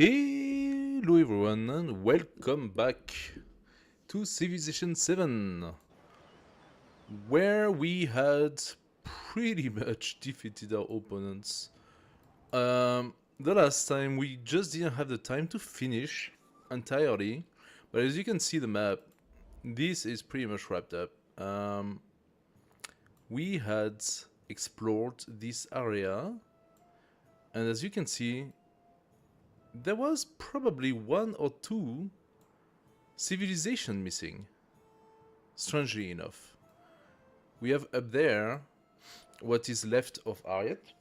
Hello everyone and welcome back to Civilization 7, where we had pretty much defeated our opponents. The last time we just didn't have the time to finish entirely, but as you can see the map, this is pretty much wrapped up. We had explored this area, and as you can see, there was probably one or two civilization missing. Strangely enough, we have up there what is left of Ariet,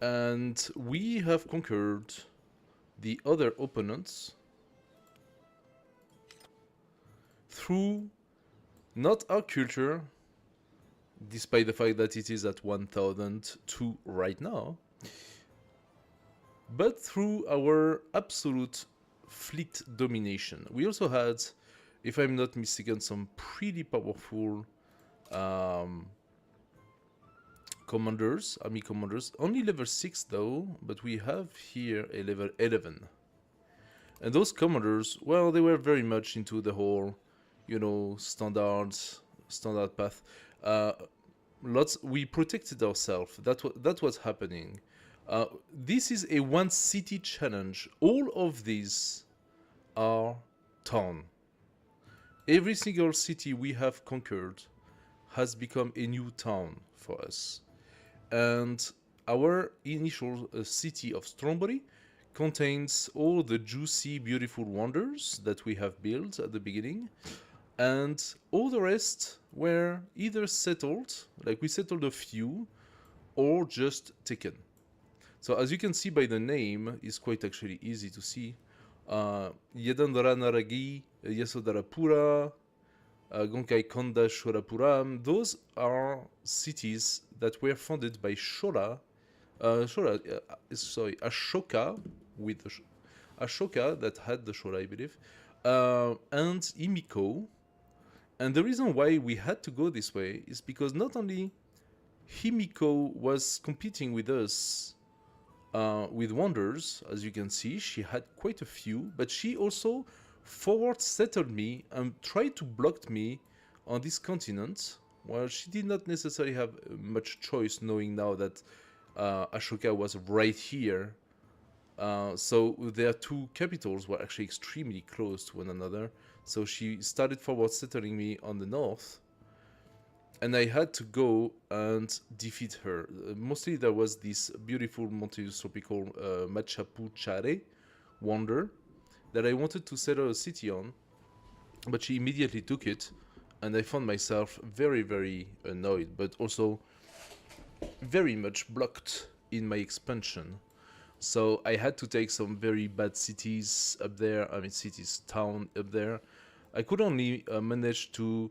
and we have conquered the other opponents through not our culture, despite the fact that it is at 1002 right now, but through our absolute fleet domination. We also had, if I'm not mistaken, some pretty powerful commanders, army commanders. Only level 6 though, but we have here a level 11. And those commanders, well, they were very much into the whole, standard path. We protected ourselves. That was happening. This is a one city challenge. All of these are town. Every single city we have conquered has become a new town for us. And our initial city of Stromboli contains all the juicy, beautiful wonders that we have built at the beginning. And all the rest were either settled, like we settled a few, or just taken. So as you can see by the name, it's quite actually easy to see. Yedandara Naragi, Yasodarapura, Gonkai Konda Shorapuram, those are cities that were founded by Ashoka, with Ashoka that had the Shora, I believe, and Himiko. And the reason why we had to go this way is because not only Himiko was competing with us with wonders, as you can see, she had quite a few, but she also forward settled me and tried to block me on this continent. Well, she did not necessarily have much choice, knowing now that Ashoka was right here. So their two capitals were actually extremely close to one another. So she started forward settling me on the north, and I had to go and defeat her. Mostly there was this beautiful mountainous tropical Machapuchare wonder that I wanted to settle a city on, but she immediately took it, and I found myself very, very annoyed, but also very much blocked in my expansion. So I had to take some very bad cities up there, town up there. I could only manage to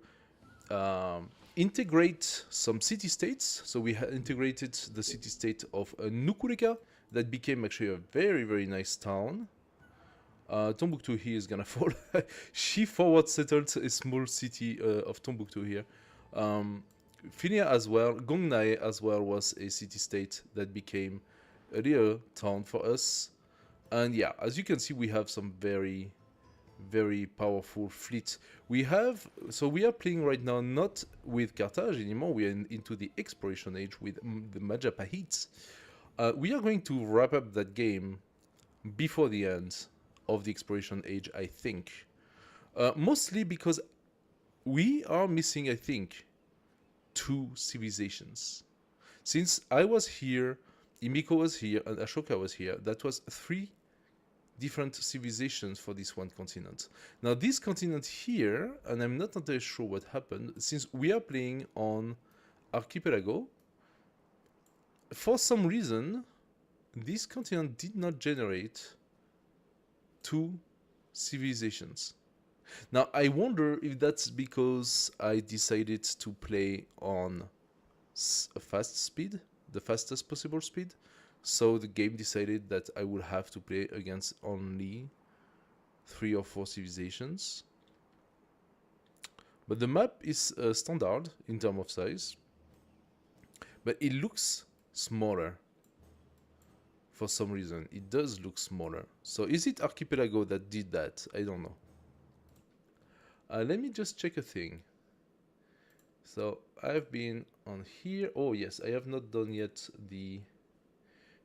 integrate some city-states. So we integrated the city-state of Nukurika, that became actually a very, very nice town. Tombouctou here is gonna fall. She forward settled a small city of Tombouctou here. Finia as well, Gongnai as well was a city-state that became a real town for us. And yeah, as you can see, we have some very, very powerful fleet. We are playing right now not with Carthage anymore. We are into the exploration age with the Majapahites. We are going to wrap up that game before the end of the exploration age, I think. Mostly because we are missing, I think, 2 civilizations. Since I was here, Himiko was here, and Ashoka was here, that was 3 different civilizations for this one continent. Now this continent here, and I'm not entirely sure what happened, since we are playing on Archipelago, for some reason, this continent did not generate 2 civilizations. Now I wonder if that's because I decided to play on a fast speed, the fastest possible speed. So the game decided that I would have to play against only 3 or 4 civilizations. But the map is standard in terms of size. But it looks smaller for some reason. It does look smaller. So is it Archipelago that did that? I don't know. Let me just check a thing. So I've been on here. Oh yes, I have not done yet the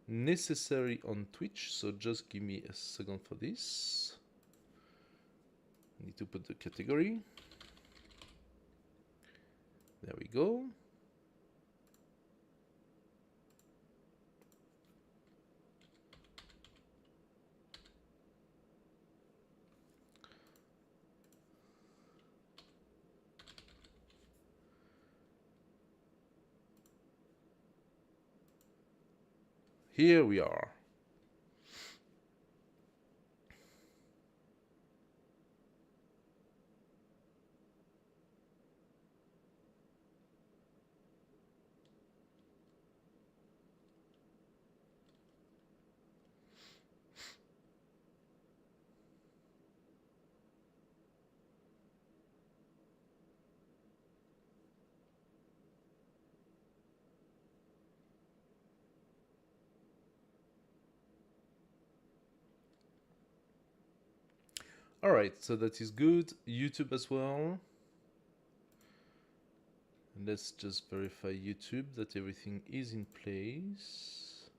necessary on Twitch. So just give me a second for this. I need to put the category. There we go. Here we are. All right, so that is good. YouTube as well. Let's just verify YouTube that everything is in place.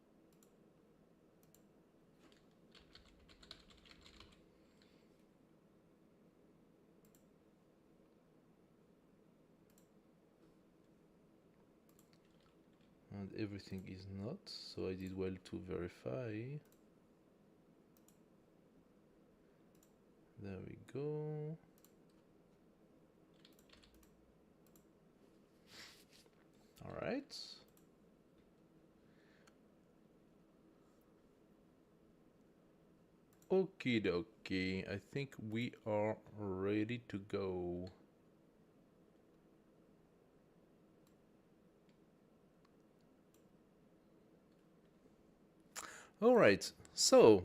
And everything is not, so I did well to verify. There we go. All right. Okie dokie. I think we are ready to go. All right. So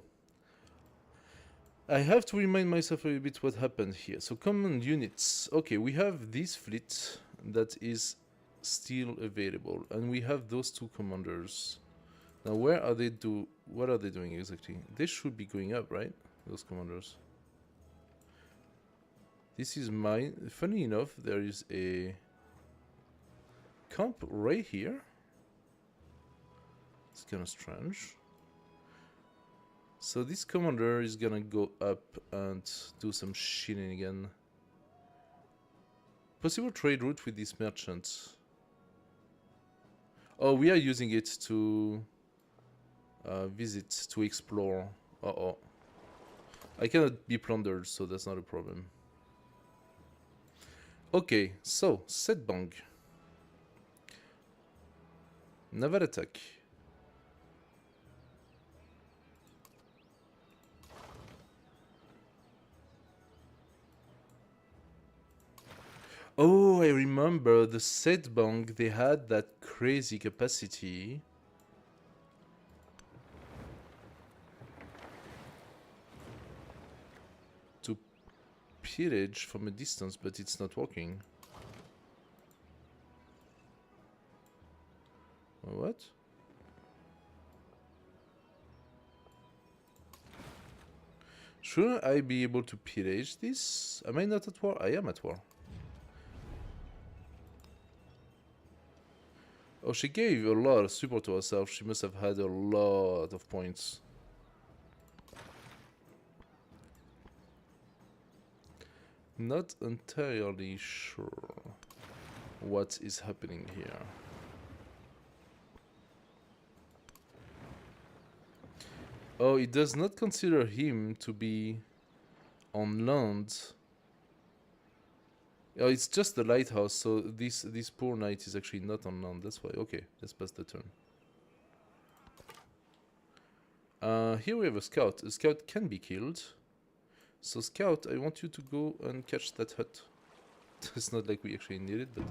I have to remind myself a little bit what happened here. So command units. Okay, we have this fleet that is still available, and we have those two commanders. Now, where are they what are they doing exactly? They should be going up, right? Those commanders. This is mine. Funny enough, there is a camp right here. It's kind of strange. So this commander is gonna go up and do some shenanigan. Possible trade route with this merchant. Oh, we are using it to visit, to explore. Uh-oh. I cannot be plundered, so that's not a problem. Okay, so, Setbang. Naval attack. Oh, I remember the Setbang, they had that crazy capacity. To pillage from a distance, but it's not working. What? Should I be able to pillage this? Am I not at war? I am at war. Oh, she gave a lot of support to herself. She must have had a lot of points. Not entirely sure what is happening here. Oh, it does not consider him to be on land. Oh, it's just the lighthouse, so this poor knight is actually not on land. That's why. Okay, let's pass the turn. Here we have a scout. A scout can be killed. So scout, I want you to go and catch that hut. It's not like we actually need it, but...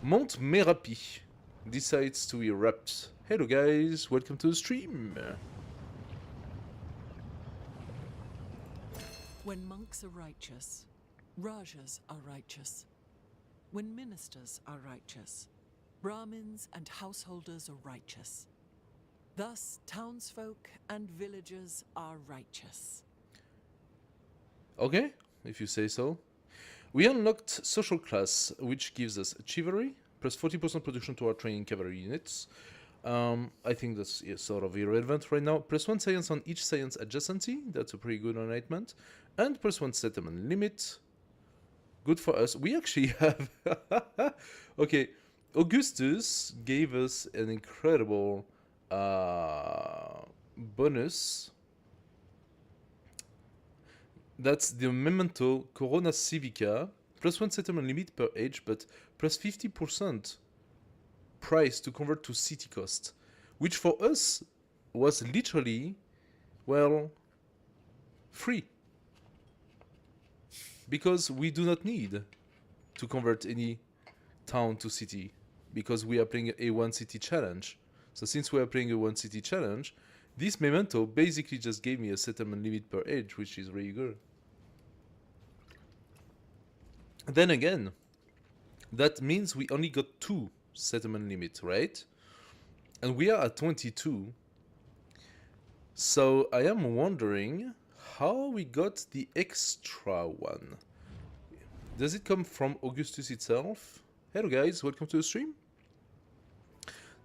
Mont Merapi decides to erupt. Hello guys, welcome to the stream. When monks are righteous, Rajas are righteous. When ministers are righteous, Brahmins and householders are righteous. Thus, townsfolk and villagers are righteous. Okay, if you say so. We unlocked social class, which gives us chivalry, plus 40% production to our training cavalry units. I think that's sort of irrelevant right now. Plus 1 science on each science adjacency, that's a pretty good enlightenment. And plus 1 settlement limit. Good for us. We actually have... Okay, Augustus gave us an incredible bonus. That's the Memento Corona Civica. Plus 1 settlement limit per age, but plus 50% price to convert to city cost. Which for us was literally, well, free. Because we do not need to convert any town to city. Because we are playing a one city challenge. So since we are playing a one city challenge, this memento basically just gave me a settlement limit per age, which is really good. Then again, that means we only got 2 settlement limits, right? And we are at 22. So I am wondering how we got the extra one. Does it come from Augustus itself? Hello guys, welcome to the stream.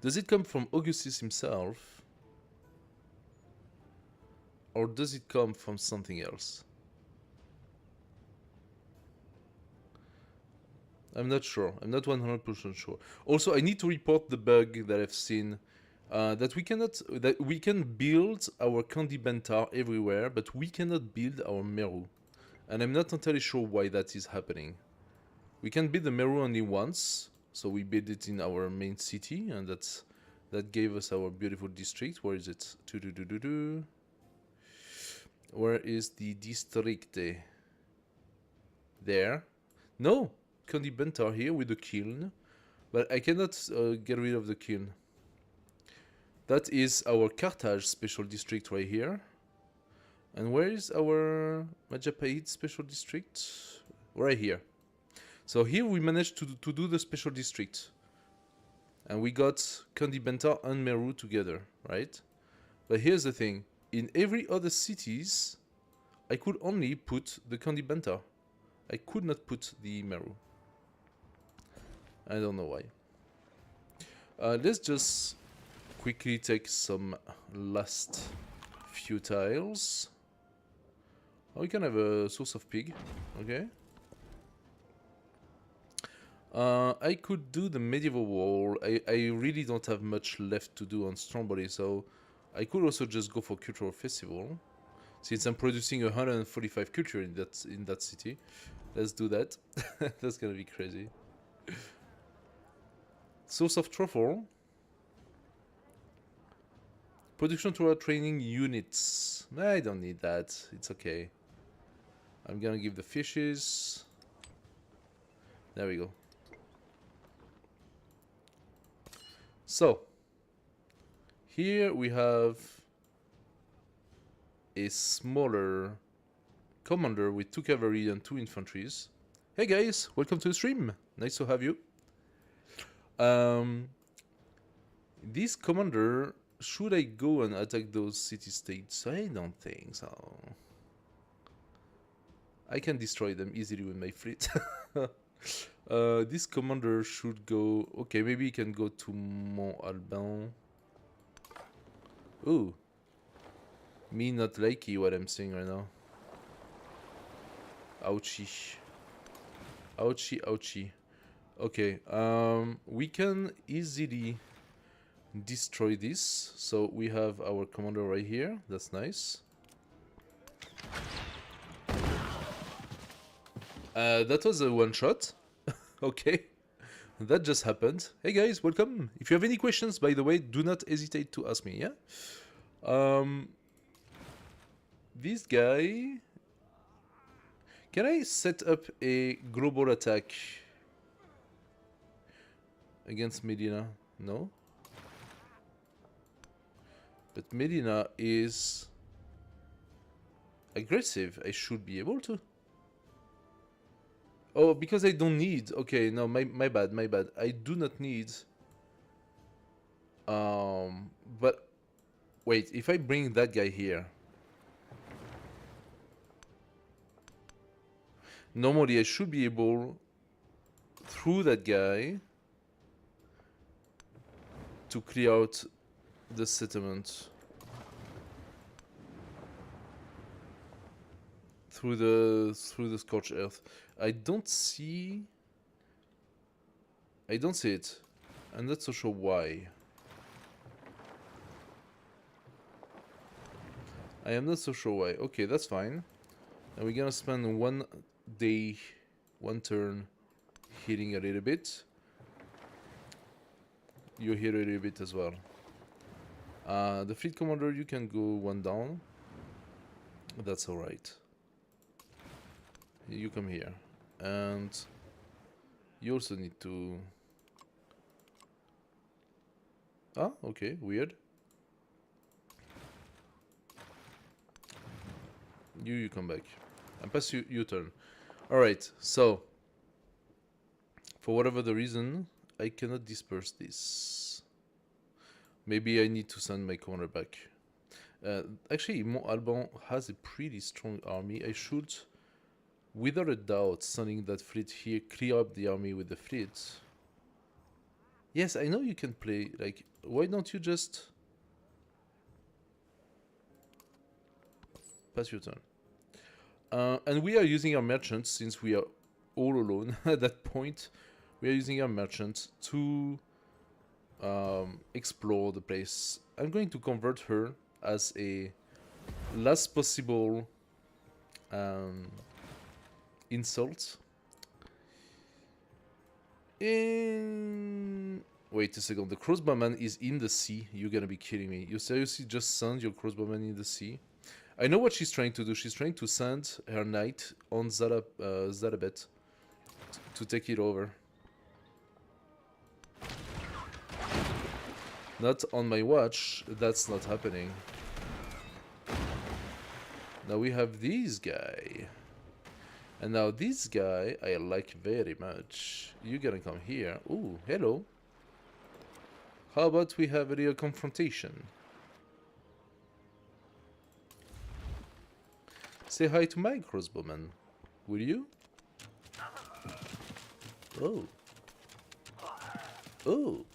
Does it come from Augustus himself? Or does it come from something else? I'm not sure. I'm not 100% sure. Also, I need to report the bug that I've seen. That we can build our Condibentar everywhere, but we cannot build our Meru. And I'm not entirely sure why that is happening. We can build the Meru only once, so we build it in our main city, and that gave us our beautiful district. Where is it? Where is the district? There. No! Condibentar here with the kiln, but I cannot get rid of the kiln. That is our Carthage special district right here. And where is our Majapahit special district? Right here. So here we managed to do the special district. And we got Condibentar and Meru together, right? But here's the thing. In every other cities, I could only put the Condibentar. I could not put the Meru. I don't know why. Let's just quickly take some last few tiles. Oh, we can have a source of pig. Okay. I could do the medieval wall. I really don't have much left to do on Stromboli, so I could also just go for cultural festival. Since I'm producing 145 culture in that city. Let's do that. That's gonna be crazy. Source of truffle. Production to our training units. I don't need that. It's okay. I'm gonna give the fishes. There we go. So, here we have a smaller commander with 2 cavalry and 2 infantries. Hey guys, welcome to the stream. Nice to have you. This commander, should I go and attack those city-states? I don't think so. I can destroy them easily with my fleet. This commander should go... Okay, maybe he can go to Mont Alban. Ooh. Me not likey what I'm saying right now. Ouchie. Ouchie, ouchie. Okay, we can easily destroy this. So we have our commander right here. That's nice. That was a one-shot. Okay. That just happened. Hey guys, welcome. If you have any questions, by the way, do not hesitate to ask me, yeah? This guy... Can I set up a global attack against Medina? No. But Medina is aggressive. I should be able to. Oh, because I don't need... Okay, no, my bad, my bad. I do not need But wait, if I bring that guy here, normally I should be able, through that guy, to clear out the settlement through the scorched earth. I don't see it. I'm not so sure why. I am not so sure why. Okay, that's fine. And we're gonna spend 1 day, 1 turn healing a little bit. You heal a little bit as well. The fleet commander, you can go 1 down. That's alright. You come here. And you also need to... Ah, okay, weird. You come back. And pass you turn. Alright, so... For whatever the reason, I cannot disperse this. Maybe I need to send my commander back. Actually, Mont Alban has a pretty strong army. I should, without a doubt, sending that fleet here, clear up the army with the fleet. Yes, I know you can play, like, why don't you just... Pass your turn. And we are using our merchants, since we are all alone at that point. We are using our merchants to explore the place. I'm going to convert her as a last possible insult. Wait a second, the crossbowman is in the sea. You're gonna be kidding me. You seriously just send your crossbowman in the sea? I know what she's trying to do. She's trying to send her knight on Zarabet to take it over. Not on my watch. That's not happening. Now we have this guy. And now this guy I like very much. You're gonna come here. Ooh, hello. How about we have a real confrontation? Say hi to my crossbowman, will you? Oh. Oh.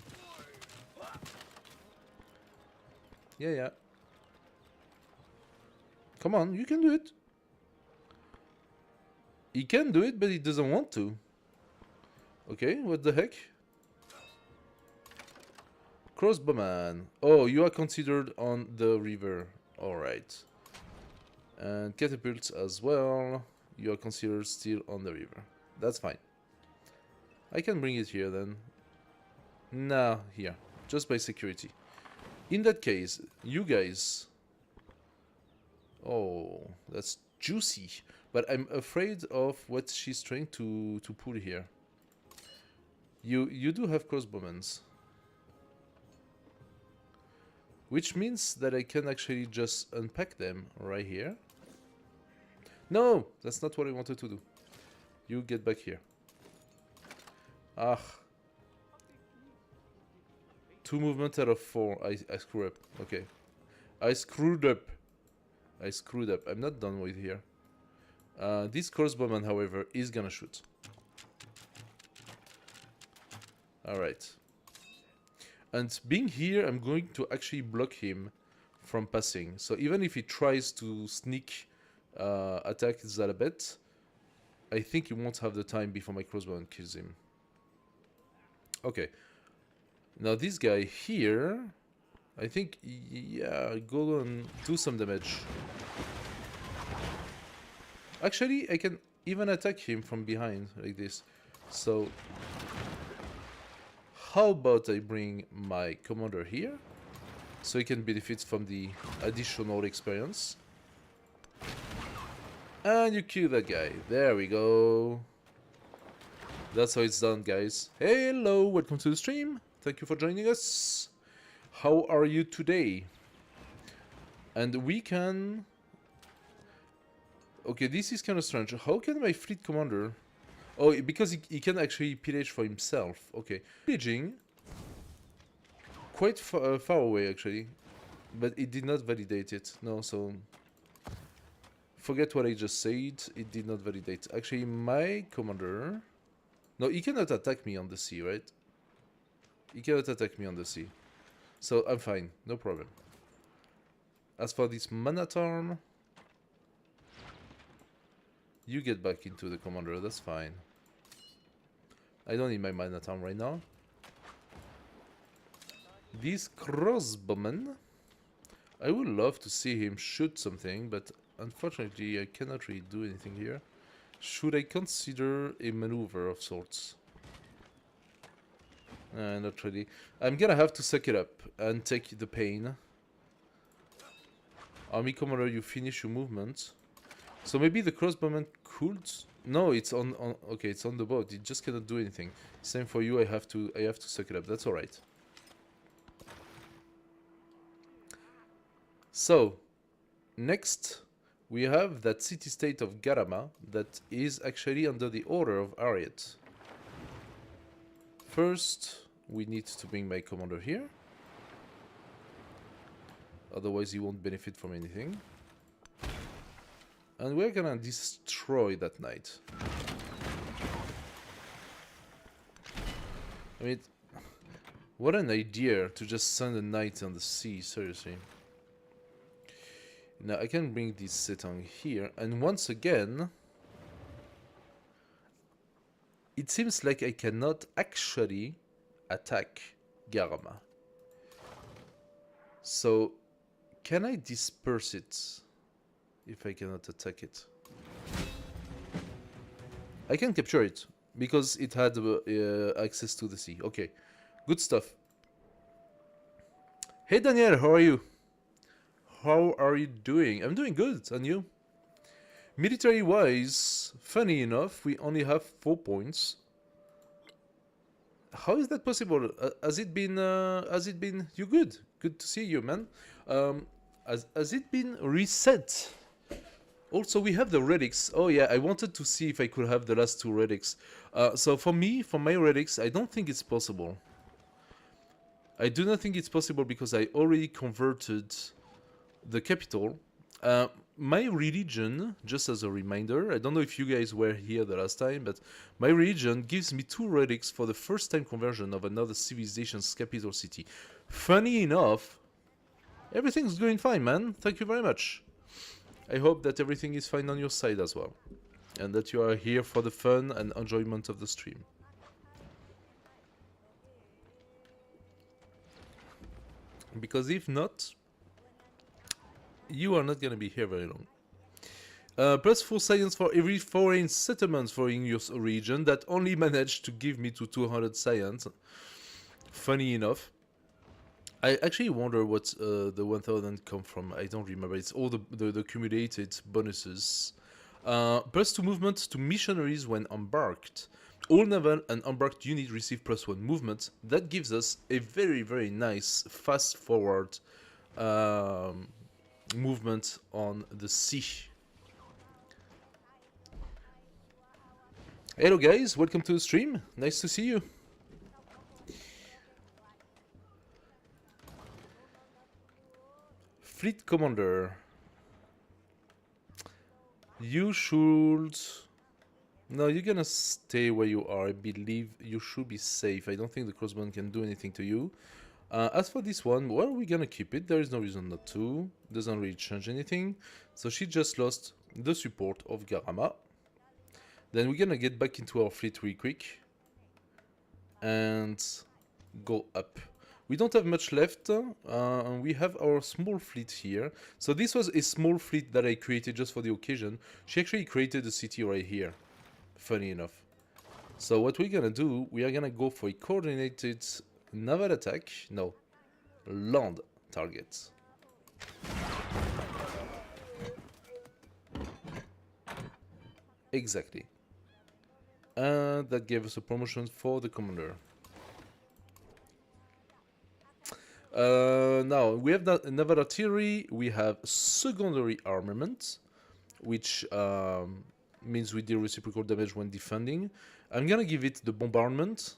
Yeah. Come on, you can do it. He can do it, but he doesn't want to. Okay, what the heck? Crossbowman. Oh, you are considered on the river. Alright. And catapults as well. You are considered still on the river. That's fine. I can bring it here then. Nah, here. Just by security. In that case, you guys... Oh, that's juicy. But I'm afraid of what she's trying to pull here. You do have crossbowmen. Which means that I can actually just unpack them right here. No, that's not what I wanted to do. You get back here. Ah. 2 movement out of 4. I screw up. Okay. I screwed up. I'm not done with here. This crossbowman, however, is gonna shoot. Alright. And being here, I'm going to actually block him from passing. So even if he tries to sneak attack Zarabet, I think he won't have the time before my crossbowman kills him. Okay. Now this guy here, I think, yeah, go and do some damage. Actually, I can even attack him from behind, like this. So, how about I bring my commander here, so he can benefit from the additional experience. And you kill that guy. There we go. That's how it's done, guys. Hello, welcome to the stream. Thank you for joining us. How are you today? And we can... Okay, this is kind of strange. How can my fleet commander... Oh, because he can actually pillage for himself. Okay. Pillaging quite far away actually, but it did not validate it. No, so forget what I just said. It did not validate. Actually, my commander. No, he cannot attack me on the sea, right? He cannot attack me on the sea, so I'm fine. No problem. As for this Manatarm, you get back into the commander. That's fine. I don't need my Manatarm right now. This crossbowman, I would love to see him shoot something, but unfortunately I cannot really do anything here. Should I consider a maneuver of sorts? Not really. I'm gonna have to suck it up and take the pain. Army commander, you finish your movement. So maybe the crossbowman could... No, it's on okay, it's on the boat. It just cannot do anything. Same for you. I have to suck it up. That's all right. So, next we have that city-state of Garama that is actually under the order of Ariat. First, we need to bring my commander here. Otherwise, he won't benefit from anything. And we're gonna destroy that knight. I mean, what an idea to just send a knight on the sea, seriously. Now I can bring this Setong here, and once again, it seems like I cannot actually attack Garama. So, can I disperse it if I cannot attack it? I can capture it because it had access to the sea. Okay, good stuff. Hey Daniel, how are you? How are you doing? I'm doing good, and you? Military-wise, funny enough, we only have 4 points. How is that possible? Has it been? You good? Good to see you, man. Has it been reset? Also, we have the relics. Oh yeah, I wanted to see if I could have the last 2 relics. So for my relics, I don't think it's possible. I do not think it's possible because I already converted the capital. My religion, just as a reminder, I don't know if you guys were here the last time, but my religion gives me 2 relics for the first time conversion of another civilization's capital city. Funny enough, everything's going fine, man. Thank you very much. I hope that everything is fine on your side as well, and that you are here for the fun and enjoyment of the stream. Because if not, you are not gonna be here very long. Plus 4 science for every foreign settlement for in your region. That only managed to give me to 200 science. Funny enough. I actually wonder what the 1000 come from. I don't remember. It's all the accumulated bonuses. Plus 2 movement to missionaries when embarked. All naval and embarked units receive plus 1 movement. That gives us a very, very nice fast forward movement on the sea. Hello guys, welcome to the stream. Nice to see you. Fleet commander. You should... No, you're gonna stay where you are. I believe you should be safe. I don't think the crossbow can do anything to you. As for this one, well, we're gonna keep it. There is no reason not to. Doesn't really change anything. So she just lost the support of Garama. Then we're gonna get back into our fleet really quick. And go up. We don't have much left. We have our small fleet here. So this was a small fleet that I created just for the occasion. She actually created a city right here. Funny enough. So what we're gonna do, we are gonna go for a coordinated naval attack. No. Land target. Exactly. And that gave us a promotion for the commander. Now, we have naval artillery, we have secondary armament, which means we deal reciprocal damage when defending. I'm gonna give it the bombardment.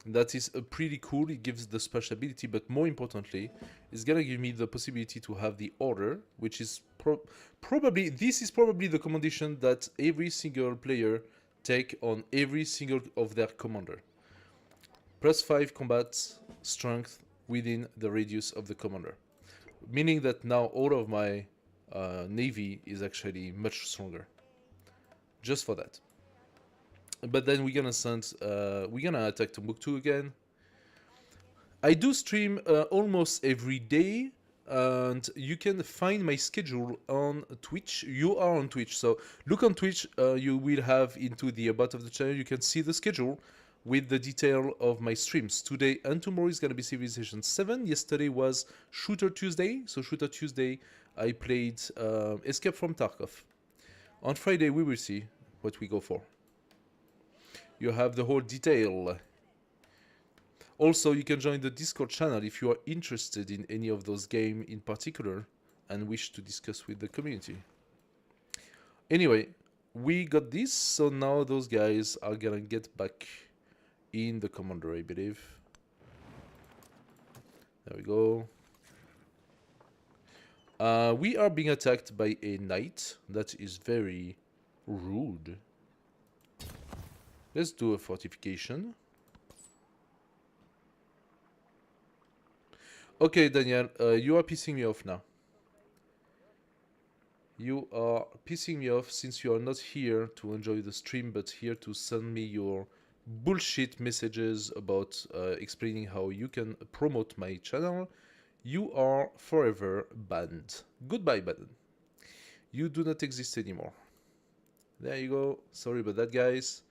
That is pretty cool. It gives the splash ability, but more importantly, it's gonna give me the possibility to have the order, which is probably the commendation that every single player take on every single of their commander. +5 combat strength within the radius of the commander, meaning that now all of my navy is actually much stronger. Just for that. But then we're gonna send, we're gonna attack Timbuktu again. I do stream almost every day, and you can find my schedule on Twitch. You are on Twitch, so look on Twitch. You will have into the about of the channel. You can see the schedule with the detail of my streams. Today and tomorrow is gonna be Civilization 7. Yesterday was Shooter Tuesday. So Shooter Tuesday, I played Escape from Tarkov. On Friday, we will see what we go for. You have the whole detail. Also, you can join the Discord channel if you are interested in any of those games in particular and wish to discuss with the community. Anyway, we got this, so now those guys are gonna get back in the commander, I believe. There we go. We are being attacked by a knight. That is very rude. Let's do a fortification. Okay, Daniel, you are pissing me off now. You are pissing me off since you are not here to enjoy the stream, but here to send me your bullshit messages about explaining how you can promote my channel. You are forever banned. Goodbye, button. You do not exist anymore. There you go. Sorry about that, guys.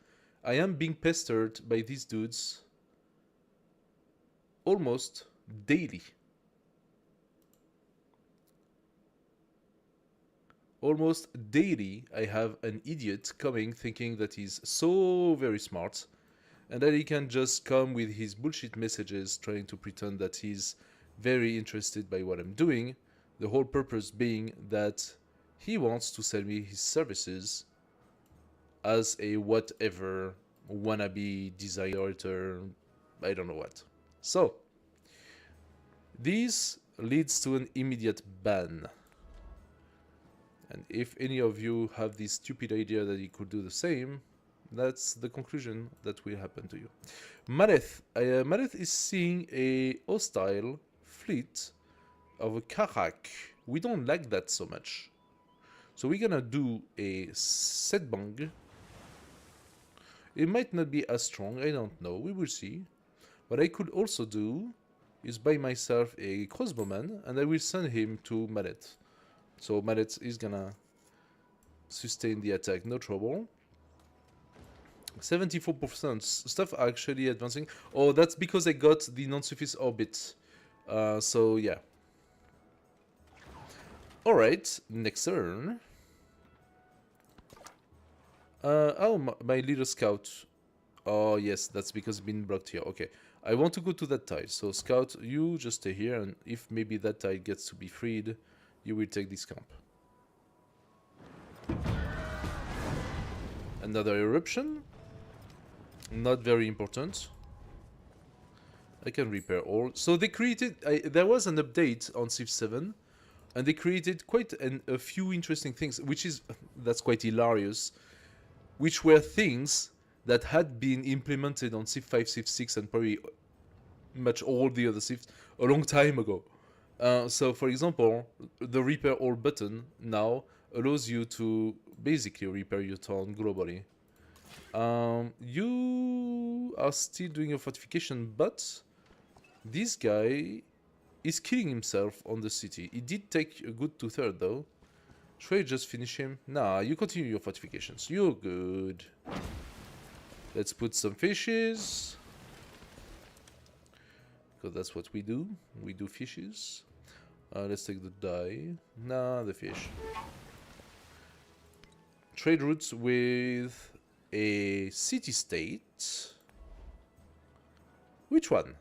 I am being pestered by these dudes almost daily. Almost daily, I have an idiot coming thinking that he's so very smart and that he can just come with his bullshit messages trying to pretend that he's very interested by what I'm doing. The whole purpose being that he wants to sell me his services as a whatever wannabe designer, I don't know what. So, this leads to an immediate ban. And if any of you have this stupid idea that you could do the same, that's the conclusion that will happen to you. Mareth. Mareth is seeing a hostile fleet of a Karak. We don't like that so much. So we're gonna do a Setbang. It might not be as strong, I don't know, we will see. What I could also do is buy myself a crossbowman and I will send him to Malet. So Malet is gonna sustain the attack, no trouble. 74% stuff are actually advancing. Oh, that's because I got the non-surface orbit. So yeah. Alright, next turn. Oh, my little scout. Oh, yes, that's because it's been blocked here. Okay, I want to go to that tile. So, scout, you just stay here, and if maybe that tile gets to be freed, you will take this camp. Another eruption. Not very important. I can repair all. So, they created... there was an update on Civ 7, and they created quite a few interesting things, which is... that's quite hilarious. Which were things that had been implemented on Civ 5, Civ 6, and probably much all the other Civs a long time ago. So, for example, the Repair All button now allows you to basically repair your town globally. You are still doing a fortification, but this guy is killing himself on the city. It did take a good 2/3 though. Should I just finish him? Nah, you continue your fortifications. You're good. Let's put some fishes. Because that's what we do. We do fishes. Let's take the dye. Nah, the fish. Trade routes with a city-state. Which one?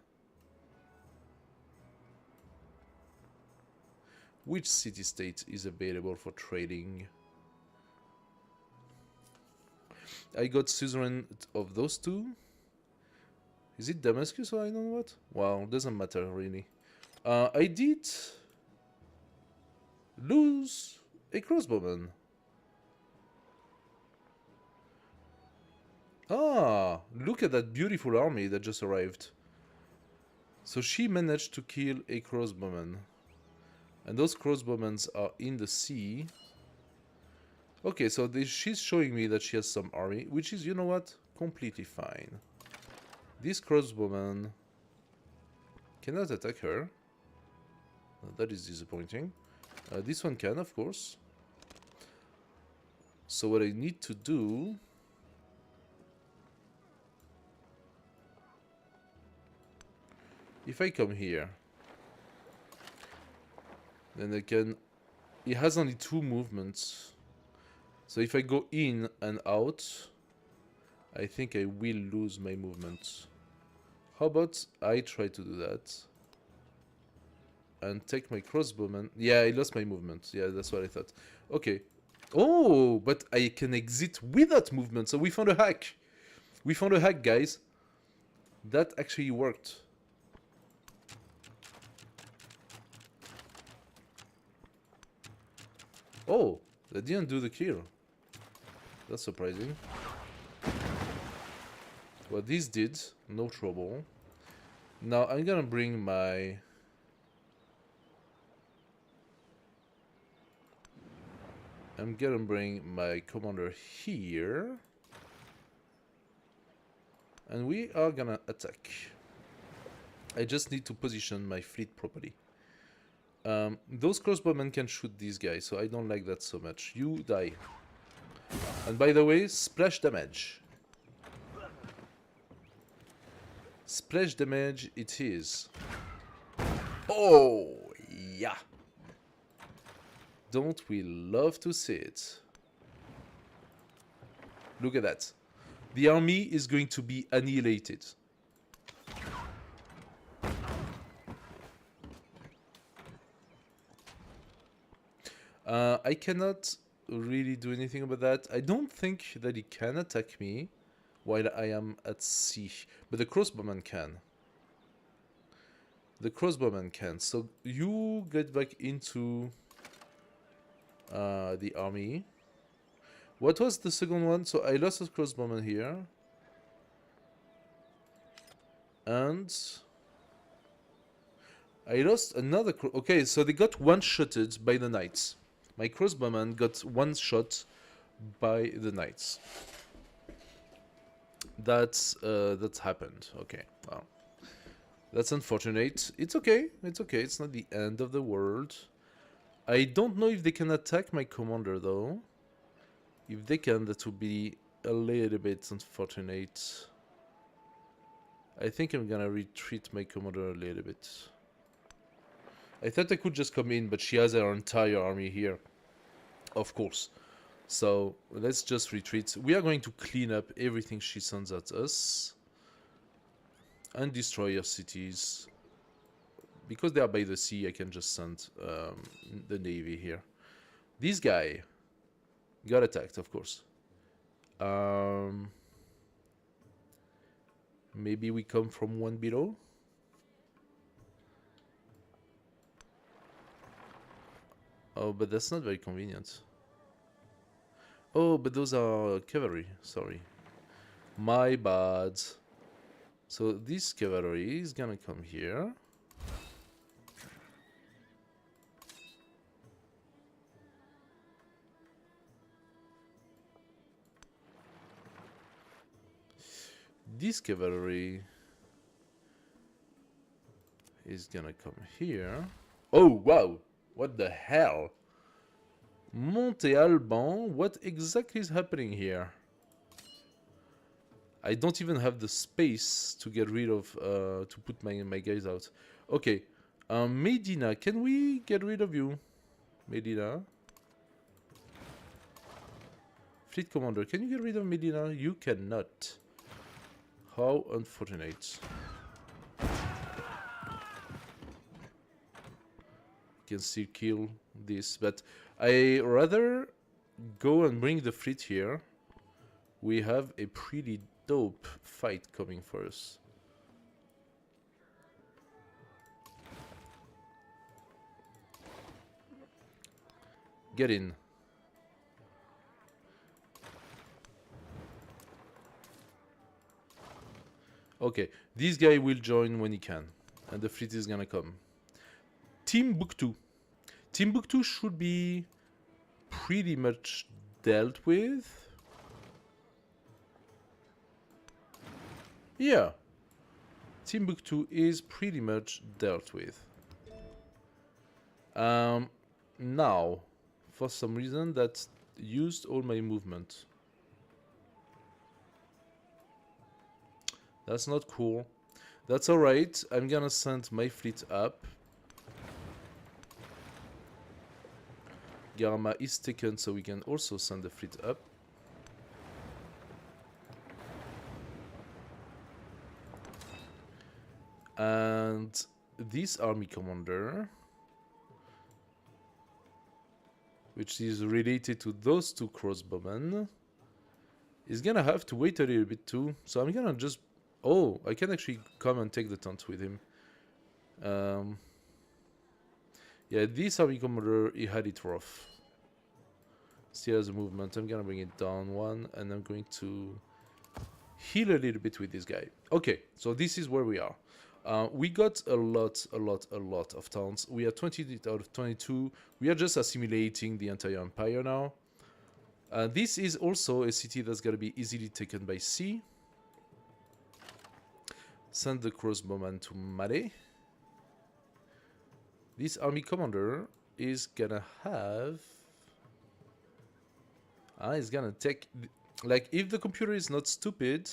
Which city-state is available for trading? I got suzerain of those two. Is it Damascus or I don't know what? Well, doesn't matter really. I did lose a crossbowman. Ah, look at that beautiful army that just arrived. So she managed to kill a crossbowman. And those crossbowmen are in the sea. Okay, so she's showing me that she has some army, which is, you know what, completely fine. This crossbowman cannot attack her. That is disappointing. This one can, of course. So what I need to do... If I come here, then I can... It has only 2 movements. So if I go in and out, I think I will lose my movement. How about I try to do that? And take my crossbowman. Yeah, I lost my movement. Yeah, that's what I thought. Okay. Oh, but I can exit without movement. So we found a hack. We found a hack, guys. That actually worked. Oh, that didn't do the kill. That's surprising. Well, this did. No trouble. Now I'm gonna bring my... I'm gonna bring my commander here. And we are gonna attack. I just need to position my fleet properly. Those crossbowmen can shoot these guys, so I don't like that so much. You die. And by the way, splash damage. Splash damage it is. Oh, yeah. Don't we love to see it? Look at that. The army is going to be annihilated. I cannot really do anything about that. I don't think that he can attack me while I am at sea. But the crossbowman can. The crossbowman can. So you get back into the army. What was the second one? So I lost a crossbowman here. And I lost another... Okay, so they got one-shotted by the knights. My crossbowman got one shot by the knights. That's happened. Okay, well, that's unfortunate. It's okay. It's okay. It's not the end of the world. I don't know if they can attack my commander though. If they can, that would be a little bit unfortunate. I think I'm gonna retreat my commander a little bit. I thought I could just come in, but she has her entire army here. Of course. So, let's just retreat. We are going to clean up everything she sends at us. And destroy her cities. Because they are by the sea, I can just send the navy here. This guy got attacked, of course. Maybe we come from one below? Oh, but that's not very convenient. Oh, but those are cavalry. Sorry. My bad. So this cavalry is gonna come here. This cavalry is gonna come here. Oh, wow! What the hell? Monte Alban, what exactly is happening here? I don't even have the space to get rid of, to put my guys out. Okay, Medina, can we get rid of you? Medina? Fleet Commander, can you get rid of Medina? You cannot. How unfortunate. Can still kill this, but I rather go and bring the fleet here. We have a pretty dope fight coming for us. Get in. Okay, this guy will join when he can, and the fleet is gonna come. Timbuktu. Timbuktu should be pretty much dealt with. Yeah. Timbuktu is pretty much dealt with. Now, for some reason that used all my movement. That's not cool. That's alright. I'm gonna send my fleet up. Garma is taken, so we can also send the fleet up. And this army commander, which is related to those two crossbowmen, is gonna have to wait a little bit too. So I'm gonna just... Oh, I can actually come and take the taunt with him. Yeah, this army commander, he had it rough. Still has a movement. I'm gonna bring it down one, and I'm going to heal a little bit with this guy. Okay, so this is where we are. We got a lot of towns. We are 20 out of 22. We are just assimilating the entire empire now. This is also a city that's gonna be easily taken by sea. Send the crossbowman to Male. This army commander is gonna have... he's gonna take... Like, if the computer is not stupid...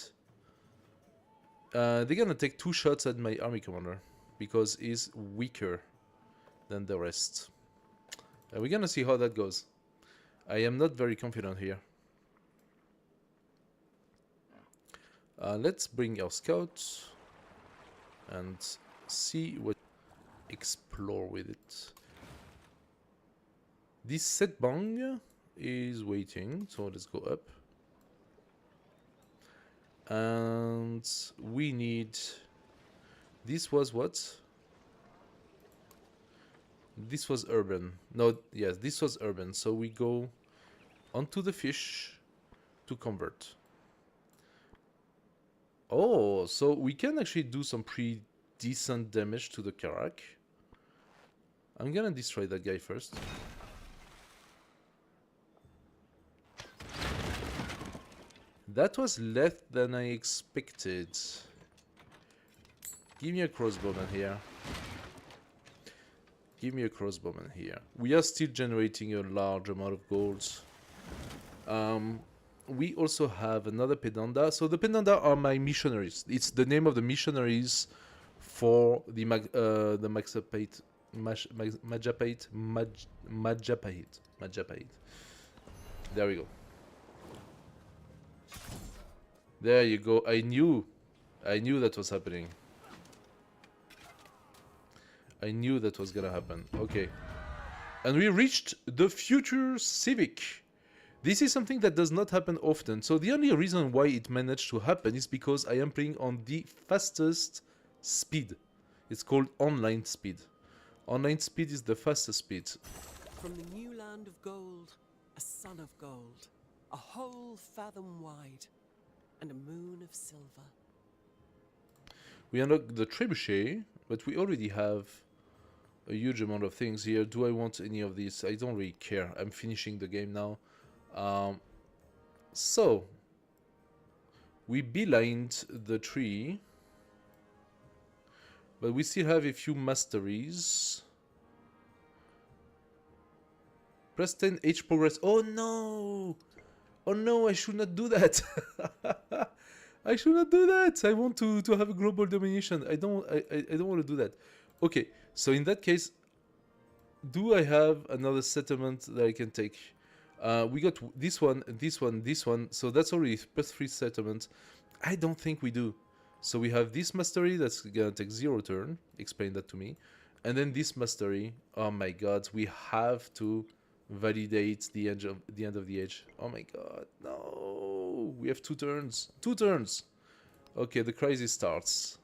they're gonna take 2 shots at my army commander. Because he's weaker than the rest. We're gonna see how that goes. I am not very confident here. Let's bring our scouts and see what... explore with it. This Setbang is waiting, so let's go up. And we need... This was what? This was urban. No, yes, this was urban. So we go onto the fish to convert. Oh, so we can actually do some pretty decent damage to the Karak. I'm gonna destroy that guy first. That was less than I expected. Give me a crossbowman here. Give me a crossbowman here. We are still generating a large amount of gold. We also have another Pedanda. So the Pedanda are my missionaries. It's the name of the missionaries for the Majapahit. There we go. There you go. I knew that was happening. I knew that was gonna happen. Okay. And we reached the future Civic. This is something that does not happen often. So the only reason why it managed to happen is because I am playing on the fastest speed. It's called online speed. Online speed is the fastest speed. From the new land of gold, a sun of gold, a whole fathom wide, and a moon of silver. We unlock the trebuchet, but we already have a huge amount of things here. Do I want any of these? I don't really care. I'm finishing the game now. So we beelined the tree, but we still have a few masteries. Press 10 H progress. Oh no! Oh no, I should not do that. I should not do that. I want to have a global domination. I don't want to do that. Okay, so in that case, do I have another settlement that I can take? We got this one, this one, this one. So that's already +3 settlements. I don't think we do. So we have this mastery that's gonna take 0 turn. Explain that to me. And then this mastery. Oh my god, we have to validate the end of the age. Oh my god, no! We have 2 turns. 2 turns. Okay, the crisis starts.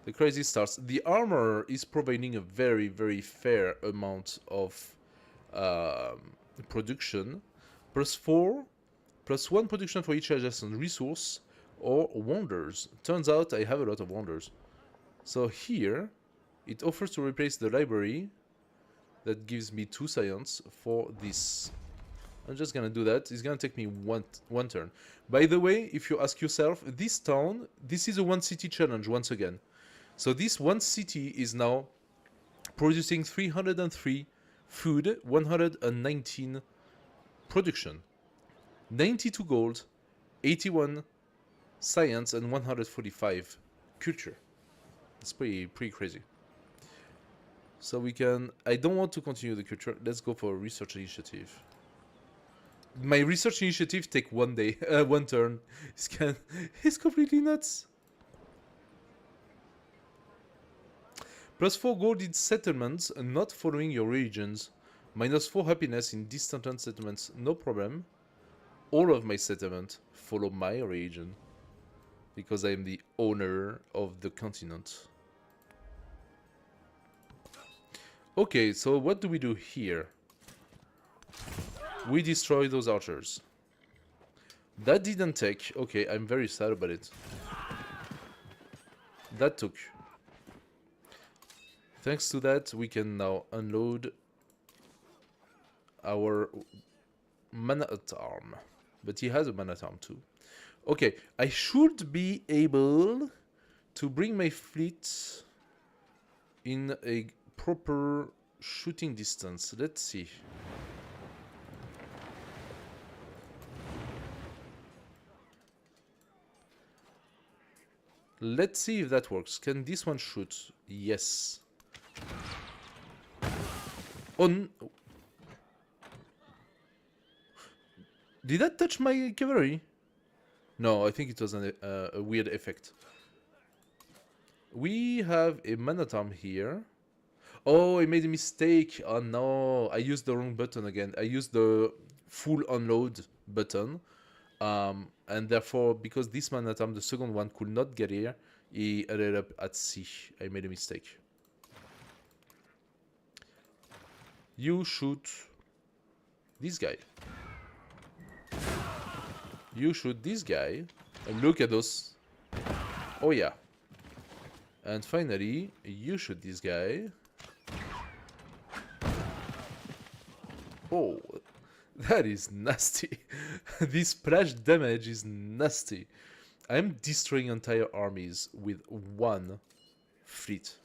The crisis starts. The armor is providing a very, very fair amount of production. +4, +1 production for each adjacent resource, or wonders. Turns out I have a lot of wonders. So here, it offers to replace the library. That gives me 2 science for this. I'm just gonna do that. It's gonna take me one turn. By the way, if you ask yourself, this town, this is a 1 city challenge once again. So this 1 city is now producing 303 food, 119 production, 92 gold, 81 science, and 145 culture. It's pretty crazy. So we can... I don't want to continue the culture. Let's go for a research initiative. My research initiative take 1 day, 1 turn. It's completely nuts. +4 gold in settlements, not following your regions. -4 happiness in distant settlements, no problem. All of my settlements follow my region, because I am the owner of the continent. Okay, so what do we do here? We destroy those archers. That didn't take. Okay, I'm very sad about it. That took. Thanks to that, we can now unload our man-at-arm. But he has a man-at-arm too. Okay, I should be able to bring my fleet in a proper shooting distance. Let's see. Let's see if that works. Can this one shoot? Yes. On. Did that touch my cavalry? No, I think it was a weird effect. We have a man-at-arm here. Oh, I made a mistake. Oh no, I used the wrong button again. I used the full unload button. And therefore, because this man-at-arm, the second one, could not get here, he ended up at sea. I made a mistake. You shoot this guy. You shoot this guy. And look at those. Oh yeah. And finally, you shoot this guy. Oh, that is nasty. This splash damage is nasty. I'm destroying entire armies with 1 fleet.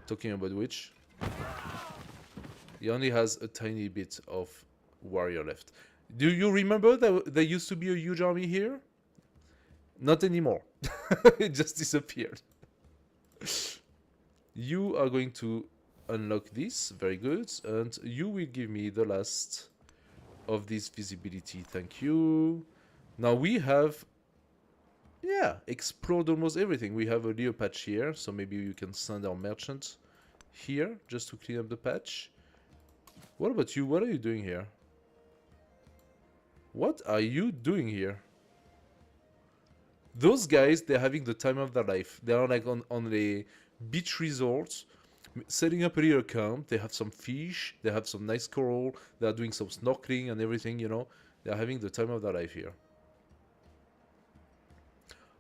Talking about which, he only has a tiny bit of warrior left. Do you remember that there used to be a huge army here? Not anymore. It just disappeared. You are going to unlock this. Very good. And you will give me the last of this visibility. Thank you. Now we have... yeah, explored almost everything. We have a Leo patch here, so maybe you can send our merchant here just to clean up the patch. What about you? What are you doing here? What are you doing here? Those guys, they're having the time of their life. They are like on a beach resort, setting up a little camp. They have some fish, they have some nice coral, they are doing some snorkeling and everything, you know. They're having the time of their life here.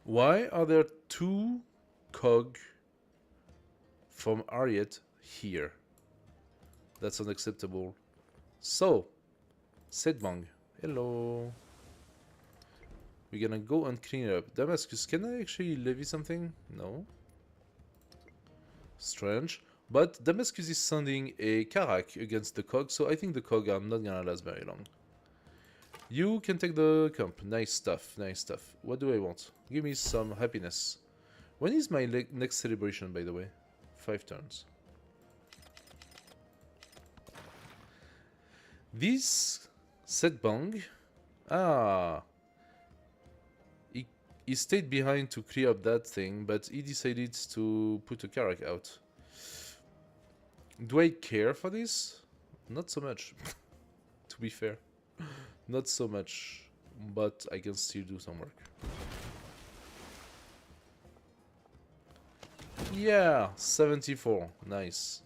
Why are there 2 cog from Ariet here? That's unacceptable. So, Sedbang, hello. We're gonna go and clean it up. Damascus, can I actually levy something? No. Strange. But Damascus is sending a Karak against the cog, so I think the cog are not gonna last very long. You can take the camp. Nice stuff, nice stuff. What do I want? Give me some happiness. When is my next celebration, by the way? 5 turns. This Sedbang... ah... He stayed behind to clear up that thing, but he decided to put a Karak out. Do I care for this? Not so much, to be fair. Not so much, but I can still do some work. Yeah, 74. Nice.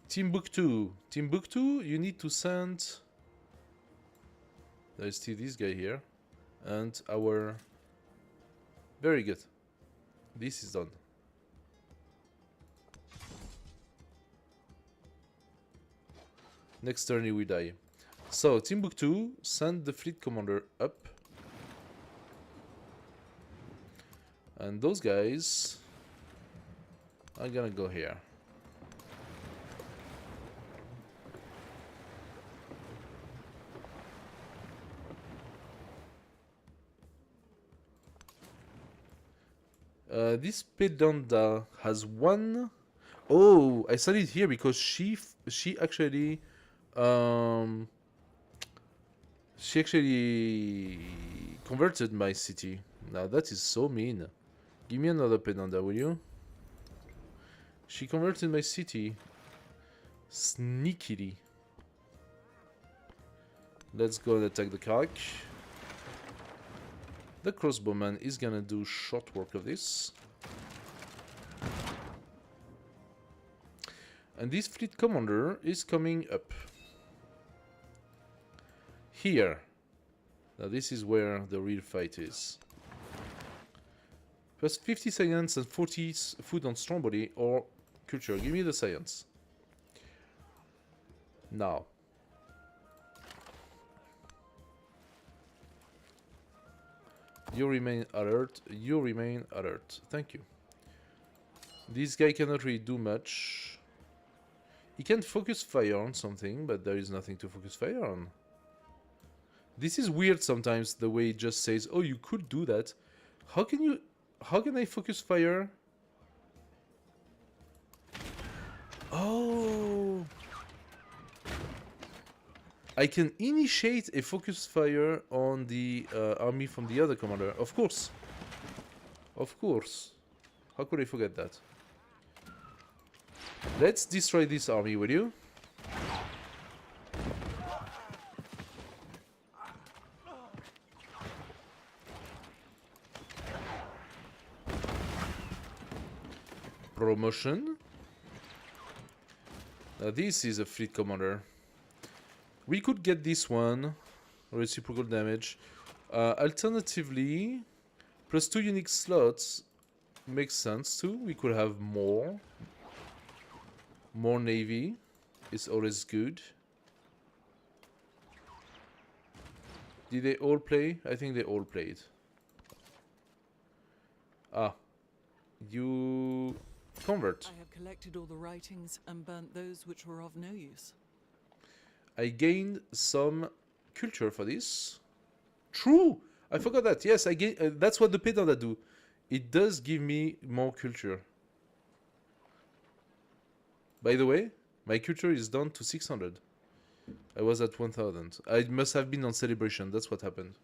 Timbuktu. Timbuktu, you need to send... There's still this guy here. And our... Very good. This is done. Next turn he will die. So, Timbuktu, send the fleet commander up. And those guys are gonna go here. This Pedanda has one. Oh, I said it here because she actually converted my city. Now that is so mean. Give me another Pedanda, will you? She converted my city. Sneakily. Let's go and attack the Karak. The crossbowman is gonna do short work of this. And this fleet commander is coming up. Here. Now this is where the real fight is. Plus 50 science and 40 food on strong body or culture. Give me the science. Now. You remain alert. You remain alert. Thank you. This guy cannot really do much. He can focus fire on something, but there is nothing to focus fire on. This is weird sometimes, the way it just says, oh, you could do that. How can I focus fire? Oh. I can initiate a focus fire on the army from the other commander. Of course. Of course. How could I forget that? Let's destroy this army, will you? Promotion. Now this is a fleet commander. We could get this one. Reciprocal damage. Alternatively, plus 2 unique slots makes sense too. We could have more. More navy is always good. Did they all play? I think they all played. Ah. You convert. I have collected all the writings and burnt those which were of no use. I gained some culture for this. True! I forgot that. Yes, I gain. That's what the Pedanda do. It does give me more culture. By the way, my culture is down to 600. I was at 1000. I must have been on celebration. That's what happened.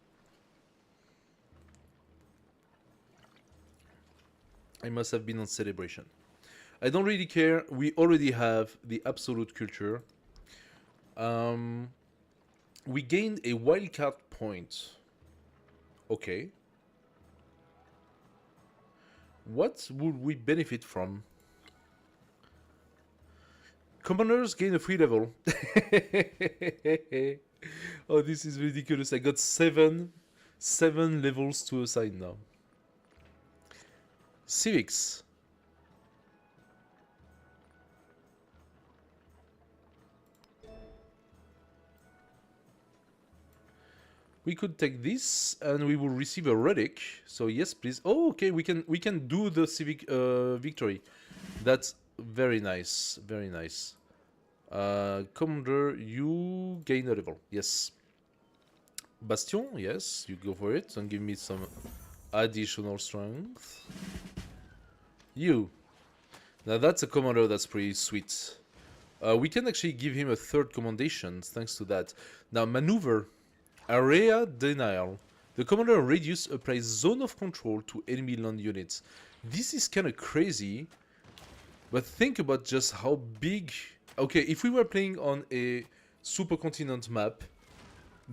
I must have been on celebration. I don't really care. We already have the absolute culture. We gained a wildcard point. Okay. What would we benefit from? Commanders gain a free level. Oh, this is ridiculous. I got seven levels to assign now. Civics. We could take this and we will receive a relic. So yes, please. Oh, okay, we can do the civic victory. That's very nice, very nice. Commander, you gain a level. Yes. Bastion, yes, you go for it and give me some additional strength. You. Now that's a commander that's pretty sweet. We can actually give him a third commendation thanks to that. Now maneuver. Area denial. The commander reduces applies zone of control to enemy land units. This is kind of crazy, but think about just how big... Okay, if we were playing on a supercontinent map,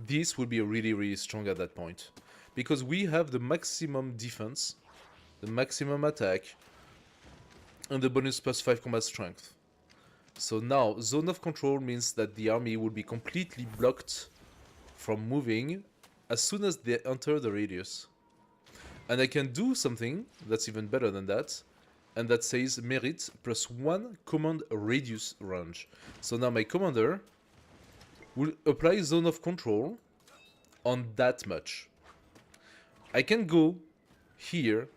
this would be really, really strong at that point. Because we have the maximum defense, the maximum attack, the maximum... and the bonus +5 combat strength. So now, zone of control means that the army will be completely blocked from moving as soon as they enter the radius. And I can do something that's even better than that, and that says merit +1 command radius range. So now my commander will apply zone of control on that much. I can go here,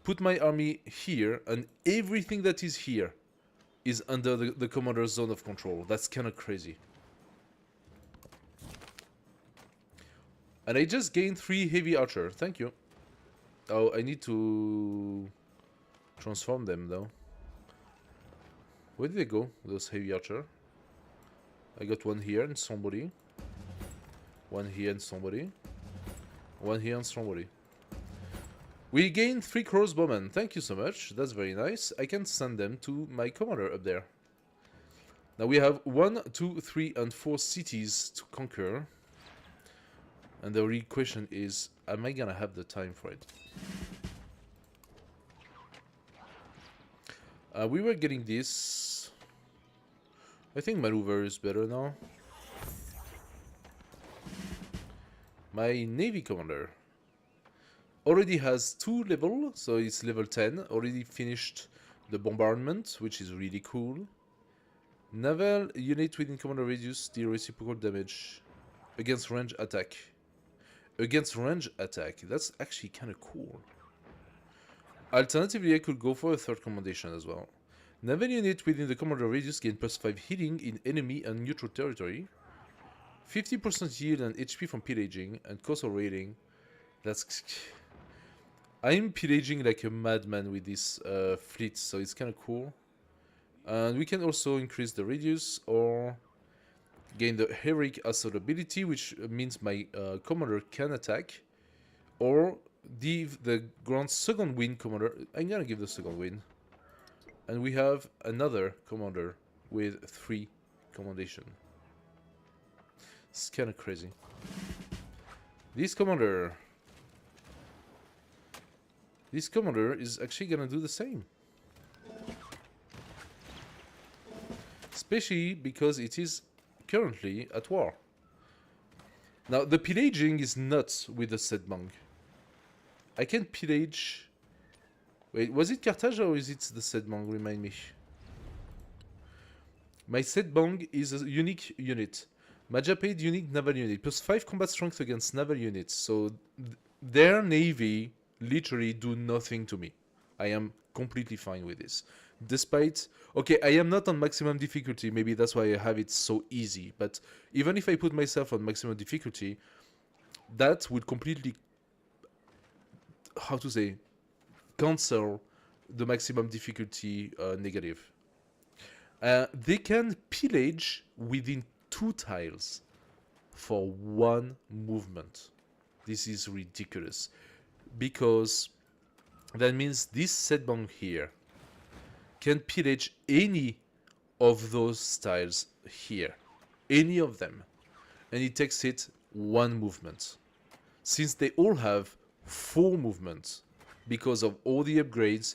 put my army here, and everything that is here is under the commander's zone of control. That's kind of crazy. And I just gained 3 heavy archer. Thank you. Oh, I need to transform them though. Where did they go, those heavy archer? I got one here and somebody. One here and somebody. One here and somebody. We gained 3 crossbowmen. Thank you so much. That's very nice. I can send them to my commander up there. Now we have 1, 2, 3, and 4 cities to conquer. And the real question is, am I gonna have the time for it? We were getting this. I think maneuver is better now. My navy commander already has 2 levels, so it's level 10. Already finished the bombardment, which is really cool. Naval unit within commander reduce the reciprocal damage against range attack. Against range attack, that's actually kind of cool. Alternatively, I could go for a 3rd commendation as well. Naval unit within the commander radius gain +5 healing in enemy and neutral territory. 50% yield and HP from pillaging and coastal raiding. That's... I'm pillaging like a madman with this fleet, so it's kind of cool. And we can also increase the radius or gain the heroic assault ability, which means my commander can attack, or give the grant 2nd win commander. I'm gonna give the 2nd win. And we have another commander with 3 commendation. It's kind of crazy. This commander is actually gonna do the same. Especially because it is currently at war. Now, the pillaging is not with the Sedbang. I can pillage... Wait, was it Carthage or is it the Sedbang? Remind me. My Sedbang is a unique unit. Majapahit unique naval unit. +5 combat strength against naval units. So, their navy literally do nothing to me. I am completely fine with this. Despite... Okay, I am not on maximum difficulty. Maybe that's why I have it so easy. But even if I put myself on maximum difficulty, that would completely... How to say? Cancel the maximum difficulty negative. They can pillage within 2 tiles for 1 movement. This is ridiculous. Because that means this Sedbang here can pillage any of those tiles here. Any of them. And it takes it 1 movement. Since they all have 4 movements because of all the upgrades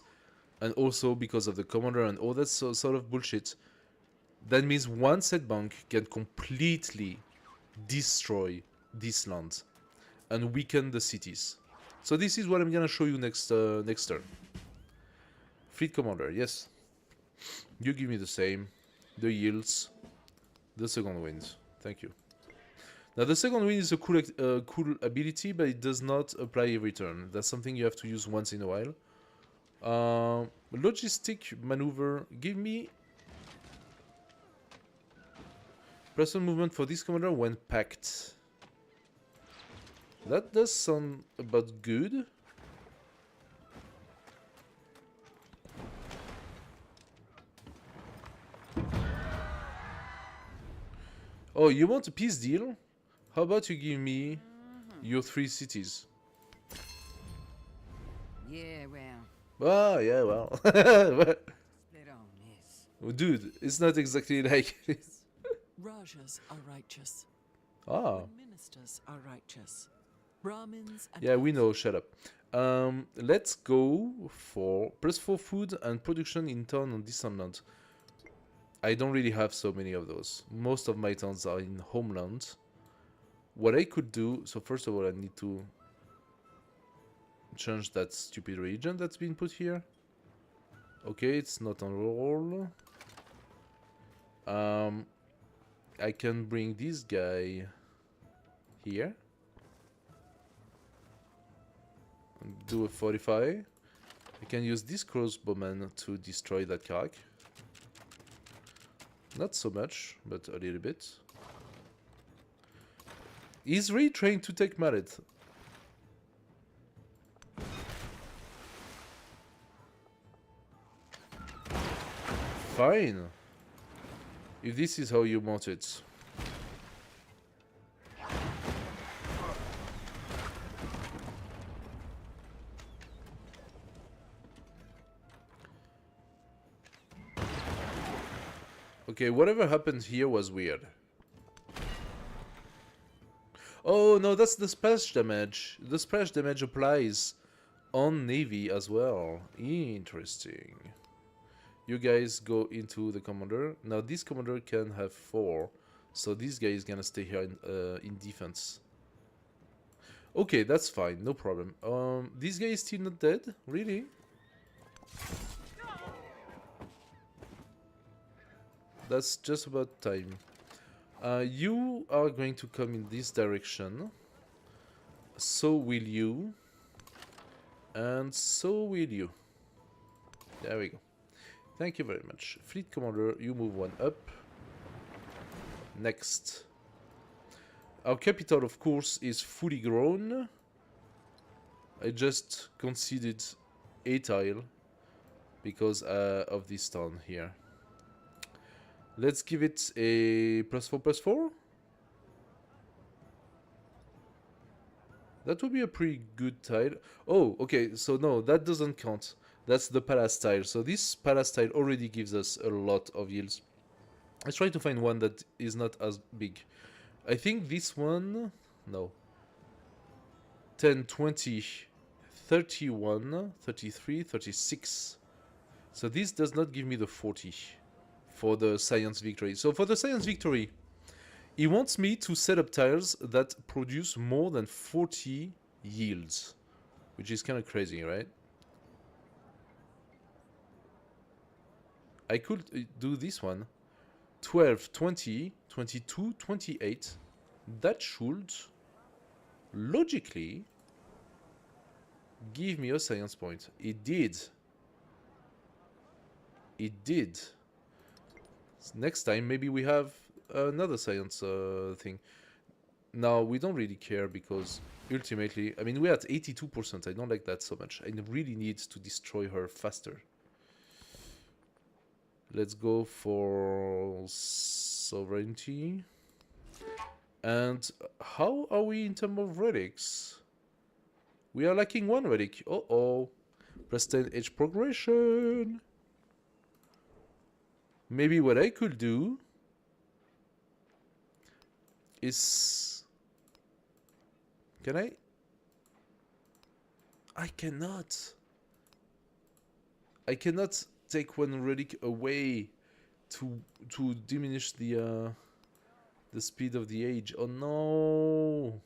and also because of the commander and all that sort of bullshit, that means 1 Sedbang can completely destroy this land and weaken the cities. So this is what I'm gonna show you next turn. Fleet commander, yes. You give me the same. The yields. The 2nd wind. Thank you. Now the 2nd wind is a cool ability, but it does not apply every turn. That's something you have to use once in a while. Logistic maneuver. Give me +1 movement for this commander when packed. That does sound about good. Oh, you want a peace deal? How about you give me your 3 cities? Yeah, well, Ah, yeah, well. split on this. Oh, dude, it's not exactly like this. Rajas are righteous. Ah. When ministers are righteous. Brahmins and Yeah, we know, shut up. Let's go for +4 food and production in town on distant land. I don't really have so many of those. Most of my towns are in homeland. What I could do, so first of all I need to change that stupid region that's been put here. Okay, it's not on roll. I can bring this guy here. Do a 45. I can use this crossbowman to destroy that carrack. Not so much, but a little bit. He's really trying to take Mallet. Fine. If this is how you want it. Okay, whatever happened here was weird. Oh no, that's the splash damage. The splash damage applies on Navy as well. Interesting. You guys go into the commander. Now this commander can have 4. So this guy is gonna stay here in defense. Okay, that's fine, no problem. This guy is still not dead? Really? That's just about time. You are going to come in this direction. So will you. And so will you. There we go. Thank you very much. Fleet Commander, you move 1 up. Next. Our capital, of course, is fully grown. I just conceded a tile because of this town here. Let's give it a +4/+4. That would be a pretty good tile. Oh, okay, so no, that doesn't count. That's the palace tile. So this palace tile already gives us a lot of yields. Let's try to find one that is not as big. I think this one... No. 10, 20, 31, 33, 36. So this does not give me the 40 for the science victory. So for the science victory, he wants me to set up tiles that produce more than 40 yields, which is kind of crazy, right? I could do this one. 12, 20, 22, 28. That should logically give me a science point. It did. It did. Next time, maybe we have another science thing. Now, we don't really care because ultimately, I mean, we're at 82%. I don't like that so much. I really need to destroy her faster. Let's go for sovereignty. And how are we in terms of relics? We are lacking 1 relic. Uh-oh. Plus 10 H progression. Maybe what I could do is... Can I? I cannot. I cannot take 1 relic away to diminish the speed of the age. Oh no!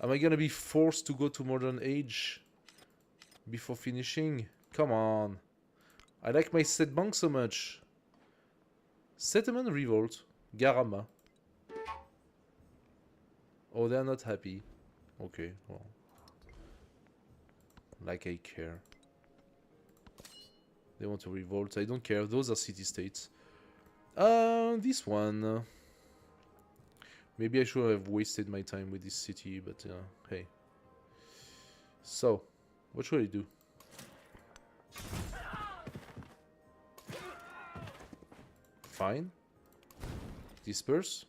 Am I gonna be forced to go to modern age before finishing? Come on! I like my set bank so much. Settlement revolt, Garama. Oh, they're not happy. Okay, well, like I care. They want to revolt. I don't care. Those are city-states. This one. Maybe I should have wasted my time with this city, but hey. So, what should I do? Fine. Disperse.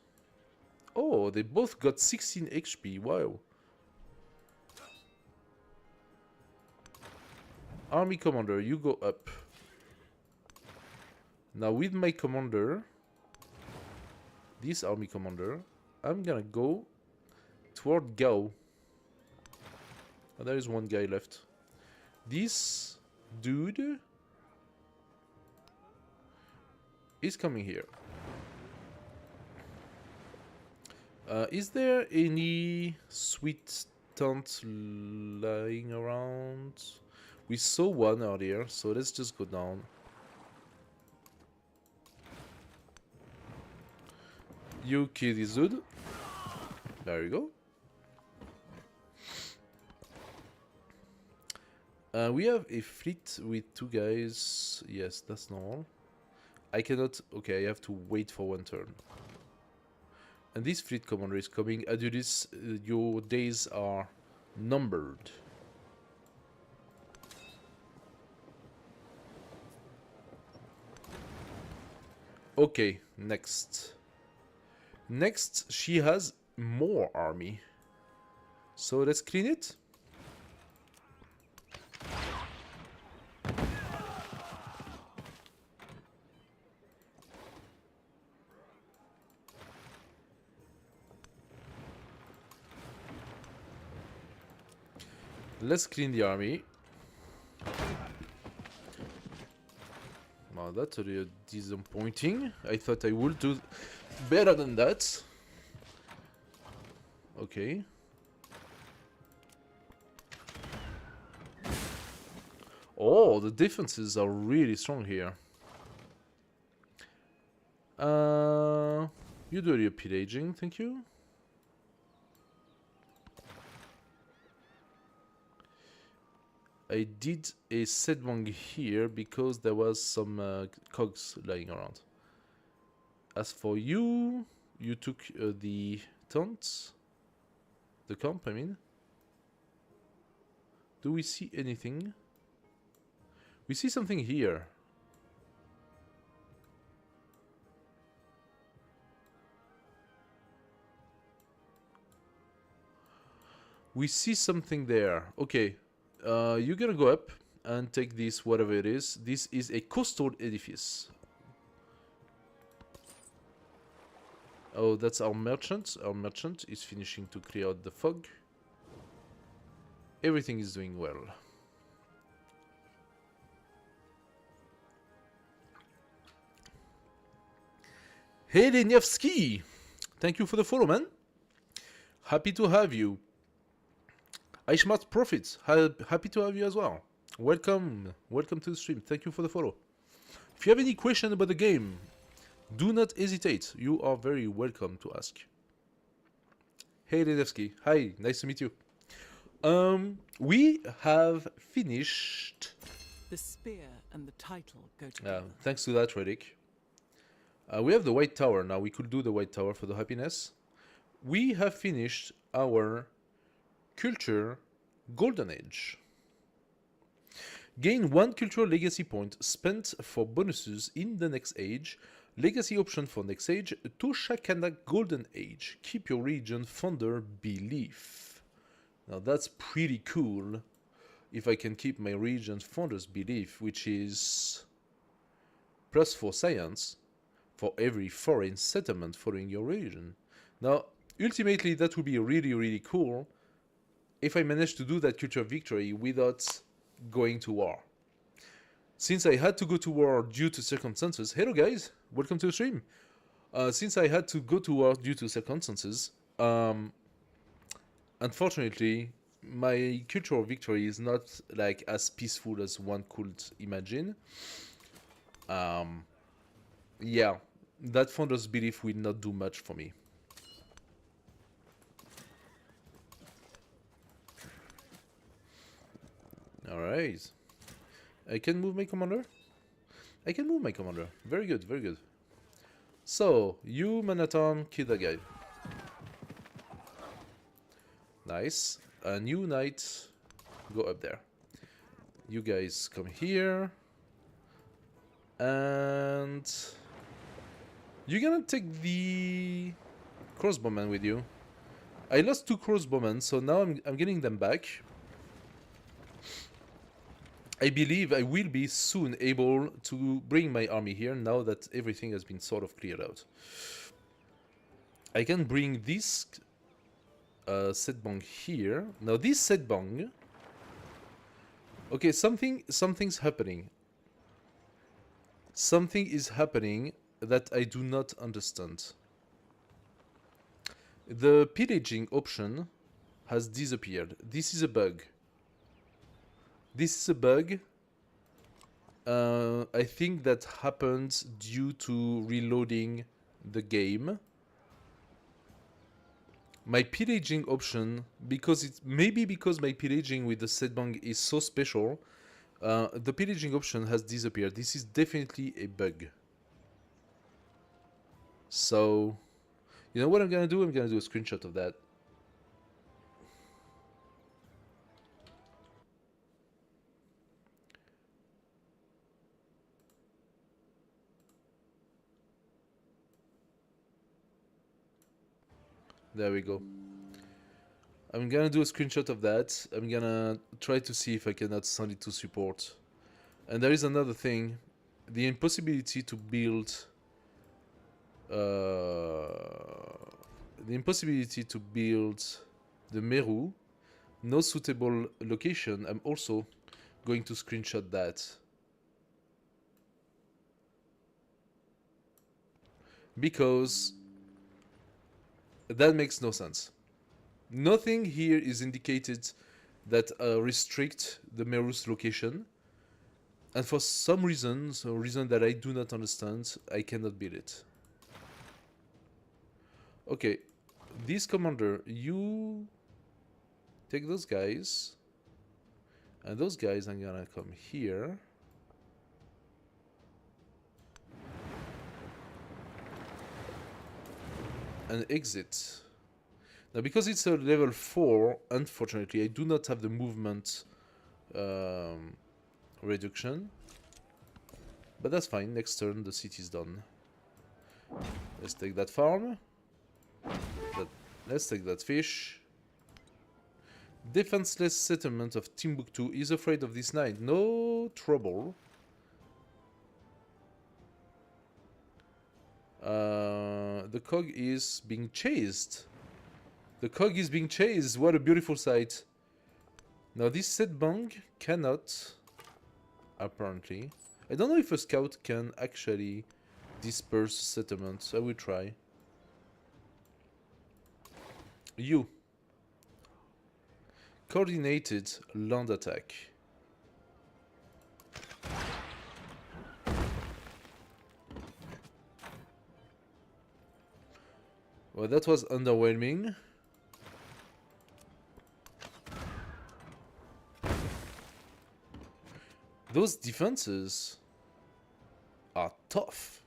Oh, they both got 16 HP. Wow. Army commander, you go up. Now with my commander, this army commander, I'm gonna go toward Gao. Oh, there is one guy left. This dude is coming here. Is there any sweet tent lying around? We saw one earlier, so let's just go down. You kill this dude. There you go. We have a fleet with 2 guys. Yes, that's normal. I cannot... Okay, I have to wait for 1 turn. And this fleet commander is coming. Adulis, your days are numbered. Okay, next. Next, she has more army. So let's clean it. Let's clean the army. Well, that's a little disappointing. I thought I would do better than that. Okay. Oh, the defenses are really strong here. You do your pillaging, thank you. I did a Sedwang here because there was some cogs lying around. As for you, you took the taunt. The camp, I mean. Do we see anything? We see something here. We see something there. Okay. You're gonna go up and take this, whatever it is. This is a coastal edifice. Oh, that's our merchant. Our merchant is finishing to clear out the fog. Everything is doing well. Hey, Lenievsky! Thank you for the follow, man. Happy to have you. iSmart Profits, happy to have you as well. Welcome to the stream. Thank you for the follow. If you have any question about the game, do not hesitate. You are very welcome to ask. Hey, Lenievsky. Hi, nice to meet you. We have finished. The spear and the title go together. Thanks to that relic. We have the White Tower now. We could do the White Tower for the happiness. We have finished our Culture Golden Age. Gain 1 cultural legacy point spent for bonuses in the next age. Legacy option for next age, Toshakana Golden Age. Keep your region founder belief. Now that's pretty cool if I can keep my region founder's belief, which is +4 science for every foreign settlement following your region. Now, ultimately that would be really, really cool if I manage to do that culture victory without going to war. Since I had to go to war due to circumstances, hello guys, welcome to the stream. Since I had to go to war due to circumstances, unfortunately, my cultural victory is not like as peaceful as one could imagine. Yeah, that founder's belief will not do much for me. Alright. I can move my commander? I can move my commander. Very good, very good. So, you, Manatom, kill that guy. Nice. A new knight, go up there. You guys come here. And you're gonna take the crossbowmen with you. I lost 2 crossbowmen, so now I'm getting them back. I believe I will be soon able to bring my army here now that everything has been sort of cleared out. I can bring this Setbang here. Now this Setbang Okay, something's happening. Something is happening that I do not understand. The pillaging option has disappeared. This is a bug. This is a bug. I think that happened due to reloading the game. My pillaging option, because it's maybe because my pillaging with the setbang is so special, the pillaging option has disappeared. This is definitely a bug. So, you know what I'm gonna do? I'm gonna do a screenshot of that. There we go. I'm gonna do a screenshot of that. I'm gonna try to see if I cannot send it to support. And there is another thing. The impossibility to build... the impossibility to build the Meru. No suitable location. I'm also going to screenshot that. Because that makes no sense. Nothing here is indicated that restrict the Meru's location. And for some reason, a reason that I do not understand, I cannot build it. Okay, this commander, you take those guys. And those guys are gonna come here. And exit. Now, because it's a level 4, unfortunately, I do not have the movement reduction. But that's fine. Next turn, the city's done. Let's take that farm. Let's take that fish. Defenseless settlement of Timbuktu is afraid of this knight. No trouble. The cog is being chased. The cog is being chased. What a beautiful sight. Now this setbang cannot, apparently. I don't know if a scout can actually disperse settlements. I will try. You. Coordinated land attack. Well, that was underwhelming. Those defenses are tough.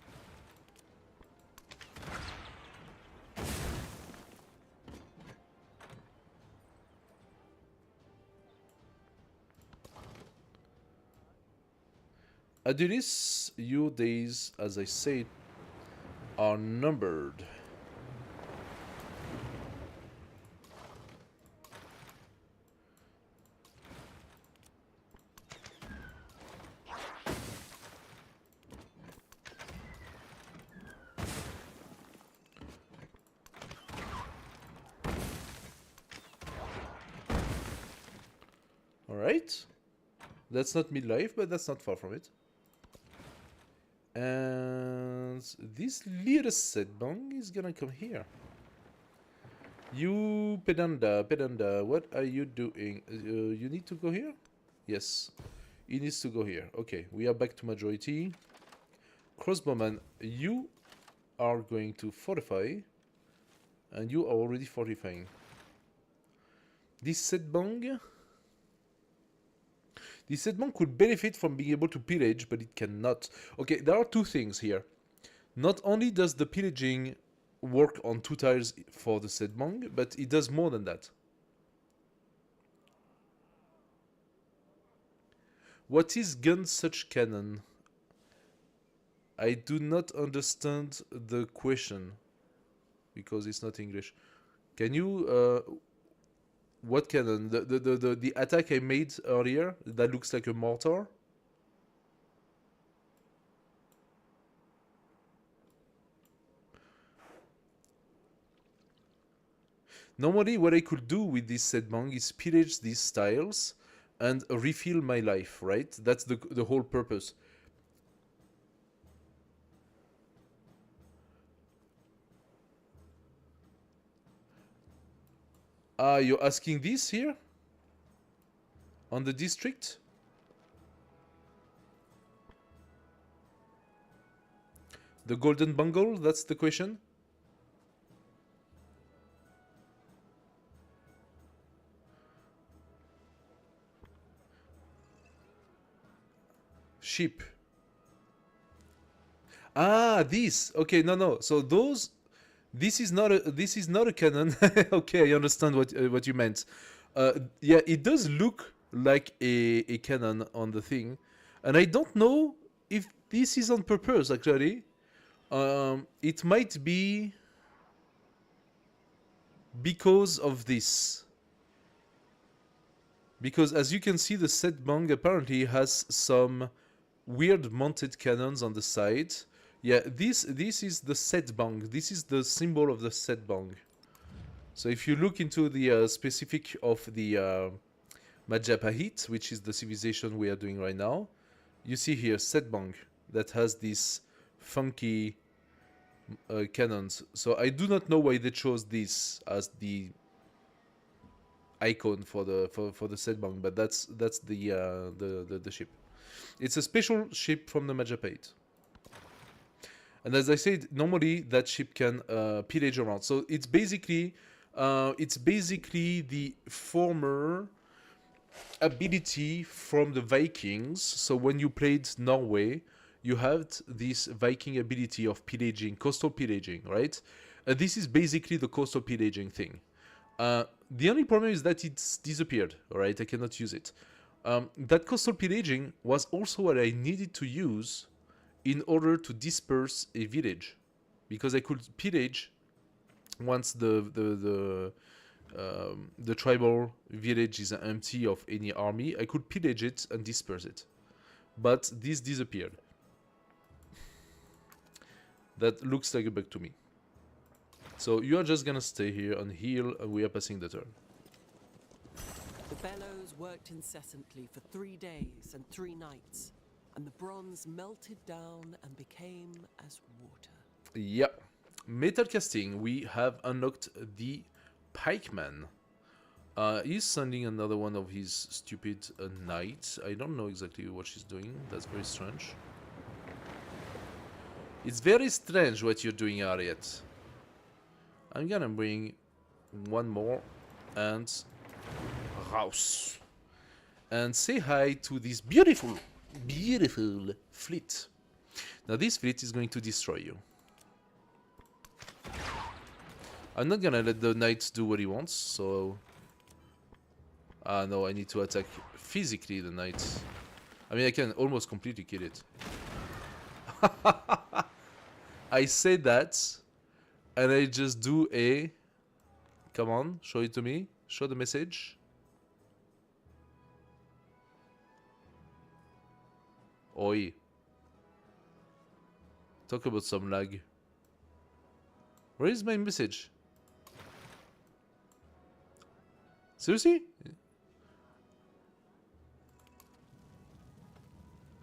Adulis, your days, as I said, are numbered. Alright. That's not midlife, but that's not far from it. And this little setbang is gonna come here. You, Pedanda, what are you doing? You need to go here? Yes, he needs to go here. Okay, we are back to majority. Crossbowman, you are going to fortify. And you are already fortifying. This setbang... This setbang could benefit from being able to pillage, but it cannot. Okay, there are two things here. Not only does the pillaging work on 2 tiles for the setbang, but it does more than that. What is gun such cannon? I do not understand the question because it's not English. Can you what cannon? The attack I made earlier that looks like a mortar? Normally what I could do with this setbang is pillage these tiles, and refill my life, right? That's the whole purpose. Ah, you're asking this here? On the district? The Golden Bungle, that's the question? Sheep. Ah, this. Okay, no. So those, this is not a cannon. Okay, I understand what you meant. Yeah, it does look like a cannon on the thing, and I don't know if this is on purpose actually. It might be because of this. Because as you can see, the Setbang apparently has some weird mounted cannons on the side. Yeah, this is the Setbang. This is the symbol of the Setbang. So if you look into the specific of the Majapahit, which is the civilization we are doing right now, you see here Setbang that has these funky cannons. So I do not know why they chose this as the icon for the Setbang, but that's the ship. It's a special ship from the Majapahit. And as I said, normally that ship can pillage around. So it's basically the former ability from the Vikings. So when you played Norway, you had this Viking ability of pillaging, coastal pillaging, right? This is basically the coastal pillaging thing. The only problem is that it's disappeared, alright? I cannot use it. That coastal pillaging was also what I needed to use in order to disperse a village, because I could pillage once the tribal village is empty of any army. I could pillage it and disperse it, but this disappeared. That looks like a bug to me. So you are just gonna stay here and heal, and we are passing the turn. The bellows worked incessantly for 3 days and 3 nights, and the bronze melted down and became as water. Yeah. Metal casting, we have unlocked the pikeman. He's sending another one of his stupid knights. I don't know exactly what she's doing. That's very strange. It's very strange what you're doing, Ariet. I'm gonna bring one more and Raus. And say hi to this beautiful fleet. Now this fleet is going to destroy you. I'm not gonna let the knight do what he wants, so... no, I need to attack physically the knight. I mean, I can almost completely kill it. I say that, and I just do a... Come on, show it to me. Show the message. Oi. Talk about some lag. Where is my message? Seriously?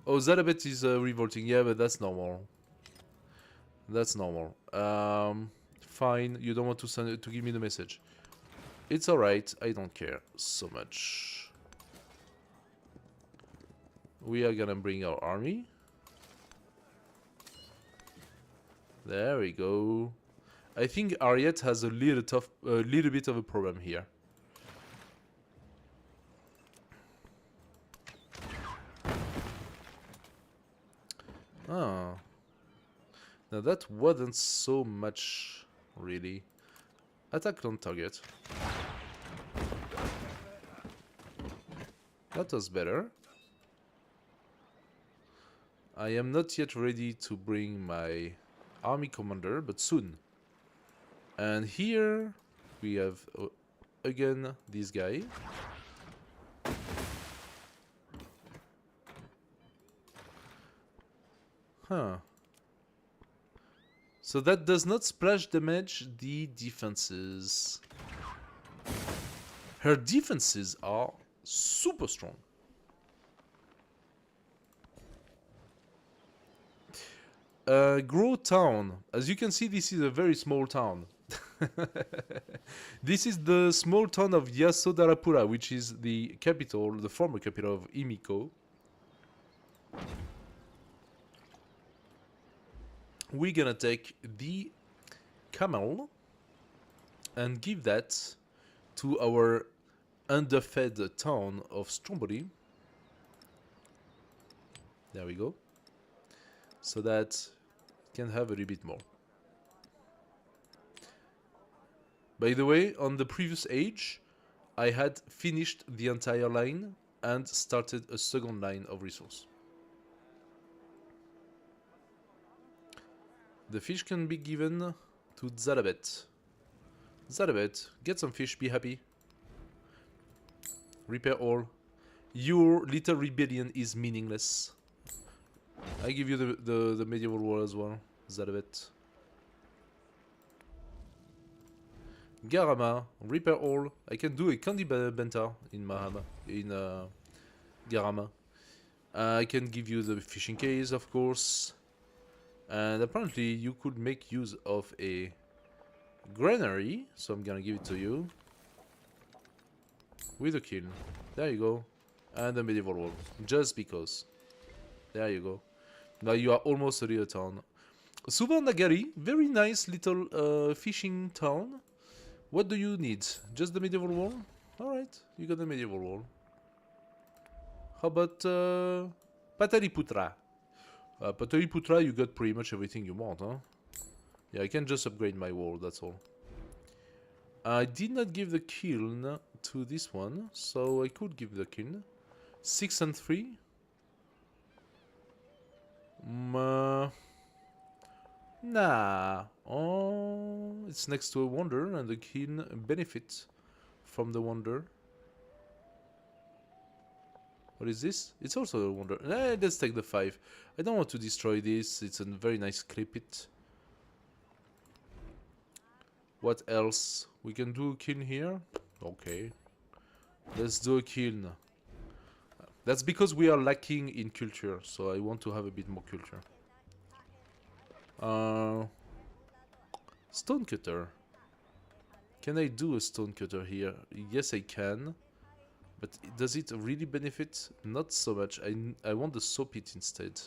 Oh, Zarabet is revolting. Yeah, but that's normal. That's normal. Fine. You don't want to send it to give me the message. It's alright. I don't care so much. We are gonna bring our army. There we go. I think Ariet has a little bit of a problem here. Oh. Now that wasn't so much, really. Attack on target. That was better. I am not yet ready to bring my army commander, but soon. And here we have again this guy. Huh. So that does not splash damage the defenses. Her defenses are super strong. Grow town. As you can see, this is a very small town. This is the small town of Yasodarapura, which is the capital, the former capital of Imiko. We're gonna take the camel and give that to our underfed town of Stromboli. There we go. So that it can have a little bit more. By the way, on the previous age, I had finished the entire line and started a second line of resource. The fish can be given to Zadabet. Zadabet, get some fish, be happy. Repair all. Your little rebellion is meaningless. I give you the medieval war as well, Zadabet. Garama, repair all. I can do a candy benta in Mahama, in Garama. I can give you the fishing case, of course. And apparently you could make use of a granary, so I'm gonna give it to you. With a kiln. There you go. And a medieval wall. Just because. There you go. Now you are almost a real town. Suvarnagari, very nice little fishing town. What do you need? Just the medieval wall? Alright, you got the medieval wall. How about Pataliputra? Pataliputra, you got pretty much everything you want, huh? Yeah, I can just upgrade my wall, that's all. I did not give the kiln to this one, so I could give the kiln. 6 and 3. Nah. Oh, it's next to a wonder, and the kiln benefits from the wonder. What is this? It's also a wonder. Let's take the 5. I don't want to destroy this. It's a very nice clip it. What else? We can do a kiln here. Okay. Let's do a kiln. That's because we are lacking in culture, so I want to have a bit more culture. Stonecutter. Can I do a stonecutter here? Yes, I can. But does it really benefit? Not so much. I want the saw pit instead.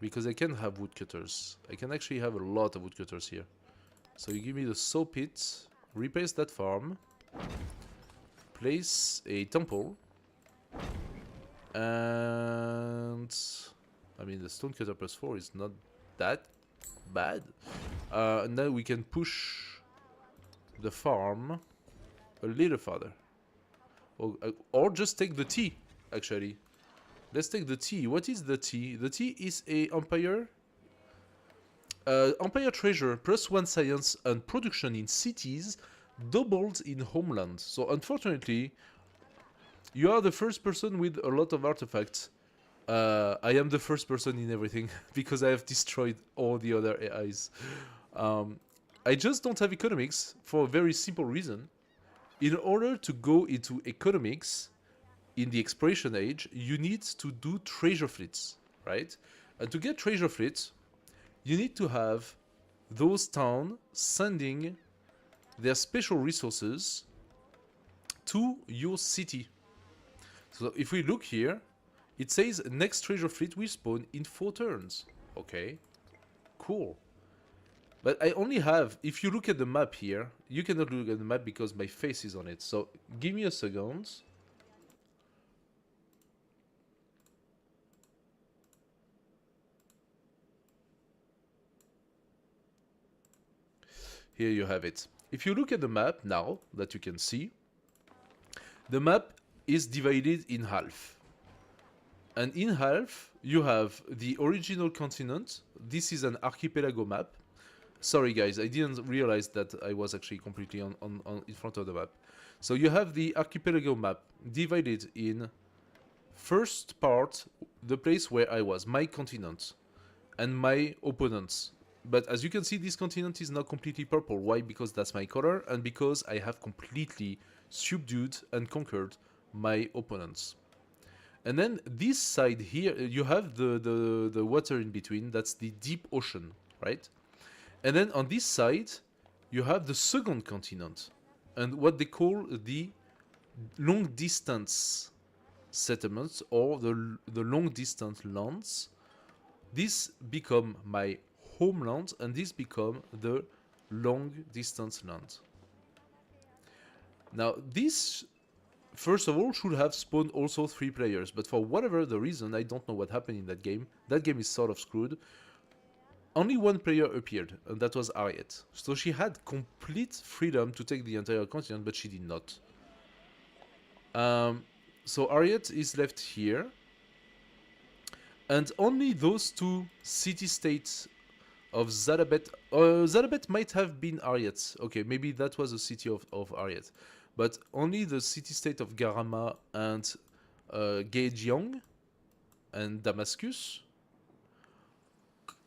Because I can have woodcutters. I can actually have a lot of woodcutters here. So you give me the saw pit. Replace that farm. Place a temple. And I mean the stonecutter plus 4 is not that bad. Now we can push the farm a little further. Or just take the tea, actually. Let's take the tea. What is the tea? The tea is a Empire. Empire treasure plus 1 science and production in cities doubled in homeland. So unfortunately, you are the first person with a lot of artifacts. I am the first person in everything because I have destroyed all the other AIs. I just don't have economics for a very simple reason. In order to go into economics in the exploration age, you need to do treasure fleets, right? And to get treasure fleets, you need to have those towns sending their special resources to your city. So if we look here, it says next treasure fleet will spawn in 4 turns. Okay, cool. But I only have, if you look at the map here, you cannot look at the map because my face is on it. So give me a second. Here you have it. If you look at the map now that you can see, the map is divided in half. And in half, you have the original continent. This is an archipelago map. Sorry guys, I didn't realize that I was actually completely on in front of the map. So you have the archipelago map divided in first part, the place where I was, my continent, and my opponents. But as you can see, this continent is now completely purple. Why? Because that's my color, and because I have completely subdued and conquered my opponents. And then this side here, you have the water in between. That's the deep ocean, right? And then on this side, you have the second continent, and what they call the long distance settlements, or the long distance lands. This become my homeland, and this become the long distance land. Now this, first of all, should have spawned also 3 players, but for whatever the reason, I don't know what happened in that game. That game is sort of screwed. Only 1 player appeared, and that was Ariette. So she had complete freedom to take the entire continent, but she did not. So Ariette is left here, and only those 2 city-states of Zadabet. Zadabet might have been Ariette. Okay, maybe that was a city of Ariette. But only the city-state of Garama and Gaejiang and Damascus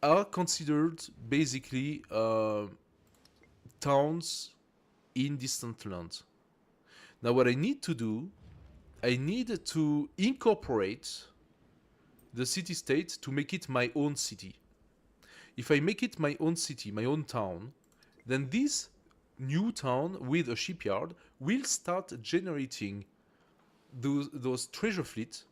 are considered basically towns in distant land. Now what I need to do, I need to incorporate the city-state to make it my own city. If I make it my own city, my own town, then this new town with a shipyard will start generating those treasure fleet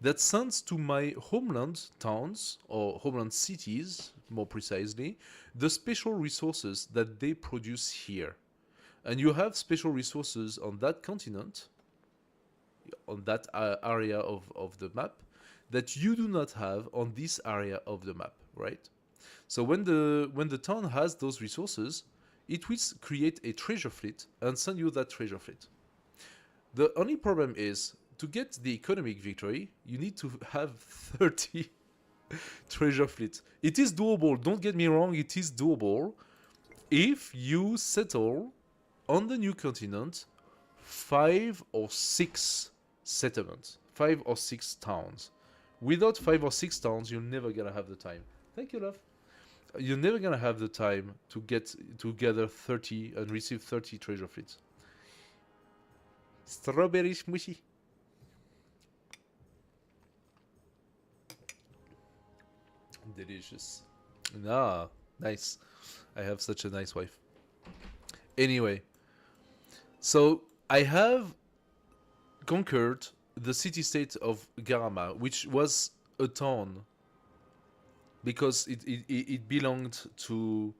that sends to my homeland towns, or homeland cities more precisely, the special resources that they produce here. And you have special resources on that continent, on that area of the map, that you do not have on this area of the map, right? So when the town has those resources, it will create a treasure fleet and send you that treasure fleet. The only problem is, to get the economic victory, you need to have 30 treasure fleet. It is doable, don't get me wrong, it is doable if you settle on the new continent 5 or 6 settlements, 5 or 6 towns. Without 5 or 6 towns, you're never gonna have the time. Thank you, love. You're never gonna have the time to get to gather 30 and receive 30 treasure fleets. Strawberry smushy. Delicious. Ah, nice. I have such a nice wife. Anyway, so I have conquered the city-state of Garama, which was a town because it belonged to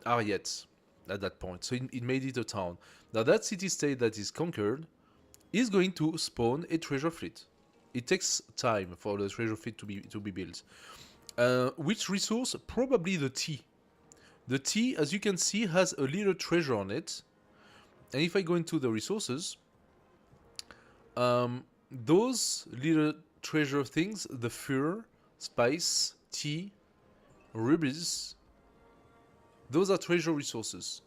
Ariette at that point. So it made it a town. Now that city-state that is conquered is going to spawn a treasure fleet. It takes time for the treasure fleet to be built. Which resource? Probably the tea. The tea, as you can see, has a little treasure on it. And if I go into the resources, those little treasure things, the fur, spice, tea, rubies, those are treasure resources.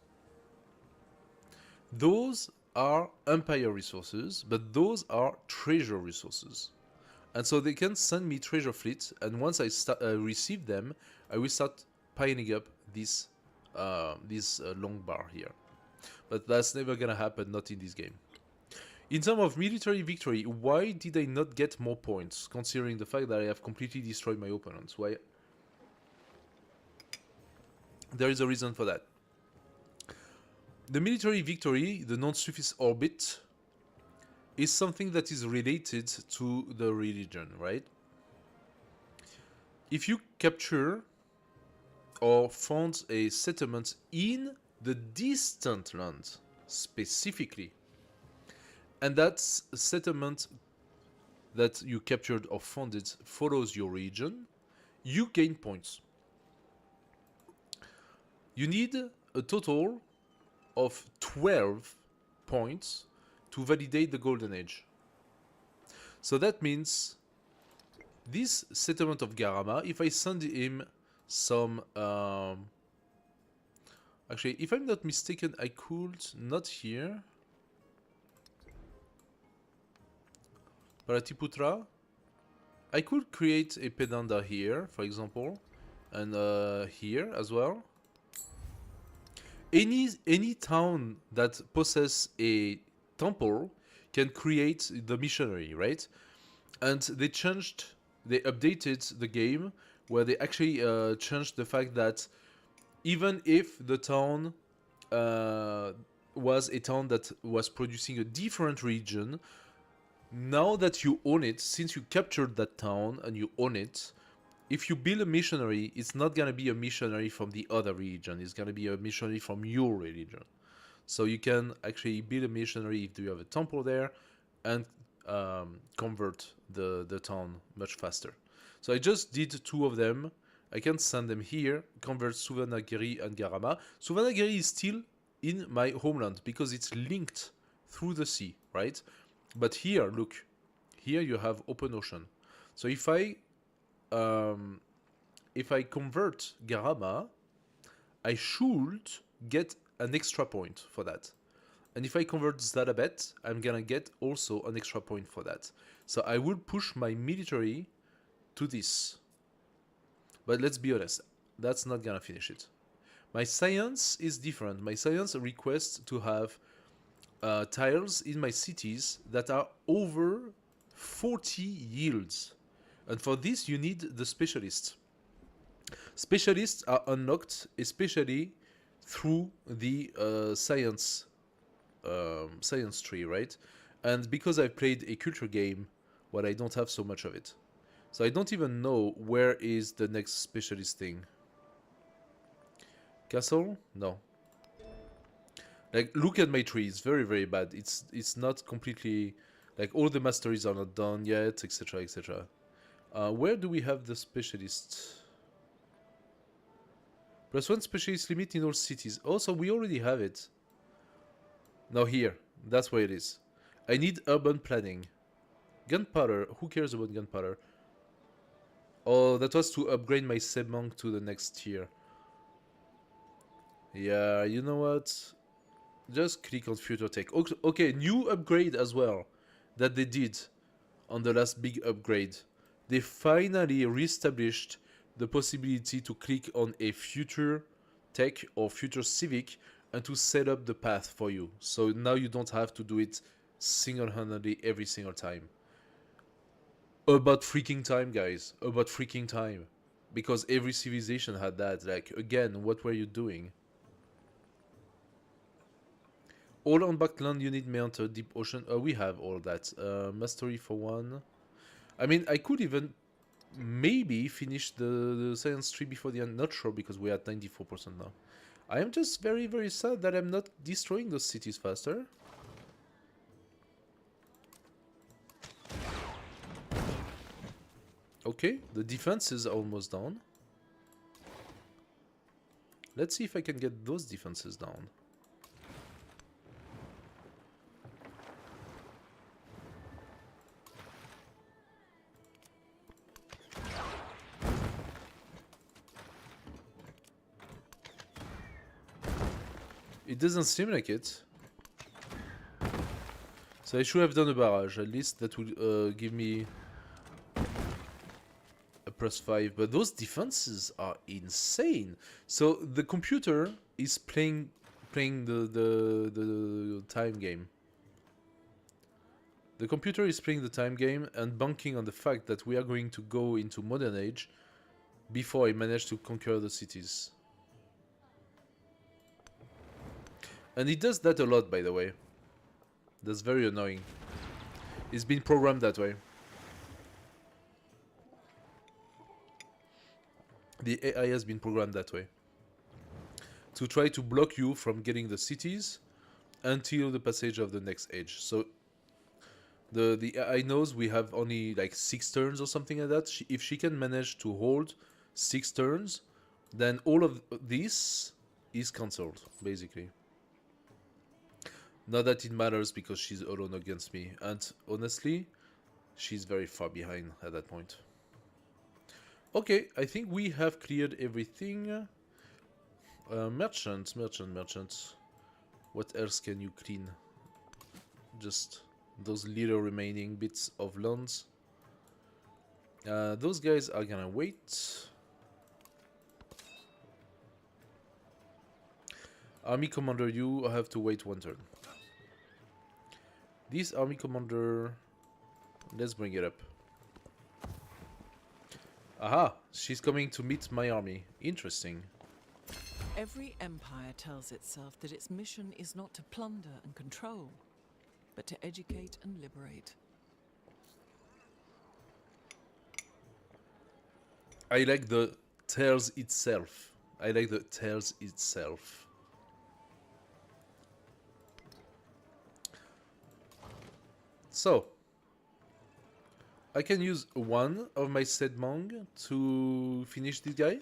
Those are empire resources, but those are treasure resources. And so they can send me treasure fleets, and once I receive them, I will start piling up this long bar here. But that's never gonna happen, not in this game. In terms of military victory, why did I not get more points, considering the fact that I have completely destroyed my opponents? Why? There is a reason for that. The military victory, the non-suffix orbit, is something that is related to the religion, right? If you capture or found a settlement in the distant land, specifically, and that settlement that you captured or founded follows your region, you gain points. You need a total of 12 points to validate the Golden Age. So that means this settlement of Garama, if I send him some... actually, if I'm not mistaken, I could, not here, Paratiputra, I could create a Pedanda here, for example, and here as well. Any town that possesses a temple can create the missionary, right? And they updated the game where they actually changed the fact that even if the town was a town that was producing a different region, now that you own it, since you captured that town and you own it, if you build a missionary, it's not gonna be a missionary from the other region. It's gonna be a missionary from your religion. So you can actually build a missionary if you have a temple there, and convert the town much faster. So I just did 2 of them. I can send them here, convert Suvanagiri and Garama. Suvanagiri is still in my homeland because it's linked through the sea, right? But here, look, here you have open ocean. So if I convert Garama, I should get an extra point for that. And if I convert Zadabet, I'm gonna get also an extra point for that. So I will push my military to this. But let's be honest, that's not gonna finish it. My science is different. My science requests to have tiles in my cities that are over 40 yields. And for this, you need the specialists. Specialists are unlocked, especially through the science tree, right? And because I played a culture game, well, I don't have so much of it. So I don't even know where is the next specialist thing. Castle? No. Like, look at my tree. It's very, very bad. It's not completely... Like, all the masteries are not done yet, etc., etc. Where do we have the specialists? +1 specialist limit in all cities. Also, we already have it. Now here. That's where it is. I need urban planning. Gunpowder. Who cares about gunpowder? Oh, that was to upgrade my Sebmonk to the next tier. Yeah, you know what? Just click on future tech. Okay, new upgrade as well that they did on the last big upgrade. They finally reestablished the possibility to click on a future tech or future civic and to set up the path for you. So now you don't have to do it single-handedly every single time. About freaking time, guys. About freaking time. Because every civilization had that. Like, again, what were you doing? All unbacked land unit may enter deep ocean. We have all that. Mastery for 1. I mean, I could even maybe finish the science tree before the end. Not sure because we're at 94% now. I am just very, very sad that I'm not destroying those cities faster. Okay, the defense is almost down. Let's see if I can get those defenses down. It doesn't seem like it. So I should have done a barrage. At least that would give me a +5. But those defenses are insane. So the computer is playing the time game. The computer is playing the time game and banking on the fact that we are going to go into modern age before I manage to conquer the cities. And it does that a lot, by the way. That's very annoying. It's been programmed that way. The AI has been programmed that way. To try to block you from getting the cities until the passage of the next age. So the AI knows we have only like 6 turns or something like that. If she can manage to hold 6 turns, then all of this is cancelled, basically. Not that it matters because she's alone against me. And honestly, she's very far behind at that point. Okay, I think we have cleared everything. Merchants. What else can you clean? Just those little remaining bits of lands. Those guys are gonna wait. Army commander, you have to wait 1 turn. This army commander... Let's bring it up. Aha! She's coming to meet my army. Interesting. Every empire tells itself that its mission is not to plunder and control, but to educate and liberate. I like the tells itself. I like the tells itself. So, I can use one of my Sedmong to finish this guy.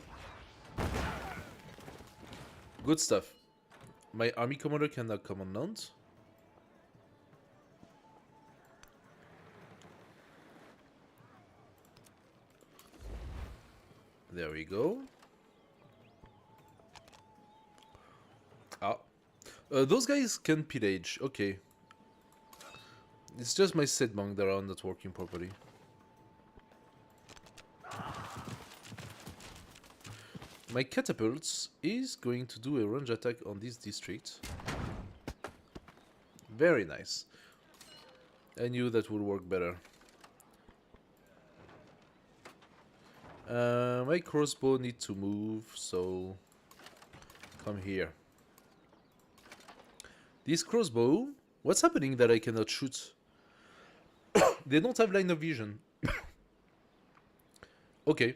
Good stuff. My army commander can now command. There we go. Ah. Those guys can pillage. Okay. It's just my Sedmong that are not working properly. My catapults is going to do a range attack on this district. Very nice. I knew that would work better. My crossbow need to move, so come here. This crossbow, what's happening that I cannot shoot? They don't have line of vision. Okay.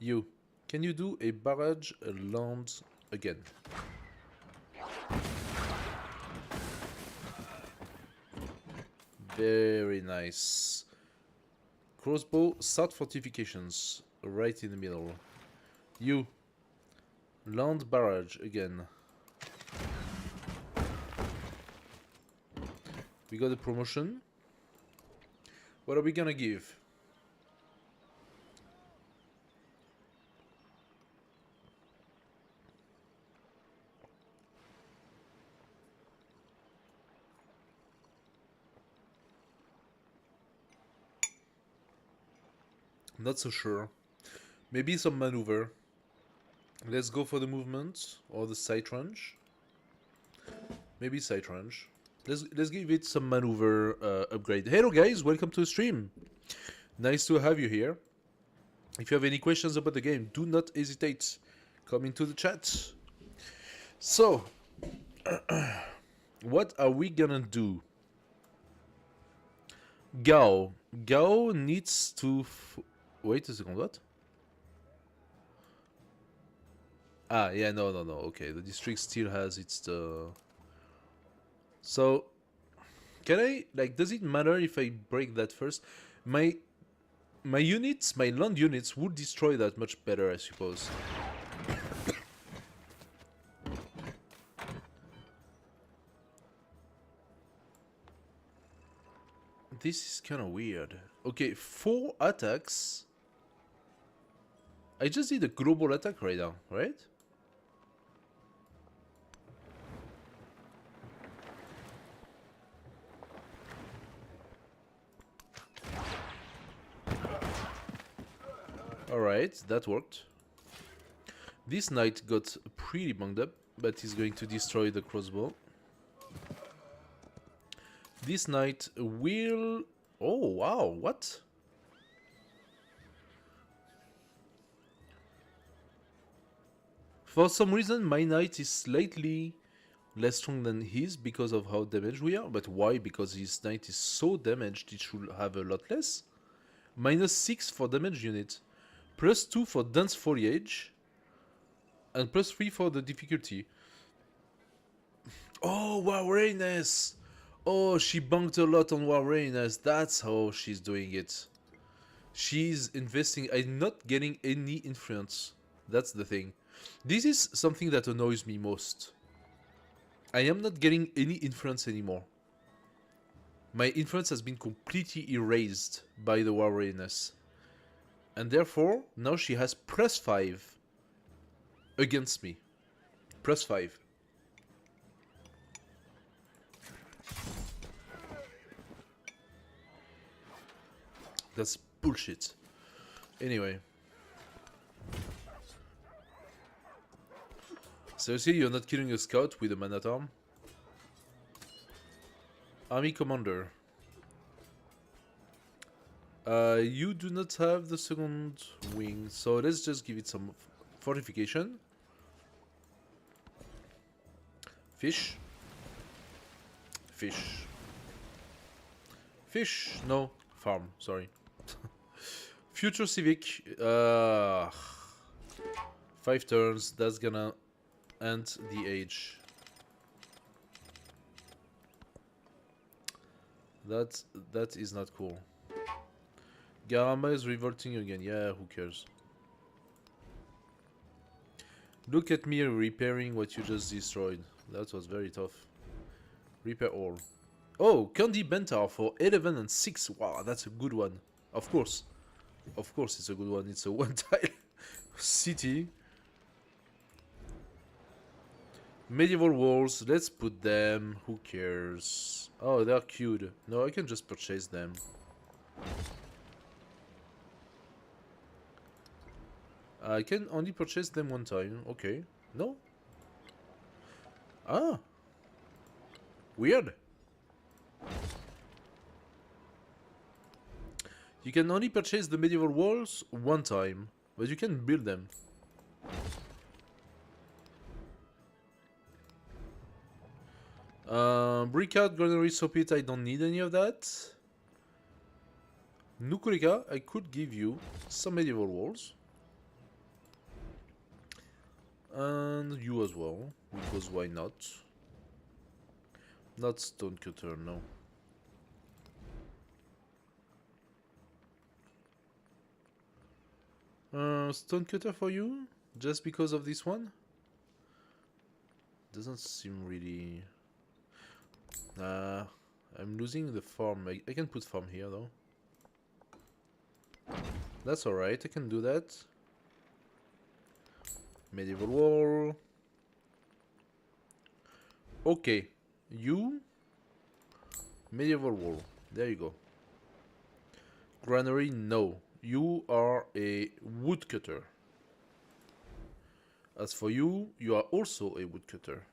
You, can you do a barrage land again? Very nice. Crossbow, start fortifications, right in the middle. You, land barrage again. We got a promotion. What are we gonna give? Not so sure. Maybe some maneuver. Let's go for the movement or the sight range. Maybe sight range. Let's give it some maneuver upgrade. Hello guys, welcome to the stream. Nice to have you here. If you have any questions about the game, do not hesitate. Come into the chat. So, what are we gonna do? Gao. Gao needs to... Wait a second, what? Ah, yeah, no. Okay, the district still has its... So, can I... Like, does it matter if I break that first? My units, my land units would destroy that much better, I suppose. This is kind of weird. Okay, 4 attacks. I just did a global attack right now, right? Alright, that worked. This knight got pretty bunged up, but he's going to destroy the crossbow. This knight will... Oh, wow, what? For some reason, my knight is slightly less strong than his because of how damaged we are. But why? Because his knight is so damaged, it should have a lot less. -6 for damage unit. +2 for dense foliage. And +3 for the difficulty. Oh, Warreness! Oh, she bunked a lot on Warreness. That's how she's doing it. She's investing... I'm not getting any influence. That's the thing. This is something that annoys me most. I am not getting any influence anymore. My influence has been completely erased by the Warreness. And therefore, now she has +5 against me. +5. That's bullshit. Anyway. Seriously, you're not killing a scout with a man-at-arm? Army commander. You do not have the second wing, so let's just give it some fortification. Fish. Fish. Fish. No. Farm. Sorry. Future civic. 5 turns. That's gonna end the age. That is not cool. Garama is revolting again. Yeah, who cares? Look at me repairing what you just destroyed. That was very tough. Repair all. Oh, Candy Bentar for 11 and 6. Wow, that's a good one. Of course. Of course it's a good one. It's a one-tile city. Medieval walls. Let's put them. Who cares? Oh, they're cute. No, I can just purchase them. I can only purchase them one time. Okay. No? Ah. Weird. You can only purchase the medieval walls one time, but you can build them. Brickyard, Granary, Soapit, I don't need any of that. Nukurika, I could give you some medieval walls. And you as well, because why not? Not Stonecutter, no. Stonecutter for you? Just because of this one? Doesn't seem really... I'm losing the farm. I can put farm here though. That's alright, I can do that. Medieval wall. Okay, you. Medieval wall. There you go. Granary, no. You are a woodcutter. As for you, you are also a woodcutter.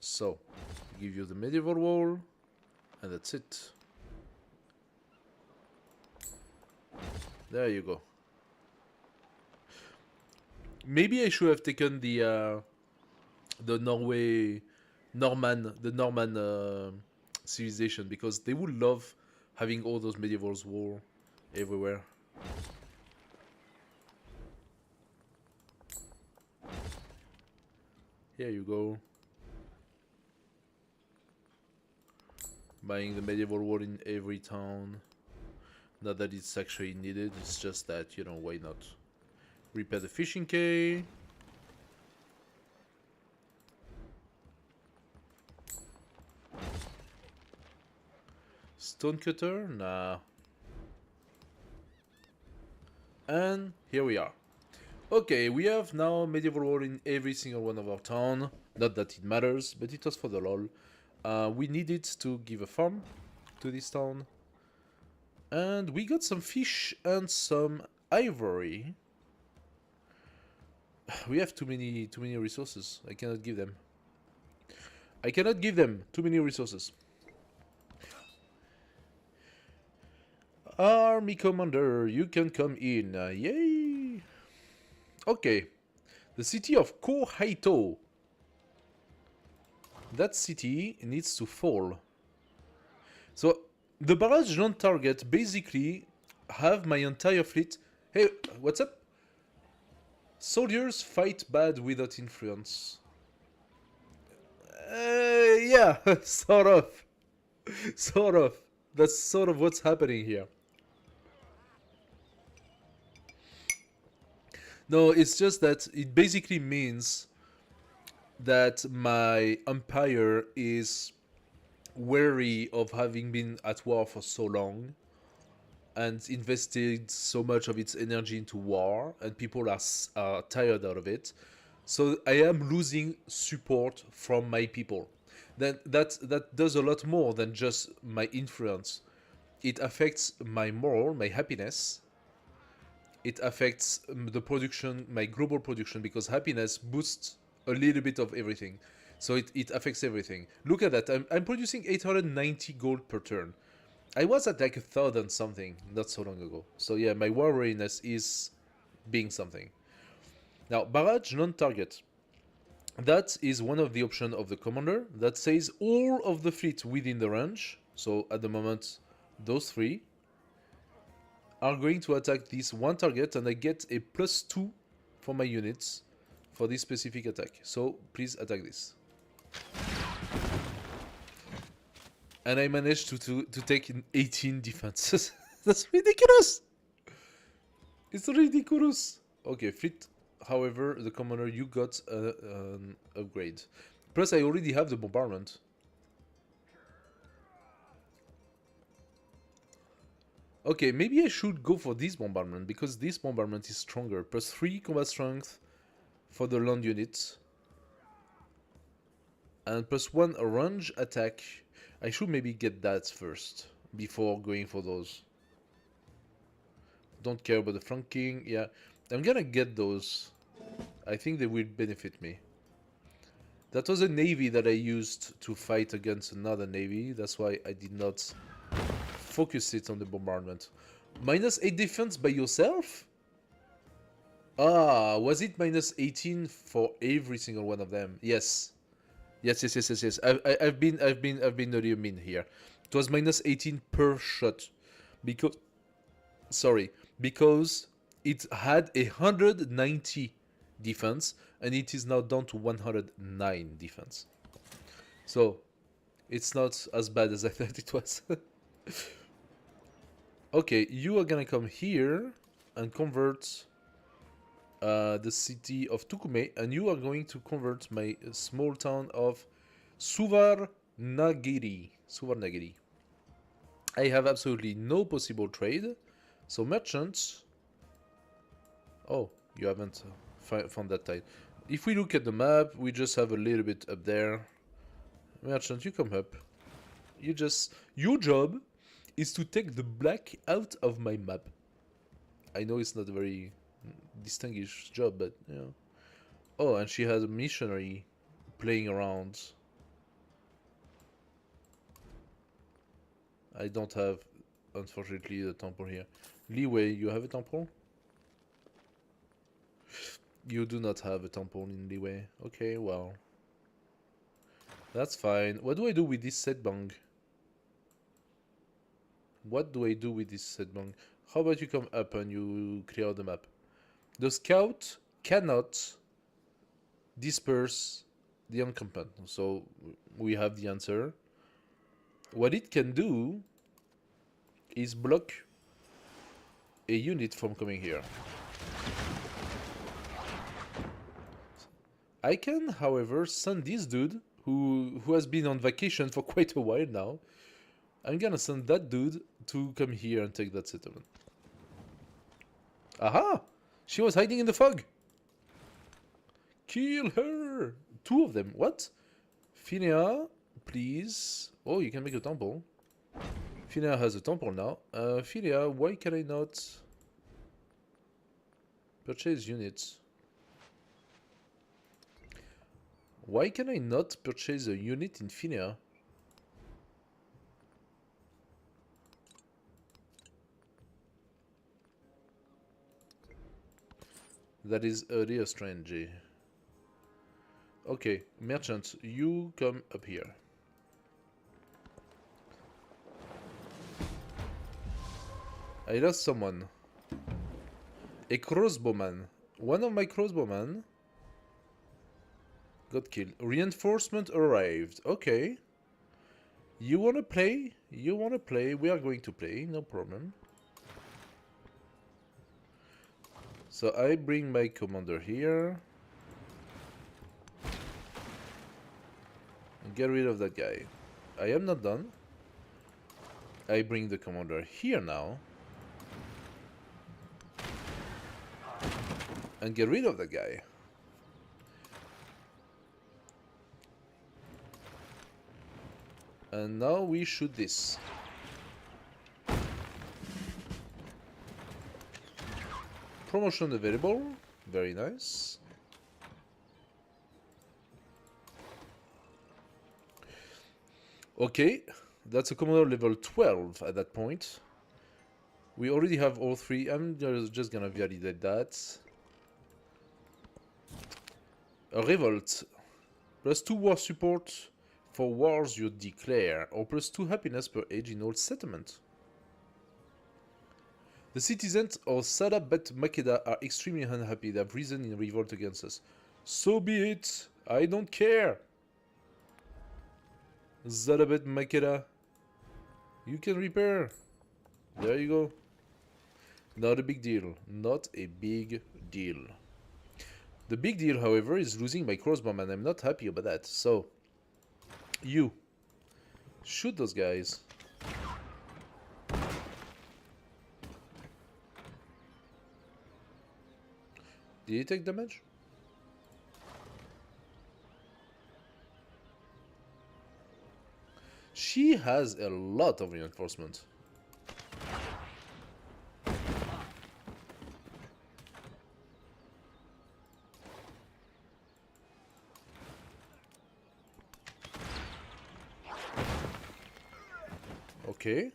So, give you the medieval wall, and that's it. There you go. Maybe I should have taken the Norman civilization, because they would love having all those medieval war everywhere. Here you go. Buying the medieval war in every town. Not that it's actually needed, it's just that, you know, why not? Repair the fishing quay. Stonecutter? Nah. And here we are. Okay, we have now medieval war in every single one of our town. Not that it matters, but it was for the lol. We needed to give a farm to this town. And we got some fish and some ivory. We have too many resources. I cannot give them. I cannot give them too many resources. Army commander, you can come in. Yay! Okay, the city of Kohaito. That city needs to fall. So the barrage don't target basically have my entire fleet. Hey, what's up? Soldiers fight bad without influence. Yeah, sort of. Sort of. That's sort of what's happening here. No, it's just that it basically means that my empire is wary of having been at war for so long and invested so much of its energy into war, and people are tired out of it. So I am losing support from my people. Then that does a lot more than just my influence. It affects my moral, my happiness, it affects the production, my global production, because happiness boosts a little bit of everything. So it affects everything. Look at that. I'm producing 890 gold per turn. I was at like 1,000 something not so long ago. So yeah, my war readiness is being something. Now, barrage non-target. That is one of the options of the commander that says all of the fleet within the range. So at the moment, those three are going to attack this one target, and I get a +2 for my units for this specific attack. So please attack this. And I managed to take 18 defenses. That's ridiculous! It's ridiculous! Okay, fleet. However, the commander, you got an upgrade. Plus, I already have the bombardment. Okay, maybe I should go for this bombardment, because this bombardment is stronger. +3 combat strength for the land unit. And +1 range attack. I should maybe get that first, before going for those. Don't care about the flanking. Yeah, I'm gonna get those. I think they will benefit me. That was a navy that I used to fight against another navy. That's why I did not focus it on the bombardment. -8 defense by yourself? Ah, was it -18 for every single one of them? Yes. Yes. I've been really mean here. It was -18 per shot, because because it had 190 defense, and it is now down to 109 defense. So it's not as bad as I thought it was. Okay, you are gonna come here and convert the city of Tukume, and you are going to convert my small town of Suvarnagiri. I have absolutely no possible trade, so merchants. Oh, you haven't found that tile. If we look at the map, we just have a little bit up there. Merchant, you come up. Your job is to take the black out of my map. I know it's not a very distinguished job, but you know. Oh, and she has a missionary playing around. I don't have, unfortunately, the temple here. Leeway, you have a temple? You do not have a temple in Leeway. Okay, well. That's fine. What do I do with this setbang? How about you come up and you clear the map? The scout cannot disperse the encampment. So we have the answer. What it can do is block a unit from coming here. I can, however, send this dude who has been on vacation for quite a while now. I'm gonna send that dude to come here and take that settlement. Aha! She was hiding in the fog! Kill her! 2 of them. What? Finea, please. Oh, you can make a temple. Finea has a temple now. Finea, why can I not purchase units? Why can I not purchase a unit in Finea? That is real strange. Okay, merchant, you come up here. I lost someone. A crossbowman. One of my crossbowmen got killed. Reinforcement arrived. Okay. You wanna play? You wanna play? We are going to play, no problem. So I bring my commander here. And get rid of that guy. I am not done. I bring the commander here now. And get rid of that guy. And now we shoot this. Promotion available. Very nice. Okay, that's a Commodore level 12 at that point. We already have all three. I'm just gonna validate that. A revolt. +2 war support for wars you declare, or +2 happiness per age in all settlement. The citizens of Sada Bet Makeda are extremely unhappy. They have risen in revolt against us. So be it. I don't care. Zadabet Makeda. You can repair. There you go. Not a big deal. Not a big deal. The big deal, however, is losing my crossbowman, and I'm not happy about that. So, you. Shoot those guys. Did he take damage? She has a lot of reinforcement. Okay.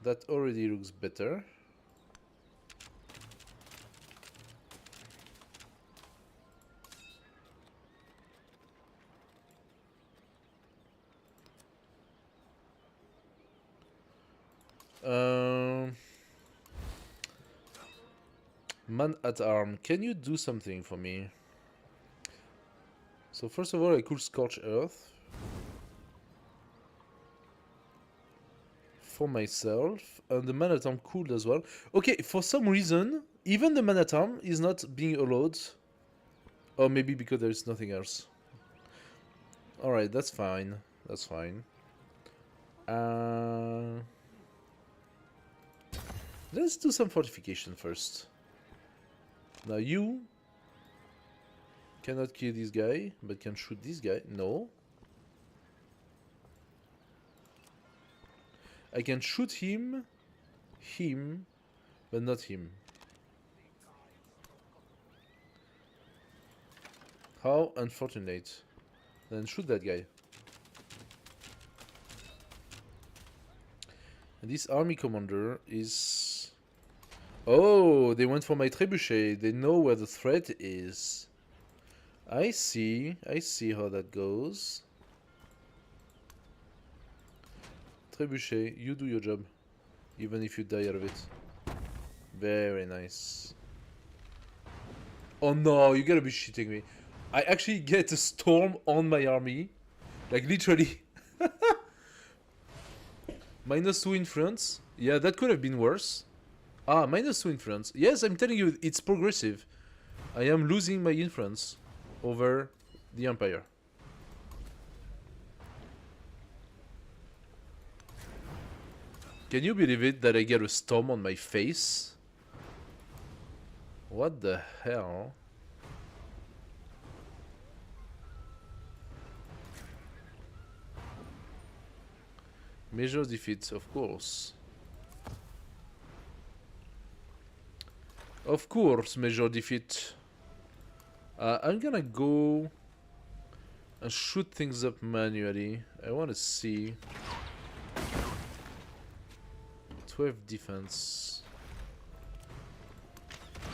That already looks better. Man at arm, can you do something for me? So first of all, I could scorch earth for myself, and the man at arm cooled as well. Okay, for some reason, even the man at arm is not being allowed, or maybe because there is nothing else. All right, that's fine. That's fine. Let's do some fortification first. Now you cannot kill this guy, but can shoot this guy. No. I can shoot him, but not him. How unfortunate. Then shoot that guy. And this army commander is... Oh, they went for my trebuchet. They know where the threat is. I see how that goes. Trebuchet, you do your job. Even if you die out of it. Very nice. Oh no, you gotta be shitting me. I actually get a storm on my army. Like literally. -2 influence. Yeah, that could have been worse. Ah, -2 influence. Yes, I'm telling you, it's progressive. I am losing my influence over the Empire. Can you believe it that I get a storm on my face? What the hell? Major defeat, of course. Of course, major defeat. I'm gonna go and shoot things up manually. I want to see. 12 defense.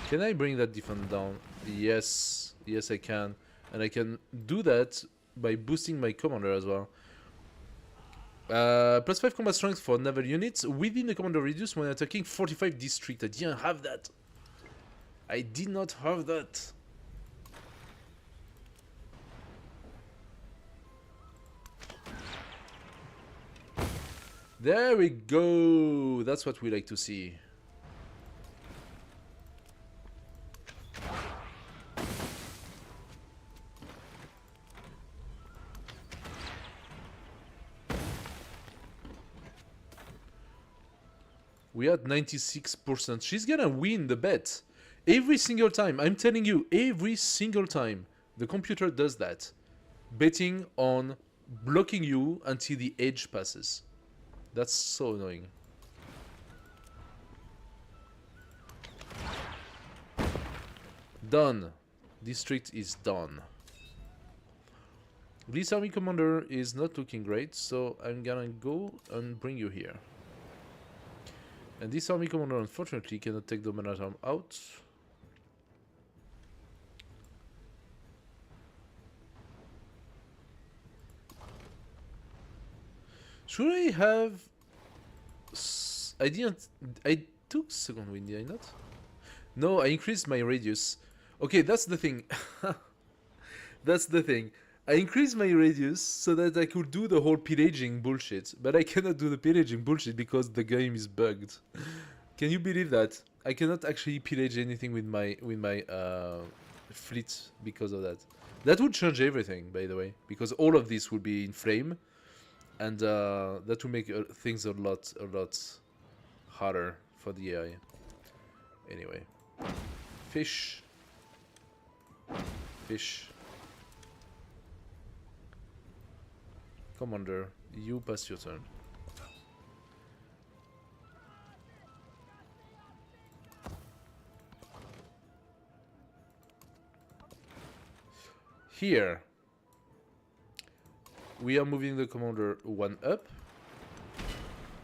Can I bring that defense down? Yes. Yes, I can. And I can do that by boosting my commander as well. +5 combat strength for naval units within the commander radius when attacking 45 district. I didn't have that. I did not have that. There we go. That's what we like to see. We had 96%. She's gonna win the bet. Every single time. I'm telling you, every single time. The computer does that. Betting on blocking you until the edge passes. That's so annoying. Done. District is done. This army commander is not looking great, so I'm gonna go and bring you here. And this army commander unfortunately cannot take the man-at-arm out. Should I have... I didn't... I took second wind, did I not? No, I increased my radius. Okay, that's the thing. That's the thing. I increased my radius so that I could do the whole pillaging bullshit. But I cannot do the pillaging bullshit because the game is bugged. Can you believe that? I cannot actually pillage anything with my fleet because of that. That would change everything, by the way. Because all of this would be in flame. And that will make things a lot harder for the AI. Anyway. Fish. Fish. Commander, you pass your turn. Here. We are moving the commander one up.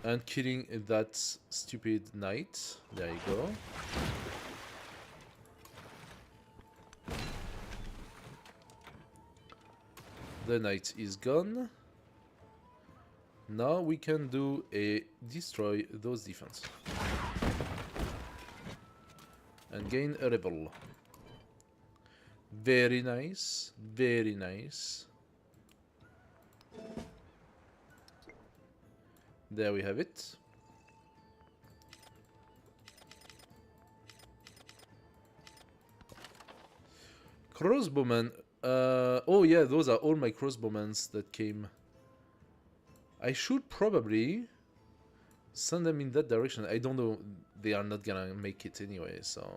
And killing that stupid knight. There you go. The knight is gone. Now we can do a destroy those defense. And gain a rebel. Very nice. Very nice. There we have it. Crossbowmen. Oh yeah, those are all my crossbowmen that came. I should probably send them in that direction. I don't know. They are not gonna make it anyway, so...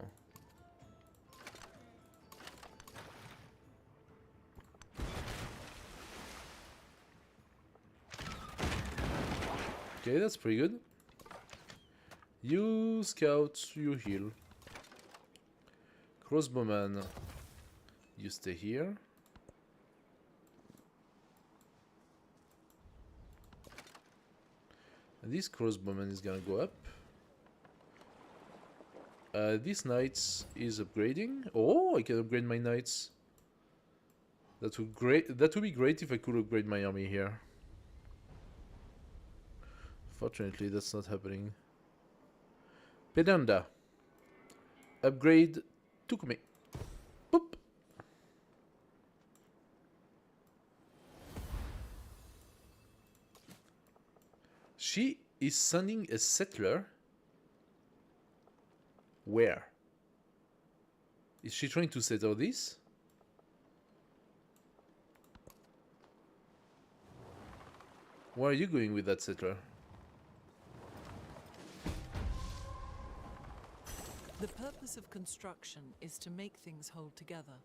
Okay, that's pretty good. You scout, you heal. Crossbowman, you stay here. And this crossbowman is gonna go up. This knight is upgrading. Oh, I can upgrade my knights. That would be great if I could upgrade my army here. Fortunately, that's not happening. Pedanda. Upgrade Tukumi. Boop. She is sending a settler. Where? Is she trying to settle this? Where are you going with that settler? The purpose of construction is to make things hold together.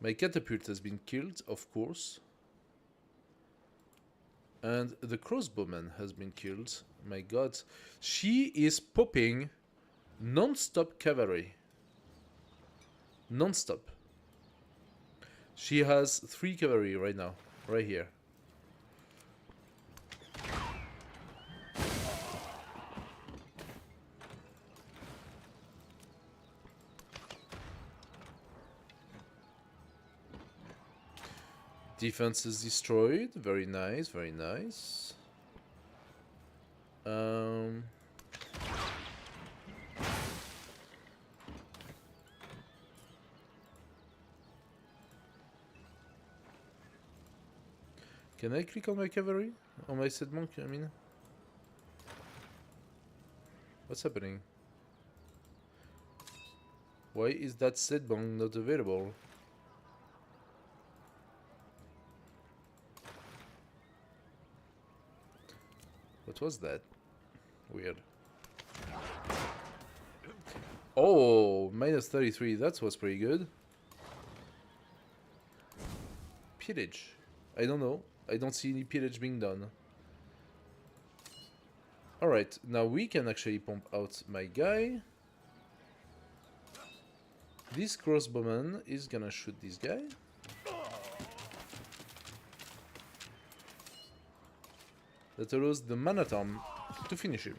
My catapult has been killed, of course. And the crossbowman has been killed. My god. She is popping non-stop cavalry. Non-stop. She has 3 cavalry right now. Right here. Defense is destroyed. Very nice, very nice. Can I click on my cavalry? On my set monk, I mean? What's happening? Why is that set monk not available? What was that? Weird. Oh, minus 33. That was pretty good. Pillage. I don't know. I don't see any pillage being done. Alright, now we can actually pump out my guy. This crossbowman is gonna shoot this guy. That allows the man-at-arm to finish him.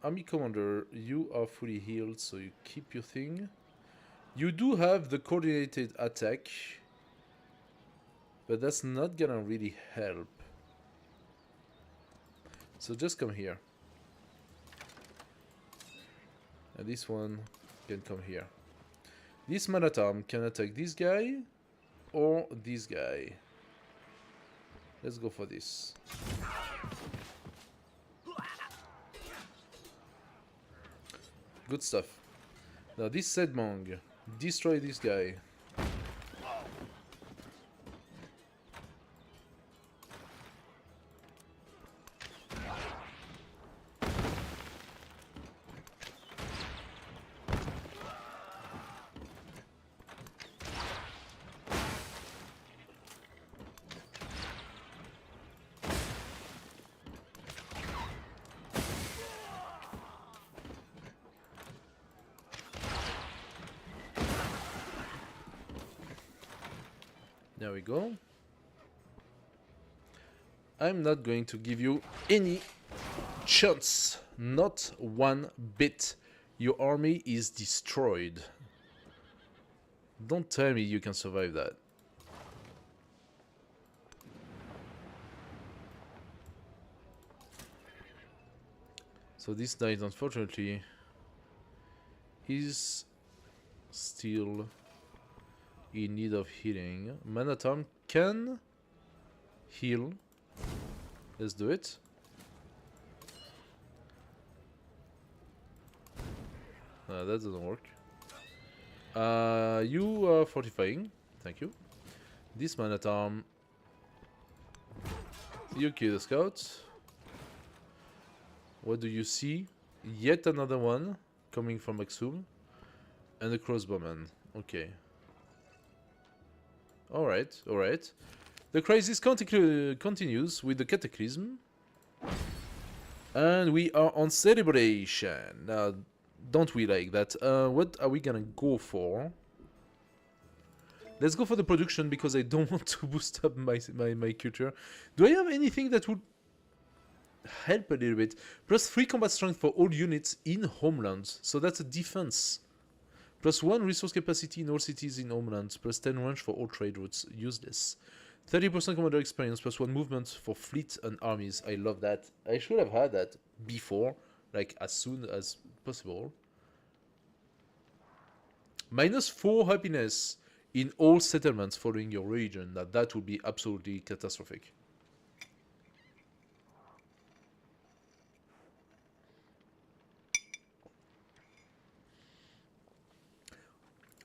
Army commander, you are fully healed, so you keep your thing. You do have the coordinated attack, but that's not gonna really help. So just come here. And this one can come here. This man-at-arm can attack this guy or this guy. Let's go for this. Good stuff. Now this Sedmong, destroy this guy. There we go. I'm not going to give you any chance. Not one bit. Your army is destroyed. Don't tell me you can survive that. So this knight, unfortunately, is still in need of healing. Man-at-arm can heal. Let's do it. That doesn't work. You are fortifying. Thank you. This man-at-arm. You kill the scout. What do you see? Yet another one coming from Axum. And a crossbowman. Okay. Alright, alright. The crisis continues with the Cataclysm. And we are on celebration. Now, don't we like that? What are we gonna go for? Let's go for the production because I don't want to boost up my culture. Do I have anything that would help a little bit? Plus 3 combat strength for all units in Homeland. So that's a defense. Plus 1 resource capacity in all cities in Homeland. Plus 10 range for all trade routes. Useless. 30% commander experience. Plus 1 movement for fleet and armies. I love that. I should have had that before. Like as soon as possible. Minus 4 happiness in all settlements following your region. Now that would be absolutely catastrophic.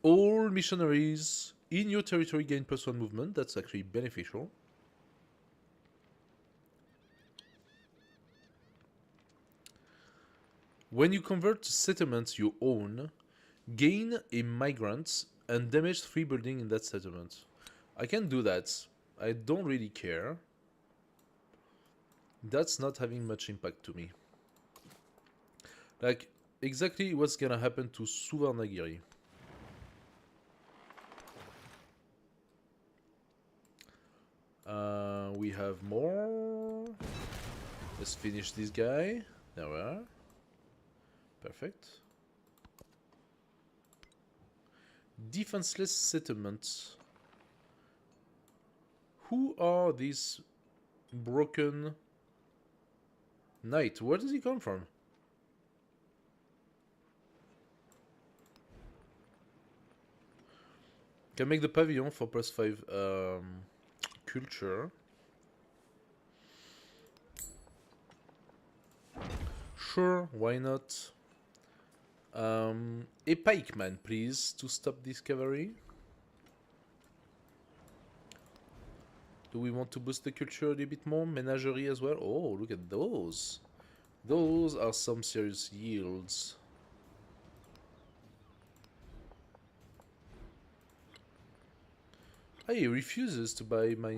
All missionaries in your territory gain plus 1 movement. That's actually beneficial. When you convert settlements you own, gain a migrant and damage 3 buildings in that settlement. I can do that. I don't really care. That's not having much impact to me. Like, exactly what's gonna happen to Suvarnagiri. We have more. Let's finish this guy. There we are. Perfect. Defenseless settlements. Who are these broken knight? Where does he come from? Can make the pavilion for plus 5 culture. Sure, why not? A pikeman, please, to stop this cavalry. Do we want to boost the culture a little bit more? Menagerie as well? Oh, look at those. Those are some serious yields. Oh, he refuses to buy my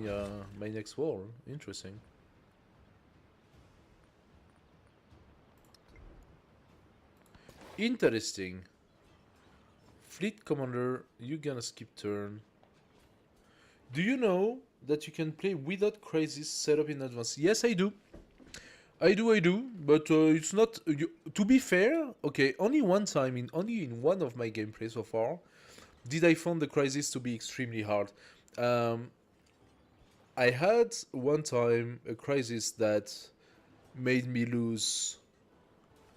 my next war. Interesting. Interesting. Fleet commander, you gonna skip turn. Do you know that you can play without crisis setup in advance? Yes, I do. I do, but it's not. To be fair, okay, only one time only in one of my gameplays so far did I find the crisis to be extremely hard. Um, I had one time a crisis that made me lose,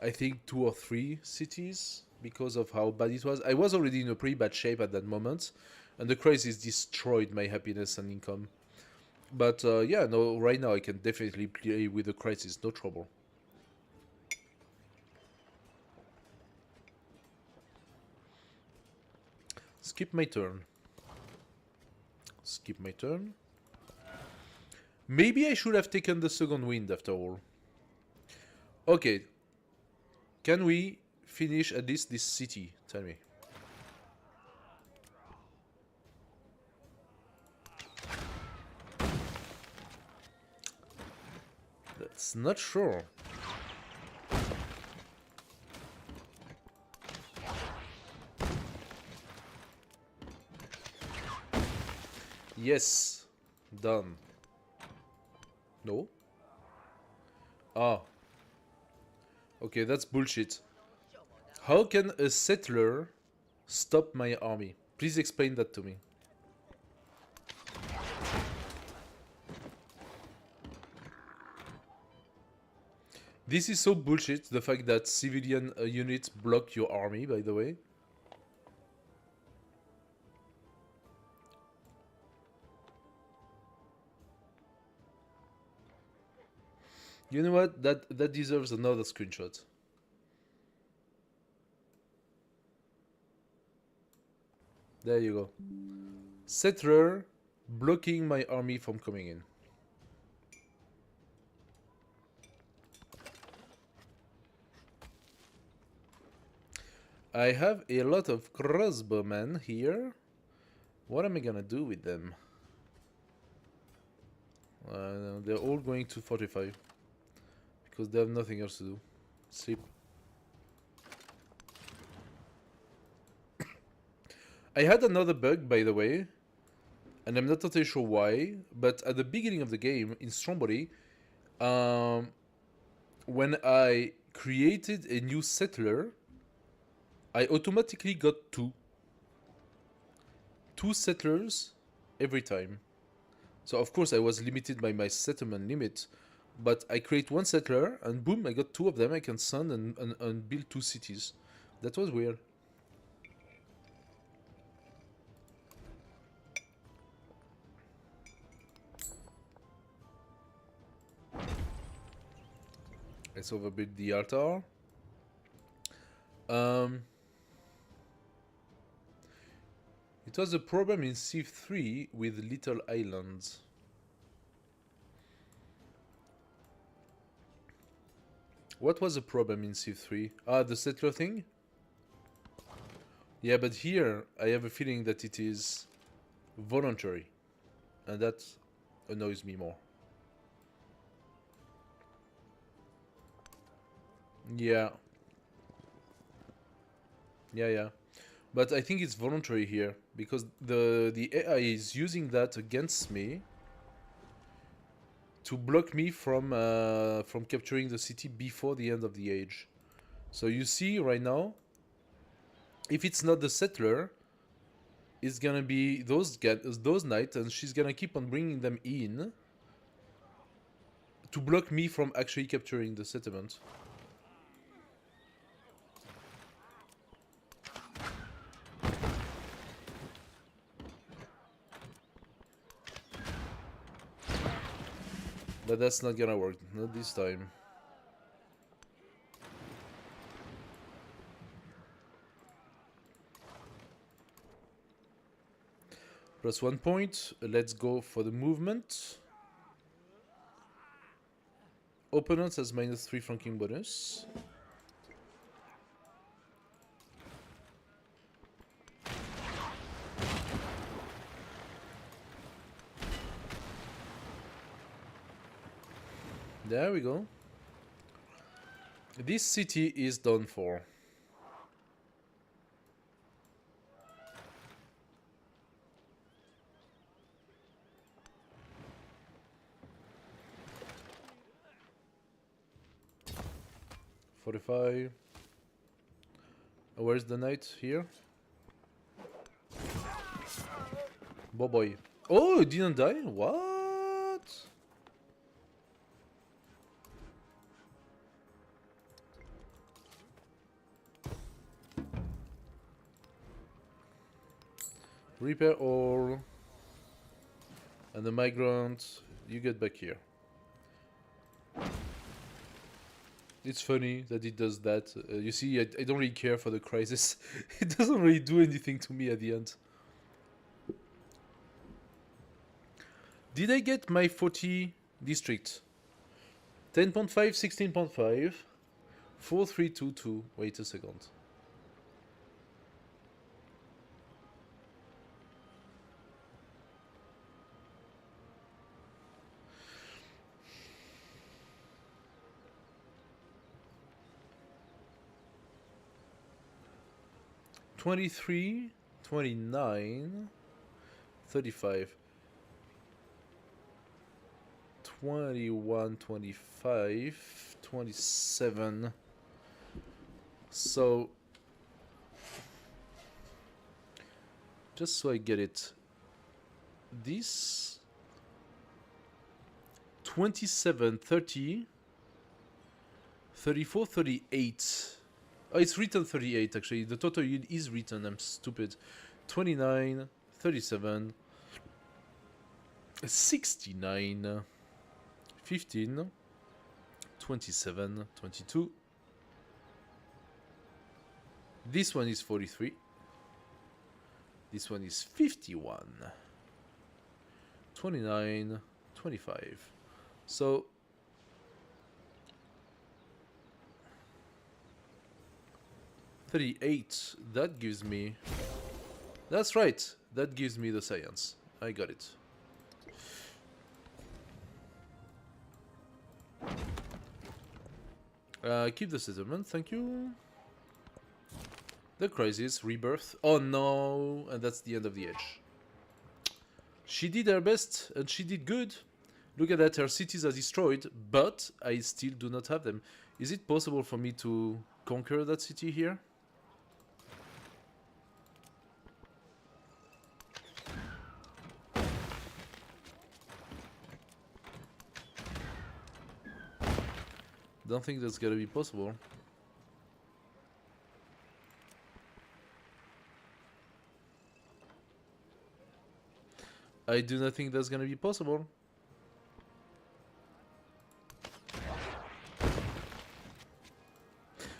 I think, 2 or 3 cities because of how bad it was. I was already in a pretty bad shape at that moment, and the crisis destroyed my happiness and income. But yeah, no, right now I can definitely play with the crisis, no trouble. Skip my turn. Skip my turn. Maybe I should have taken the second wind after all. Okay. Can we finish at least this city? Tell me. That's not sure. Yes. Done. No? Ah. Okay, that's bullshit. How can a settler stop my army? Please explain that to me. This is so bullshit, the fact that civilian units block your army, by the way. You know what? That deserves another screenshot. There you go. Settler blocking my army from coming in. I have a lot of crossbowmen here. What am I gonna do with them? They're all going to fortify. Because they have nothing else to do. Sleep. I had another bug, by the way, and I'm not totally sure why, but at the beginning of the game, in Stromboli, when I created a new settler, I automatically got two settlers every time. So of course I was limited by my settlement limit, but I create one settler and boom, I got two of them. I can send and build 2 cities. That was weird. Let's overbuild the altar. It was a problem in Civ 3 with little islands. What was the problem in Civ 3? Ah, the settler thing? Yeah, but here I have a feeling that it is voluntary. And that annoys me more. Yeah. Yeah. But I think it's voluntary here because the AI is using that against me to block me from capturing the city before the end of the age. So you see right now, if it's not the settler, it's gonna be those knights, and she's gonna keep on bringing them in to block me from actually capturing the settlement. But that's not gonna work, not this time. Plus 1 point, let's go for the movement. Opponent has -3 flanking bonus. There we go. This city is done for. fortify. Where's the knight here? Boy. Oh, it didn't die? What? Repair all. And the migrant, you get back here. It's funny that it does that. You see, I don't really care for the crisis. It doesn't really do anything to me at the end. Did I get my 40 district? 10.5, 16.5, 4322. Wait a second. $23, $29, $35, $21, $25, $27. So, just so I get it, this 27, 30, 34, 38. Oh, it's written 38 actually. The total yield is written. I'm stupid. 29, 37, 69, 15, 27, 22. This one is 43. This one is 51, 29, 25. So 38, that gives me... That's right, that gives me the science. I got it. Keep the settlement, thank you. The crisis, rebirth. Oh no, and that's the end of the edge. She did her best, and she did good. Look at that, her cities are destroyed, but I still do not have them. Is it possible for me to conquer that city here? Don't think that's gonna be possible. I do not think that's gonna be possible.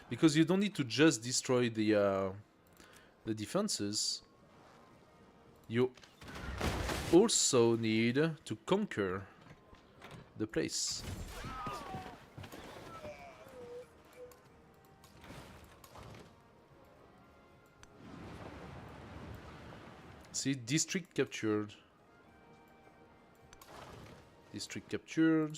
Because you don't need to just destroy the defenses. You also need to conquer the place. See, district captured. District captured.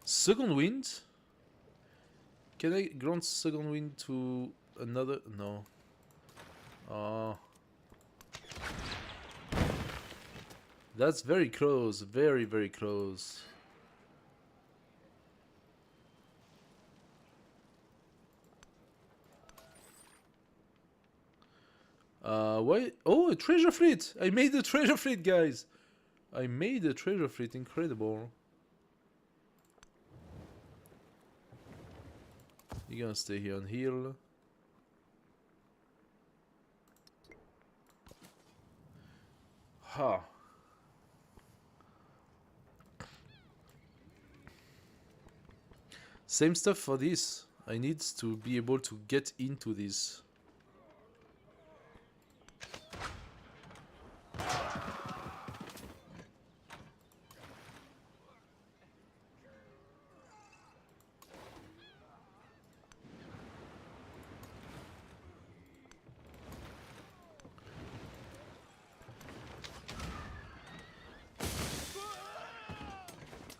Second wind? Can I grant second wind to another? No. Oh. That's very close. Very, very close. Why? Oh, a treasure fleet! I made a treasure fleet, guys! I made a treasure fleet. Incredible. You're gonna stay here on hill. Ha. Same stuff for this. I need to be able to get into this.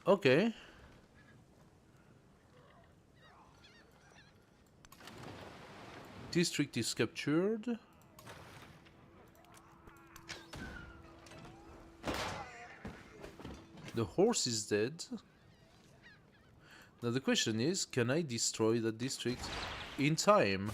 Okay. District is captured. The horse is dead. Now the question is, can I destroy that district in time?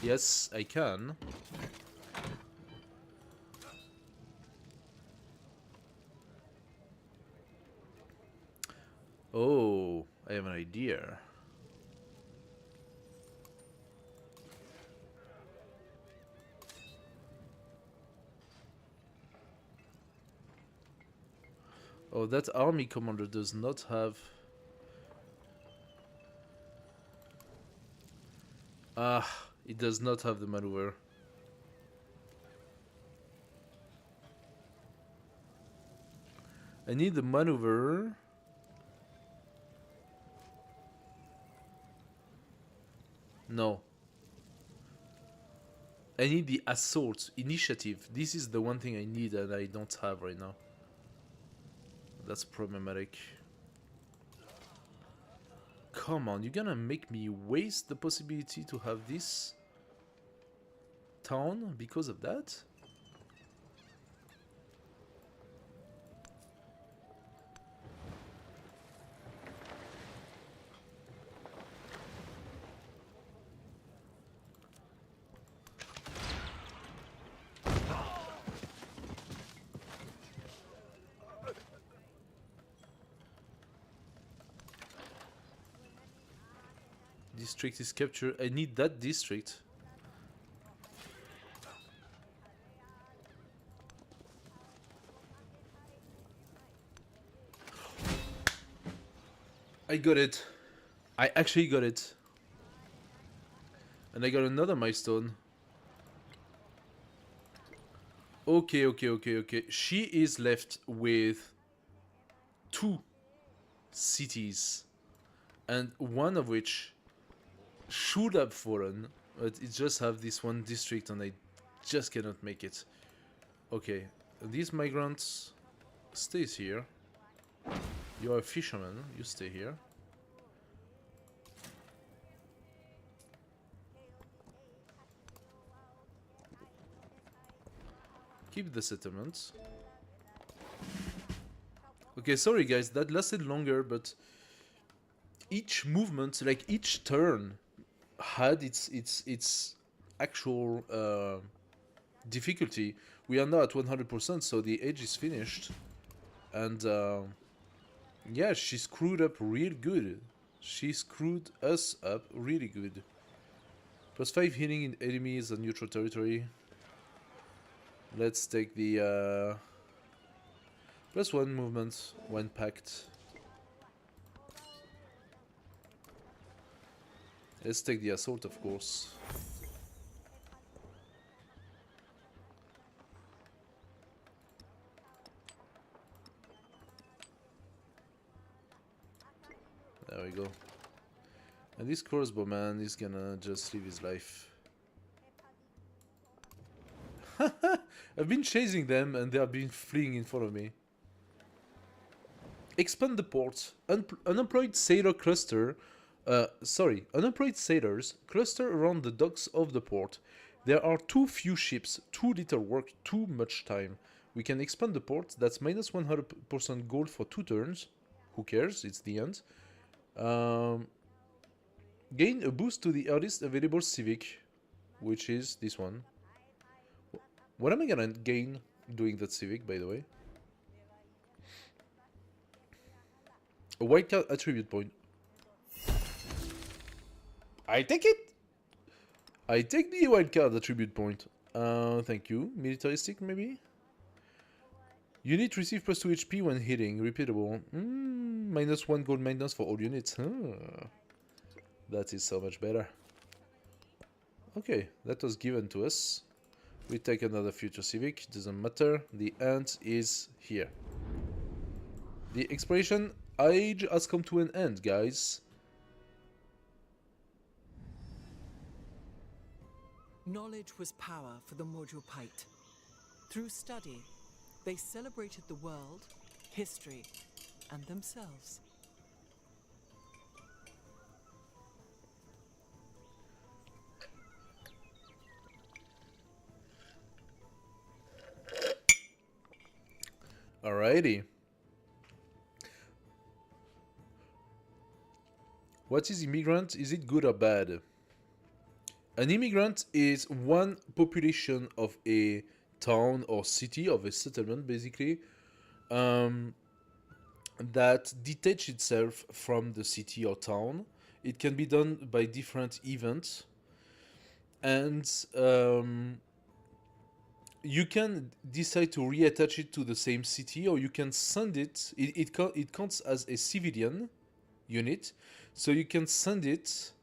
Yes, I can. Oh, I have an idea. Oh, that army commander does not have... Ah, it does not have the maneuver. I need the maneuver. No. I need the assault, initiative. This is the one thing I need and I don't have right now. That's problematic. Come on, you're gonna make me waste the possibility to have this town because of that? District is captured. I need that district. I got it. I actually got it. And I got another milestone. Okay. She is left with 2 cities. And one of which should have fallen, but it just have this one district and I just cannot make it. Okay, these migrants stays here. You are a fisherman, you stay here. Keep the settlement. Okay, sorry guys, that lasted longer, but each movement, like each turn, had its actual difficulty. We are now at 100%, so the age is finished. And yeah, she screwed up real good. She screwed us up really good. +5 healing in enemies on neutral territory. Let's take the +1 movement when packed. Let's take the assault, of course. There we go. And this crossbowman is gonna just live his life. I've been chasing them and they have been fleeing in front of me. Expand the port. Unemployed sailor cluster. Unemployed sailors cluster around the docks of the port. There are too few ships, too little work, too much time. We can expand the port. That's minus 100% gold for 2 turns. Who cares? It's the end. Gain a boost to the earliest available civic, which is this one. What am I gonna gain doing that civic, by the way? A wildcard attribute point. I take it! I take the wildcard attribute point. Thank you. Militaristic, maybe? Unit receive +2 HP when hitting. Repeatable. -1 gold maintenance for all units. That is so much better. Okay, that was given to us. We take another future civic. Doesn't matter. The end is here. The exploration age has come to an end, guys. Knowledge was power for the Mordrupite. Through study, They celebrated the world, history, and themselves. Alrighty. What is immigrant? Is it good or bad? An immigrant is one population of a town or city, of a settlement basically, that detach itself from the city or town. It can be done by different events, and you can decide to reattach it to the same city, or you can send it. It counts as a civilian unit, so you can send it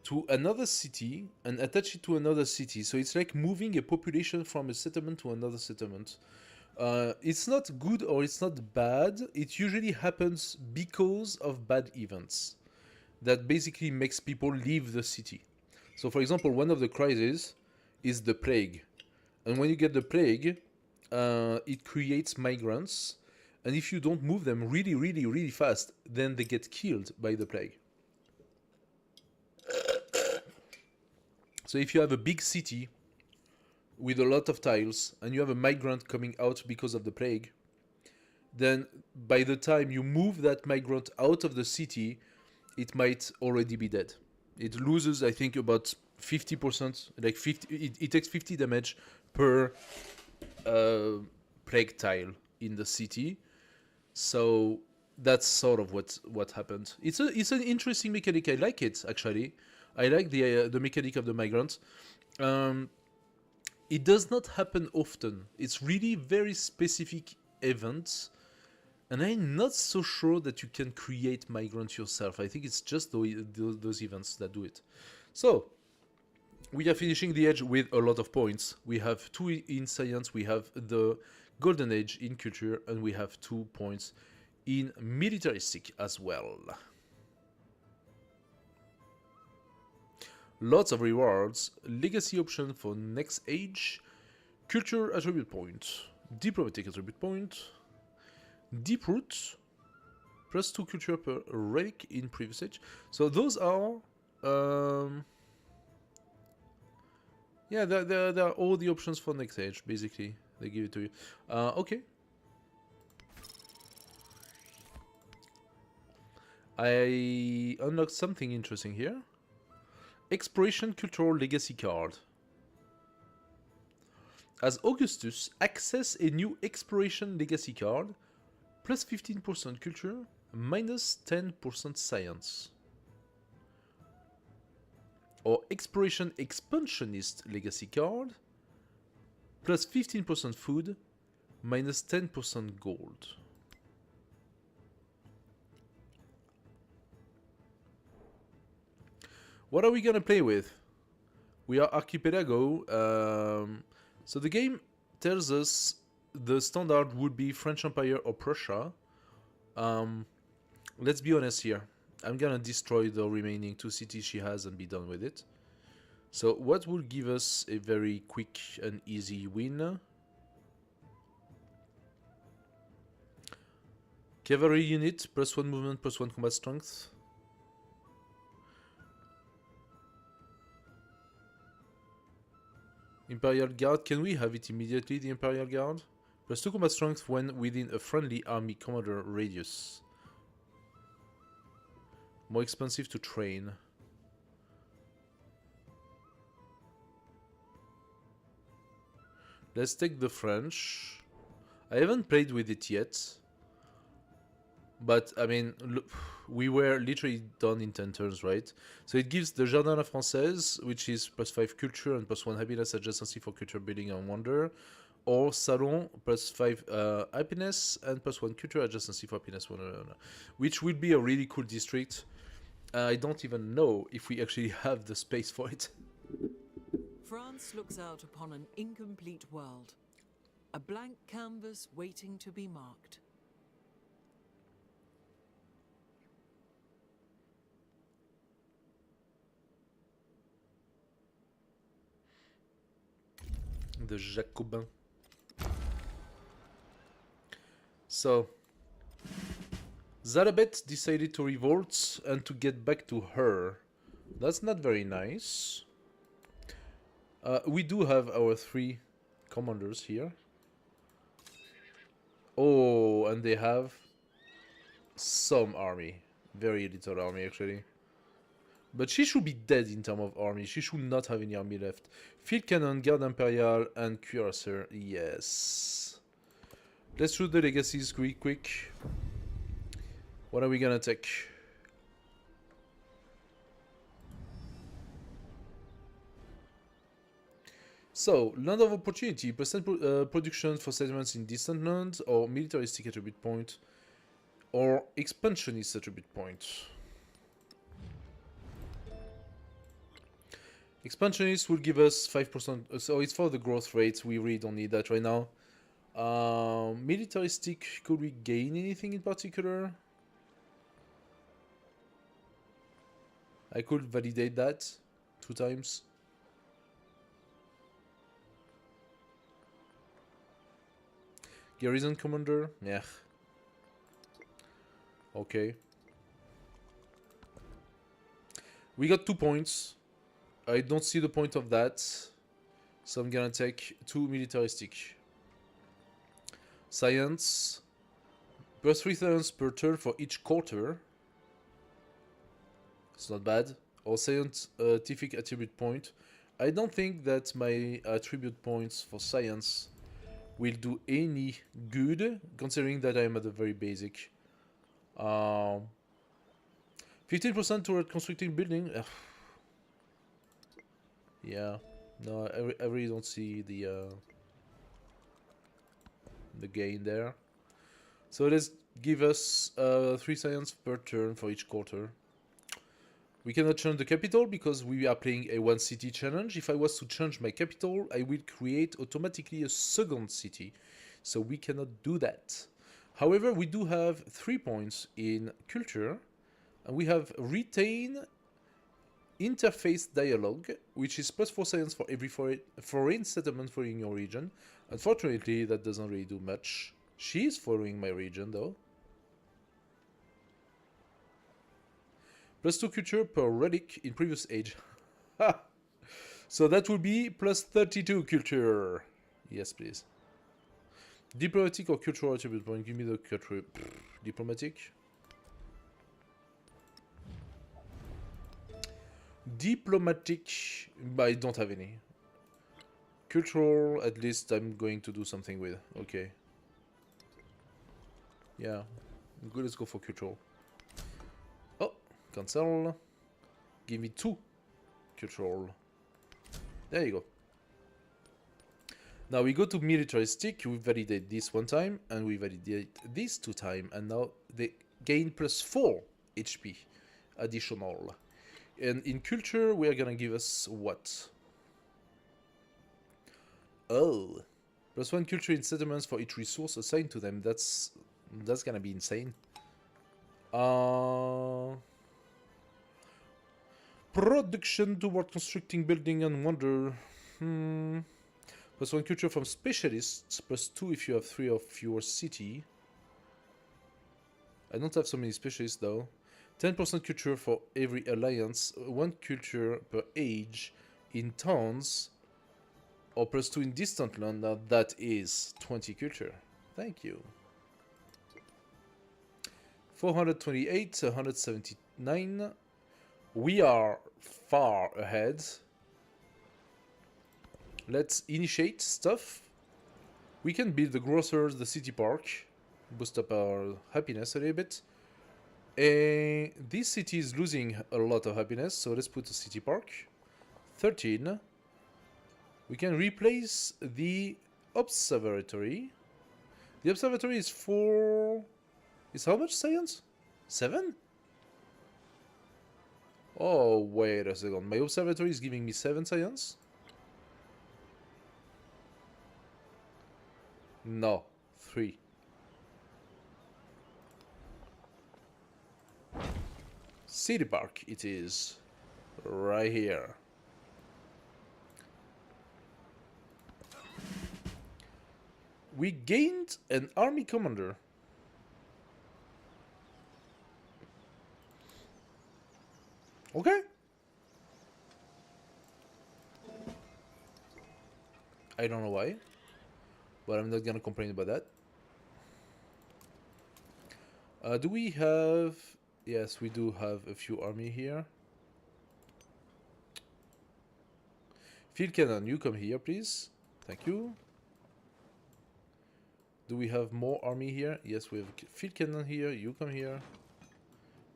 to another city and attach it to another city. So it's like moving a population from a settlement to another settlement. It's not good or it's not bad. It usually happens because of bad events that basically makes people leave the city. So, for example, one of the crises is the plague. And when you get the plague, it creates migrants. And if you don't move them really, really, really fast, then they get killed by the plague. So if you have a big city with a lot of tiles and you have a migrant coming out because of the plague, then by the time you move that migrant out of the city, it might already be dead. It loses, I think, about 50%, like 50. It takes 50 damage per plague tile in the city. So that's sort of what happened. It's an interesting mechanic. I like it actually. I like the mechanic of the migrant. It does not happen often. It's really very specific events, and I'm not so sure that you can create migrants yourself. I think it's just those events that do it. So we are finishing the age with a lot of points. We have 2 in science, we have the golden age in culture, and we have 2 points in militaristic as well. Lots of rewards, legacy option for next age, culture attribute point, diplomatic attribute point, deep root, plus 2 culture per relic in previous age. So those are, yeah, there are all the options for next age, basically. They give it to you. Okay. I unlocked something interesting here. Exploration Cultural Legacy card. As Augustus, access a new Exploration Legacy card, plus 15% culture, minus 10% science. Or Exploration Expansionist Legacy card, plus 15% food, minus 10% gold. What are we gonna play with? We are Archipelago. So the game tells us the standard would be French Empire or Prussia. Let's be honest here. I'm gonna destroy the remaining 2 cities she has and be done with it. So what will give us a very quick and easy win? Cavalry unit, plus 1 movement, plus 1 combat strength. Imperial Guard, can we have it immediately, the Imperial Guard? Plus 2 combat strength when within a friendly army commander radius. More expensive to train. Let's take the French. I haven't played with it yet. But, I mean, look, we were literally done in 10 turns, right? So it gives the Jardin La Française, which is plus 5 culture and plus 1 happiness adjacency for culture building and wonder. Or Salon, plus 5 happiness and plus 1 culture adjacency for happiness, which would be a really cool district. I don't even know if we actually have the space for it. France looks out upon an incomplete world. A blank canvas waiting to be marked. The Jacobins. So Zarabet decided to revolt and to get back to her. That's not very nice. We do have our 3 commanders here. Oh, and they have some army. Very little army, actually. But she should be dead in terms of army. She should not have any army left. Field Cannon, Guard Imperial, and Cuirassier. Yes. Let's shoot the legacies quick. What are we gonna take? So, Land of Opportunity, percent production for settlements in distant lands, or militaristic attribute point, or expansionist attribute point. Expansionist will give us 5%, so it's for the growth rates, we really don't need that right now. Militaristic, could we gain anything in particular? I could validate that 2 times. Garrison Commander? Yeah. Okay. We got 2 points. I don't see the point of that. So I'm gonna take 2 militaristic. Science. Plus 3 science per turn for each quarter. It's not bad. Or scientific attribute point. I don't think that my attribute points for science will do any good, considering that I am at the very basic. 15% toward constructing building. Ugh. Yeah, no, I really don't see the gain there. So let's give us 3 science per turn for each quarter. We cannot change the capital because we are playing a 1 city challenge. If I was to change my capital, I will create automatically a second city. So we cannot do that. However, we do have 3 points in culture. And we have retain interface dialogue, which is plus 4 science for every foreign settlement following your region. Unfortunately, that doesn't really do much. She is following my region though. Plus 2 culture per relic in previous age. So that will be plus 32 culture. Yes, please. Diplomatic or cultural attribute point? Give me the culture. Diplomatic. Diplomatic. I don't have any. Cultural, at least I'm going to do something with. Okay. Yeah. Good, let's go for cultural. Oh, cancel. Give me 2 cultural. There you go. Now we go to militaristic. We validate this 1 time, and we validate this 2 times, and now they gain plus 4 HP additional. And in culture, we are gonna give us what? Oh, plus 1 culture in settlements for each resource assigned to them. That's gonna be insane. Production toward constructing building and wonder. Plus 1 culture from specialists. Plus 2 if you have 3 of your city. I don't have so many specialists though. 10% culture for every alliance. 1 culture per age in towns. Or plus 2 in distant land. Now that is 20 culture. Thank you. 428, 179. We are far ahead. Let's initiate stuff. We can build the grocers, the city park. Boost up our happiness a little bit. And this city is losing a lot of happiness, so let's put a city park. 13. We can replace the observatory. The observatory is 4... Is how much science? 7? Oh, wait a second. My observatory is giving me 7 science? No, 3. City Park it is. Right here. We gained an army commander. Okay. I don't know why, but I'm not gonna complain about that. Do we have... Yes, we do have a few army here. Field cannon, you come here, please. Thank you. Do we have more army here? Yes, we have field cannon here. You come here.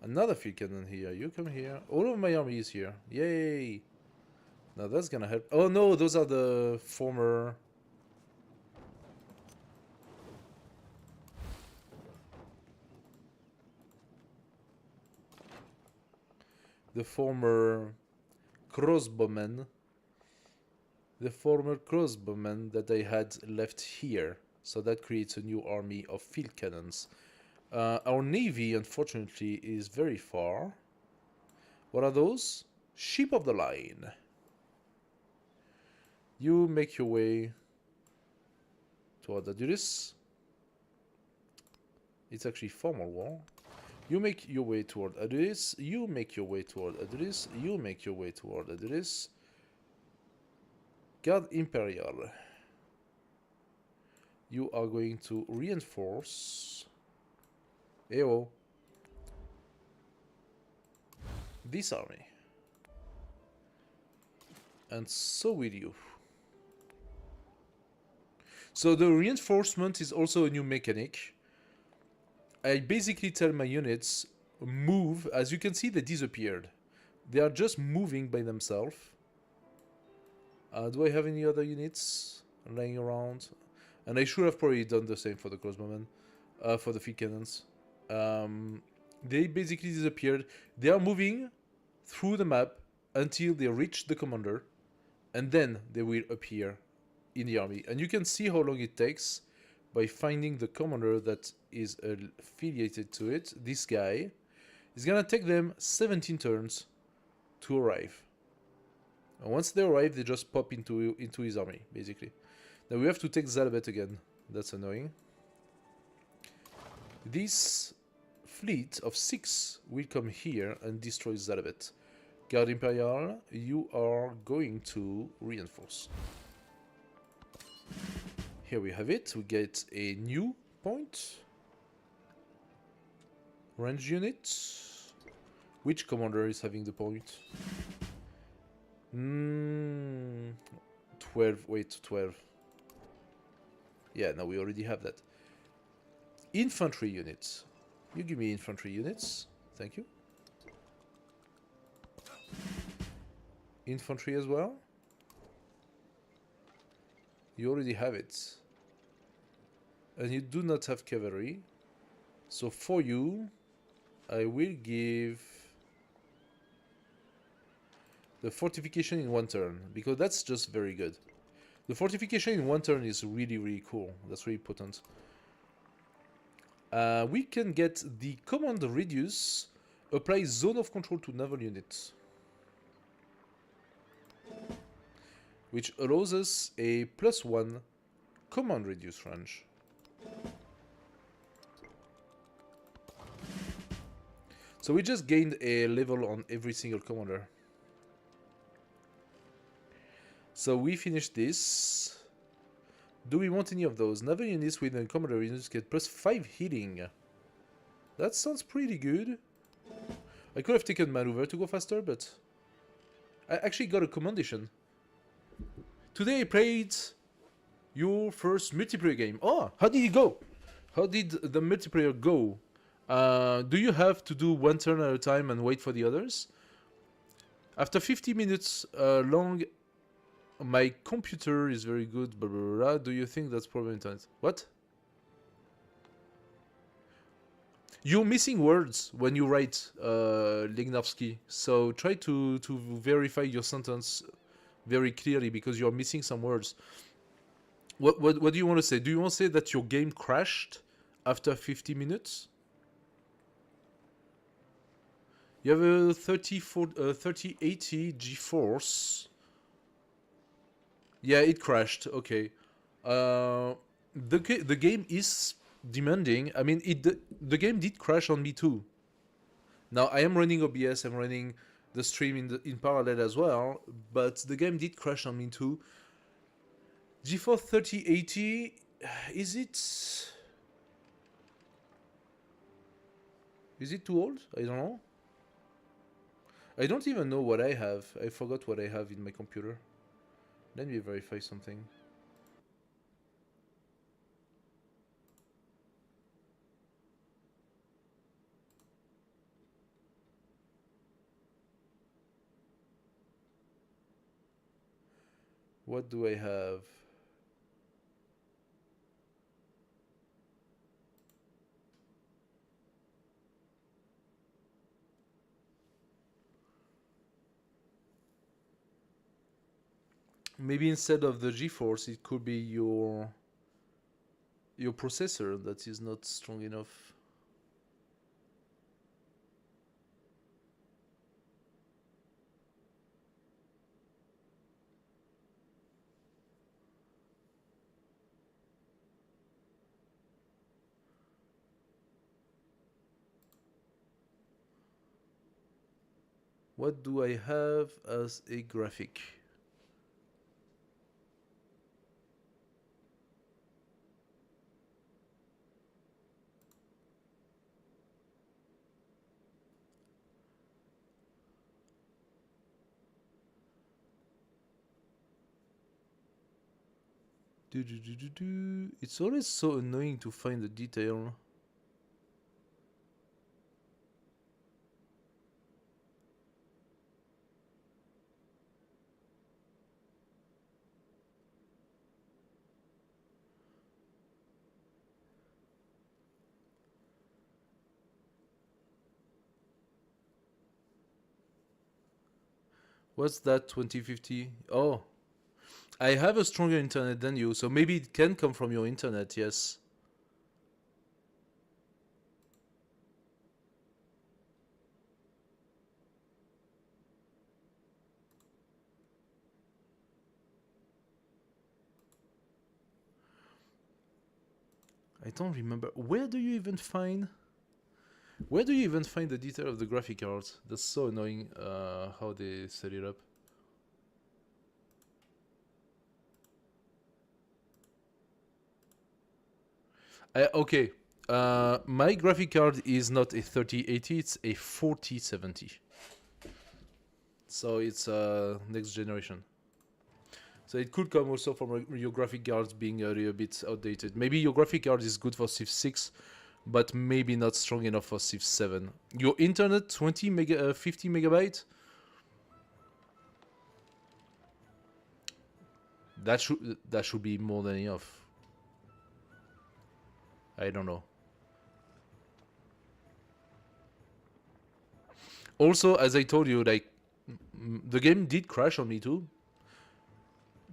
Another field cannon here. You come here. All of my army is here. Yay! Now that's gonna help. Oh no, those are the former... The former crossbowmen. The former crossbowmen that I had left here. So that creates a new army of field cannons. Our navy, unfortunately, is very far. What are those? Ship of the line. You make your way toward Adulis. It's actually formal war. You make your way toward Adulis. You make your way toward Adulis. You make your way toward Adulis. Guard Imperial. You are going to reinforce AO this army. And so will you. So the reinforcement is also a new mechanic. I basically tell my units, move. As you can see, they disappeared. They are just moving by themselves. Do I have any other units laying around? And I should have probably done the same for the crossbowmen, for the field cannons. They basically disappeared. They are moving through the map until they reach the commander, and then they will appear in the army. And you can see how long it takes by finding the commander that is affiliated to it. This guy is gonna take them 17 turns to arrive. And once they arrive, they just pop into his army, basically. Now we have to take Zalabet again. That's annoying. This fleet of 6 will come here and destroy Zalabet. Guard Imperial, you are going to reinforce. Here we have it. We get a new point. Range unit. Which commander is having the point? 12. Wait, 12. Yeah, no, we already have that. Infantry units. You give me infantry units. Thank you. Infantry as well. You already have it. And you do not have cavalry. So for you, I will give the fortification in 1 turn, because that's just very good. The fortification in 1 turn is really, really cool. That's really potent. We can get the command reduce, apply zone of control to naval units, which allows us a +1 command reduce range. So we just gained a level on every single commander. So we finished this. Do we want any of those? Naval units with a commander units get +5 healing. That sounds pretty good. I could have taken maneuver to go faster, but I actually got a commendation. Today I played your first multiplayer game. Oh, how did it go? How did the multiplayer go? Do you have to do 1 turn at a time and wait for the others? After 50 minutes long, my computer is very good, blah, blah, blah, blah. Do you think that's probably internet? What? You're missing words when you write, Lignovsky. So try to verify your sentence very clearly, because you're missing some words. What do you want to say? Do you want to say that your game crashed after 50 minutes? You have a 3080 GeForce. Yeah, it crashed. Okay. The game is demanding. I mean, the game did crash on me too. Now I am running OBS. I'm running the stream in parallel as well, but the game did crash on me too. GeForce 3080, is it too old? I don't know. I don't even know what I have. I forgot what I have in my computer. Let me verify something. What do I have? Maybe instead of the GeForce, it could be your processor that is not strong enough. What do I have as a graphic? It's always so annoying to find the detail. What's that 2050? Oh, I have a stronger internet than you, so maybe it can come from your internet, yes. I don't remember. Where do you even find the detail of the graphic cards? That's so annoying how they set it up. Okay, my graphic card is not a 3080, it's a 4070. So it's next generation. So it could come also from your graphic cards being a little bit outdated. Maybe your graphic card is good for Civ 6, but maybe not strong enough for Civ 7. Your internet, 50 megabyte? That should be more than enough. I don't know. Also, as I told you, like, the game did crash on me too.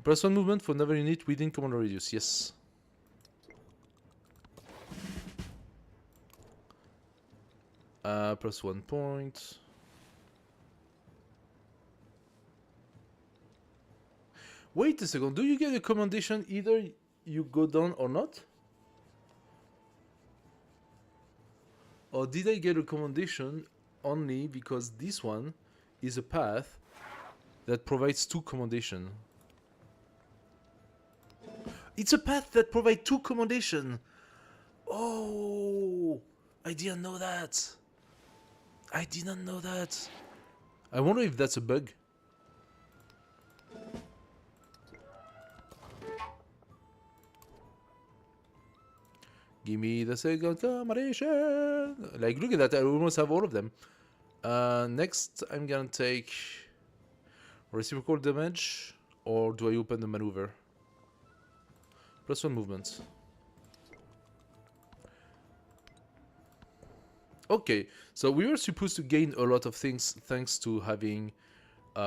+1 movement for naval unit within command radius, yes. +1 point. Wait a second, do you get a commendation either you go down or not? Or did I get a commendation only because this one is a path that provides 2 commendation? It's a path that provides 2 commendation! Oh, I didn't know that. I didn't know that. I wonder if that's a bug. Give me the second commendation. Like, look at that, I almost have all of them. Next, I'm gonna take reciprocal damage, or do I open the maneuver? +1 movement. Okay, so we were supposed to gain a lot of things thanks to having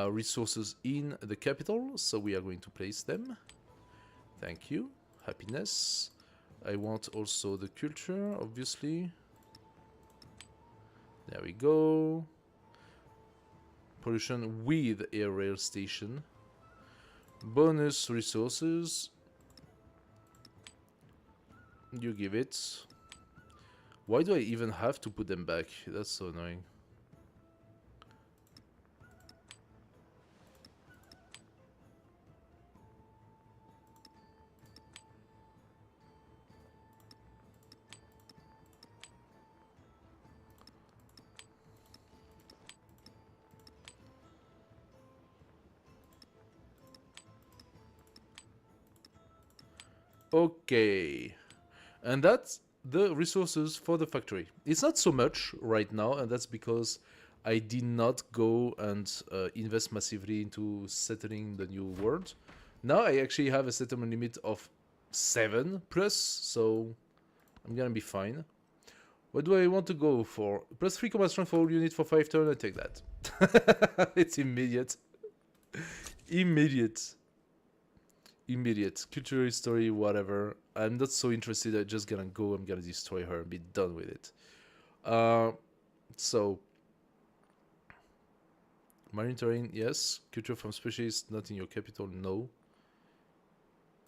resources in the capital, so we are going to place them. Thank you. Happiness. I want also the culture, obviously. There we go. Pollution with a rail station. Bonus resources. You give it. Why do I even have to put them back? That's so annoying. Okay. And that's the resources for the factory. It's not so much right now, and that's because I did not go and invest massively into settling the new world. Now I actually have a settlement limit of 7 plus, so I'm gonna be fine. What do I want to go for? Plus 3 combat strength for all units for 5 turns, I take that. It's immediate. Immediate. Immediate. Cultural history, whatever. I'm not so interested, I'm just gonna go, I'm gonna destroy her and be done with it. So... Marine terrain, yes. Culture from species, not in your capital, no.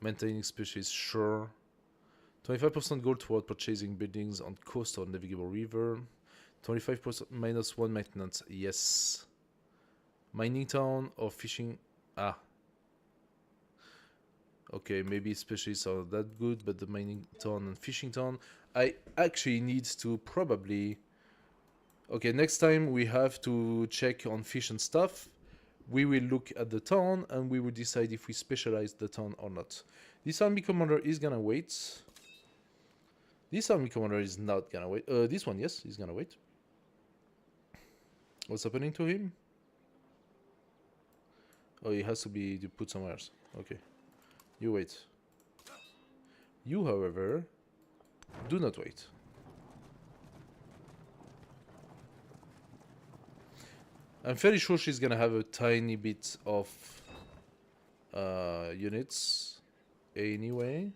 Maintaining species, sure. 25% gold toward purchasing buildings on coast or navigable river. 25% -1 maintenance, yes. Mining town or fishing, okay, maybe species are that good, but the mining town and fishing town, I actually need to probably... Okay, next time we have to check on fish and stuff. We will look at the town and we will decide if we specialize the town or not. This army commander is gonna wait. This army commander is not gonna wait. This one, yes, he's gonna wait. What's happening to him? Oh, he has to be put somewhere else. Okay. You wait. You, however, do not wait. I'm fairly sure she's gonna have a tiny bit of units anyway.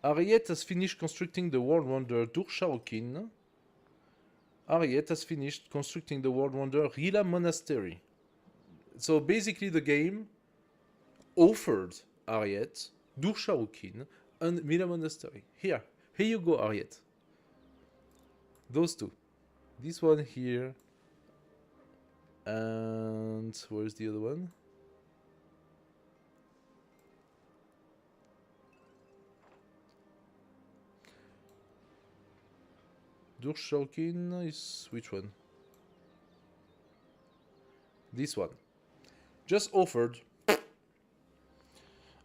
Ariette has finished constructing the world wonder Dur-Sharokin. Ariette has finished constructing the world wonder Rila Monastery. So basically the game offered Ariette, Dur-Sharokin, and Rila Monastery. Here you go, Ariette. Those two. This one here. And where's the other one? Dur-Sharokin is which one? This one. Just offered.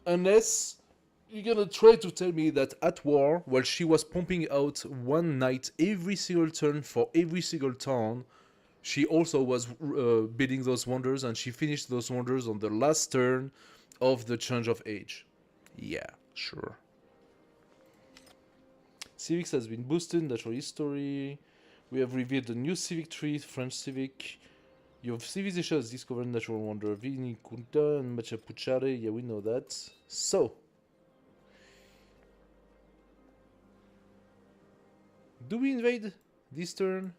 Unless you're gonna try to tell me that at war, while she was pumping out one knight every single turn for every single town, she also was building those wonders, and she finished those wonders on the last turn of the change of age. Yeah, sure. Civics has been boosted, natural history. We have revealed a new civic tree, French civic. Your civilization has discovered natural wonder, Vini Kunta and Machapuchare. Yeah, we know that. So, do we invade this turn?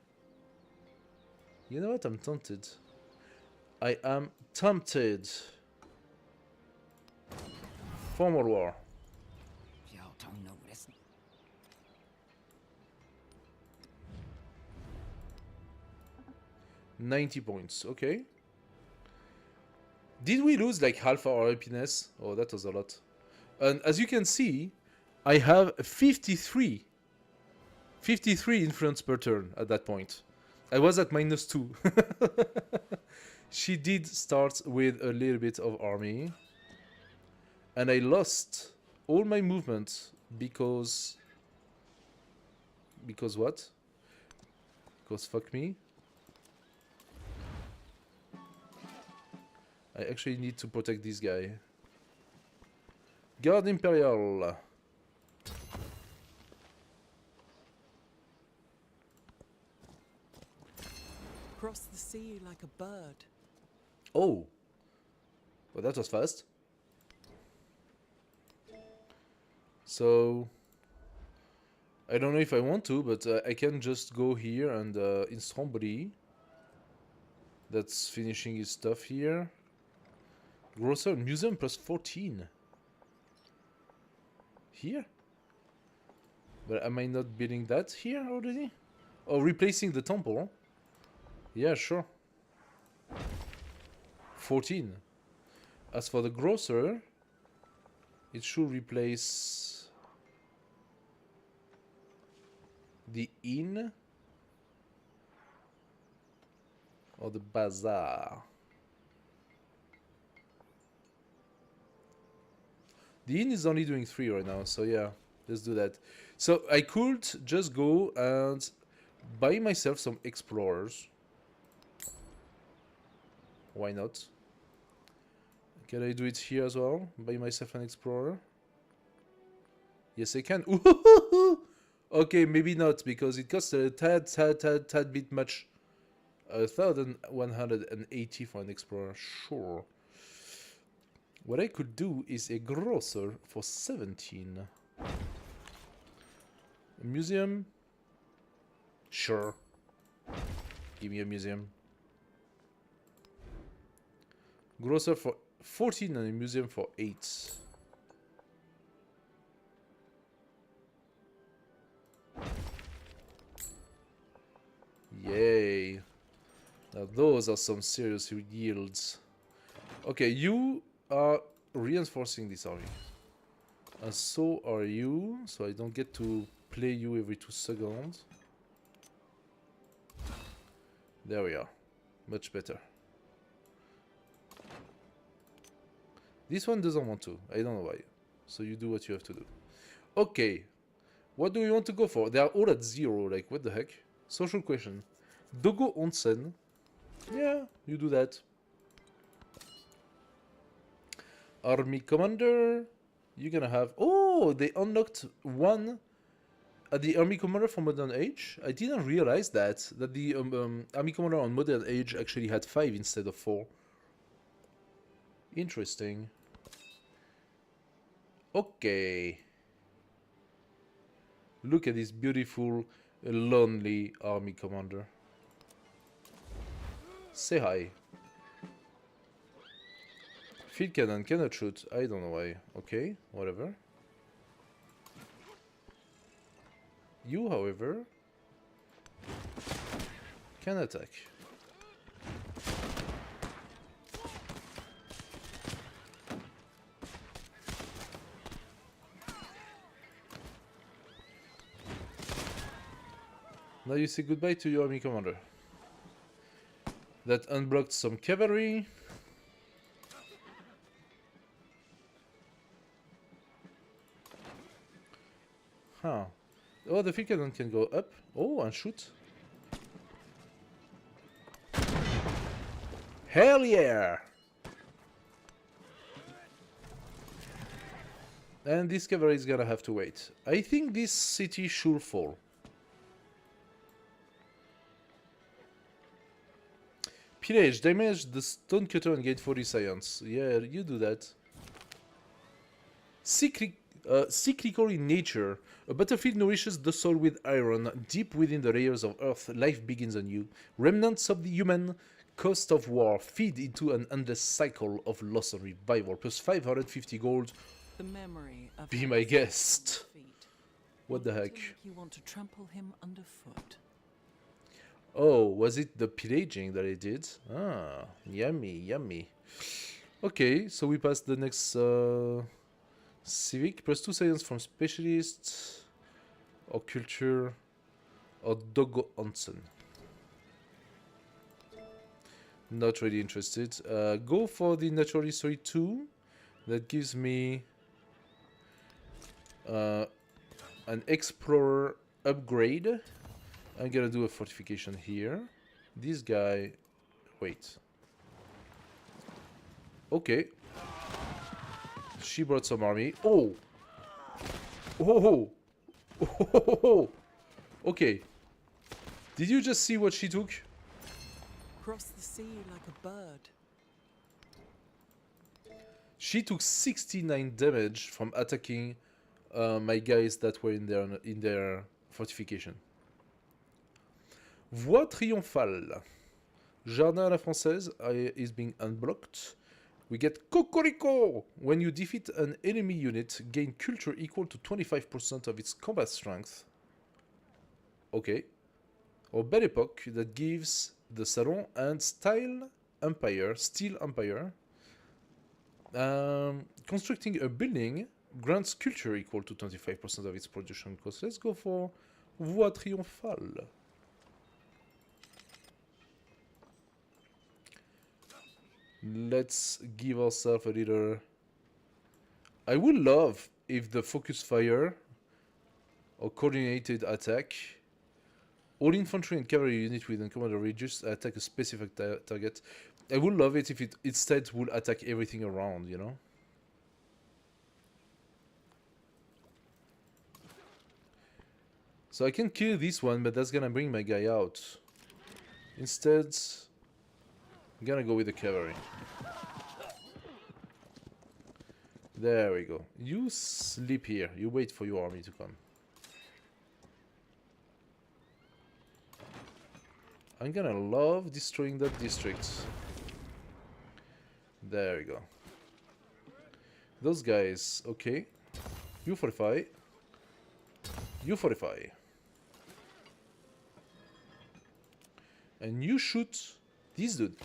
You know what? I'm tempted. I am tempted. Formal war. Jag tar nog det. 90 points, okay. Did we lose like half our happiness? Oh, that was a lot. And as you can see, I have 53 influence per turn at that point. I was at -2. She did start with a little bit of army. And I lost all my movement because... Because what? Because fuck me. I actually need to protect this guy. Guard Imperial. Cross the sea like a bird. Oh. Well, that was fast. So... I don't know if I want to, but I can just go here and in Stromboli. That's finishing his stuff here. Grocer Museum plus 14. Here? But am I not building that here already? Oh, replacing the temple? Yeah, sure. 14. As for the grocer, it should replace the inn. Or the bazaar. The inn is only doing 3 right now, so yeah, let's do that. So I could just go and buy myself some explorers. Why not? Can I do it here as well? Buy myself an explorer? Yes, I can. Ooh, okay, maybe not, because it costs a tad bit much. 1,180 for an explorer, sure. What I could do is a grocer for 17. A museum? Sure. Give me a museum. Grocer for 14 and a museum for 8. Yay. Now those are some serious yields. Okay, you are reinforcing this army. And so are you, so I don't get to play you every 2 seconds. There we are. Much better. This one doesn't want to. I don't know why. So you do what you have to do. Okay. What do we want to go for? They are all at 0. Like, what the heck? Social question. Dogo Onsen. Yeah, you do that. Army Commander. You're gonna have... Oh, they unlocked 1 at the Army Commander for Modern Age. I didn't realize that the Army Commander on Modern Age actually had 5 instead of 4. Interesting. Okay. Look at this beautiful, lonely Army Commander. Say hi. Field cannon cannot shoot. I don't know why. Okay, whatever. You, however, can attack. Now you say goodbye to your army commander. That unblocked some cavalry. Huh. Oh, the field cannon can go up. Oh, and shoot. Hell yeah! And this cavalry is gonna have to wait. I think this city should fall. Pillage, damage the stonecutter and gain 40 science. Yeah, you do that. Cyclical in nature, a battlefield nourishes the soul with iron. Deep within the layers of earth, life begins anew. Remnants of the human cost of war feed into an endless cycle of loss and revival. Plus 550 gold. The memory of Be him my is guest. on your feet. What the It'll heck? make you want to trample him underfoot. Oh, was it the pillaging that I did? Ah, yummy, yummy. Okay, so we passed the next civic. Plus 2 science from specialists, or culture, or Dogo Onsen. Not really interested. Go for the natural history 2. That gives me an explorer upgrade. I'm gonna do a fortification here. This guy... Wait. Okay. She brought some army. Oh! Oh! Oh! Okay. Did you just see what she took? Cross the sea like a bird. She took 69 damage from attacking my guys that were in their fortification. Voie triomphale. Jardin à la française is being unblocked. We get Cocorico! When you defeat an enemy unit, gain culture equal to 25% of its combat strength. Okay. Or Belle Époque, that gives the Salon and Steel Empire. Constructing a building grants culture equal to 25% of its production cost. Let's go for Voie triomphale. Let's give ourselves a little... I would love if the focus fire or coordinated attack, all infantry and cavalry unit within commander radius attack a specific target. I would love it if it instead would attack everything around, you know? So I can kill this one, but that's gonna bring my guy out. Instead, I'm gonna go with the cavalry. There we go. You sleep here. You wait for your army to come. I'm gonna love destroying that district. There we go. Those guys, okay. You fortify. You fortify. And you shoot this dude.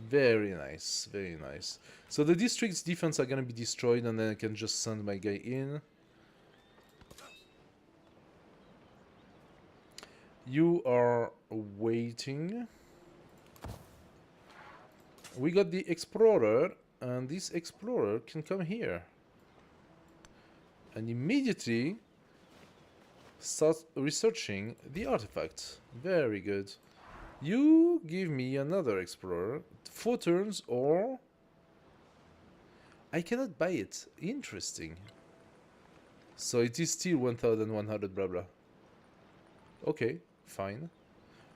Very nice, very nice. So the district's defense are gonna be destroyed, and then I can just send my guy in. You are waiting. We got the explorer, and this explorer can come here. And immediately start researching the artifact. Very good. You give me another explorer. 4 turns, or... I cannot buy it. Interesting. So it is still 1100 blah blah. Okay, fine.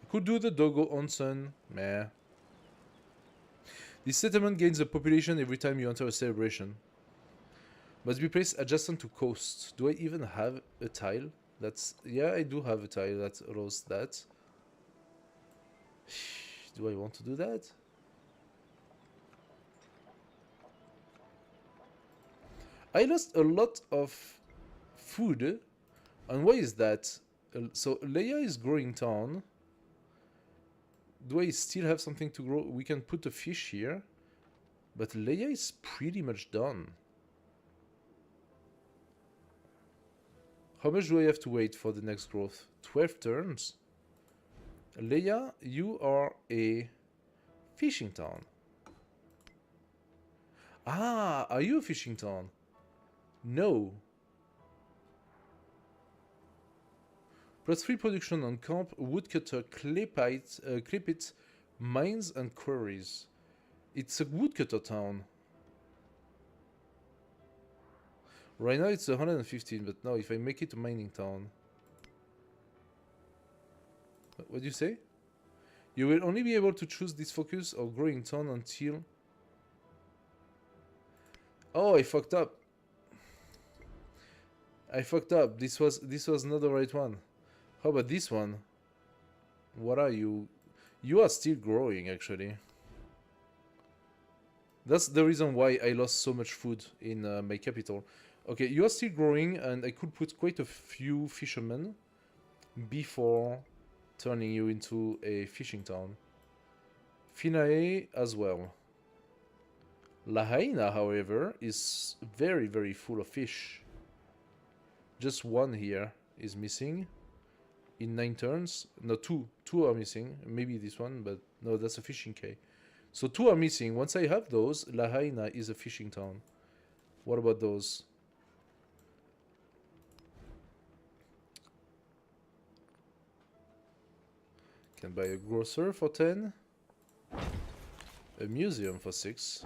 I could do the Dogo Onsen. Meh. This settlement gains a population every time you enter a celebration. Must be placed adjacent to coast. Do I even have a tile? That's... yeah, I do have a tile that allows that. Do I want to do that? I lost a lot of food. And why is that? So Leia is growing town. Do I still have something to grow? We can put a fish here. But Leia is pretty much done. How much do I have to wait for the next growth? 12 turns? Leia, you are a fishing town. Ah, are you a fishing town? No. +3 production on camp, woodcutter, clippit, mines and quarries. It's a woodcutter town. Right now it's 115, but now if I make it a mining town... What do you say? You will only be able to choose this focus or growing town until... Oh, I fucked up. I fucked up. This was not the right one. How about this one? What are you? You are still growing, actually. That's the reason why I lost so much food in my capital. Okay, you are still growing, and I could put quite a few fishermen before turning you into a fishing town. Finae as well. Lahaina, however, is very, very full of fish. Just one here is missing. In 9 turns. No, 2. 2 are missing. Maybe this one, but no, that's a fishing quay. So 2 are missing. Once I have those, Lahaina is a fishing town. What about those? Can buy a grocer for 10. A museum for 6.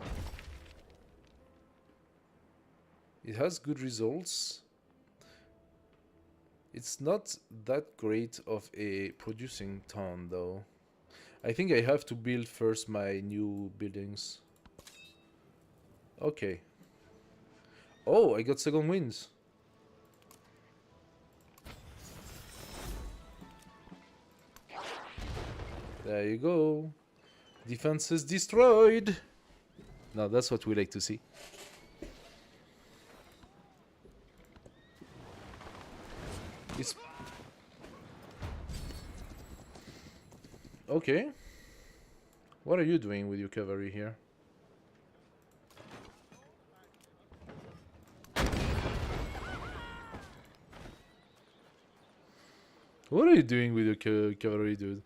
It has good results. It's not that great of a producing town, though. I think I have to build first my new buildings. Okay. Oh, I got second winds. There you go. Defenses destroyed. Now that's what we like to see. It's... Okay. What are you doing with your cavalry here? What are you doing with your cavalry, dude?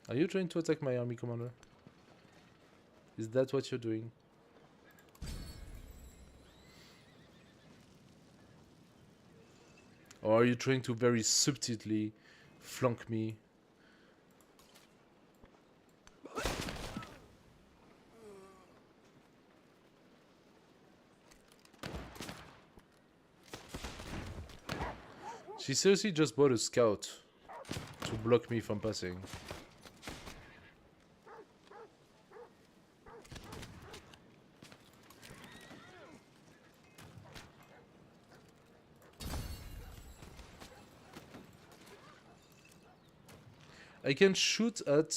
Are you trying to attack my army, commander? Is that what you're doing? Or are you trying to very subtly flank me? She seriously just bought a scout to block me from passing. I can shoot at...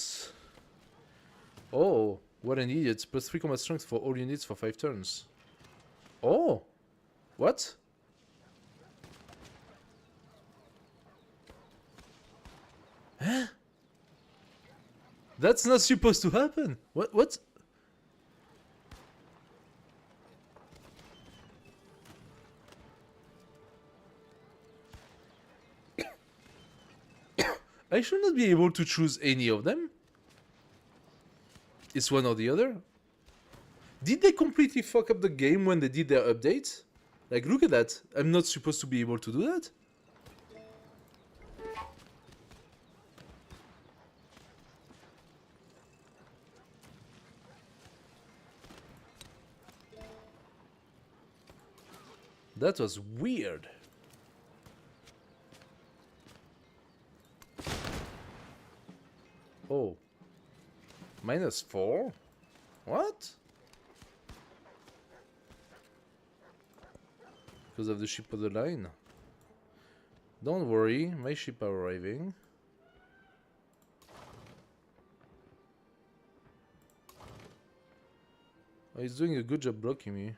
Oh, what an idiot. Plus 3 combat strength for all units for 5 turns. Oh! What? Huh? That's not supposed to happen! What? I should not be able to choose any of them. It's one or the other. Did they completely fuck up the game when they did their update? Like, look at that. I'm not supposed to be able to do that. That was weird. Oh. -4? What? Because of the ship of the line. Don't worry, my ship are arriving. Oh, he's doing a good job blocking me.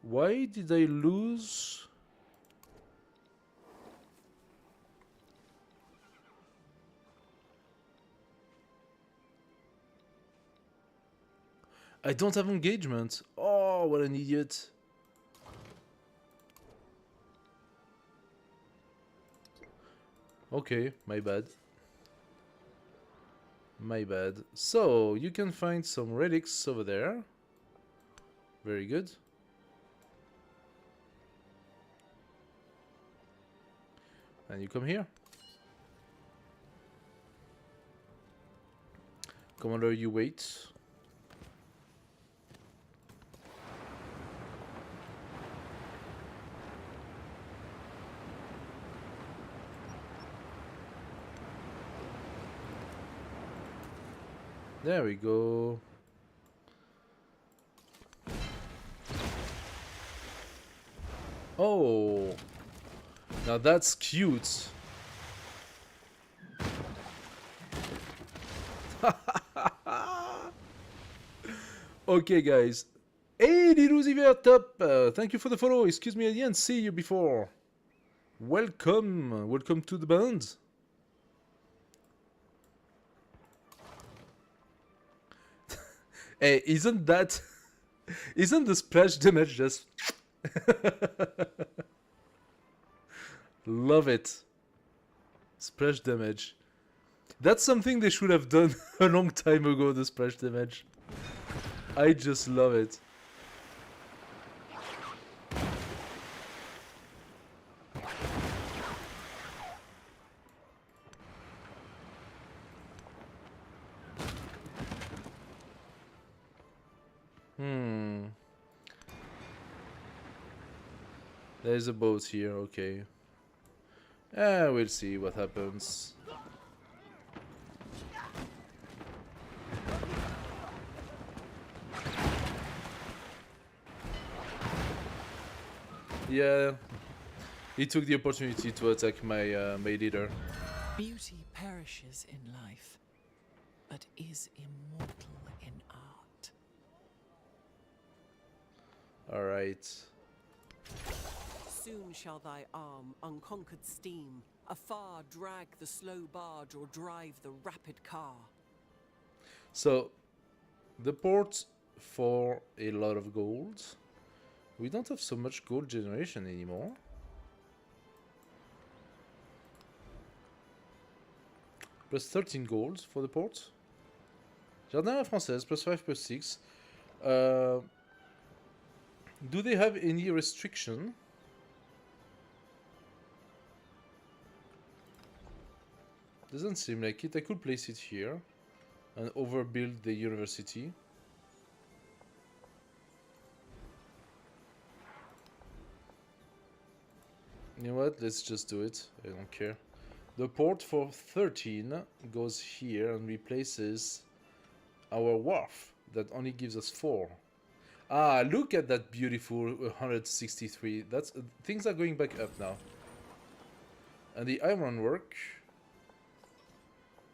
Why did I lose? I don't have engagement. Oh, what an idiot. Okay, my bad. My bad. So, you can find some relics over there. Very good. And you come here. Commander, you wait. There we go. Oh, now that's cute. Okay, guys. Hey, Lucifer Top. Thank you for the follow. Excuse me, I didn't see you before. Welcome. Welcome to the band. Hey, isn't that... Isn't the splash damage just... Love it. Splash damage. That's something they should have done a long time ago, the splash damage. I just love it. There's a boat here, okay. We'll see what happens. Yeah, he took the opportunity to attack my my leader. Beauty perishes in life, but is immortal in art. All right. soon shall thy arm, unconquered steam, afar drag the slow barge or drive the rapid car. So, the port for a lot of gold. We don't have so much gold generation anymore. Plus 13 gold for the port. Jardin à la Française, plus 5, plus 6. Do they have any restriction? Doesn't seem like it. I could place it here and overbuild the university. You know what? Let's just do it. I don't care. The port for 13 goes here and replaces our wharf that only gives us 4. Ah, look at that beautiful 163. That's things are going back up now. And the ironwork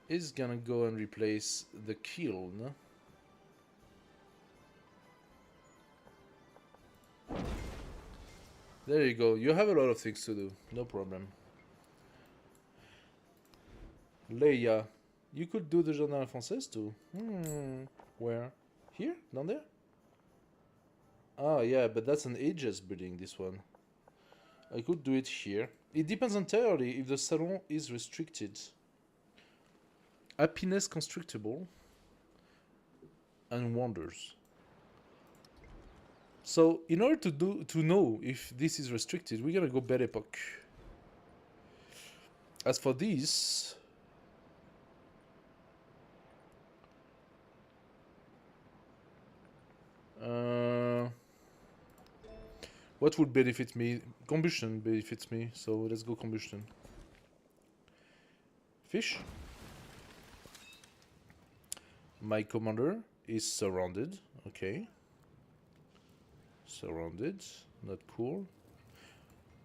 is gonna go and replace the kiln. There you go. You have a lot of things to do. No problem. Leia, you could do the Jardin à la Française too. Where? Here? Down there? Ah, yeah, but that's an Aegis building, this one. I could do it here. It depends entirely if the salon is restricted. Happiness constructible. And wonders. So, in order to know if this is restricted, we're gonna go Belle Epoque. As for this... what would benefit me? Combustion benefits me, so let's go combustion. Fish. My commander is surrounded. Okay. Surrounded. Not cool.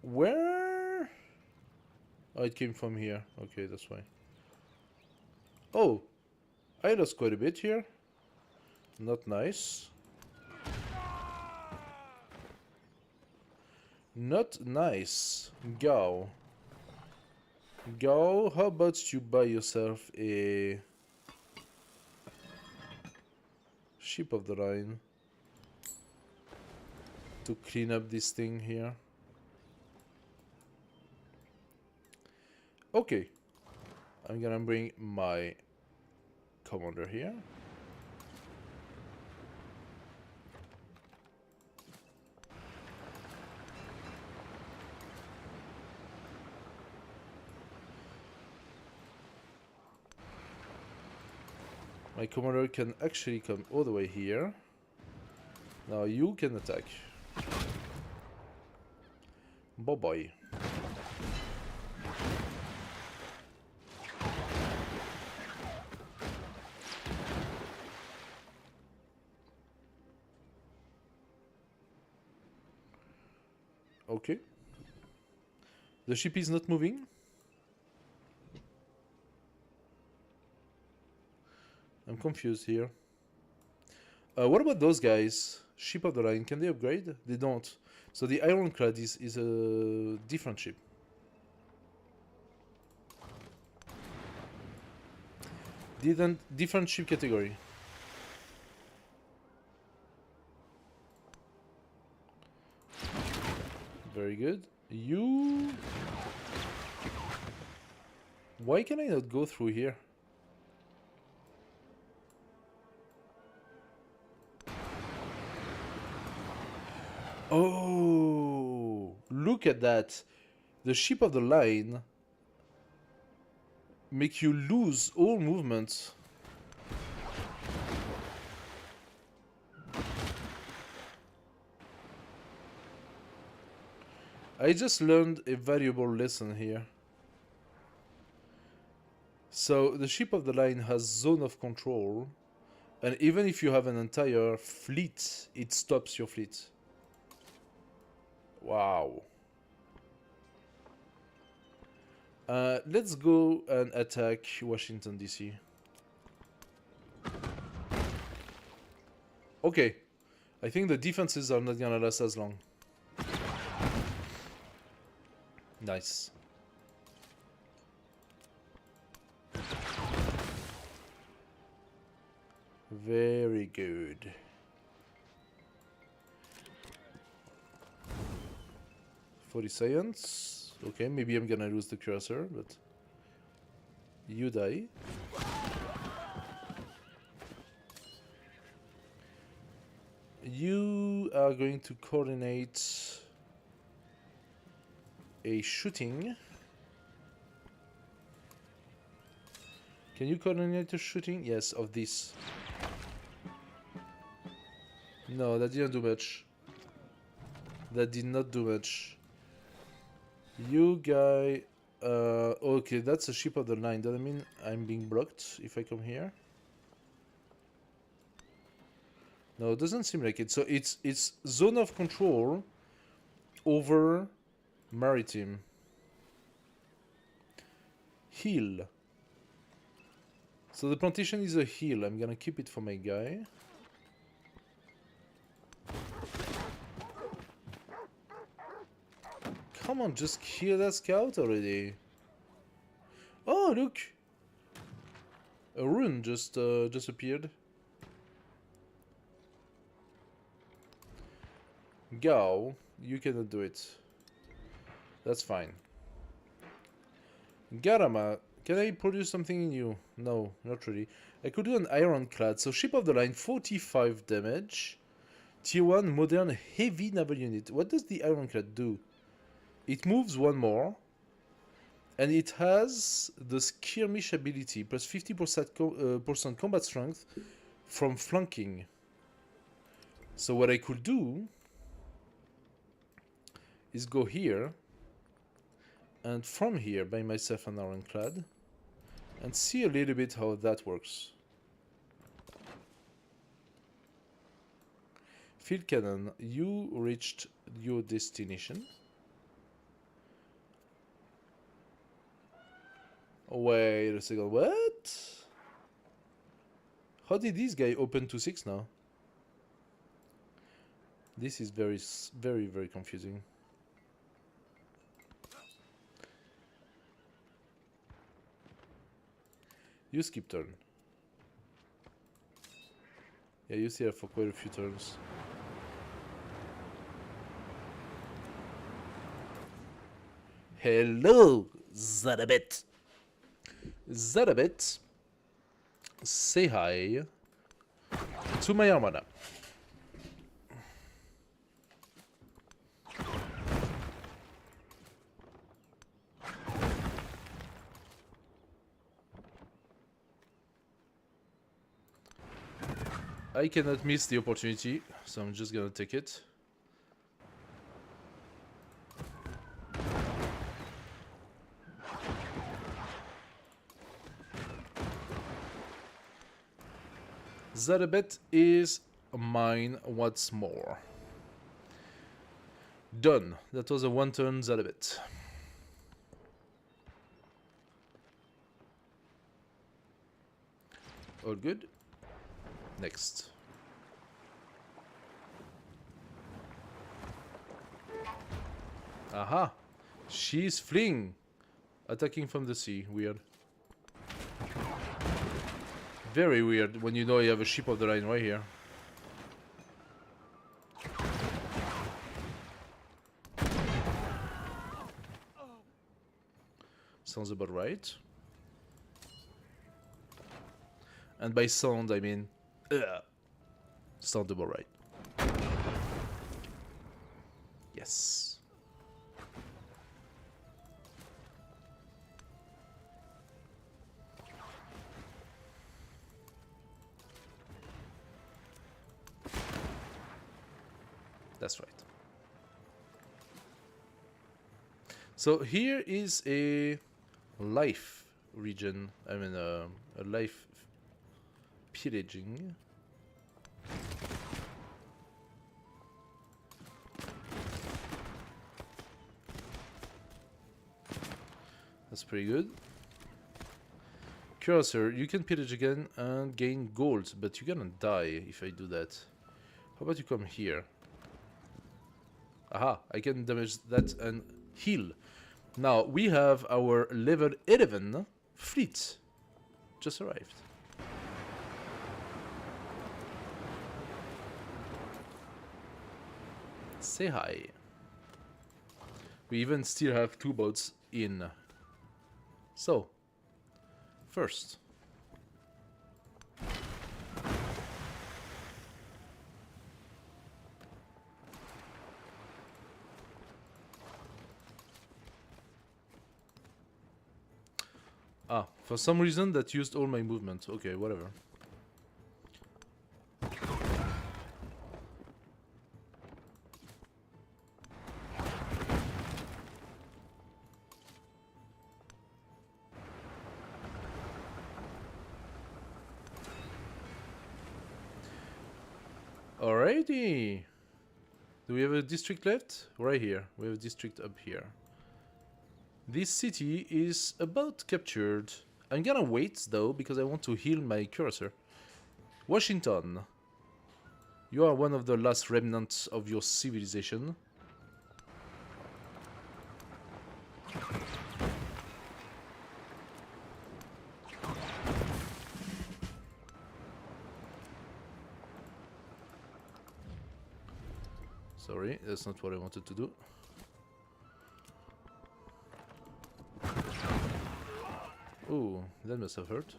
Where? Oh, it came from here. Okay, that's why. Oh, I lost quite a bit here. Not nice. Not nice. Gao. Gao, how about you buy yourself a ship of the line to clean up this thing here? Okay. I'm gonna bring my commander here. My commander can actually come all the way here. Now you can attack. Bye-bye. Okay. The ship is not moving. I'm confused here. What about those guys? Ship of the line, can they upgrade? They don't. So the Ironclad is a different ship. Different ship category. Very good. You... Why can I not go through here? Oh, look at that. The ship of the line make you lose all movement. I just learned a valuable lesson here. So the ship of the line has zone of control, and even if you have an entire fleet, it stops your fleet. Wow. Let's go and attack Washington, D.C. Okay. I think the defenses are not gonna last as long. Nice. Very good. For the science. Okay, maybe I'm gonna lose the cursor, but you die. You are going to coordinate a shooting. Can you coordinate a shooting? Yes, of this. No, that didn't do much. That did not do much. You guy... okay, that's a ship of the line. Does that mean I'm being blocked if I come here? No, it doesn't seem like it. So it's zone of control over maritime. Hill. So the plantation is a hill. I'm gonna keep it for my guy. Come on, just kill that scout already. Oh, look! A rune just appeared. Gao, you cannot do it. That's fine. Garama, can I produce something in you? No, not really. I could do an ironclad. So ship of the line, 45 damage. Tier 1 modern heavy naval unit. What does the ironclad do? It moves one more. And it has the skirmish ability, plus 50% percent combat strength from flanking. So what I could do is go here, and from here buy myself an ironclad, and see a little bit how that works. Field cannon, you reached your destination. Wait a second, what? How did this guy open to 6 now? This is very confusing. You skip turn. Yeah, you stay here for quite a few turns. Hello, Zadabet. Zadabet, say hi to my armada. I cannot miss the opportunity, so I'm just gonna take it. Zadabet is mine once more. Done. That was a one-turn Zadabet. All good. Next. Aha! She's fleeing! Attacking from the sea. Weird. Very weird when you know you have a ship of the line right here. Sounds about right. And by sound, I mean... sound about right. Yes. That's right. So here is a life region. I mean, a life pillaging. That's pretty good. Cursor, you can pillage again and gain gold, but you're gonna die if I do that. How about you come here? Aha, I can damage that and heal. Now we have our level 11 fleet just arrived. Say hi. We even still have 2 boats in. So, first. Ah, for some reason that used all my movement. Okay, whatever. Alrighty. Do we have a district left? Right here. We have a district up here. This city is about captured. I'm gonna wait though because I want to heal my cursor. Washington. You are one of the last remnants of your civilization. Sorry, that's not what I wanted to do. Ooh, that must have hurt.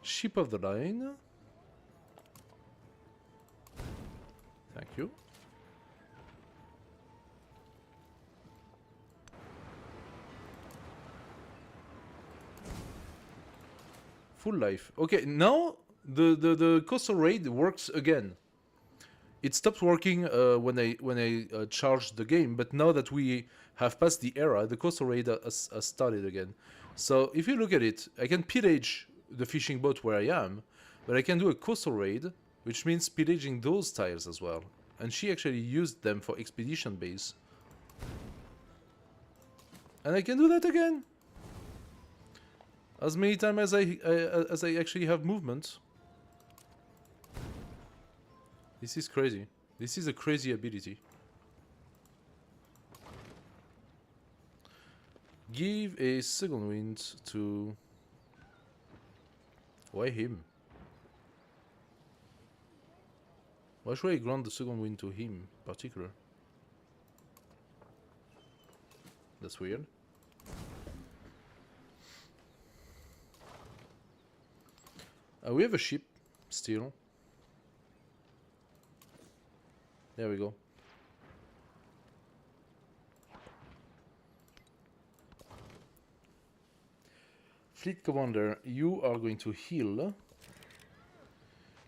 Ship of the line. Thank you. Full life. Okay, now the coastal raid works again. It stopped working when I charged the game, but now that we have passed the era, the coastal raid has started again. So if you look at it, I can pillage the fishing boat where I am, but I can do a coastal raid, which means pillaging those tiles as well. And she actually used them for expedition base. And I can do that again. As many times as I actually have movement. This is crazy. This is a crazy ability. Give a second wind to... Why him? Why should I grant the second wind to him in particular? That's weird. We have a ship still. There we go. Fleet Commander, you are going to heal.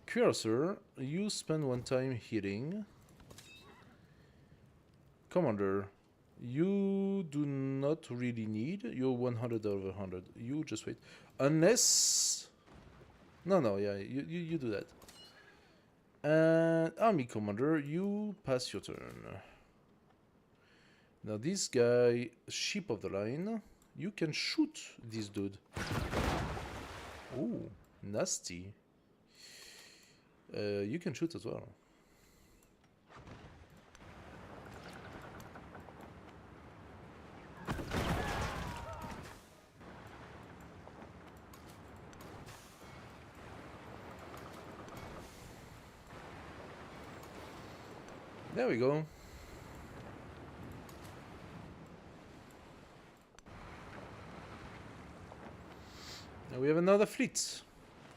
Cursor, you spend 1 time healing. Commander, you do not really need. You're 100 over 100. You just wait. Unless... No, yeah, you do that. And Army Commander, you pass your turn. Now this guy, Ship of the Line, you can shoot this dude. Ooh, nasty. You can shoot as well. There we go. Now we have another fleet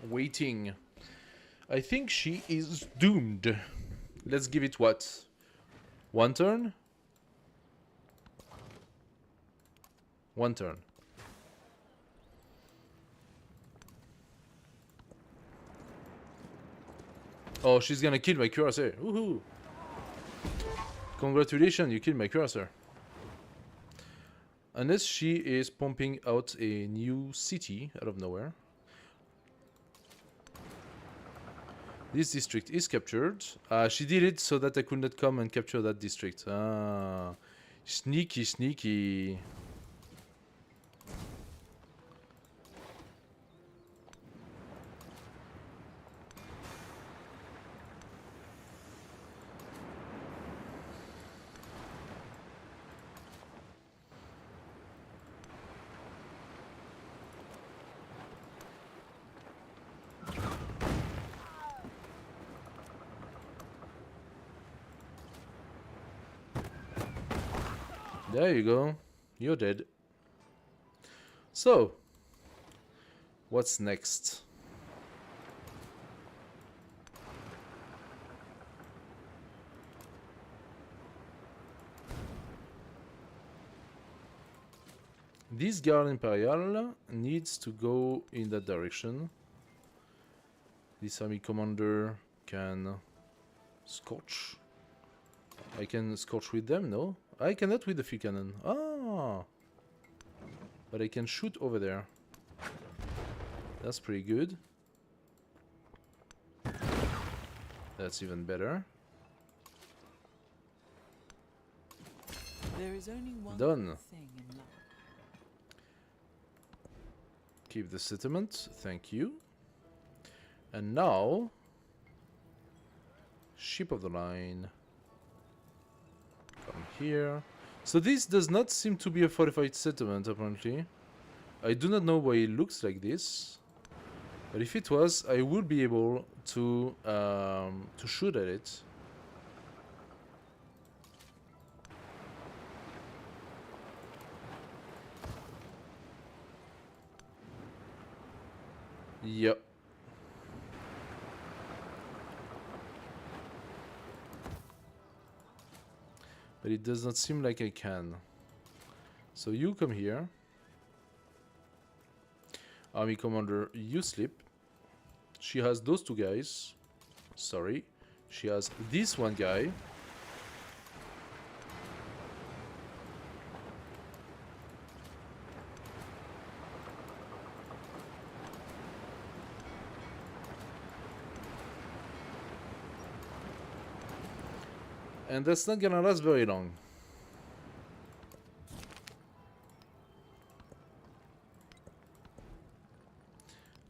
waiting. I think she is doomed. Let's give it what? 1 turn? 1 turn. Oh, she's gonna kill my cursor. Woohoo! Congratulations, you killed my cursor. Unless she is pumping out a new city out of nowhere. This district is captured. She did it so that I could not come and capture that district. Ah, sneaky, sneaky. There you go. You're dead. So, what's next? This Guard Imperial needs to go in that direction. This army commander can scorch. I can scorch with them, no? I cannot with the field cannon. Ah! But I can shoot over there. That's pretty good. That's even better. There is only one Done. thing in life. Keep the settlement, thank you. And now, ship of the line. Come here. So this does not seem to be a fortified settlement, apparently. I do not know why it looks like this. But if it was, I would be able to shoot at it. Yep. But it does not seem like I can. So you come here. Army commander, you sleep. She has those two guys. Sorry. She has this one guy. And that's not gonna last very long.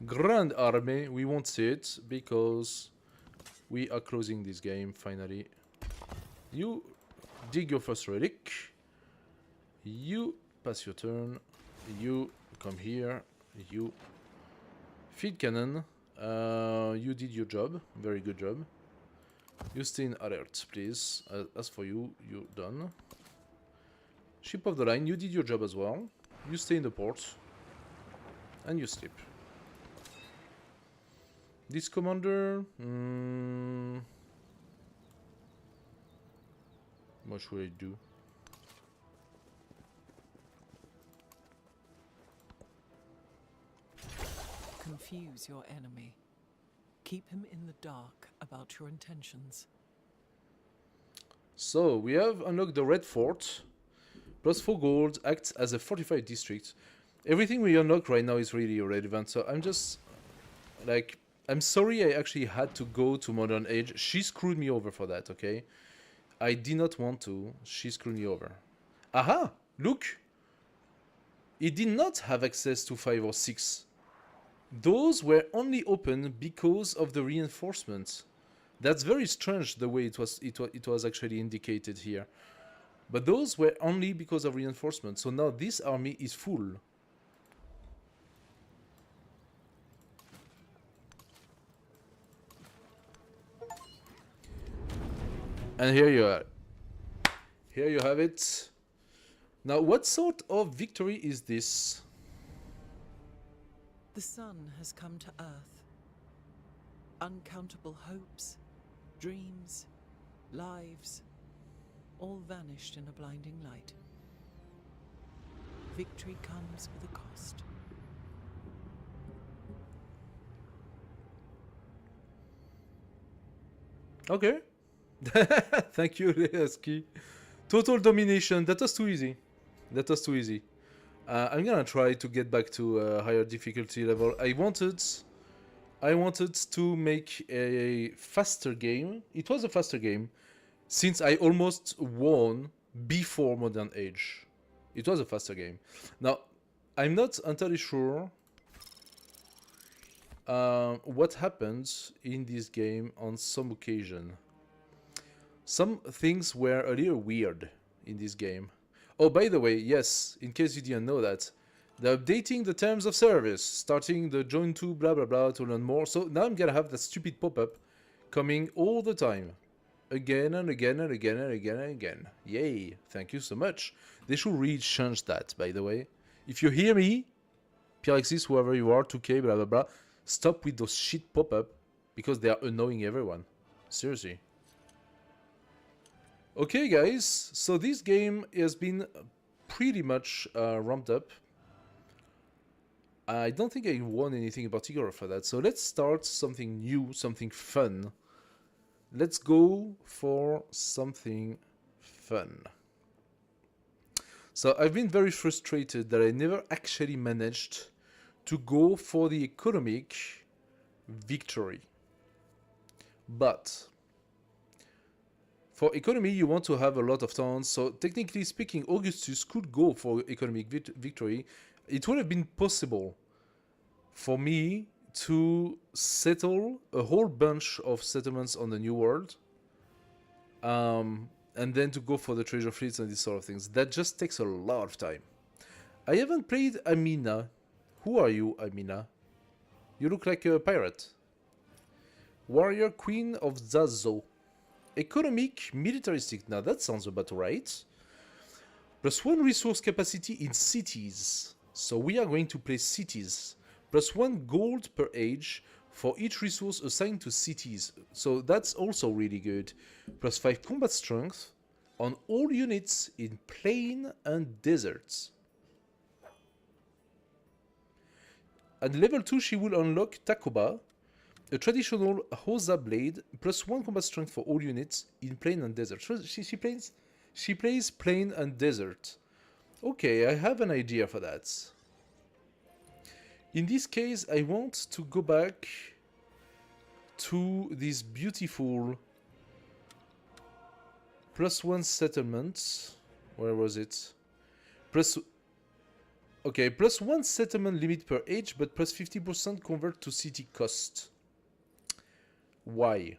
Grand Army, we won't see it because we are closing this game finally. You dig your first relic. You pass your turn. You come here. You field cannon. You did your job. Very good job. You stay in alert, please. As for you, you're done. Ship of the line, you did your job as well. You stay in the port. And you sleep. This commander... what should I do? Confuse your enemy. Keep him in the dark about your intentions. So, we have unlocked the Red Fort. Plus 4 gold, acts as a fortified district. Everything we unlock right now is really irrelevant, so I'm just... like... I'm sorry I actually had to go to Modern Age. She screwed me over for that, okay? I did not want to. She screwed me over. Aha! Look! It did not have access to 5 or 6. Those were only open because of the reinforcements. That's very strange the way it was actually indicated here. But those were only because of reinforcements. So now this army is full. And here you are. Here you have it. Now, what sort of victory is this? The sun has come to Earth. Uncountable hopes, dreams, lives, all vanished in a blinding light. Victory comes with a cost. Okay. Thank you, Leaski. Total domination. That was too easy. That was too easy. I'm gonna try to get back to a higher difficulty level. I wanted to make a faster game. It was a faster game since I almost won before Modern Age. It was a faster game. Now, I'm not entirely sure what happens in this game on some occasion. Some things were a little weird in this game. Oh, by the way, yes, in case you didn't know that, they're updating the terms of service, starting the join to blah blah blah to learn more. So now I'm gonna have that stupid pop-up coming all the time. again and again and again and again and again. Yay, thank you so much. They should really change that, by the way. If you hear me, Pyrexis, whoever you are, 2K, blah blah blah, stop with those shit pop-up, because they are annoying everyone. Seriously. Okay guys, so this game has been pretty much ramped up. I don't think I won anything in particular for that, so let's start something new, something fun. Let's go for something fun. So I've been very frustrated that I never actually managed to go for the economic victory. But for economy, you want to have a lot of towns, so technically speaking, Augustus could go for economic victory. It would have been possible for me to settle a whole bunch of settlements on the New World, and then to go for the treasure fleets and these sort of things. That just takes a lot of time. I haven't played Amina. Who are you, Amina? You look like a pirate. Warrior Queen of Zazo. Economic, militaristic. Now that sounds about right. +1 resource capacity in cities. So we are going to play cities. +1 gold per age for each resource assigned to cities. So that's also really good. +5 combat strength on all units in plain and deserts. At level 2 she will unlock Takoba, a traditional Hosa blade, +1 combat strength for all units in plain and desert. So she plays plain and desert. Okay, I have an idea for that. In this case, I want to go back to this beautiful +1 settlement. Where was it? Okay, +1 settlement limit per age, but +50% convert to city cost. Why?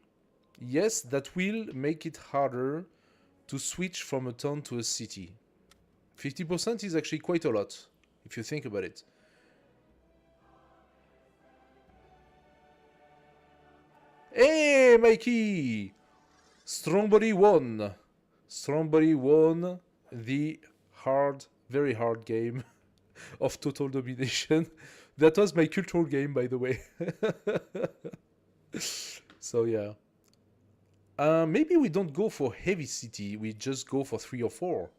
Yes, that will make it harder to switch from a town to a city. 50% is actually quite a lot, if you think about it. Hey, Mikey! Strongbody won. Strongbody won the hard, very hard game of Total Domination. That was my cultural game, by the way. So yeah. Maybe we don't go for heavy city, we just go for 3 or 4.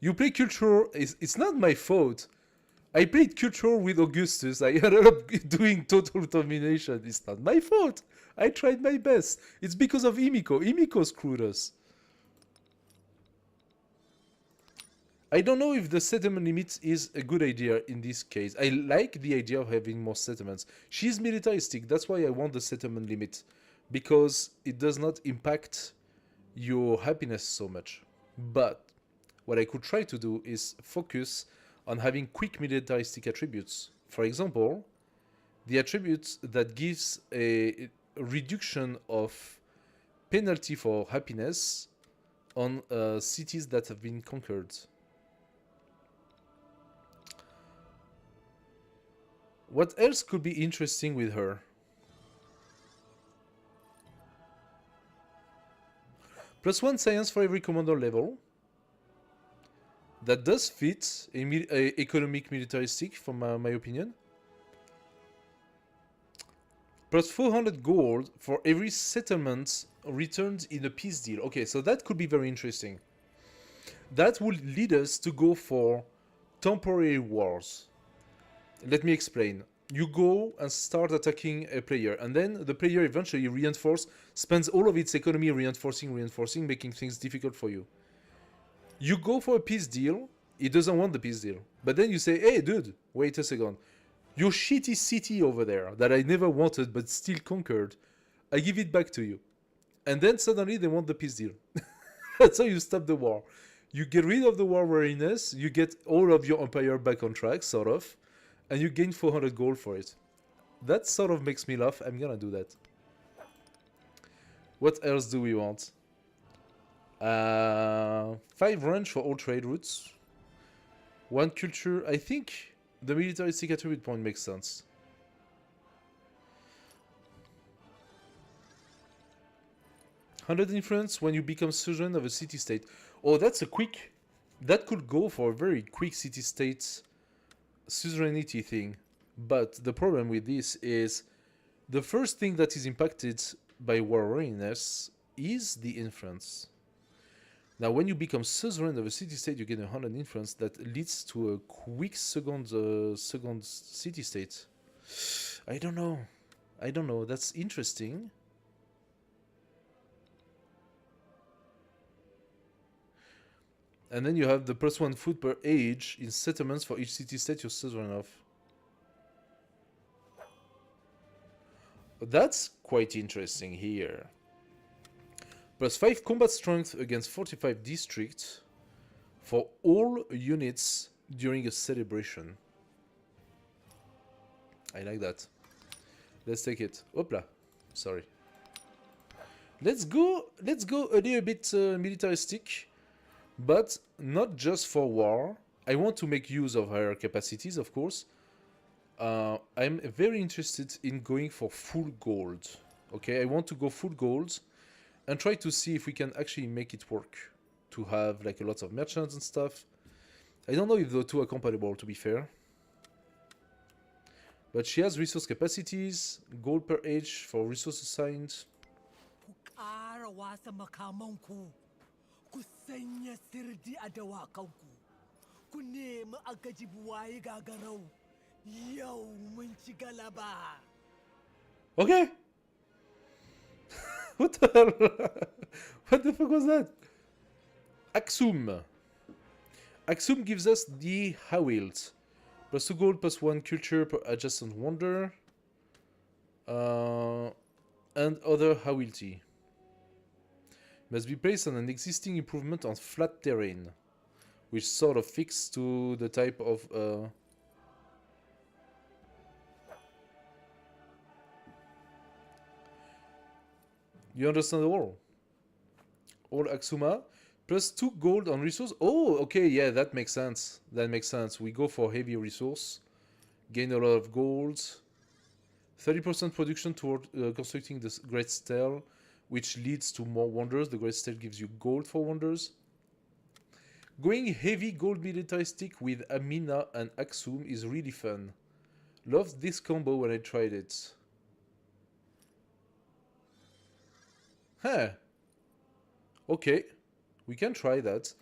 You play cultural, it's not my fault. I played cultural with Augustus, I ended up doing Total Domination. It's not my fault. I tried my best. It's because of Emiko. Emiko screwed us. I don't know if the settlement limit is a good idea in this case. I like the idea of having more settlements. She's militaristic, that's why I want the settlement limit. Because it does not impact your happiness so much. But what I could try to do is focus on having quick militaristic attributes. For example, the attribute that gives a reduction of penalty for happiness on cities that have been conquered. What else could be interesting with her? +1 science for every commander level. That does fit a economic militaristic, from my opinion. +400 gold for every settlement returned in a peace deal. Okay, so that could be very interesting. That would lead us to go for temporary wars. Let me explain. You go and start attacking a player, and then the player eventually spends all of its economy reinforcing, making things difficult for you. You go for a peace deal, he doesn't want the peace deal. But then you say, hey dude, wait a second. Your shitty city over there that I never wanted but still conquered, I give it back to you. And then suddenly they want the peace deal. So you stop the war. You get rid of the war weariness, you get all of your empire back on track, sort of, and you gain 400 gold for it. That sort of makes me laugh, I'm gonna do that. What else do we want? 5 range for all trade routes. 1 culture. I think the militaristic attribute point makes sense. 100 influence when you become suzerain of a city-state. Oh, that's a quick... That could go for a very quick city-state suzerainty thing. But the problem with this is the first thing that is impacted by war readiness is the influence. Now, when you become suzerain of a city-state, you get 100 influence that leads to a quick second city-state. I don't know. I don't know. That's interesting. And then you have the +1 food per age in settlements for each city-state you're suzerain of. That's quite interesting here. +5 combat strength against 45 districts for all units during a celebration. I like that. Let's take it. Hopla. Sorry. Let's go a little bit militaristic, but not just for war. I want to make use of her capacities, of course. I'm very interested in going for full gold. Okay, I want to go full gold and try to see if we can actually make it work. To have like a lot of merchants and stuff. I don't know if the two are compatible, to be fair. But she has resource capacities, gold per age for resource assigned. Okay. What the hell? What the fuck was that? Aksum. Aksum gives us the Hawilt. +2 gold, +1 culture per adjacent wonder. And other Hawilti. Must be placed on an existing improvement on flat terrain. Which sort of fits to the type of... You understand the wall? All Aksuma. +2 gold on resource. Oh, okay, yeah, that makes sense. That makes sense. We go for heavy resource. Gain a lot of gold. 30% production toward constructing this Great Stele, which leads to more wonders. The Great Stele gives you gold for wonders. Going heavy gold militaristic with Amina and Aksum is really fun. Loved this combo when I tried it. Huh. Okay. We can try that.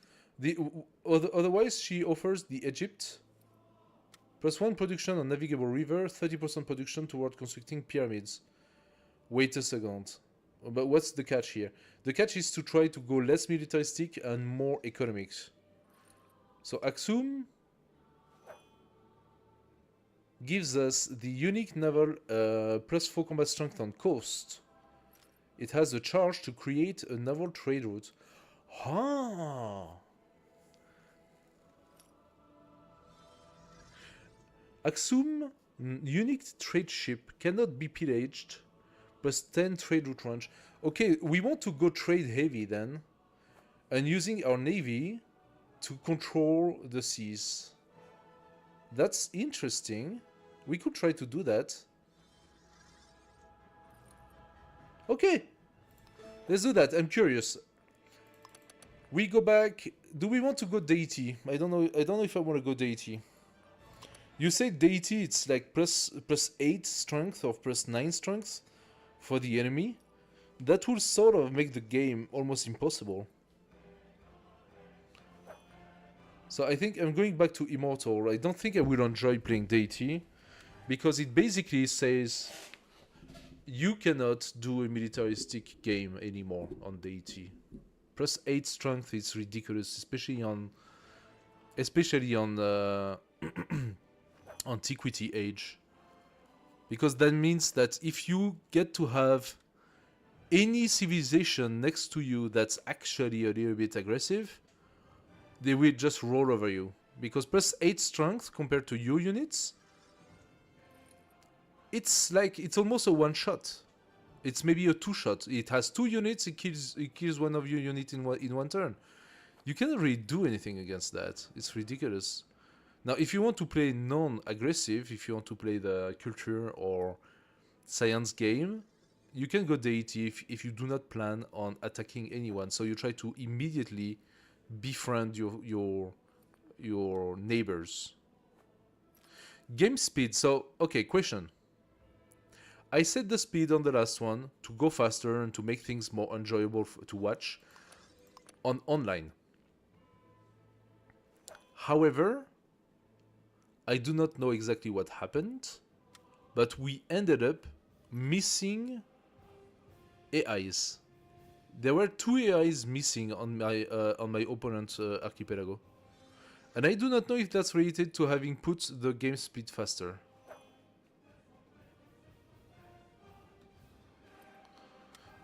Otherwise, she offers the Egypt. +1 production on navigable river, 30% production toward constructing pyramids. Wait a second. But what's the catch here? The catch is to try to go less militaristic and more economics. So Aksum gives us the unique naval +4 combat strength on coast. It has the charge to create a naval trade route. Ah. Aksum unique trade ship cannot be pillaged. +10 trade route range. Okay, we want to go trade heavy then. And using our navy to control the seas. That's interesting. We could try to do that. Okay. Let's do that. I'm curious. We go back. Do we want to go deity? I don't know if I want to go deity. You say deity, it's like +8 strength or +9 strength for the enemy. That will sort of make the game almost impossible. So I think I'm going back to Immortal. I don't think I will enjoy playing deity, because it basically says you cannot do a militaristic game anymore on deity. +8 strength is ridiculous, especially on Antiquity Age. Because that means that if you get to have any civilization next to you that's actually a little bit aggressive, they will just roll over you. Because +8 strength compared to your units, it's almost a one-shot. It's maybe a two-shot. It has 2 units, it kills one of your units in one turn. You cannot really do anything against that. It's ridiculous. Now, if you want to play non-aggressive, if you want to play the culture or science game, you can go deity if you do not plan on attacking anyone. So you try to immediately befriend your neighbors. Game speed. So okay, question. I set the speed on the last one to go faster and to make things more enjoyable to watch on online. However, I do not know exactly what happened, but we ended up missing AIs. There were 2 AIs missing on my opponent's archipelago. And I do not know if that's related to having put the game speed faster.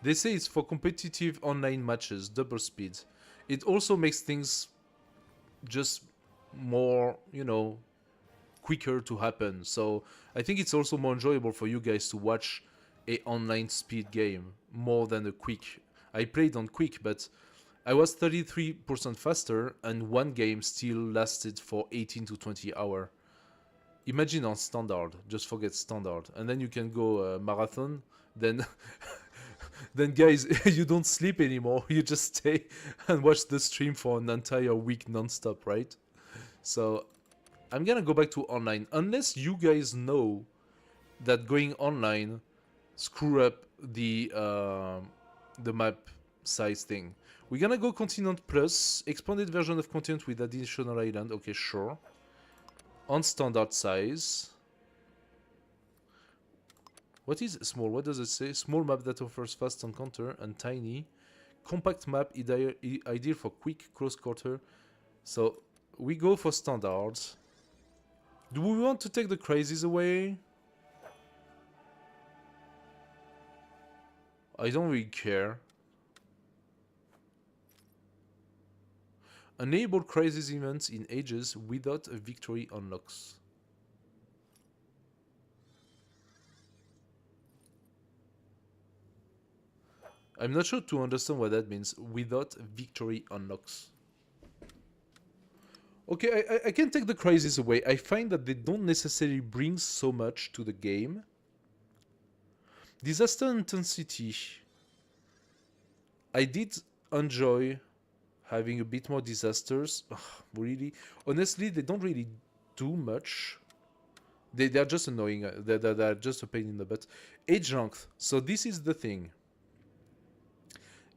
They say it's for competitive online matches, double speed. It also makes things just more, you know, quicker to happen. So I think it's also more enjoyable for you guys to watch a online speed game more than a quick. I played on quick, but I was 33% faster and one game still lasted for 18 to 20 hours. Imagine on standard, just forget standard. And then you can go marathon, then then guys, you don't sleep anymore. You just stay and watch the stream for an entire week non-stop, right? So I'm gonna go back to online. Unless you guys know that going online screw up the map size thing. We're gonna go Continent Plus, expanded version of content with additional island. Okay, sure. On standard size. What is small? What does it say? Small map that offers fast encounter and tiny. Compact map ideal for quick close quarter. So we go for standards. Do we want to take the crisis away? I don't really care. Enable crisis events in ages without a victory unlocks. I'm not sure to understand what that means. Without victory unlocks. Okay, I can take the crisis away. I find that they don't necessarily bring so much to the game. Disaster intensity. I did enjoy having a bit more disasters. Ugh, really? Honestly, they don't really do much. They're just annoying. They're just a pain in the butt. Age length. So this is the thing.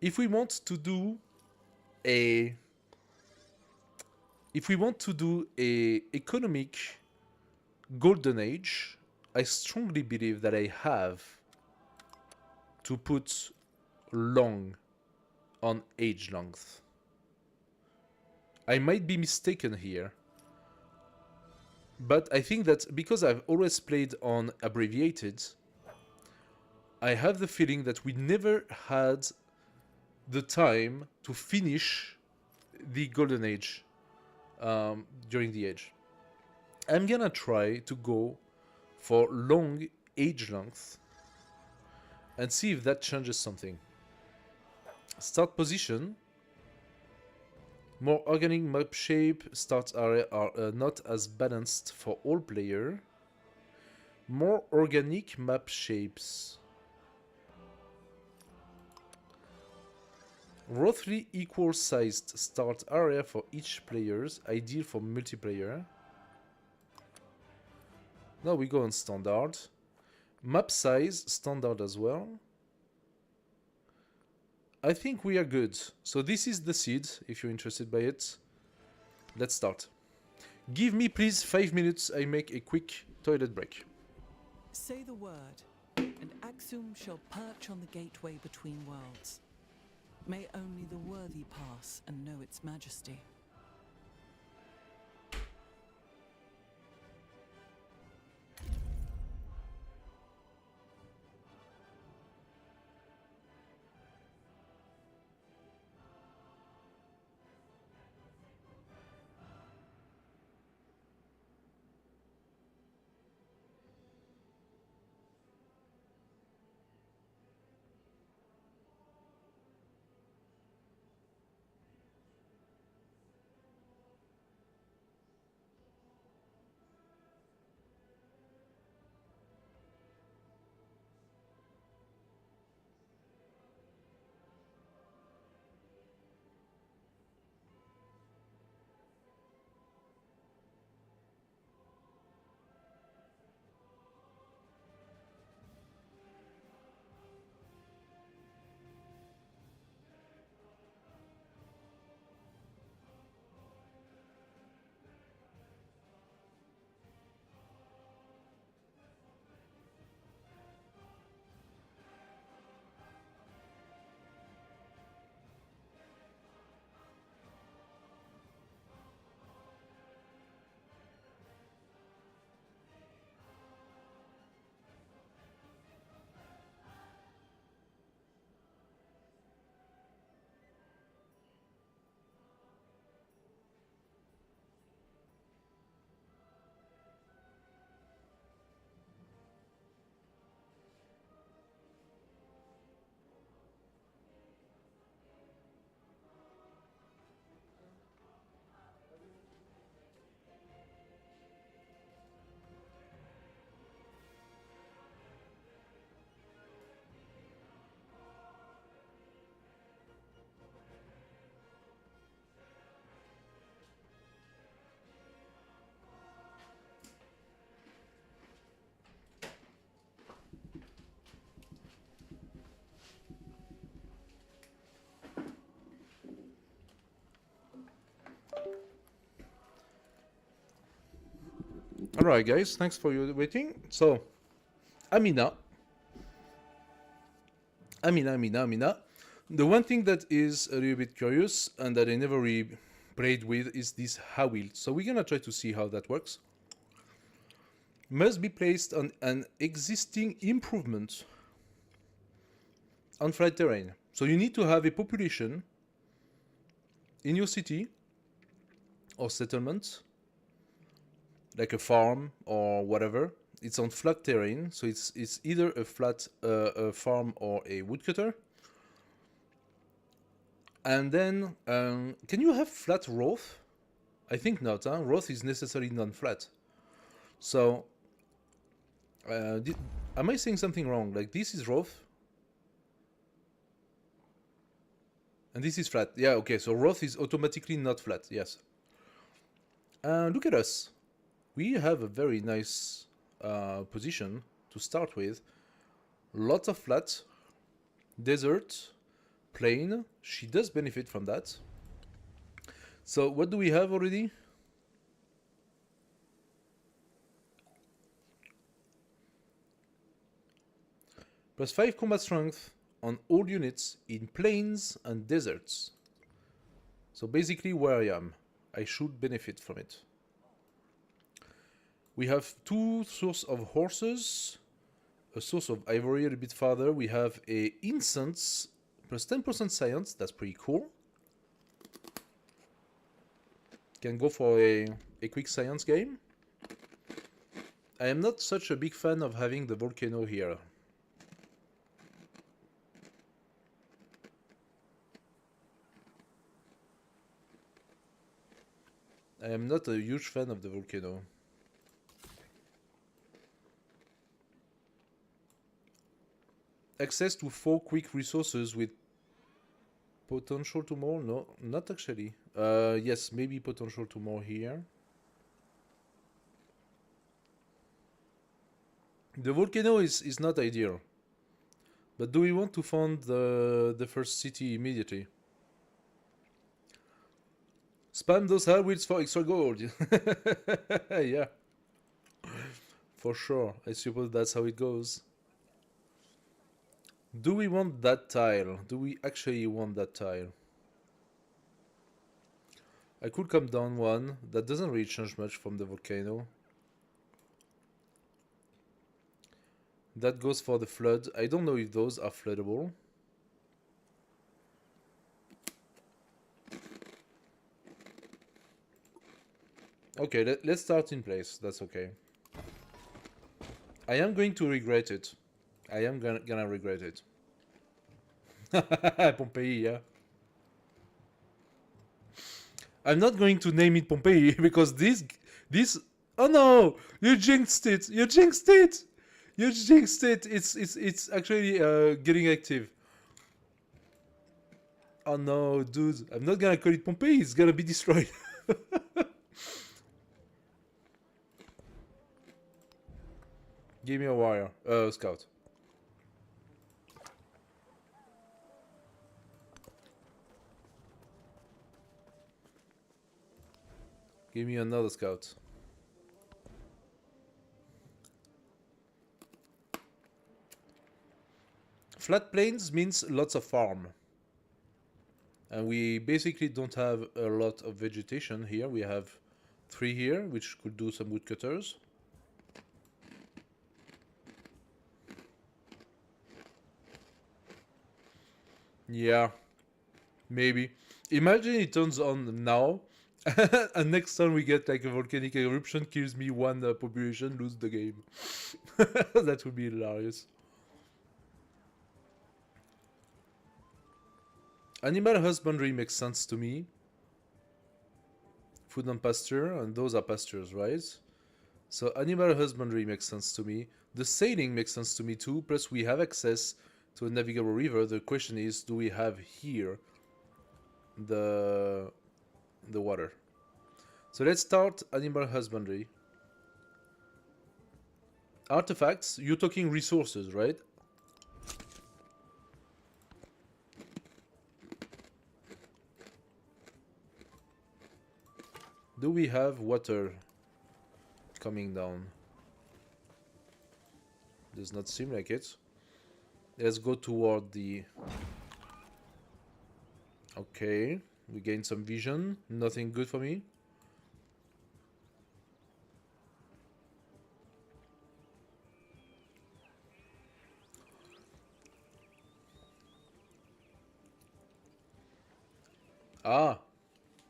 If we want to do a economic golden age, I strongly believe that I have to put long on age length. I might be mistaken here, but I think that because I've always played on abbreviated, I have the feeling that we never had the time to finish the golden age during the age. I'm gonna try to go for long age length and see if that changes something. Start position. More organic map shape. Start area are not as balanced for all player. More organic map shapes. Roughly equal sized start area for each players, ideal for multiplayer. Now we go on standard. Map size, standard as well. I think we are good. So this is the seed, if you're interested by it. Let's start. Give me please 5 minutes, I make a quick toilet break. Say the word, and Axum shall perch on the gateway between worlds. May only the worthy pass and know its majesty. Alright guys, thanks for your waiting. So, Amina. The one thing that is a little bit curious and that I never really played with is this Hawil. So we're gonna try to see how that works. Must be placed on an existing improvement on flat terrain. So you need to have a population in your city or settlement, like a farm or whatever. It's on flat terrain, so it's either a flat a farm or a woodcutter. And then, can you have flat Roth? I think not, huh? Roth is necessarily non-flat. So, am I saying something wrong? Like, this is Roth. And this is flat. Yeah, okay, so Roth is automatically not flat, yes. Look at us. We have a very nice position to start with. Lots of flat, desert, plain. She does benefit from that. So what do we have already? +5 combat strength on all units in plains and deserts. So basically where I am, I should benefit from it. We have 2 source of horses, a source of ivory a little bit farther. We have a incense +10% science, that's pretty cool. Can go for a quick science game. I am not such a big fan of having the volcano here. I am not a huge fan of the volcano. Access to 4 quick resources with potential to more? No, not actually. Yes, maybe potential to more here. The volcano is not ideal. But do we want to found the first city immediately? Spam those hard wheels for extra gold. Yeah. For sure. I suppose that's how it goes. Do we want that tile? Do we actually want that tile? I could come down one. That doesn't really change much from the volcano. That goes for the flood. I don't know if those are floodable. Okay, let's start in place. That's okay. I am going to regret it. I am gonna regret it. Pompeii, yeah. I'm not going to name it Pompeii because this. Oh no! You jinxed it! You jinxed it! You jinxed it! It's actually getting active. Oh no, dude! I'm not gonna call it Pompeii. It's gonna be destroyed. Give me a wire, scout. Give me another scout. Flat plains means lots of farm. And we basically don't have a lot of vegetation here. We have 3 here, which could do some woodcutters. Yeah, maybe. Imagine it turns on now, and next time we get like a volcanic eruption, kills me 1 population, lose the game. That would be hilarious. Animal husbandry makes sense to me. Food and pasture, and those are pastures, right? So animal husbandry makes sense to me. The sailing makes sense to me too, plus we have access to a navigable river. The question is, do we have here the water? So let's start animal husbandry. Artifacts, you're talking resources, right? Do we have water? coming down? Does not seem like it. Let's go toward the... Okay, we gained some vision. Nothing good for me. Ah,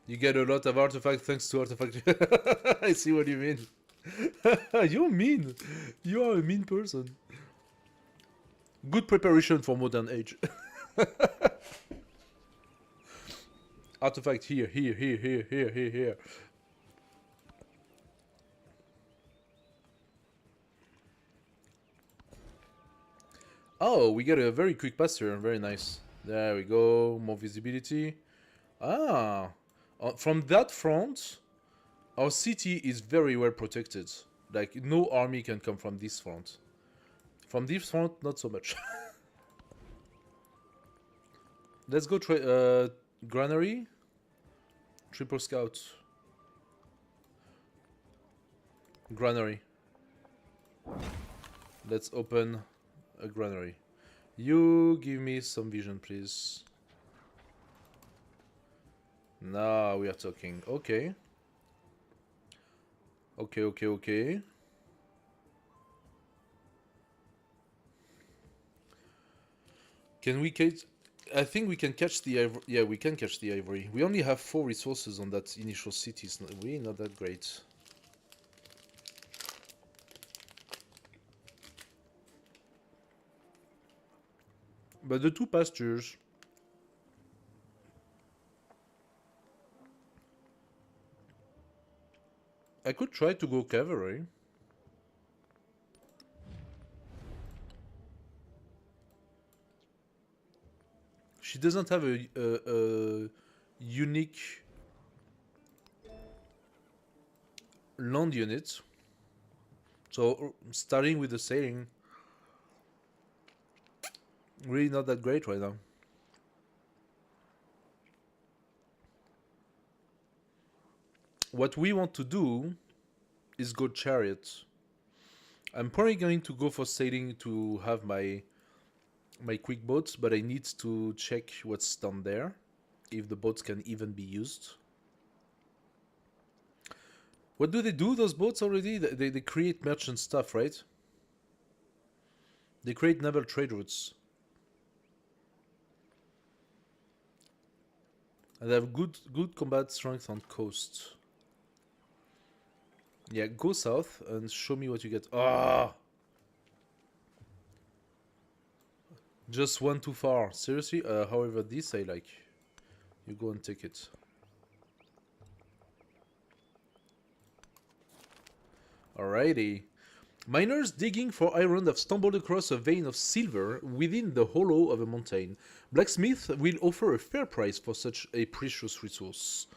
you get a lot of artifacts thanks to artifact. I see what you mean. You're mean. You are a mean person. Good preparation for modern age. Artifact here, here, here, here, here, here, here. Oh, we get a very quick pasture. Very nice. There we go. More visibility. Ah, from that front, our city is very well protected. Like, no army can come from this front. From this front, not so much. Let's go try granary. Triple scout. Granary. Let's open a granary. You give me some vision, please. Now we are talking. Okay. Okay, okay, okay. Can we catch... I think we can catch the ivory. Yeah, we can catch the ivory. We only have 4 resources on that initial city. It's not, really not that great. But the 2 pastures... I could try to go cavalry. She doesn't have a unique land unit. So starting with the sailing, really not that great right now. What we want to do is go chariot. I'm probably going to go for sailing to have my quick boats, but I need to check what's down there, if the boats can even be used. What do they do, those boats already? They create merchant stuff, right? They create naval trade routes. And they have good combat strength on coast. Yeah, go south and show me what you get. Ah! Just one too far. Seriously? However, this I like. You go and take it. Alrighty. Miners digging for iron have stumbled across a vein of silver within the hollow of a mountain. Blacksmith will offer a fair price for such a precious resource.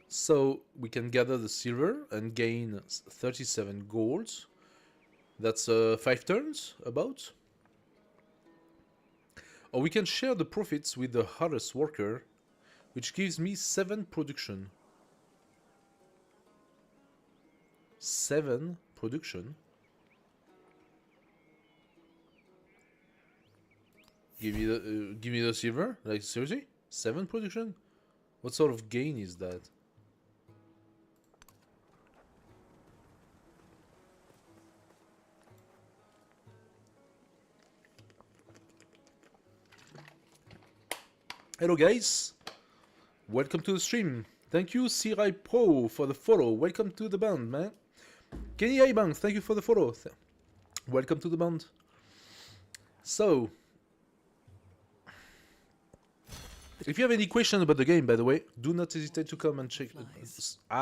So we can gather the silver and gain 37 gold. That's 5 turns, about. Or we can share the profits with the hardest worker, which gives me 7 production. 7 production. Give me the silver? Like, seriously? 7 production? What sort of gain is that? Hello guys, welcome to the stream. Thank you Sirai Pro for the follow. Welcome to the band, man. Kenny Ibang, thank you for the follow. Welcome to the band. So, if you have any questions about the game, by the way, do not hesitate to come and check.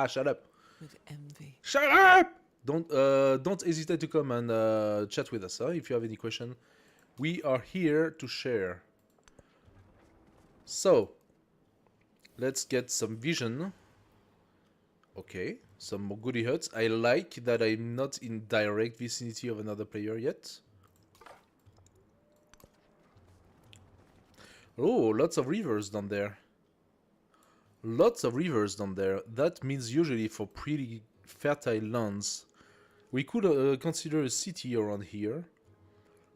Shut up. With envy. Shut up! Don't hesitate to come and chat with us, huh? If you have any question. We are here to share. So, let's get some vision. Okay, some more goody huts. I like that I'm not in direct vicinity of another player yet. Oh, lots of rivers down there. Lots of rivers down there. That means usually for pretty fertile lands. We could consider a city around here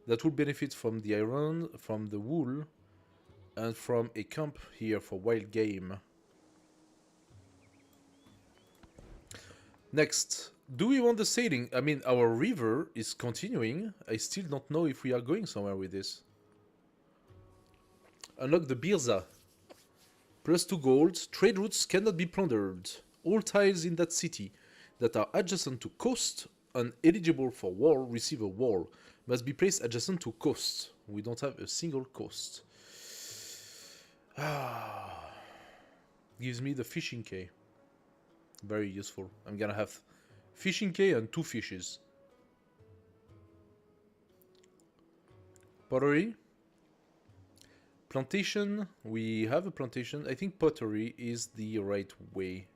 that would benefit from the iron, from the wool, and from a camp here for wild game. Next, do we want the sailing? I mean, our river is continuing. I still don't know if we are going somewhere with this. Unlock the Birza. +2 gold. Trade routes cannot be plundered. All tiles in that city that are adjacent to coast and eligible for wall receive a wall. Must be placed adjacent to coast. We don't have a single coast. Gives me the fishing quay. Very useful. I'm gonna have fishing quay and 2 fishes. Pottery. Plantation. We have a plantation. I think pottery is the right way.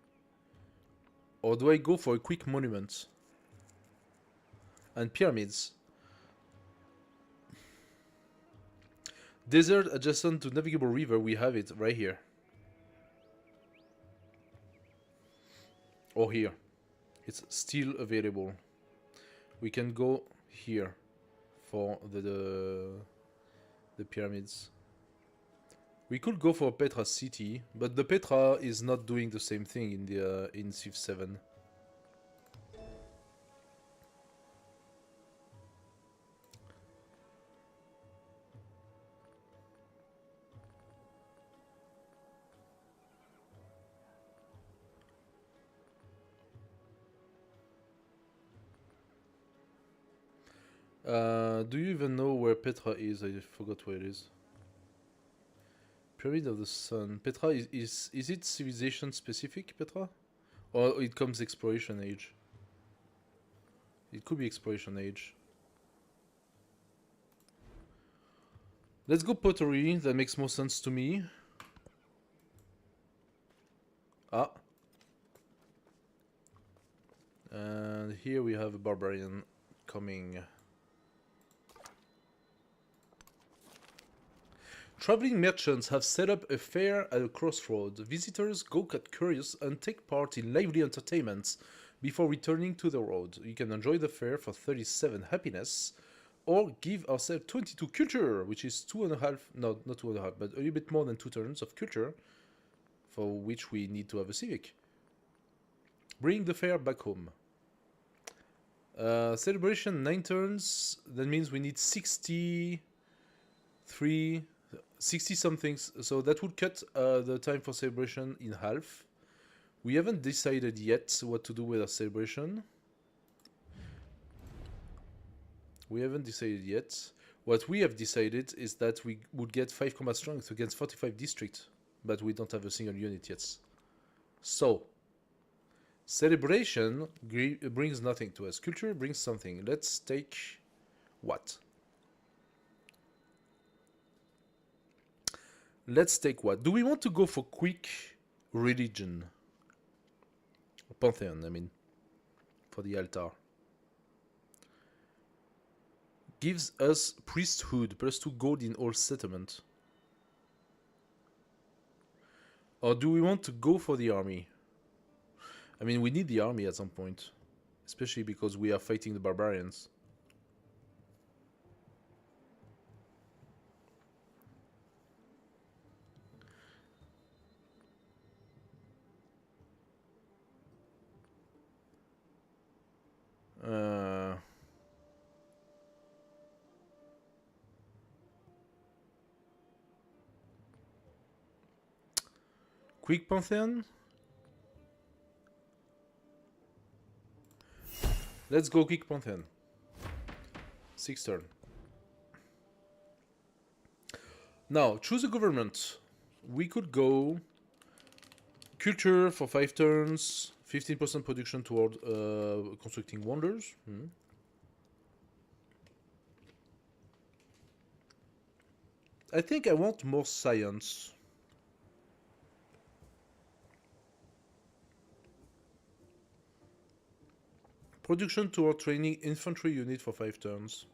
Or do I go for a quick monument? And pyramids. Desert adjacent to navigable river. We have it right here. Or here. It's still available. We can go here for the pyramids. We could go for Petra City, but the Petra is not doing the same thing in the in Civ 7. Do you even know where Petra is? I forgot where it is. Pyramid of the Sun. Petra is it civilization specific, Petra? Or it comes exploration age? It could be exploration age. Let's go pottery, that makes more sense to me. Ah. And here we have a barbarian coming. Traveling merchants have set up a fair at a crossroad. Visitors go get curious and take part in lively entertainments before returning to the road. You can enjoy the fair for 37 happiness, or give ourselves 22 culture, which is 2.5, no, not 2.5, but a little bit more than 2 turns of culture, for which we need to have a civic. Bring the fair back home. Celebration 9 turns, that means we need 60 somethings, so that would cut the time for celebration in half. We haven't decided yet what to do with our celebration. We haven't decided yet. What we have decided is that we would get 5 combat strength against 45 district, but we don't have a single unit yet. So, celebration brings nothing to us. Culture brings something. Let's take what? Let's take what? Do we want to go for quick religion? Pantheon, I mean. For the altar. Gives us priesthood, +2 gold in all settlement. Or do we want to go for the army? I mean, we need the army at some point. Especially because we are fighting the barbarians. Quick Pantheon? Let's go quick Pantheon. 6 turn. Now, choose a government. We could go culture for 5 turns, 15% production toward constructing wonders. I think I want more science. Production toward training infantry unit for 5 turns.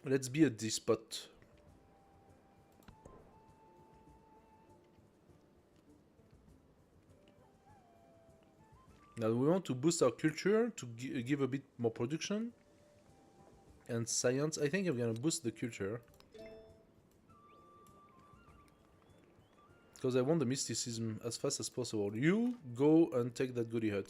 Let's be a despot. Now we want to boost our culture to give a bit more production. And science, I think I'm gonna boost the culture. Because I want the mysticism as fast as possible. You go and take that goody hut.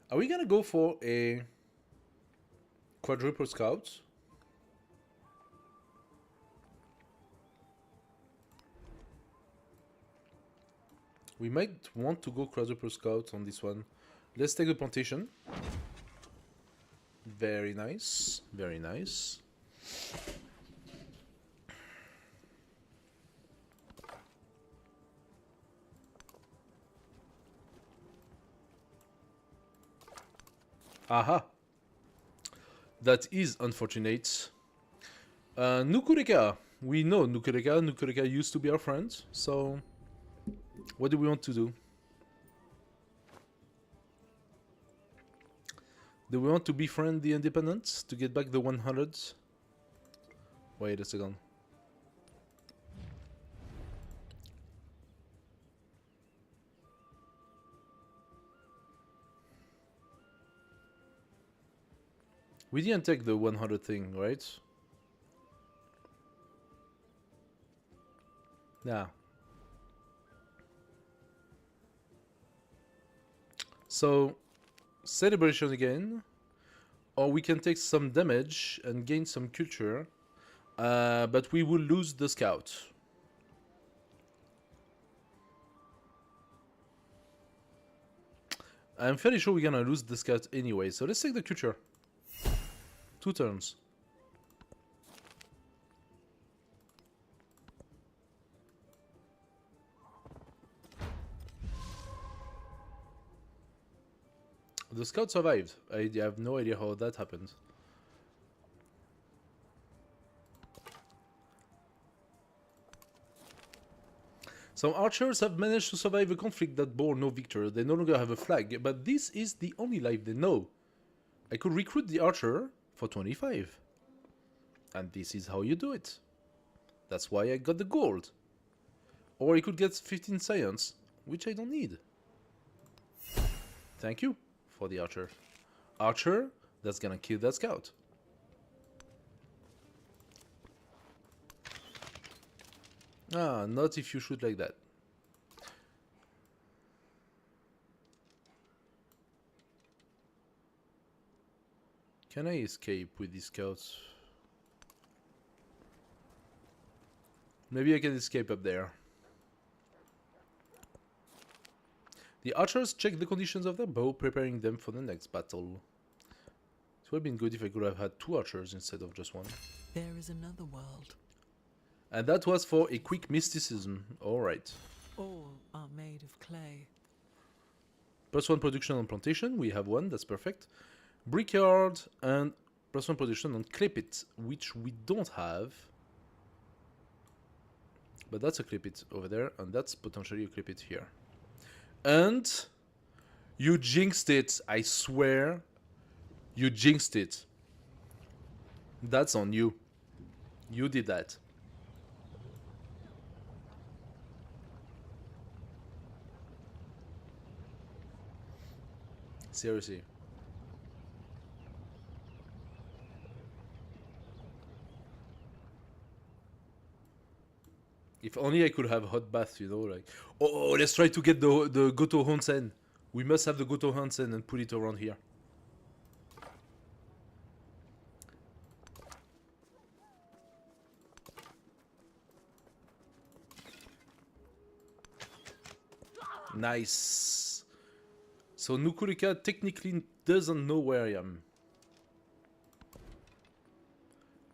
Are we gonna go for a quadruple scout? We might want to go quadruple scout on this one. Let's take the plantation. Very nice, very nice. Aha! That is unfortunate. Nukureka. We know Nukureka. Nukureka used to be our friend, so what do we want to do? Do we want to befriend the independents to get back the 100s? Wait a second. We didn't take the 100 thing, right? Nah. So, celebration again. Or we can take some damage and gain some culture. But we will lose the scout. I'm fairly sure we're gonna lose the scout anyway, so let's take the culture. 2 turns. The scout survived. I have no idea how that happened. Some archers have managed to survive a conflict that bore no victor. They no longer have a flag, but this is the only life they know. I could recruit the archer for 25. And this is how you do it. That's why I got the gold. Or I could get 15 science, which I don't need. Thank you for the archer. Archer, that's gonna kill that scout. Ah, not if you shoot like that. Can I escape with these scouts? Maybe I can escape up there. The archers check the conditions of their bow, preparing them for the next battle. It would have been good if I could have had 2 archers instead of just 1. There is another world. And that was for a quick mysticism. Alright. All are made of clay. +1 production on plantation, we have 1, that's perfect. Brickyard and +1 production on clay pit, which we don't have. But that's a clay pit over there, and that's potentially a clay pit here. And you jinxed it, I swear. You jinxed it. That's on you. You did that. Seriously. If only I could have hot bath, you know, like... Oh, let's try to get the Goto Honsen. We must have the Goto Honsen and put it around here. Nice. So Nukurika technically doesn't know where I am.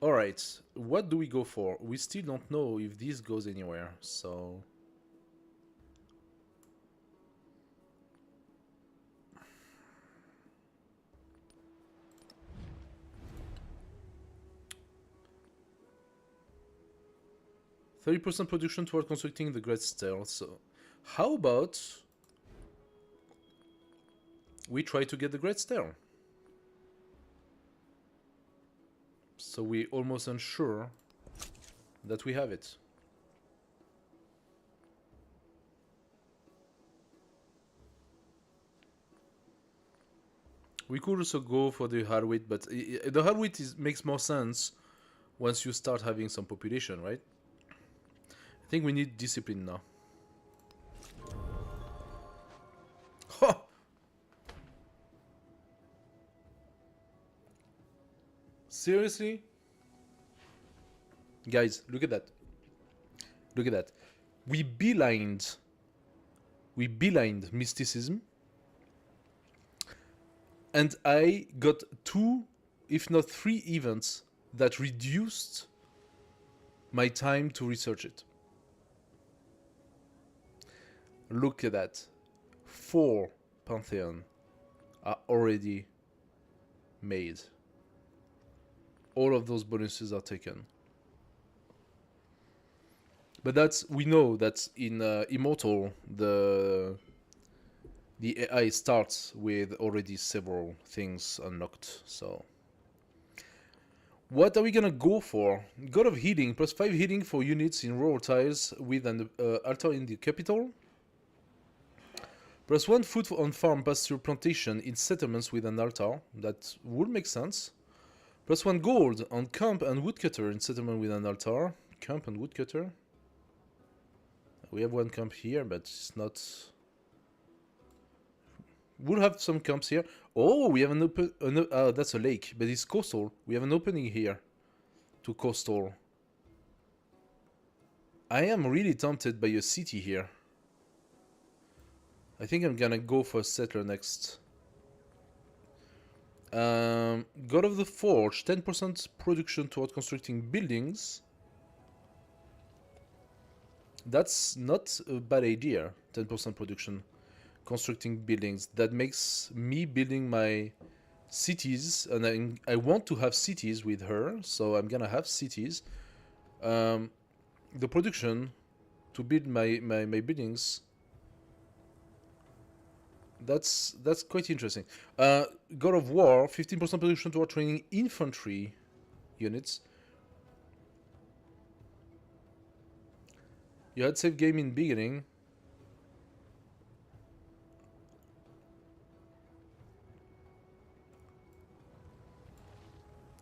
Alright, what do we go for? We still don't know if this goes anywhere, so... %30 production toward constructing the Great Stair, so... How about... we try to get the Great Stair? So we almost ensure that we have it. We could also go for the Harwit, but the Harwit makes more sense once you start having some population, right? I think we need discipline now. Ha! Seriously? Guys, look at that. Look at that. We beelined mysticism. And I got 2, if not 3 events that reduced my time to research it. Look at that. 4 Pantheon are already made. All of those bonuses are taken. But we know that in Immortal, the AI starts with already several things unlocked, so... What are we gonna go for? God of Healing, plus 5 healing for units in rural tiles with an altar in the capital. Plus 1 food on farm pasture plantation in settlements with an altar. That would make sense. Plus 1 gold on camp and woodcutter in settlement with an altar. Camp and woodcutter. We have 1 camp here, but it's not... We'll have some camps here. Oh, we have an open... that's a lake, but it's coastal. We have an opening here to coastal. I am really tempted by a city here. I think I'm gonna go for a settler next. God of the Forge, 10% production toward constructing buildings. That's not a bad idea, 10% production. Constructing buildings. That makes me building my cities, and I want to have cities with her, so I'm gonna have cities. The production to build my buildings, that's quite interesting. God of War, 15% production toward training infantry units. You had save game in beginning.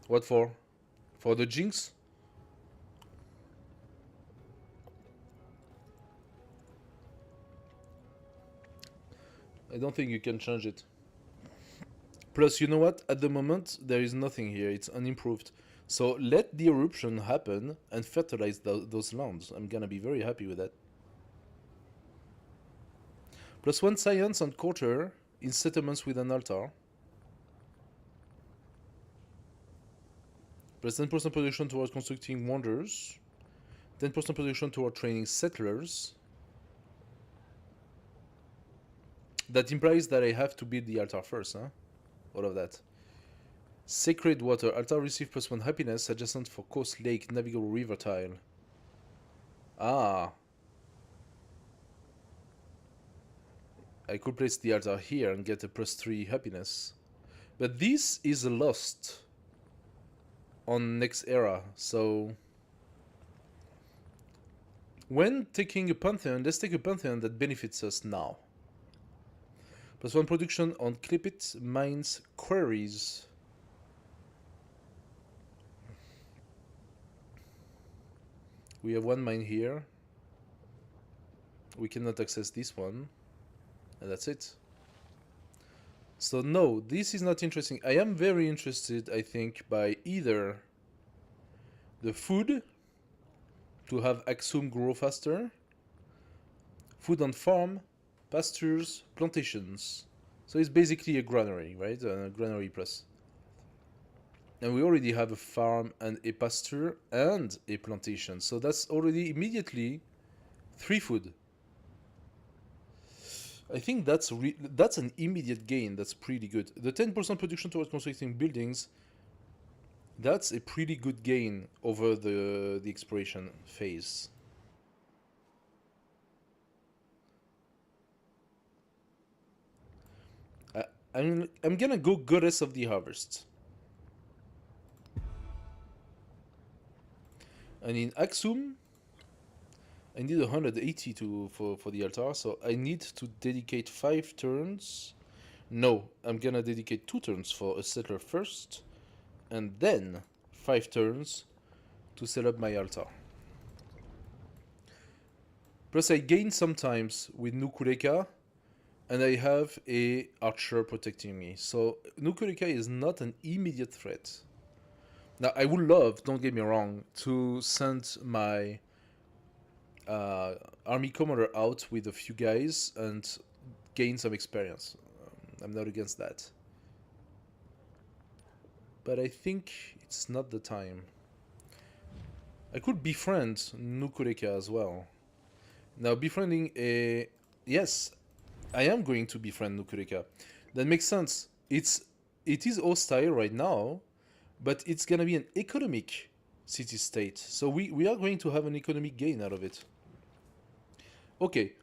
What for? For the Jinx? I don't think you can change it. Plus, you know what? At the moment, there is nothing here. It's unimproved. So let the eruption happen and fertilize those lands. I'm gonna be very happy with that. Plus 1 science and quarter in settlements with an altar. Plus 10% production towards constructing wonders. 10% production toward training settlers. That implies that I have to build the altar first, huh? All of that. Sacred water. Altar receive plus 1 happiness adjacent for coast, lake, navigable river tile. Ah. I could place the altar here and get a plus 3 happiness. But this is a lost on next era, so... When taking a Pantheon, let's take a Pantheon that benefits us now. Plus 1 production on Clipit, mines, quarries. We have 1 mine here. We cannot access this one. And that's it. So no, this is not interesting. I am very interested, I think, by either the food, to have Axum grow faster, food on farm, pastures, plantations. So it's basically a granary, right? A granary plus. And we already have a farm and a pasture and a plantation. So that's already immediately 3 food. I think that's an immediate gain. That's pretty good. The 10% production towards constructing buildings, that's a pretty good gain over the exploration phase. I'm gonna go Goddess of the Harvest. And in Axum, I need 180 for the altar, so I need to dedicate 5 turns. No, I'm gonna dedicate 2 turns for a settler first, and then 5 turns to set up my altar. Plus I gain sometimes with Nukureka, and I have a archer protecting me. So Nukureka is not an immediate threat. Now I would love, don't get me wrong, to send my army commander out with a few guys and gain some experience. I'm not against that. But I think it's not the time. I could befriend Nukureka as well. Now befriending a... Yes, I am going to befriend Nukureka. That makes sense. It is hostile right now, but it's gonna be an economic city-state. So we are going to have an economic gain out of it. Okay.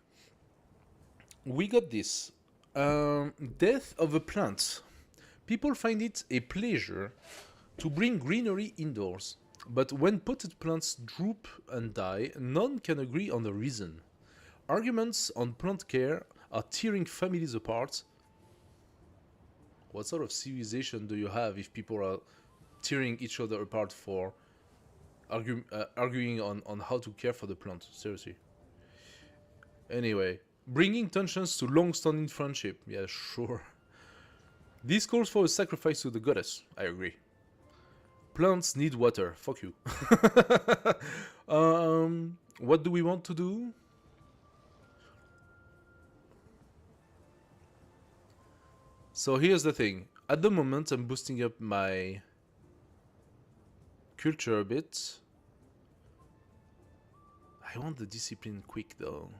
We got this. Death of a plant. People find it a pleasure to bring greenery indoors. But when potted plants droop and die, none can agree on the reason. Arguments on plant care are tearing families apart. What sort of civilization do you have if people are tearing each other apart for arguing on how to care for the plant? Seriously. Anyway, bringing tensions to long-standing friendship. Yeah, sure. This calls for a sacrifice to the goddess. I agree. Plants need water. Fuck you. What do we want to do? So here's the thing. At the moment, I'm boosting up my culture a bit. I want the discipline quick though.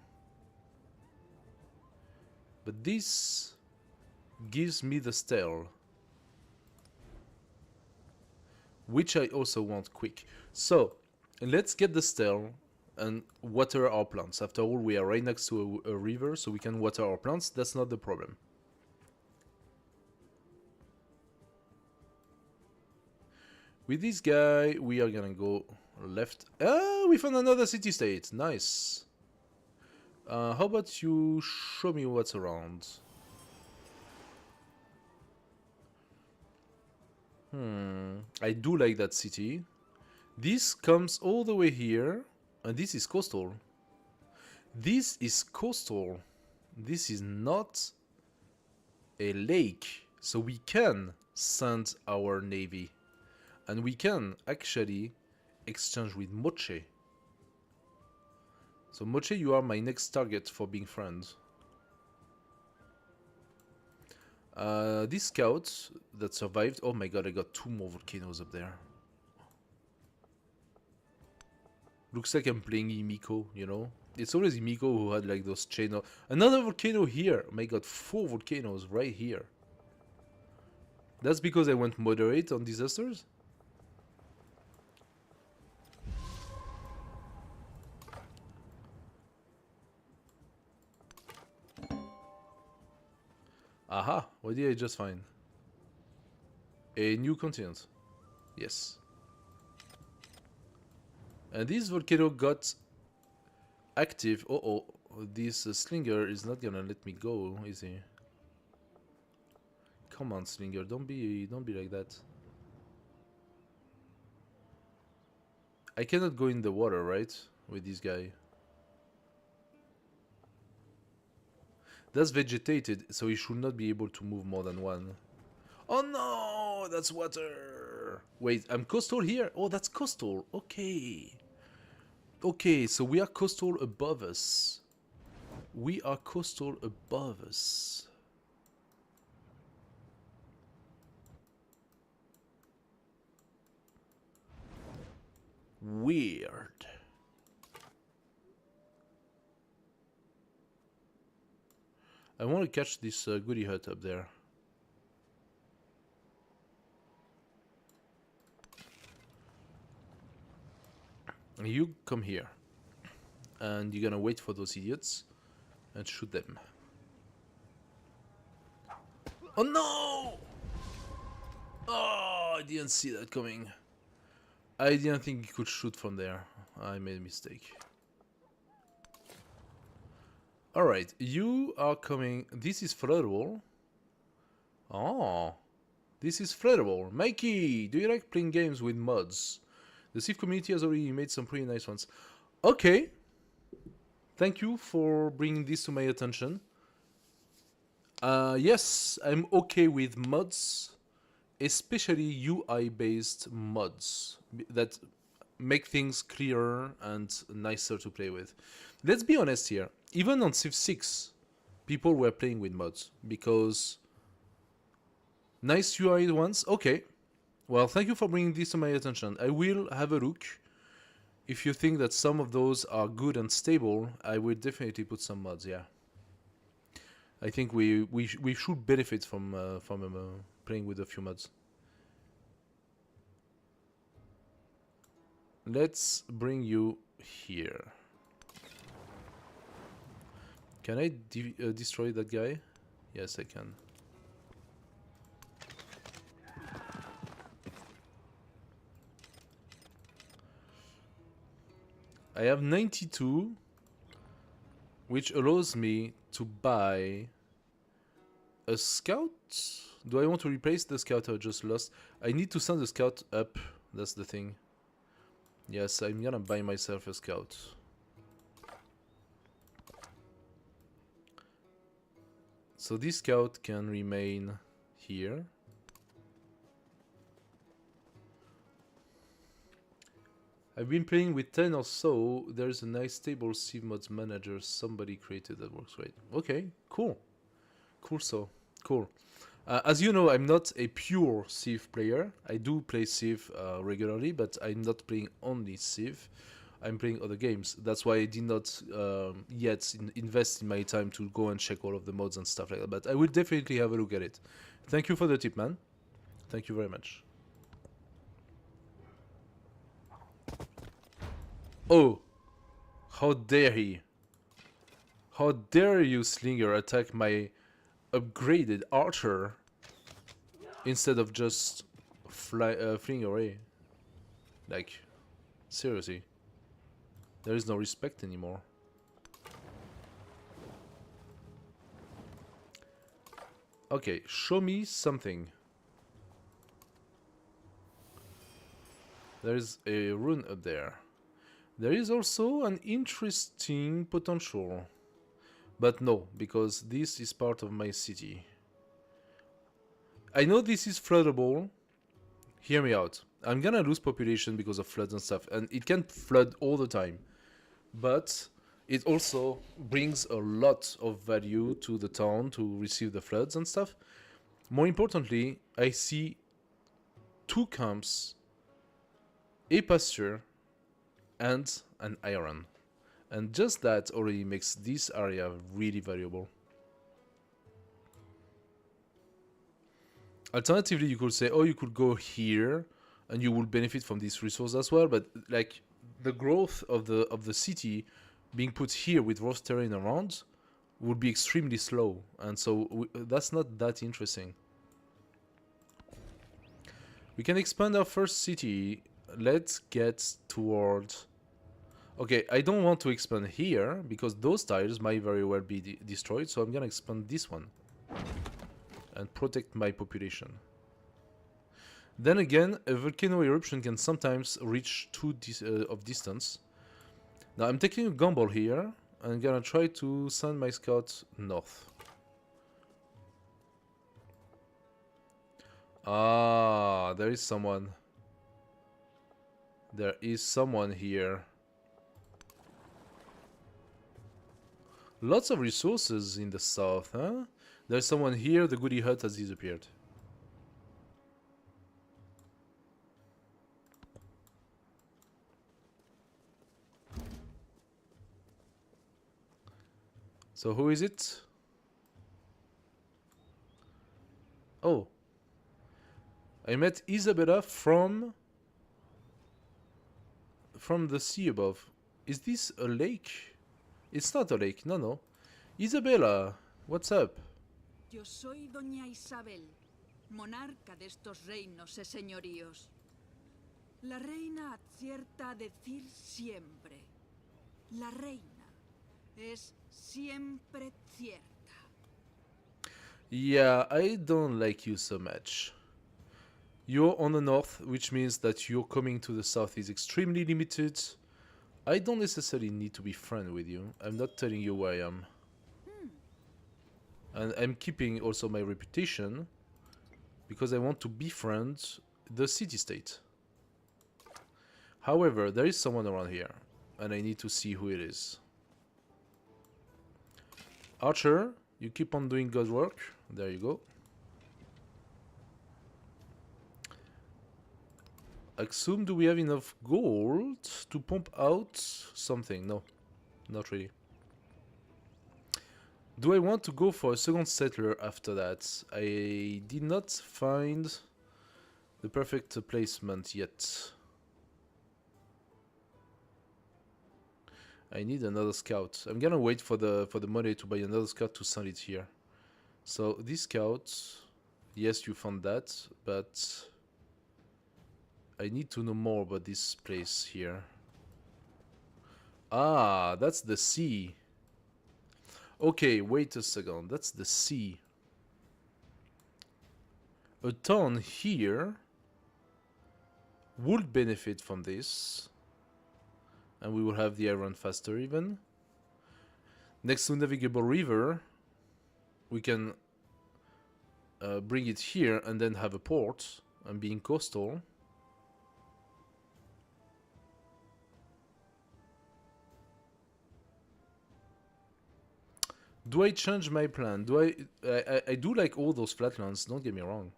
But this gives me the stale, which I also want quick. So let's get the stale and water our plants. After all, we are right next to a river, so we can water our plants. That's not the problem. With this guy, we are gonna go left. Ah, we found another city-state. Nice. How about you show me what's around? I do like that city. This comes all the way here, and this is coastal. This is coastal. This is not a lake, so we can send our navy. And we can actually exchange with Moche. So Moche, you are my next target for being friends. This scout that survived... Oh my god, I got 2 more volcanoes up there. Looks like I'm playing Imiko, you know? It's always Imiko who had like those chain of... Another volcano here! Oh my god, 4 volcanoes right here. That's because I went moderate on disasters? Aha, what did I just find? A new continent. Yes. And this volcano got active. Uh-oh, this Slinger is not gonna let me go, is he? Come on, Slinger, don't be like that. I cannot go in the water, right? With this guy. That's vegetated, so he should not be able to move more than 1. Oh no, that's water. Wait, I'm coastal here? Oh, that's coastal. Okay. Okay, so we are coastal above us. We are coastal above us. Weird. I want to catch this goody hut up there. You come here. And you're gonna wait for those idiots and shoot them. Oh no! Oh, I didn't see that coming. I didn't think he could shoot from there. I made a mistake. Alright, you are coming... This is floodable. Oh, this is floodable. Mikey, do you like playing games with mods? The Civ community has already made some pretty nice ones. Okay. Thank you for bringing this to my attention. Yes, I'm okay with mods. Especially UI-based mods that make things clearer and nicer to play with. Let's be honest here. Even on Civ 6, people were playing with mods because nice UI ones. Okay. Well, thank you for bringing this to my attention. I will have a look. If you think that some of those are good and stable, I will definitely put some mods. Yeah. I think we should benefit from playing with a few mods. Let's bring you here. Can I destroy that guy? Yes, I can. I have 92, which allows me to buy a scout. Do I want to replace the scout I just lost? I need to send the scout up. That's the thing. Yes, I'm gonna buy myself a scout. So this scout can remain here. I've been playing with 10 or so. There's a nice stable Civ mods manager somebody created that works great. Okay, cool. Cool. As you know, I'm not a pure Civ player. I do play Civ regularly, but I'm not playing only Civ. I'm playing other games. That's why I did not yet invest in my time to go and check all of the mods and stuff like that. But I will definitely have a look at it. Thank you for the tip, man. Thank you very much. Oh, how dare he? How dare you, Slinger, attack my upgraded archer instead of just fleeing away? Like, seriously. There is no respect anymore. Okay, show me something. There is a rune up there. There is also an interesting potential. But no, because this is part of my city. I know this is floodable. Hear me out. I'm gonna lose population because of floods and stuff. And it can flood all the time. But it also brings a lot of value to the town to receive the floods and stuff. More importantly, I see 2 camps, a pasture, and an iron. And just that already makes this area really valuable. Alternatively, you could say, oh, you could go here and you will benefit from this resource as well, but like the growth of the city being put here with rough terrain around would be extremely slow, and so that's not that interesting. We can expand our first city. Let's get toward... Okay, I don't want to expand here because those tiles might very well be destroyed, so I'm gonna expand this one and protect my population. Then again, a volcano eruption can sometimes reach 2 of distance. Now I'm taking a gamble here. I'm gonna try to send my scout north. Ah, there is someone. There is someone here. Lots of resources in the south, huh? There's someone here, the goody hut has disappeared. So who is it? Oh. I met Isabella from the sea above. Is this a lake? It's not a lake, no. Isabella, what's up? Yo soy Doña Isabel, monarca de estos reinos y señoríos. La reina acierta a decir siempre. La reina es siempre cierta. Yeah, I don't like you so much. You're on the north, which means that you're coming to the south is extremely limited. I don't necessarily need to be friends with you. I'm not telling you who I am. And I'm keeping also my reputation because I want to befriend the city-state. However, there is someone around here, and I need to see who it is. Archer, you keep on doing good work. There you go. Axum, do we have enough gold to pump out something? No, not really. Do I want to go for a second settler after that? I did not find the perfect placement yet. I need another scout. I'm gonna wait for the money to buy another scout to send it here. So this scout, yes, you found that, but I need to know more about this place here. Ah, that's the sea. Okay, wait a second. That's the sea. A town here would benefit from this. And we will have the iron faster even. Next to navigable river, we can bring it here and then have a port and being coastal. Do I change my plan? Do I do like all those flatlands, don't get me wrong.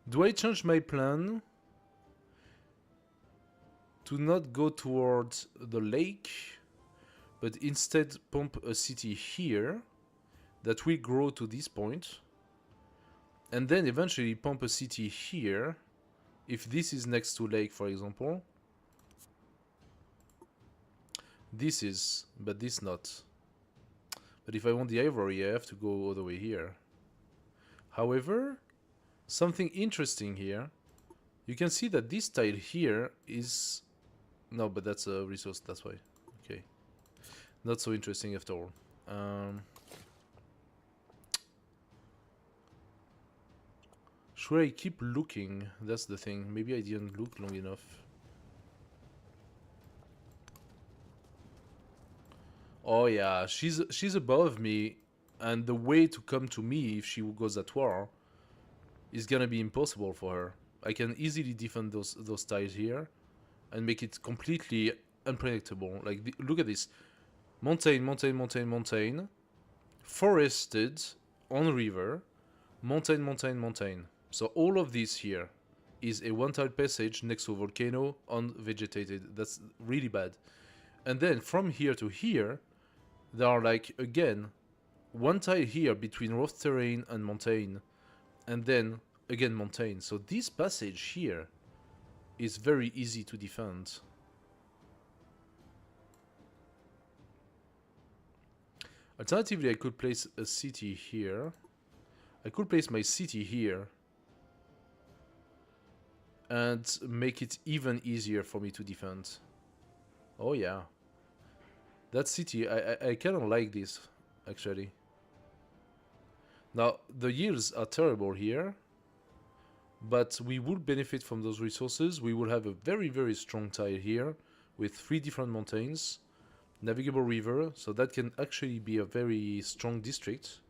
Do I change my plan to not go towards the lake, but instead pump a city here that will grow to this point, and then eventually pump a city here, if this is next to lake, for example. This is, but this not. But if I want the ivory, I have to go all the way here. However, something interesting here, you can see that this tile here is... No, but that's a resource, that's why. Okay. Not so interesting after all. Should I keep looking? That's the thing. Maybe I didn't look long enough. Oh yeah, she's above me, and the way to come to me if she goes at war is gonna be impossible for her. I can easily defend those tiles here and make it completely unpredictable. Like, look at this. Mountain, mountain, mountain, mountain. Forested, on river. Mountain, mountain, mountain. So all of this here is a one-tile passage next to a volcano, unvegetated. That's really bad. And then from here to here, there are like, again, one tile here between rough terrain and mountain. And then, again, mountain. So this passage here is very easy to defend. Alternatively, I could place a city here. I could place my city here. And make it even easier for me to defend. Oh yeah. That city, I kind of like this, actually. Now, the yields are terrible here. But we will benefit from those resources. We will have a very, very strong tile here with 3 different mountains, navigable river, so that can actually be a very strong district.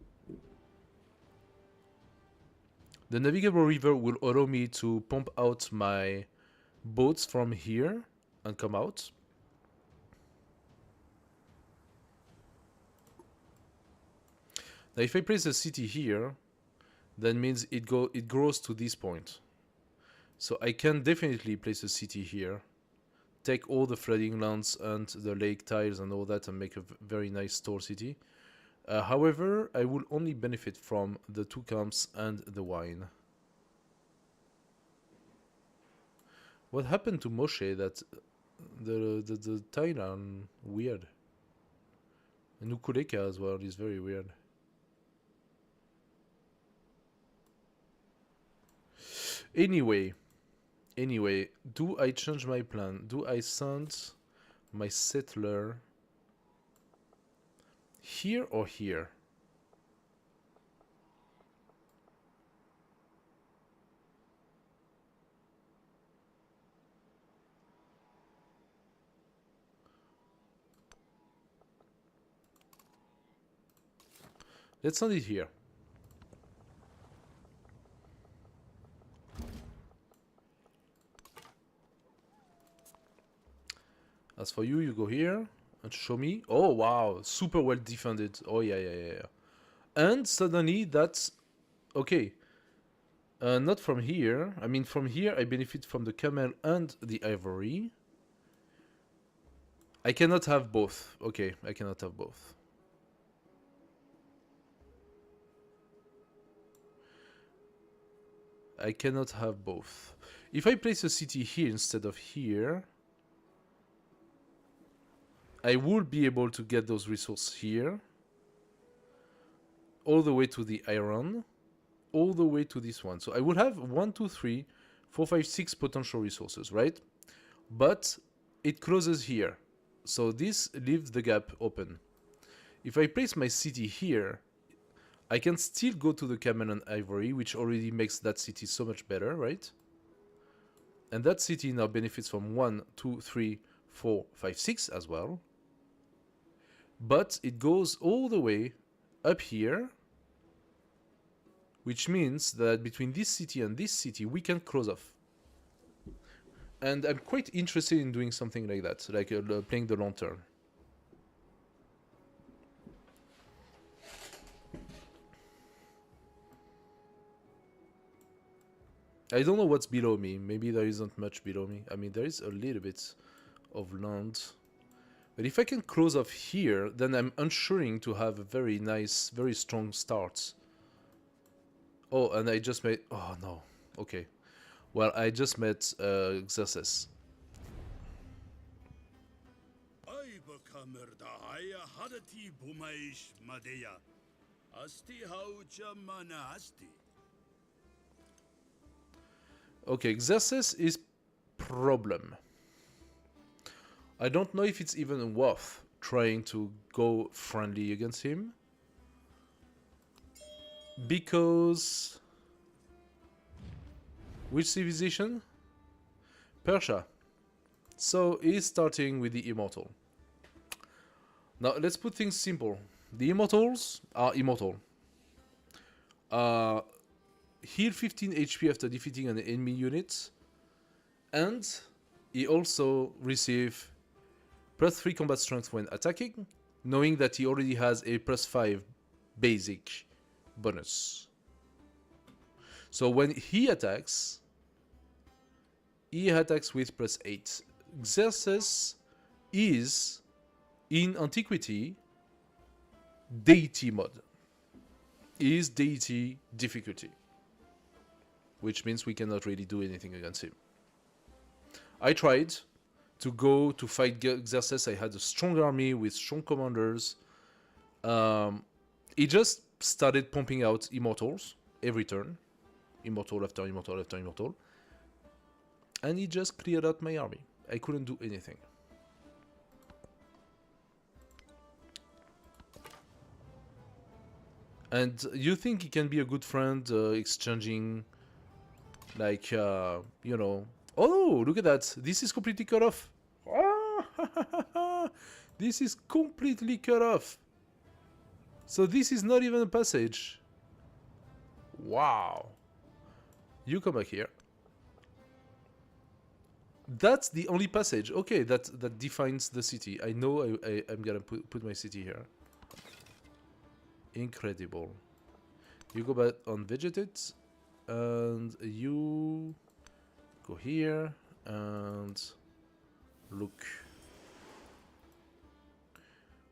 The navigable river will allow me to pump out my boats from here and come out. Now, if I place a city here, that means it grows to this point. So I can definitely place a city here, take all the flooding lands and the lake tiles and all that and make a very nice store city. However, I will only benefit from the 2 camps and the wine. What happened to Moshe that the tile are weird? And Nukuleka as well is very weird. Anyway, do I change my plan? Do I send my settler here or here? Let's send it here. As for you, you go here and show me. Oh wow, super well defended. Oh yeah. And suddenly that's okay. Not from here. I mean, from here I benefit from the camel and the ivory. I cannot have both. Okay, I cannot have both. I cannot have both. If I place a city here instead of here, I will be able to get those resources here, all the way to the iron, all the way to this one. So I would have 1, 2, 3, 4, 5, 6 potential resources, right? But it closes here. So this leaves the gap open. If I place my city here, I can still go to the camel and ivory, which already makes that city so much better, right? And that city now benefits from 1, 2, 3, 4, 5, 6 as well. But it goes all the way up here, which means that between this city and this city, we can close off. And I'm quite interested in doing something like that, like playing the long term. I don't know what's below me. Maybe there isn't much below me. I mean, there is a little bit of land. But if I can close off here, then I'm ensuring to have a very nice, very strong start. Oh, and I just made... Oh, no. Okay. Well, I just met Xerxes. Okay, Xerxes is problem. I don't know if it's even worth trying to go friendly against him. Because... Which civilization? Persia. So he's starting with the Immortal. Now let's put things simple. The Immortals are immortal. Heal 15 HP after defeating an enemy unit. And he also receives +3 combat strength when attacking, knowing that he already has a +5 basic bonus. So when he attacks with +8. Xerxes is, in Antiquity, deity mode. Is deity difficulty. Which means we cannot really do anything against him. I tried to go to fight Xerxes. I had a strong army with strong commanders. He just started pumping out immortals every turn. Immortal after immortal after immortal. And he just cleared out my army. I couldn't do anything. And you think he can be a good friend, exchanging, like, you know... Oh, look at that. This is completely cut off. This is completely cut off. So this is not even a passage. Wow. You come back here. That's the only passage. Okay, that defines the city. I know I'm gonna put my city here. Incredible. You go back on Vegetate, and you go here and look.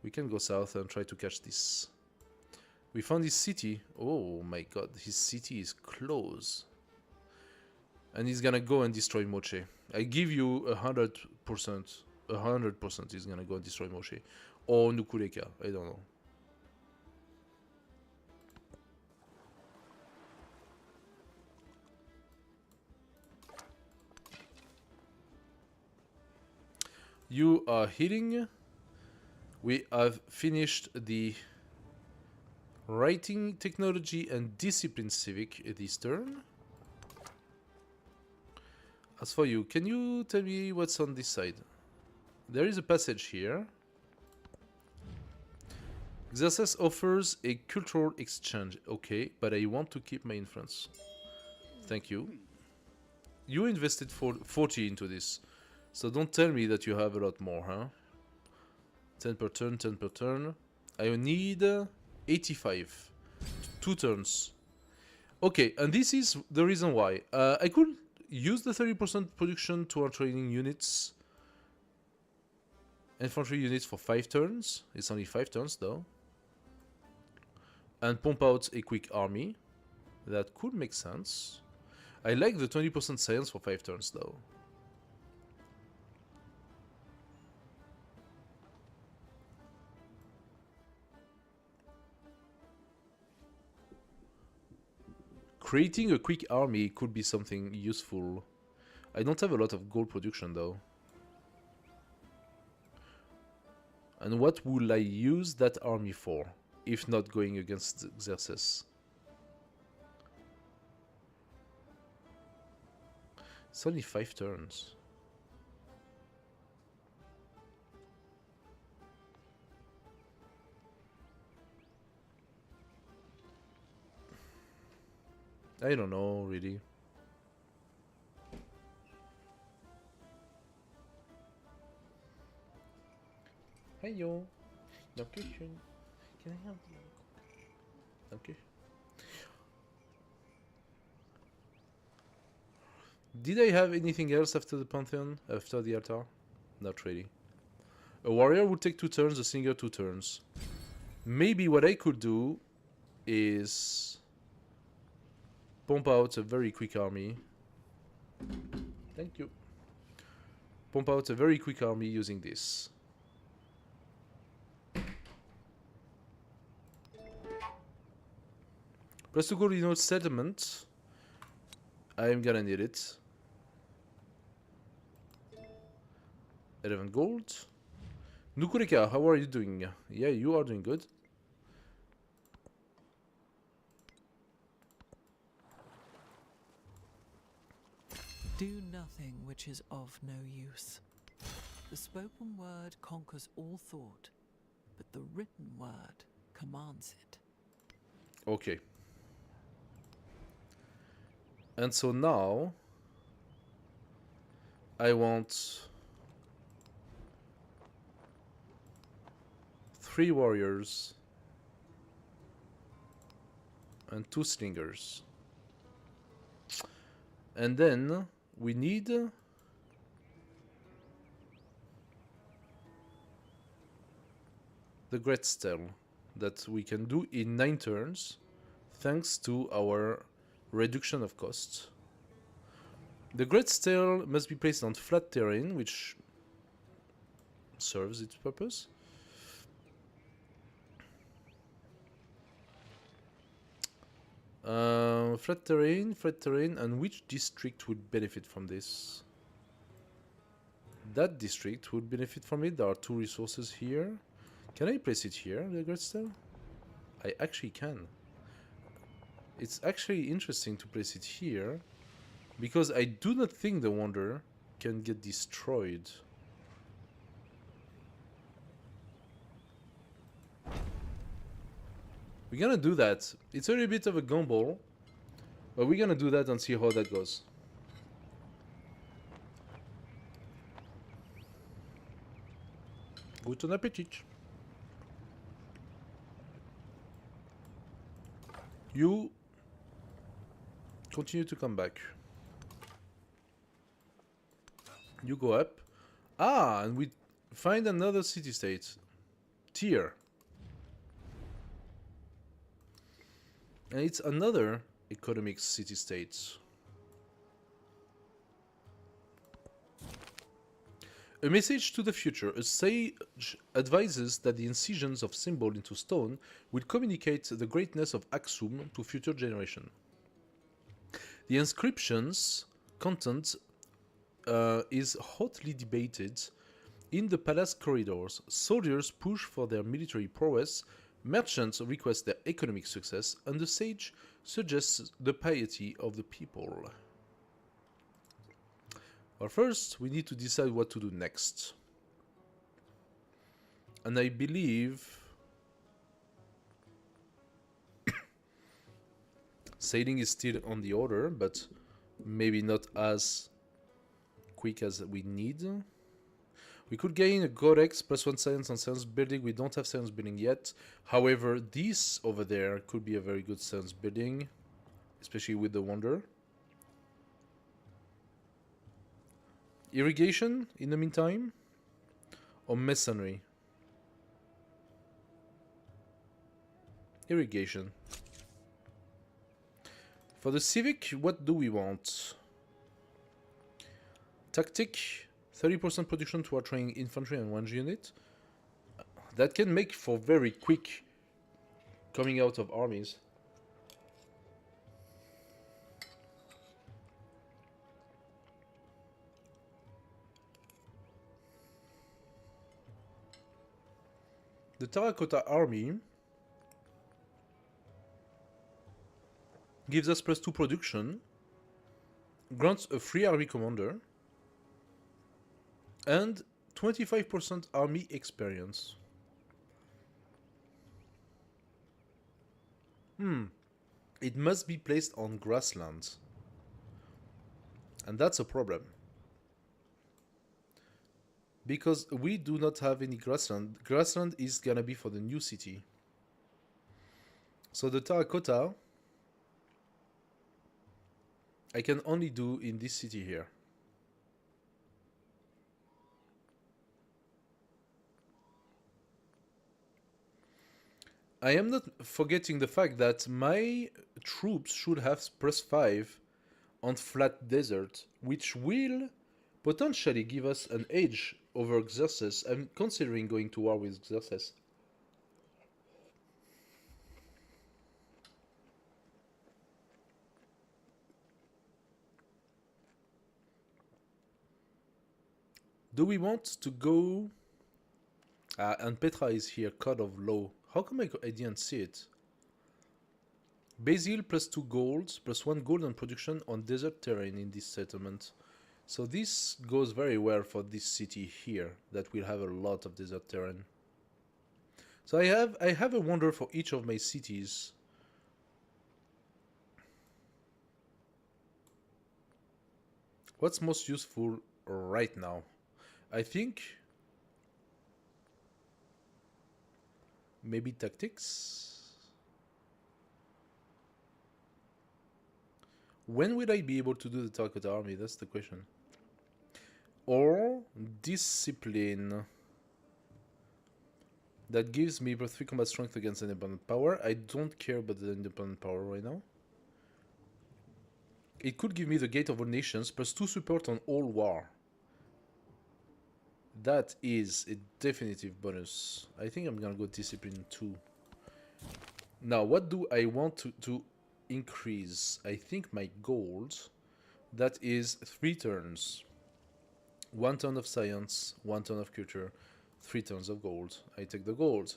We can go south and try to catch this. We found his city. Oh my god, his city is close. And he's gonna go and destroy Moche. I give you 100%. 100% he's gonna go and destroy Moche. Or Nukuleka, I don't know. You are healing. We have finished the writing technology and discipline civic this turn. As for you, can you tell me what's on this side? There is a passage here. Xerxes offers a cultural exchange. Okay, but I want to keep my influence. Thank you. You invested 40 into this. So don't tell me that you have a lot more, huh? 10 per turn, 10 per turn. I need 85. 2 turns. Okay, and this is the reason why. I could use the 30% production to our training units. Infantry units for 5 turns. It's only 5 turns though. And pump out a quick army. That could make sense. I like the 20% science for 5 turns though. Creating a quick army could be something useful. I don't have a lot of gold production though. And what will I use that army for, if not going against Xerxes? It's only 5 turns. I don't know, really. Hey yo, Dankeschön. Can I have the... Okay. Did I have anything else after the Pantheon? After the altar? Not really. A warrior would take 2 turns, a singer 2 turns. Maybe what I could do is pump out a very quick army. Thank you. Pump out a very quick army using this. Plus to go to settlement. I am gonna need it. 11 gold. Nukurika, how are you doing? Yeah, you are doing good. Do nothing which is of no use. The spoken word conquers all thought, but the written word commands it. Okay. And so now I want 3 warriors and 2 slingers. And then we need the Great Stele that we can do in 9 turns thanks to our reduction of costs. The Great Stele must be placed on flat terrain, which serves its purpose. Flat terrain, and which district would benefit from this? That district would benefit from it. There are 2 resources here. Can I place it here, the Great Stele? I actually can. It's actually interesting to place it here, because I do not think the Wonder can get destroyed. We're gonna do that. It's a little bit of a gamble, but we're gonna do that and see how that goes. Guten Appetit. You continue to come back. You go up. Ah, and we find another city-state. Tier. And it's another economic city-state. A message to the future. A sage advises that the incisions of symbol into stone will communicate the greatness of Aksum to future generation. The inscription's content is hotly debated In the palace corridors, soldiers push for their military prowess, merchants request their economic success, and the sage suggests the piety of the people. But first, we need to decide what to do next. And I believe sailing is still on the order, but maybe not as quick as we need. We could gain a Codex plus 1 science and science building. We don't have science building yet. However, this over there could be a very good science building, especially with the wonder. Irrigation in the meantime, or masonry? Irrigation. For the civic, what do we want? Tactic, 30% production to our training infantry and 1 unit. That can make for very quick coming out of armies. The Terracotta Army gives us +2 production, grants a free army commander, and 25% army experience. It must be placed on grassland. And that's a problem. Because we do not have any grassland. Grassland is gonna be for the new city. So the terracotta I can only do in this city here. I am not forgetting the fact that my troops should have +5 on flat desert, which will potentially give us an edge over Xerxes. I'm considering going to war with Xerxes. Do we want to go... and Petra is here, Code of Law. How come I didn't see it? Basil +2 gold, +1 gold and production on desert terrain in this settlement. So this goes very well for this city here, that will have a lot of desert terrain. So I have a wonder for each of my cities. What's most useful right now? I think maybe tactics. When will I be able to do the Terracotta Army? That's the question. Or discipline. That gives me +3 combat strength against independent power. I don't care about the independent power right now. It could give me the Gate of All Nations, +2 support on all war. That is a definitive bonus. I think I'm gonna go discipline 2. Now, what do I want to increase? I think my gold, that is 3 turns. 1 turn of science, 1 turn of culture, 3 turns of gold. I take the gold.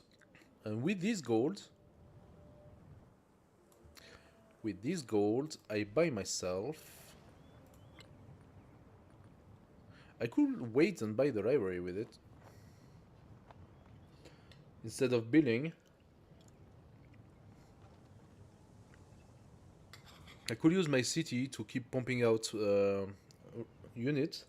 And with this gold, I buy myself... I could wait and buy the library with it. Instead of building. I could use my city to keep pumping out units.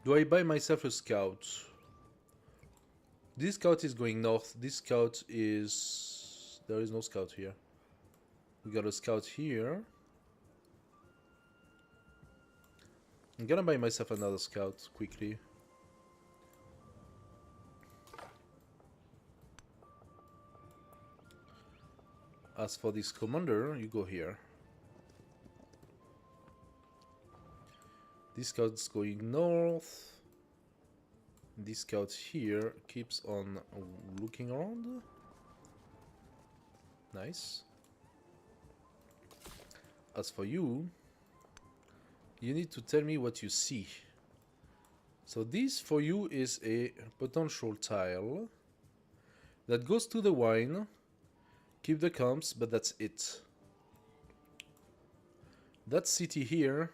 Do I buy myself a scout? This scout is going north. This scout is... There is no scout here. We got a scout here. I'm gonna buy myself another scout quickly. As for this commander, you go here. This scout's going north. This scout here keeps on looking around. Nice. As for you, you need to tell me what you see. So this for you is a potential tile that goes to the wine. Keep the comps, but that's it. That city here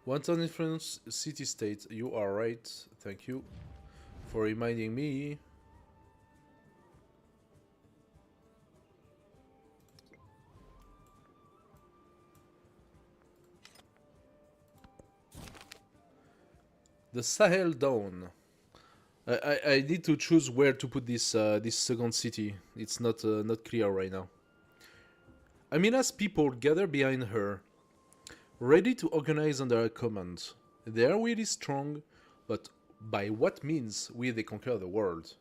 Wanton influence city-state. You are right. Thank you for reminding me. The Sahel Dawn. I need to choose where to put this this second city. It's not clear right now. Amina's people gather behind her, ready to organize under her command. They are really strong, but by what means will they conquer the world?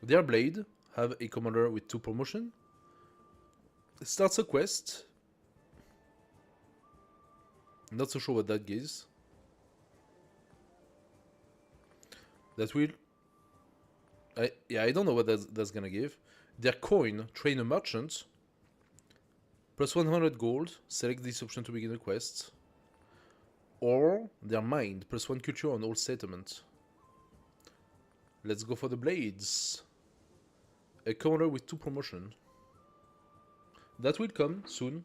Their blade have a commander with 2 promotion. Starts a quest. Not so sure what that gives. That will... I don't know what that's gonna give. Their coin, train a merchant. Plus 100 gold, select this option to begin a quest. Or their mind, plus 1 culture on all settlement. Let's go for the blades. A commander with 2 promotion. That will come soon.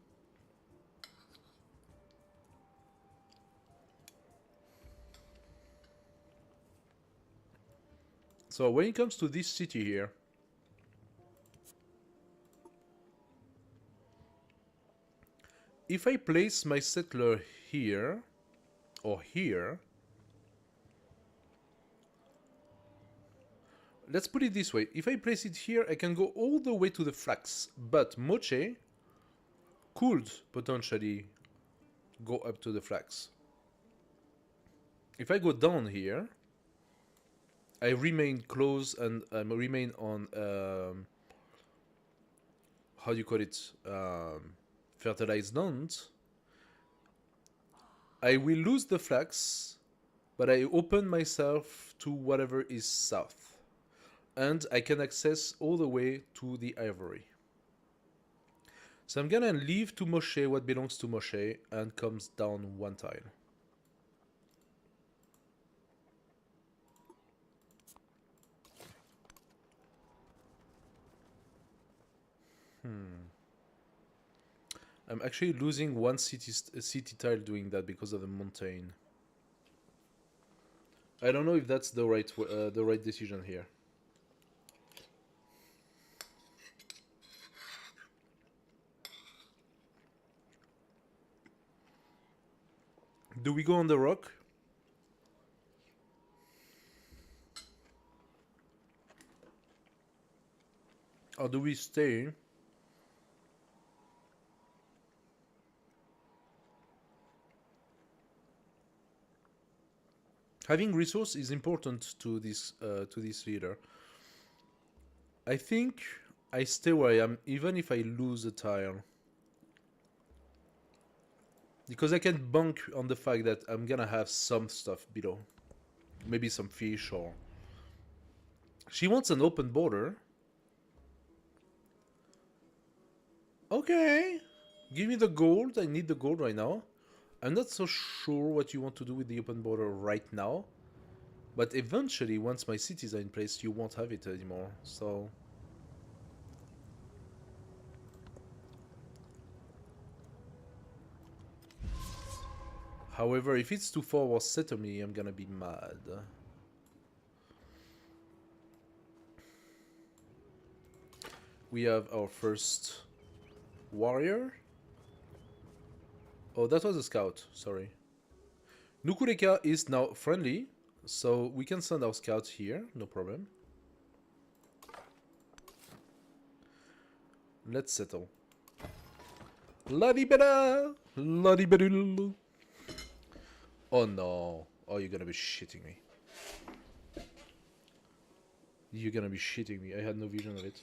So when it comes to this city here, if I place my settler here or here, let's put it this way. If I place it here, I can go all the way to the flax, but Moche could potentially go up to the flax. If I go down here, I remain close and remain on how do you call it, fertilized land. I will lose the flax, but I open myself to whatever is south, and I can access all the way to the ivory. So I'm gonna leave to Moshe what belongs to Moshe and comes down 1 tile. I'm actually losing 1 city tile doing that because of the mountain. I don't know if that's the right decision here. Do we go on the rock? Or do we stay? Having resource is important to this leader. I think I stay where I am, even if I lose a tile. Because I can bank on the fact that I'm gonna have some stuff below. Maybe some fish or... She wants an open border. Okay. Give me the gold. I need the gold right now. I'm not so sure what you want to do with the open border right now. But eventually, once my cities are in place, you won't have it anymore. So... However, if it's too far or settle me, I'm gonna be mad. We have our first warrior. Oh, that was a scout, sorry. Nukureka is now friendly, so we can send our scout here, no problem. Let's settle. La-di-ba-da! La-di-ba-doodle. Oh no. Oh, you're gonna be shitting me. You're gonna be shitting me. I had no vision of it.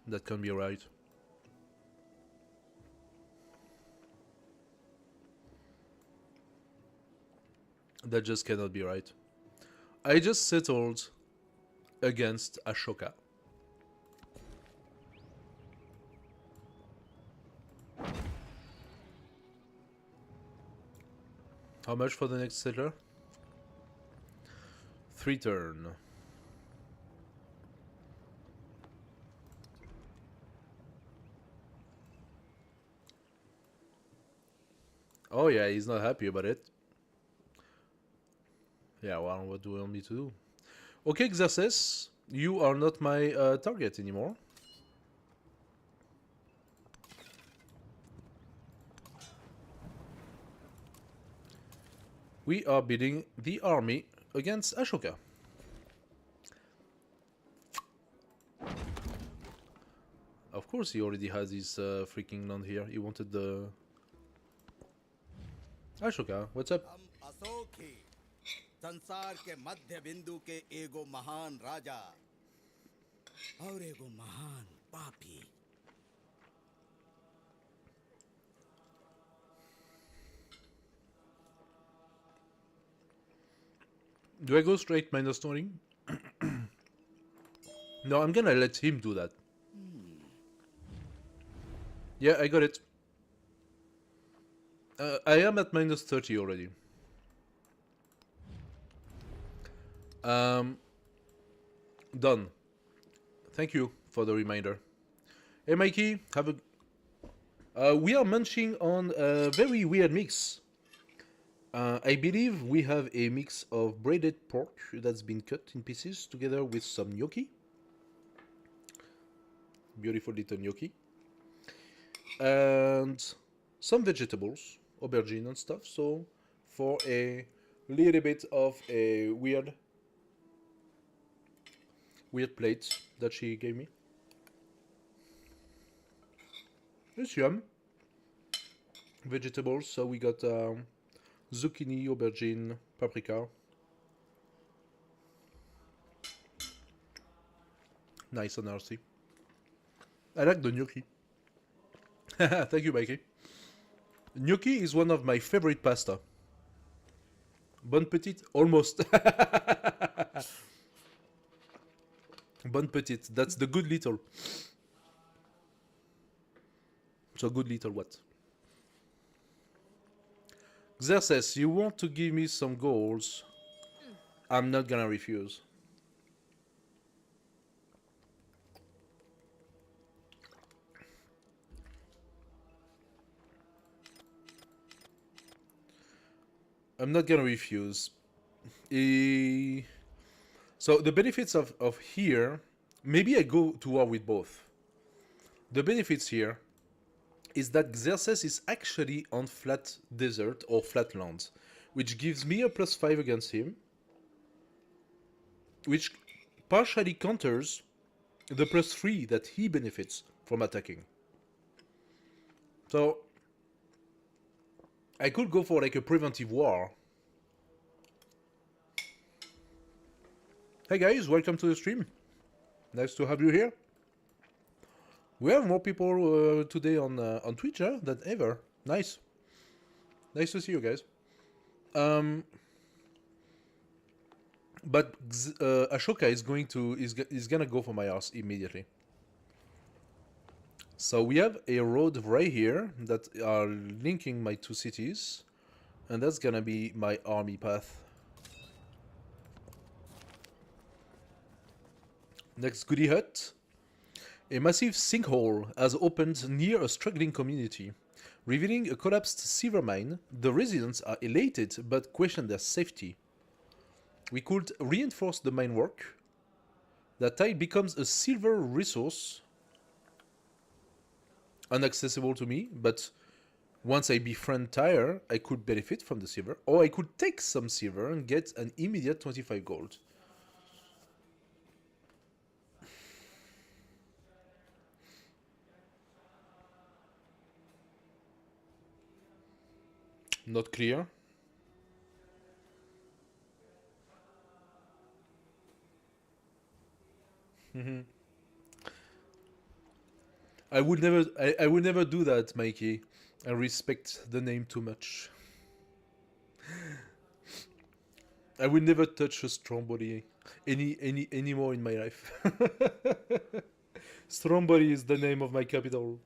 That can't be right. That just cannot be right. I just settled against Ashoka. How much for the next settler? 3 turn. Oh yeah, he's not happy about it. Yeah, well, what do you want me to do? Okay, Xerxes, you are not my target anymore. We are bidding the army against Ashoka. Of course, he already has his freaking land here. He wanted the Ashoka. What's up? हम अशोक ही संसार के मध्य बिंदु के एगो महान राजा और एगो महान पापी। Do I go straight minus storing? No, I'm gonna let him do that. Yeah, I got it. I am at minus 30 already. Done. Thank you for the reminder. Hey Mikey, have a... we are munching on a very weird mix. I believe we have a mix of braided pork that's been cut in pieces together with some gnocchi. Beautiful little gnocchi. And some vegetables, aubergine and stuff. So for a little bit of a weird plate that she gave me. It's yum. Vegetables, so we got zucchini, aubergine, paprika. Nice and hearty. I like the gnocchi. Thank you, Mikey. Gnocchi is one of my favorite pasta. Bon Petit, almost. Bon Petit, that's the good little. So good little what? Xerxes, you want to give me some goals? I'm not gonna refuse. I'm not gonna refuse. So the benefits of here, maybe I go to war with both. The benefits here is that Xerxes is actually on flat desert or flat land, which gives me a +5 against him, which partially counters the +3 that he benefits from attacking. So I could go for like a preventive war. Hey guys, welcome to the stream. Nice to have you here. We have more people today on Twitch than ever. Nice. Nice to see you guys. But Ashoka is gonna go for my ass immediately. So we have a road right here that are linking my two cities, and that's gonna be my army path. Next goodie hut. A massive sinkhole has opened near a struggling community, revealing a collapsed silver mine. The residents are elated but question their safety. We could reinforce the mine work. That tile becomes a silver resource, inaccessible to me, but once I befriend Tyre, I could benefit from the silver, or I could take some silver and get an immediate 25 gold. Not clear. I would never do that, Mikey. I respect the name too much. I will never touch a Stromboli anymore in my life. Stromboli is the name of my capital.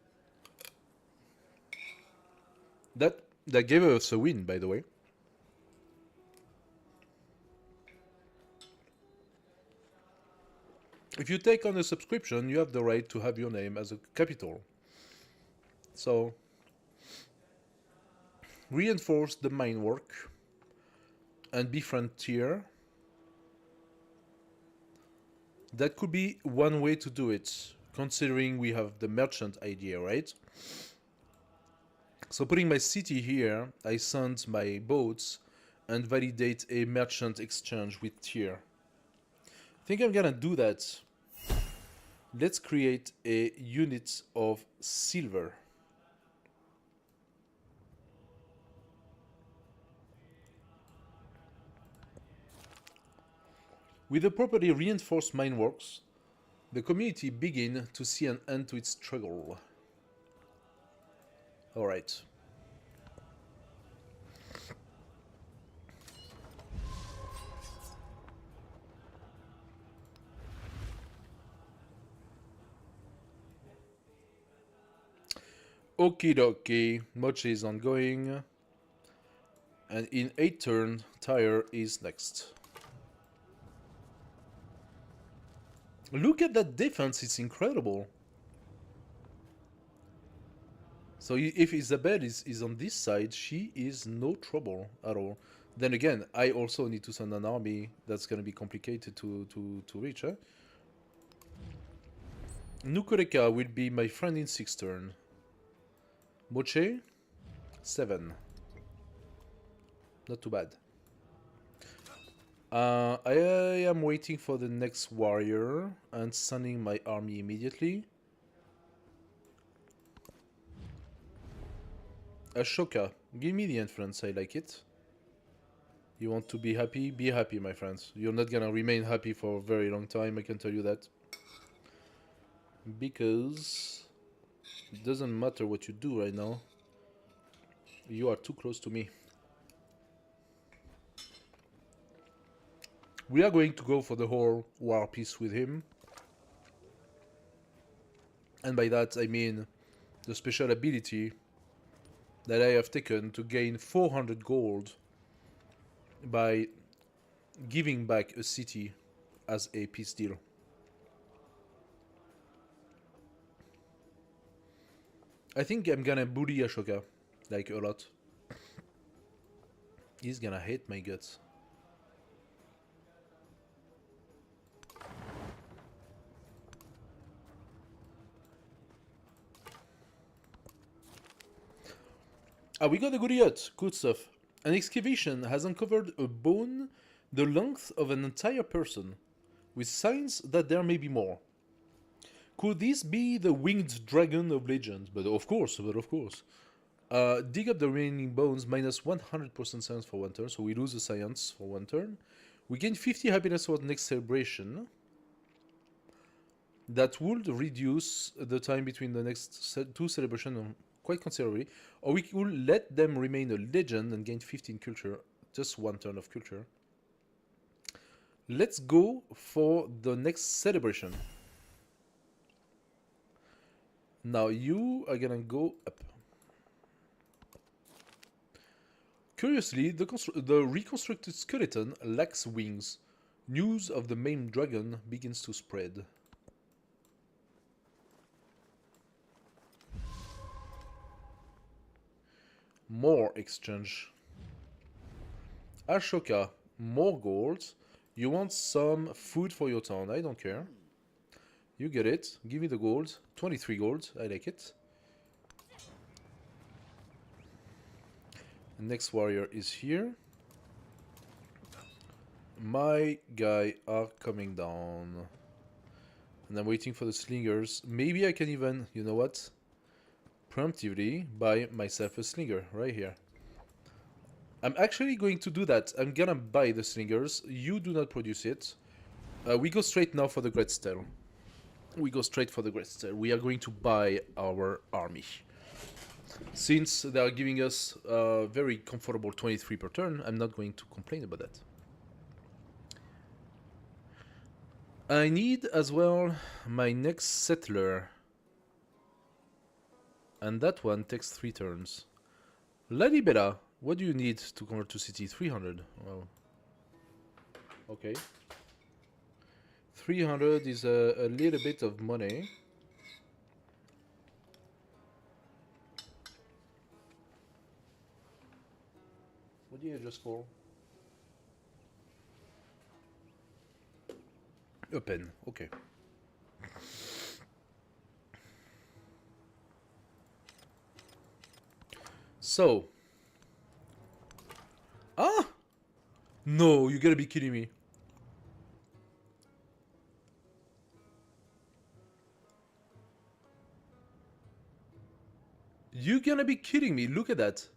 That gave us a win, by the way. If you take on a subscription, you have the right to have your name as a capital. So, reinforce the mine work and be frontier. That could be one way to do it, considering we have the merchant idea, right? So putting my city here, I send my boats and validate a merchant exchange with tier. I think I'm gonna do that. Let's create a unit of silver. With the property reinforced mineworks, the community begin to see an end to its struggle. Alright. Okie dokie, Moche is ongoing. And in 8 turn, Tyre is next. Look at that defense, it's incredible. So if Isabelle is on this side, she is no trouble at all. Then again, I also need to send an army that's going to be complicated to reach. Nukureka will be my friend in 6 turn. Moche, 7. Not too bad. I am waiting for the next warrior and sending my army immediately. Ashoka, give me the influence, I like it. You want to be happy? Be happy, my friends. You're not gonna remain happy for a very long time, I can tell you that. Because it doesn't matter what you do right now. You are too close to me. We are going to go for the whole war piece with him. And by that I mean the special ability that I have taken to gain 400 gold by giving back a city as a peace deal. I think I'm gonna bully Ashoka, like, a lot. He's gonna hate my guts. Ah, we got a good yacht. Good stuff. An excavation has uncovered a bone the length of an entire person, with signs that there may be more. Could this be the winged dragon of legend? But of course. Dig up the remaining bones, minus 100% science for 1 turn, so we lose the science for 1 turn. We gain 50 happiness for the next celebration. That would reduce the time between the next 2 celebrations quite considerably. Or we could let them remain a legend and gain 15 culture, just 1 turn of culture. Let's go for the next celebration. Now you are gonna go up. Curiously, the reconstructed skeleton lacks wings. News of the main dragon begins to spread. More exchange. Ashoka, more gold. You want some food for your town, I don't care. You get it. Give me the gold. 23 gold, I like it. The next warrior is here. My guy are coming down. And I'm waiting for the slingers. Maybe I can even, you know what? Preemptively buy myself a slinger right here. I'm actually going to do that. I'm gonna buy the slingers. You do not produce it. We go straight now for the Great Stele. We go straight for the Great Stele. We are going to buy our army. Since they are giving us a very comfortable 23 per turn, I'm not going to complain about that. I need as well my next settler. And that one takes 3 turns. Lalibela, what do you need to convert to city? 300. Well, okay. 300 is a little bit of money. What do you adjust for? A pen, okay. So. Ah! No, you gotta be kidding me. You gonna be kidding me, look at that.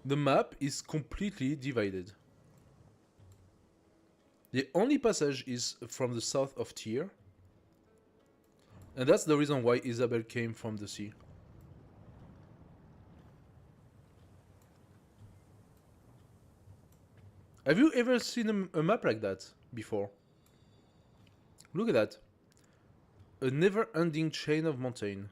The map is completely divided. The only passage is from the south of Tyr. And that's the reason why Isabel came from the sea. Have you ever seen a map like that before? Look at that. A never-ending chain of mountain.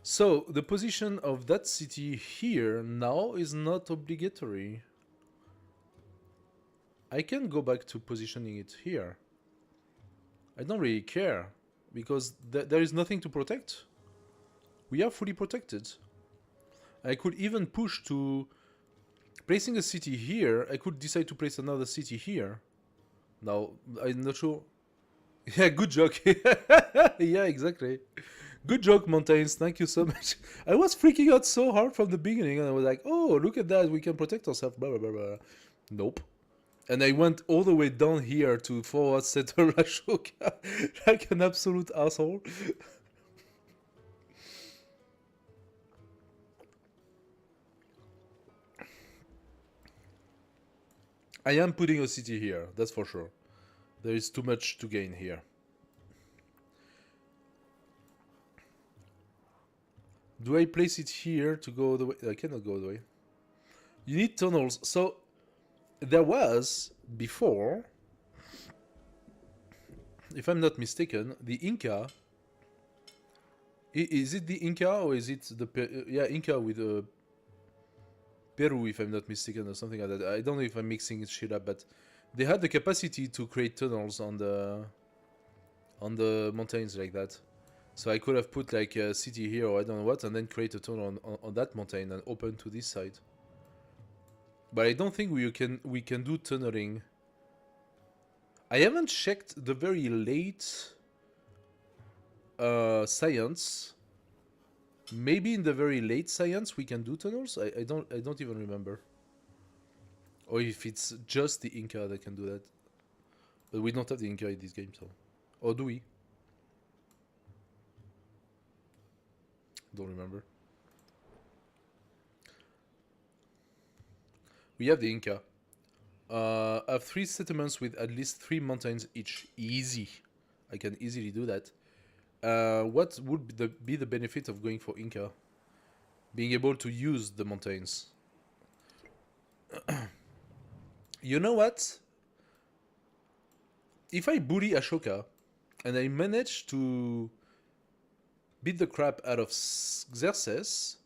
So, the position of that city here now is not obligatory. I can go back to positioning it here. I don't really care, because there is nothing to protect. We are fully protected. I could even push to... Placing a city here, I could decide to place another city here. Now, I'm not sure... Yeah, good joke. Yeah, exactly. Good joke, Mountains. Thank you so much. I was freaking out so hard from the beginning, and I was like, oh, look at that. We can protect ourselves. Blah, blah, blah, blah. Nope. And I went all the way down here to forward settle Ashoka like an absolute asshole. I am putting a city here, that's for sure. There is too much to gain here. Do I place it here to go the way? I cannot go the way. You need tunnels. So, there was, before, if I'm not mistaken, the Inca... Is it the Inca or is it the... yeah, Inca with Peru, if I'm not mistaken, or something like that. I don't know if I'm mixing shit up, but they had the capacity to create tunnels on the mountains like that. So I could have put like a city here or I don't know what, and then create a tunnel on that mountain and open to this side. But I don't think we can do tunneling. I haven't checked the very late science. Maybe in the very late science we can do tunnels. I don't even remember. Or if it's just the Inca that can do that. But we don't have the Inca in this game, so. Or do we? Don't remember. We have the Inca. I have 3 settlements with at least 3 mountains each. Easy. I can easily do that. What would be the benefit of going for Inca? Being able to use the mountains. You know what? If I bully Ashoka and I manage to beat the crap out of Xerxes,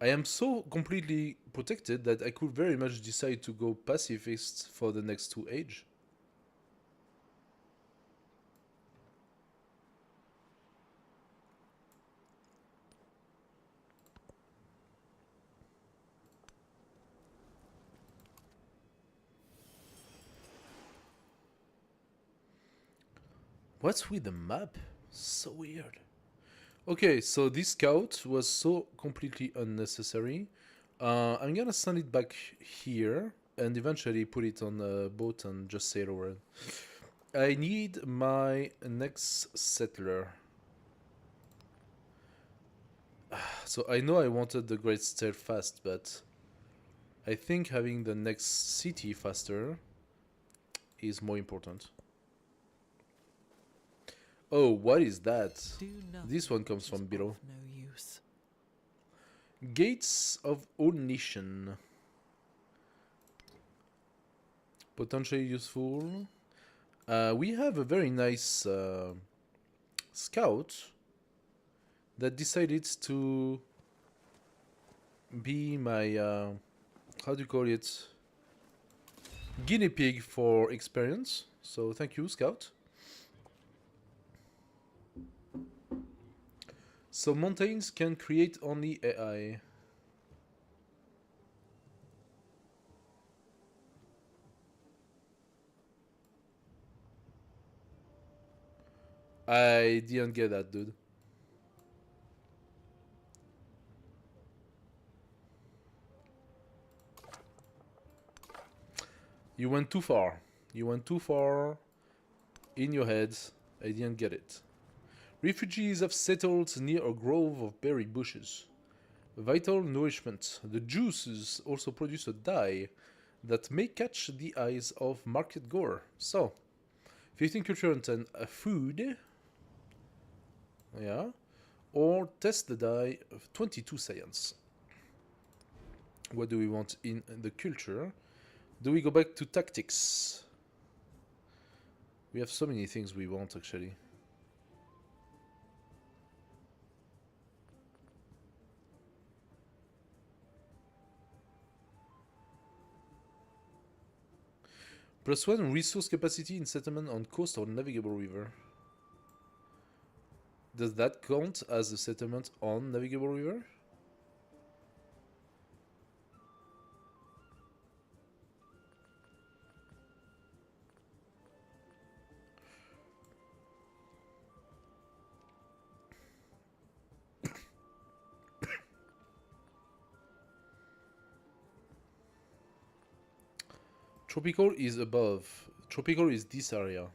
I am so completely protected that I could very much decide to go pacifist for the next 2 age. What's with the map? So weird. Okay, so this scout was so completely unnecessary. I'm gonna send it back here and eventually put it on a boat and just sail over it. I need my next settler. So I know I wanted the Great Stair fast, but I think having the next city faster is more important. Oh, what is that? Do nothing This one comes which from is below. of no use. Gates of Onition. Potentially useful. We have a very nice scout that decided to be my, how do you call it? Guinea pig for experience. So thank you, scout. So mountains can create only AI. I didn't get that, dude. You went too far. You went too far in your head. I didn't get it. Refugees have settled near a grove of berry bushes. Vital nourishment. The juices also produce a dye that may catch the eyes of market gore. So, 15 culture and 10 food. Yeah. Or test the dye of 22 science. What do we want in the culture? Do we go back to tactics? We have so many things we want actually. +1 resource capacity in settlement on coast or navigable river. Does that count as a settlement on navigable river? Tropical is above. Tropical is this area.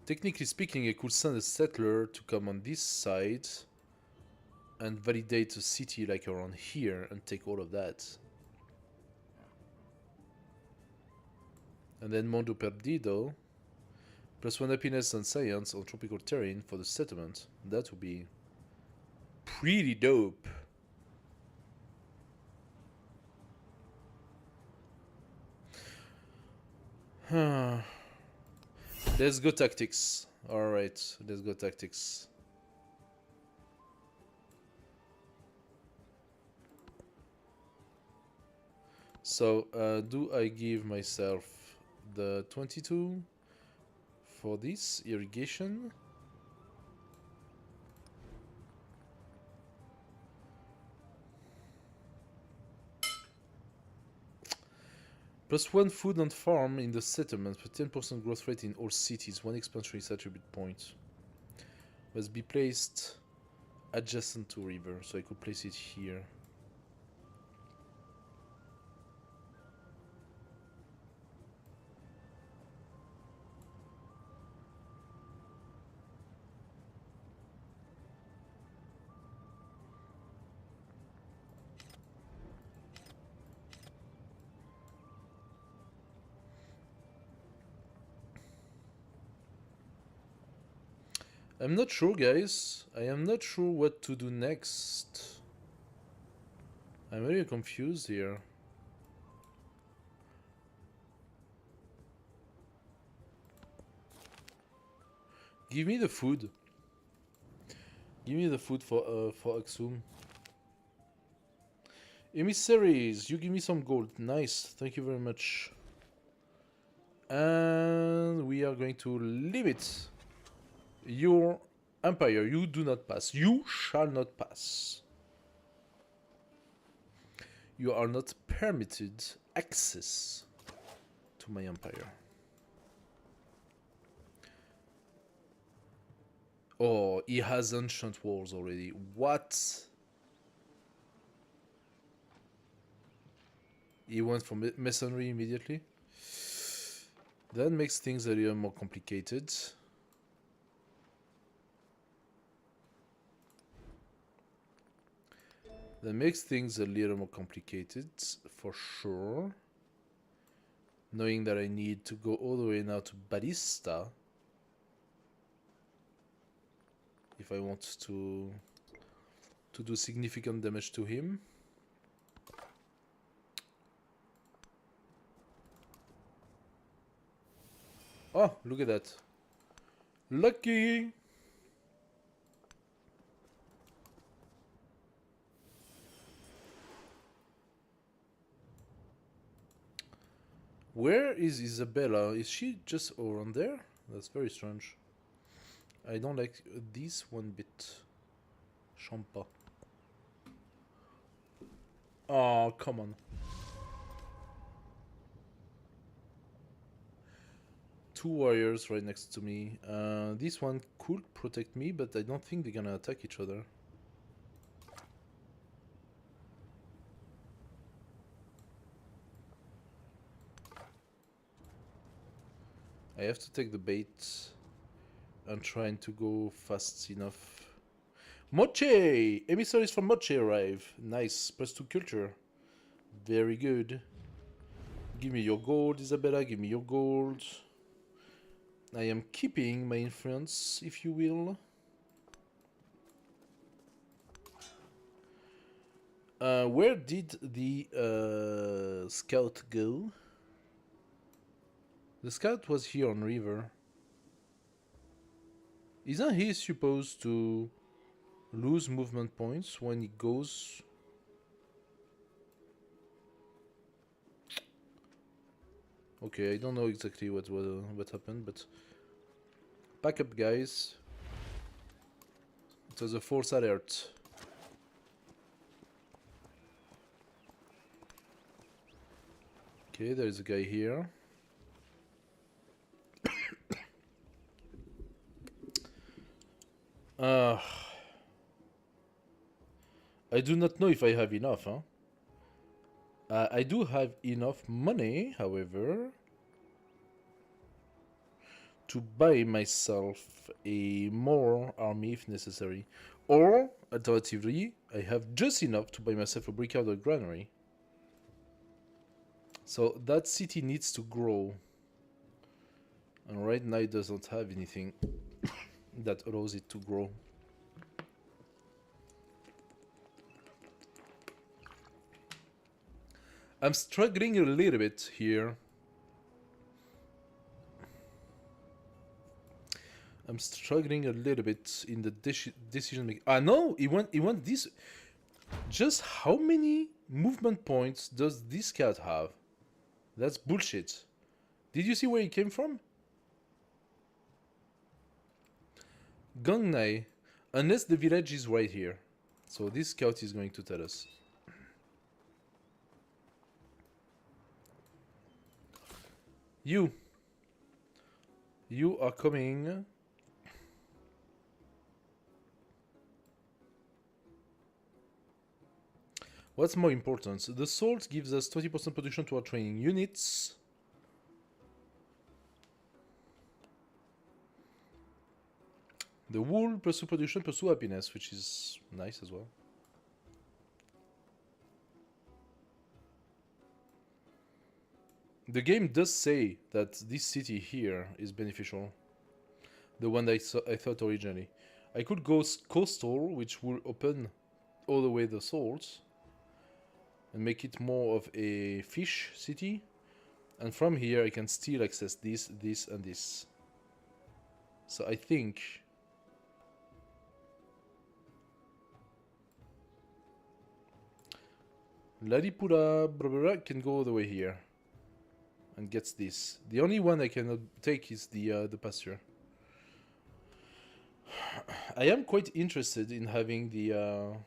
Technically speaking, I could send a settler to come on this side and validate a city like around here and take all of that. And then Mondo Perdido, +1 happiness and science on tropical terrain for the settlement. That would be pretty dope. Let's go tactics. Alright, let's go tactics. So, do I give myself the 22 for this irrigation? +1 food and farm in the settlement, with 10% growth rate in all cities, 1 expansion is attribute point. Must be placed adjacent to river, so I could place it here. I'm not sure, guys. I am not sure what to do next. I'm very confused here. Give me the food. Give me the food for Aksum. Emissaries, you give me some gold. Nice, thank you very much. And we are going to limit your empire. You do not pass. You shall not pass. You are not permitted access to my empire. Oh, he has ancient walls already. What? He went for masonry immediately. That makes things a little more complicated. That makes things a little more complicated, for sure. Knowing that I need to go all the way now to Ballista. If I want to do significant damage to him. Oh, look at that. Lucky! Where is Isabella? Is she just around there? That's very strange. I don't like this one bit. Champa. Oh, come on. Two warriors right next to me. This one could protect me, but I don't think they're gonna attack each other. I have to take the bait. I'm trying to go fast enough. Moche! Emissaries from Moche arrive. Nice. +2 culture. Very good. Give me your gold, Isabella. Give me your gold. I am keeping my influence, if you will. Where did the scout go? The scout was here on river. Isn't he supposed to lose movement points when he goes? Okay, I don't know exactly what happened, but pack up, guys. It was a false alert. Okay, there is a guy here. I do not know if I have enough, huh? I do have enough money, however, to buy myself a more army if necessary. Or, alternatively, I have just enough to buy myself a brickyard or granary. So that city needs to grow. And right now it doesn't have anything that allows it to grow. I'm struggling a little bit here. I'm struggling a little bit in the decision making. Ah no, he went this. Just how many movement points does this cat have? That's bullshit. Did you see where he came from? Gongnai, unless the village is right here. So this scout is going to tell us. You are coming. What's more important? The salt gives us 20% production to our training units. The wool, pursue production, pursue happiness, which is nice as well. The game does say that this city here is beneficial. The one that I thought originally. I could go coastal, which will open all the way the salt. And make it more of a fish city. And from here I can still access this, this, and this. So I think... Ladipura can go all the way here. And gets this. The only one I cannot take is the pasture. I am quite interested in having the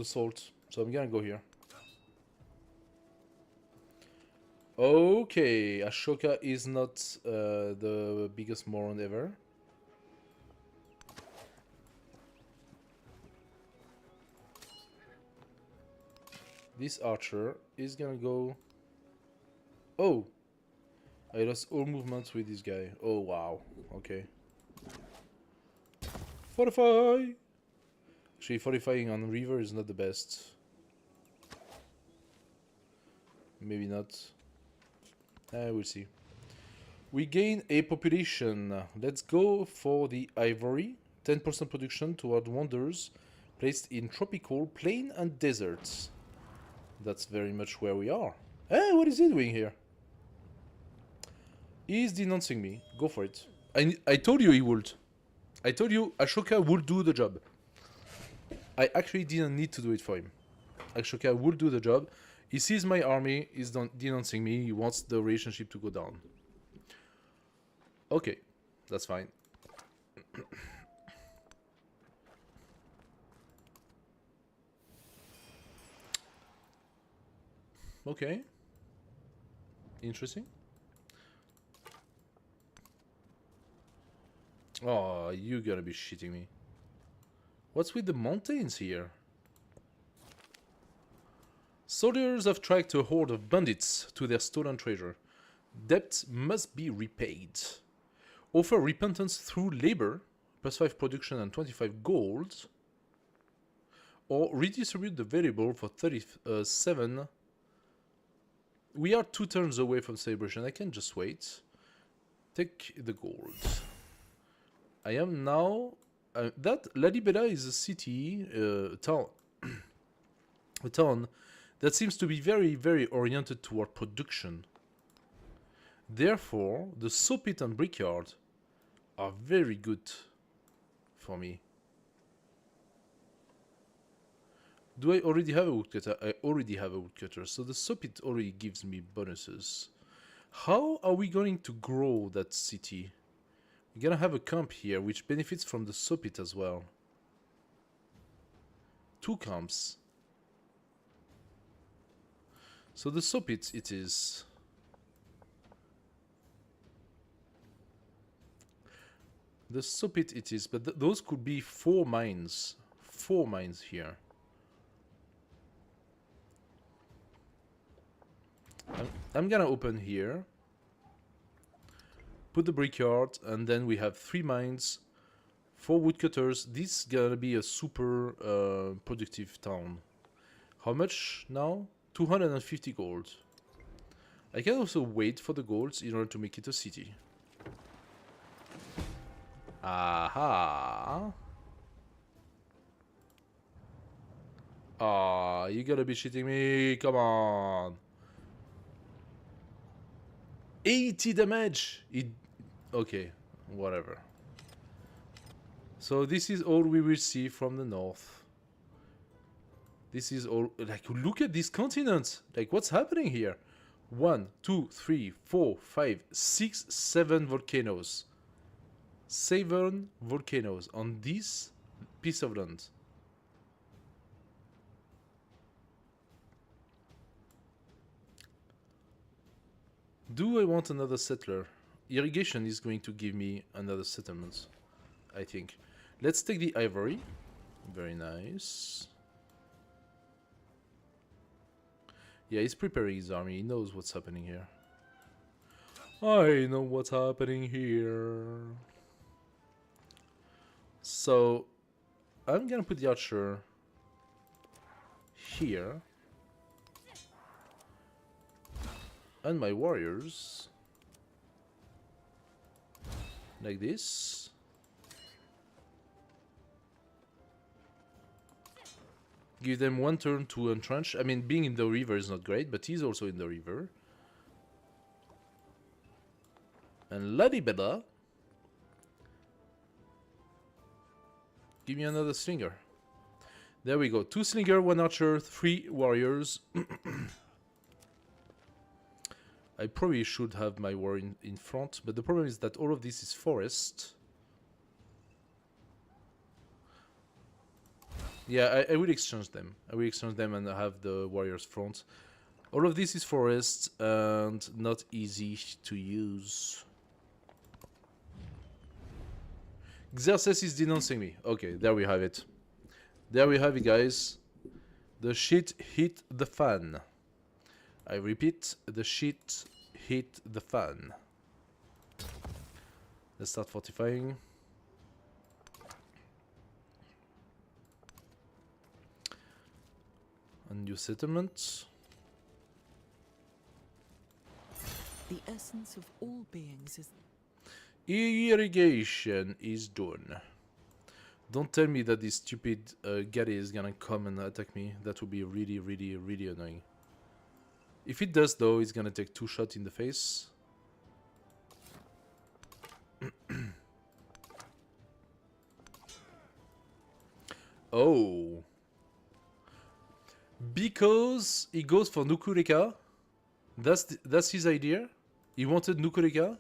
salt, so I'm gonna go here. Okay, Ashoka is not the biggest moron ever. This archer is gonna go... Oh! I lost all movements with this guy. Oh, wow. Okay. Fortify! Actually, fortifying on river is not the best. Maybe not. We'll see. We gain a population. Let's go for the ivory. 10% production toward wonders placed in tropical, plain and deserts. That's very much where we are. Hey, what is he doing here? He's denouncing me. Go for it. I told you he would. I told you Ashoka would do the job. I actually didn't need to do it for him. Ashoka would do the job. He sees my army, he's denouncing me, he wants the relationship to go down. Okay, that's fine. Okay. Interesting. Oh, you gotta be shitting me. What's with the mountains here? Soldiers have tracked a horde of bandits to their stolen treasure. Debt must be repaid. Offer repentance through labor, +5 production and 25 gold. Or redistribute the variable for 37. We are 2 turns away from celebration. I can just wait. Take the gold. I am now... that Lalibela is a city, town. A town that seems to be very, very oriented toward production. Therefore, the sawpit and brickyard are very good for me. Do I already have a woodcutter? I already have a woodcutter, so the sawpit already gives me bonuses. How are we going to grow that city? We're gonna have a camp here, which benefits from the sawpit as well. 2 camps. So the sawpit it is. The sawpit it is, but those could be 4 mines. 4 mines here. I'm gonna open here. Put the brickyard, and then we have 3 mines, 4 woodcutters. This is gonna be a super productive town. How much now? 250 gold. I can also wait for the golds in order to make it a city. Aha! Ah, you gotta be shitting me, come on! 80 damage! Okay, whatever. So this is all we will see from the north. This is all, like, look at this continent! Like, what's happening here? 1, 2, 3, 4, 5, 6, 7 volcanoes. 7 volcanoes on this piece of land. Do I want another settler? Irrigation is going to give me another settlement, I think. Let's take the ivory. Very nice. Yeah, he's preparing his army. He knows what's happening here. I know what's happening here. So, I'm gonna put the archer here. And my warriors like this. Give them 1 turn to entrench. I mean, being in the river is not great, but he's also in the river. And Ladibella, give me another slinger. There we go. 2 slinger, 1 archer, 3 warriors. I probably should have my war in front, but the problem is that all of this is forest. Yeah, I will exchange them. I will exchange them and have the warriors front. All of this is forest and not easy to use. Xerxes is denouncing me. Okay, there we have it. There we have it, guys. The shit hit the fan. I repeat, the shit hit the fan. Let's start fortifying. A new settlement. The essence of all beings is Irrigation is done. Don't tell me that this stupid Gary is gonna come and attack me. That would be really, really, really annoying. If it does, though, it's gonna take 2 shots in the face. Oh. Because he goes for Nukureka. That's his idea. He wanted Nukureka.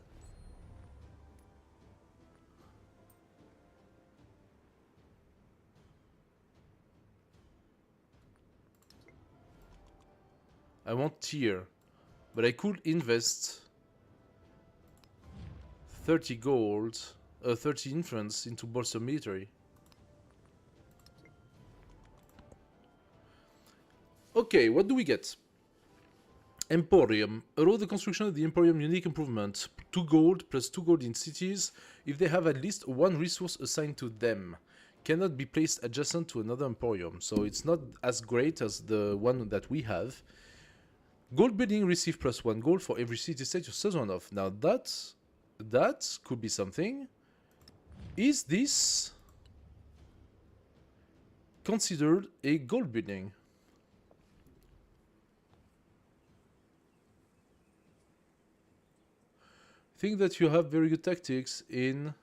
I want tier, but I could invest 30 gold, 30 influence into Bolster Military. Okay, what do we get? Emporium. Allow the construction of the Emporium unique improvement. 2 gold plus 2 gold in cities if they have at least 1 resource assigned to them. Cannot be placed adjacent to another Emporium, so it's not as great as the one that we have. Gold building receive plus 1 gold for every city state you choose one of. Now that could be something. Is this considered a gold building? Think that you have very good tactics in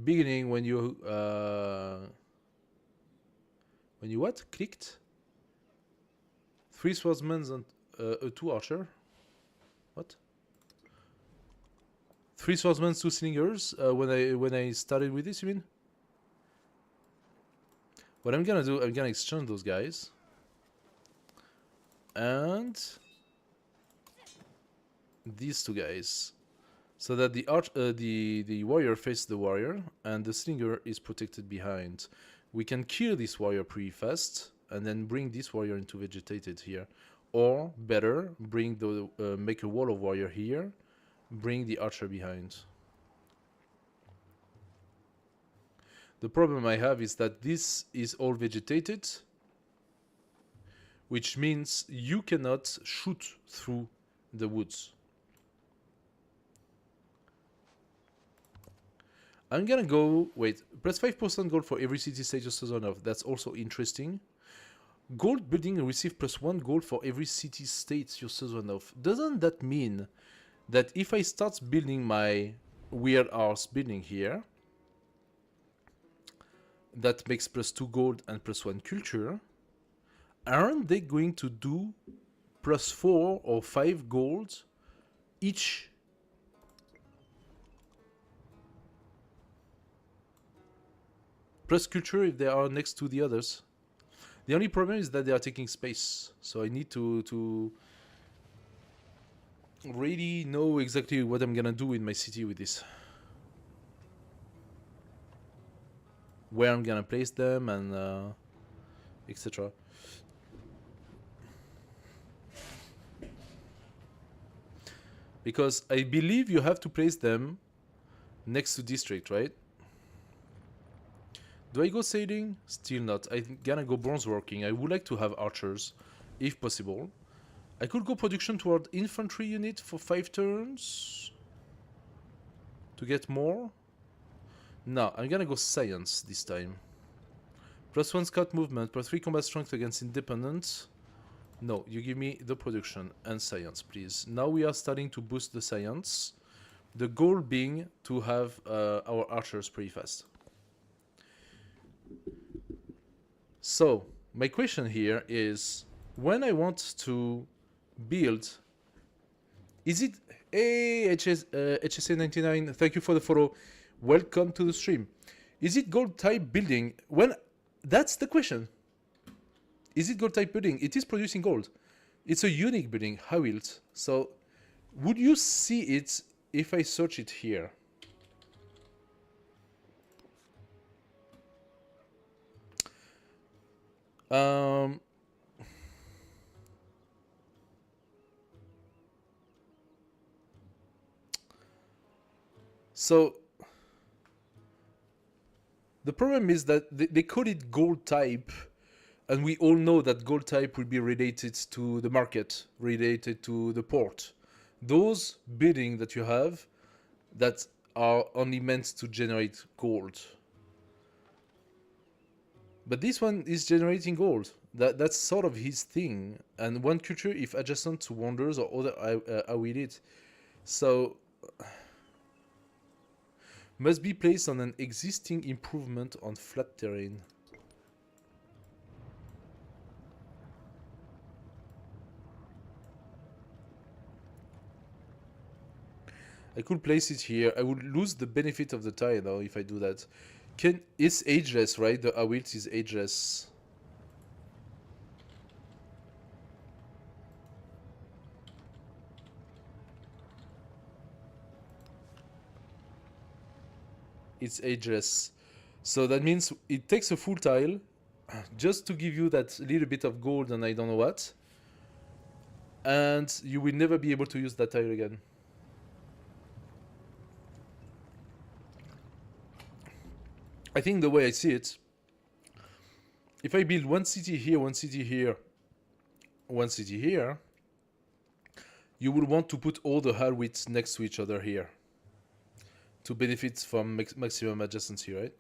beginning when you what? Clicked? 3 swordsmen and a 2 archer. What? 3 swordsmen, 2 slingers. When I started with this, you mean? What I'm gonna do, I'm gonna exchange those guys, and these 2 guys, so that the warrior faces the warrior, and the slinger is protected behind. We can kill this warrior pretty fast, and then bring this warrior into vegetated here. Or, better, bring the make a wall of warrior here, bring the archer behind. The problem I have is that this is all vegetated, which means you cannot shoot through the woods. I'm gonna go, wait, plus 5% gold for every city state of season of. That's also interesting. Gold building receive plus 1 gold for every city state you're season of. Doesn't that mean that if I start building my weird arse building here, that makes plus 2 gold and plus 1 culture, aren't they going to do plus 4 or 5 gold each? Plus culture if they are next to the others. The only problem is that they are taking space, so I need to really know exactly what I'm gonna do in my city with this. Where I'm gonna place them and etc. Because I believe you have to place them next to district, right? Do I go sailing? Still not. I'm gonna go bronze working. I would like to have archers, if possible. I could go production toward infantry unit for 5 turns to get more. No, I'm gonna go science this time. Plus 1 scout movement, plus 3 combat strength against independent. No, you give me the production and science, please. Now we are starting to boost the science. The goal being to have our archers pretty fast. So, my question here is, when I want to build, is it... Hey, HSA99, thank you for the follow. Welcome to the stream. Is it gold type building? When... That's the question. Is it gold type building? It is producing gold. It's a unique building, Hawilt. So, would you see it if I search it here? Um, so, the problem is that they call it gold type, and we all know that gold type will be related to the market, related to the port. Those buildings that you have that are only meant to generate gold. But this one is generating gold. That's sort of his thing. And one culture, if adjacent to wonders or other, I will it. So must be placed on an existing improvement on flat terrain. I could place it here. I would lose the benefit of the tile though if I do that. It's ageless, right? The Awilt is ageless. It's ageless. So that means it takes a full tile just to give you that little bit of gold and I don't know what. And you will never be able to use that tile again. I think the way I see it, if I build one city here, one city here, one city here, you will want to put all the Hawilt next to each other here to benefit from maximum adjacency, right?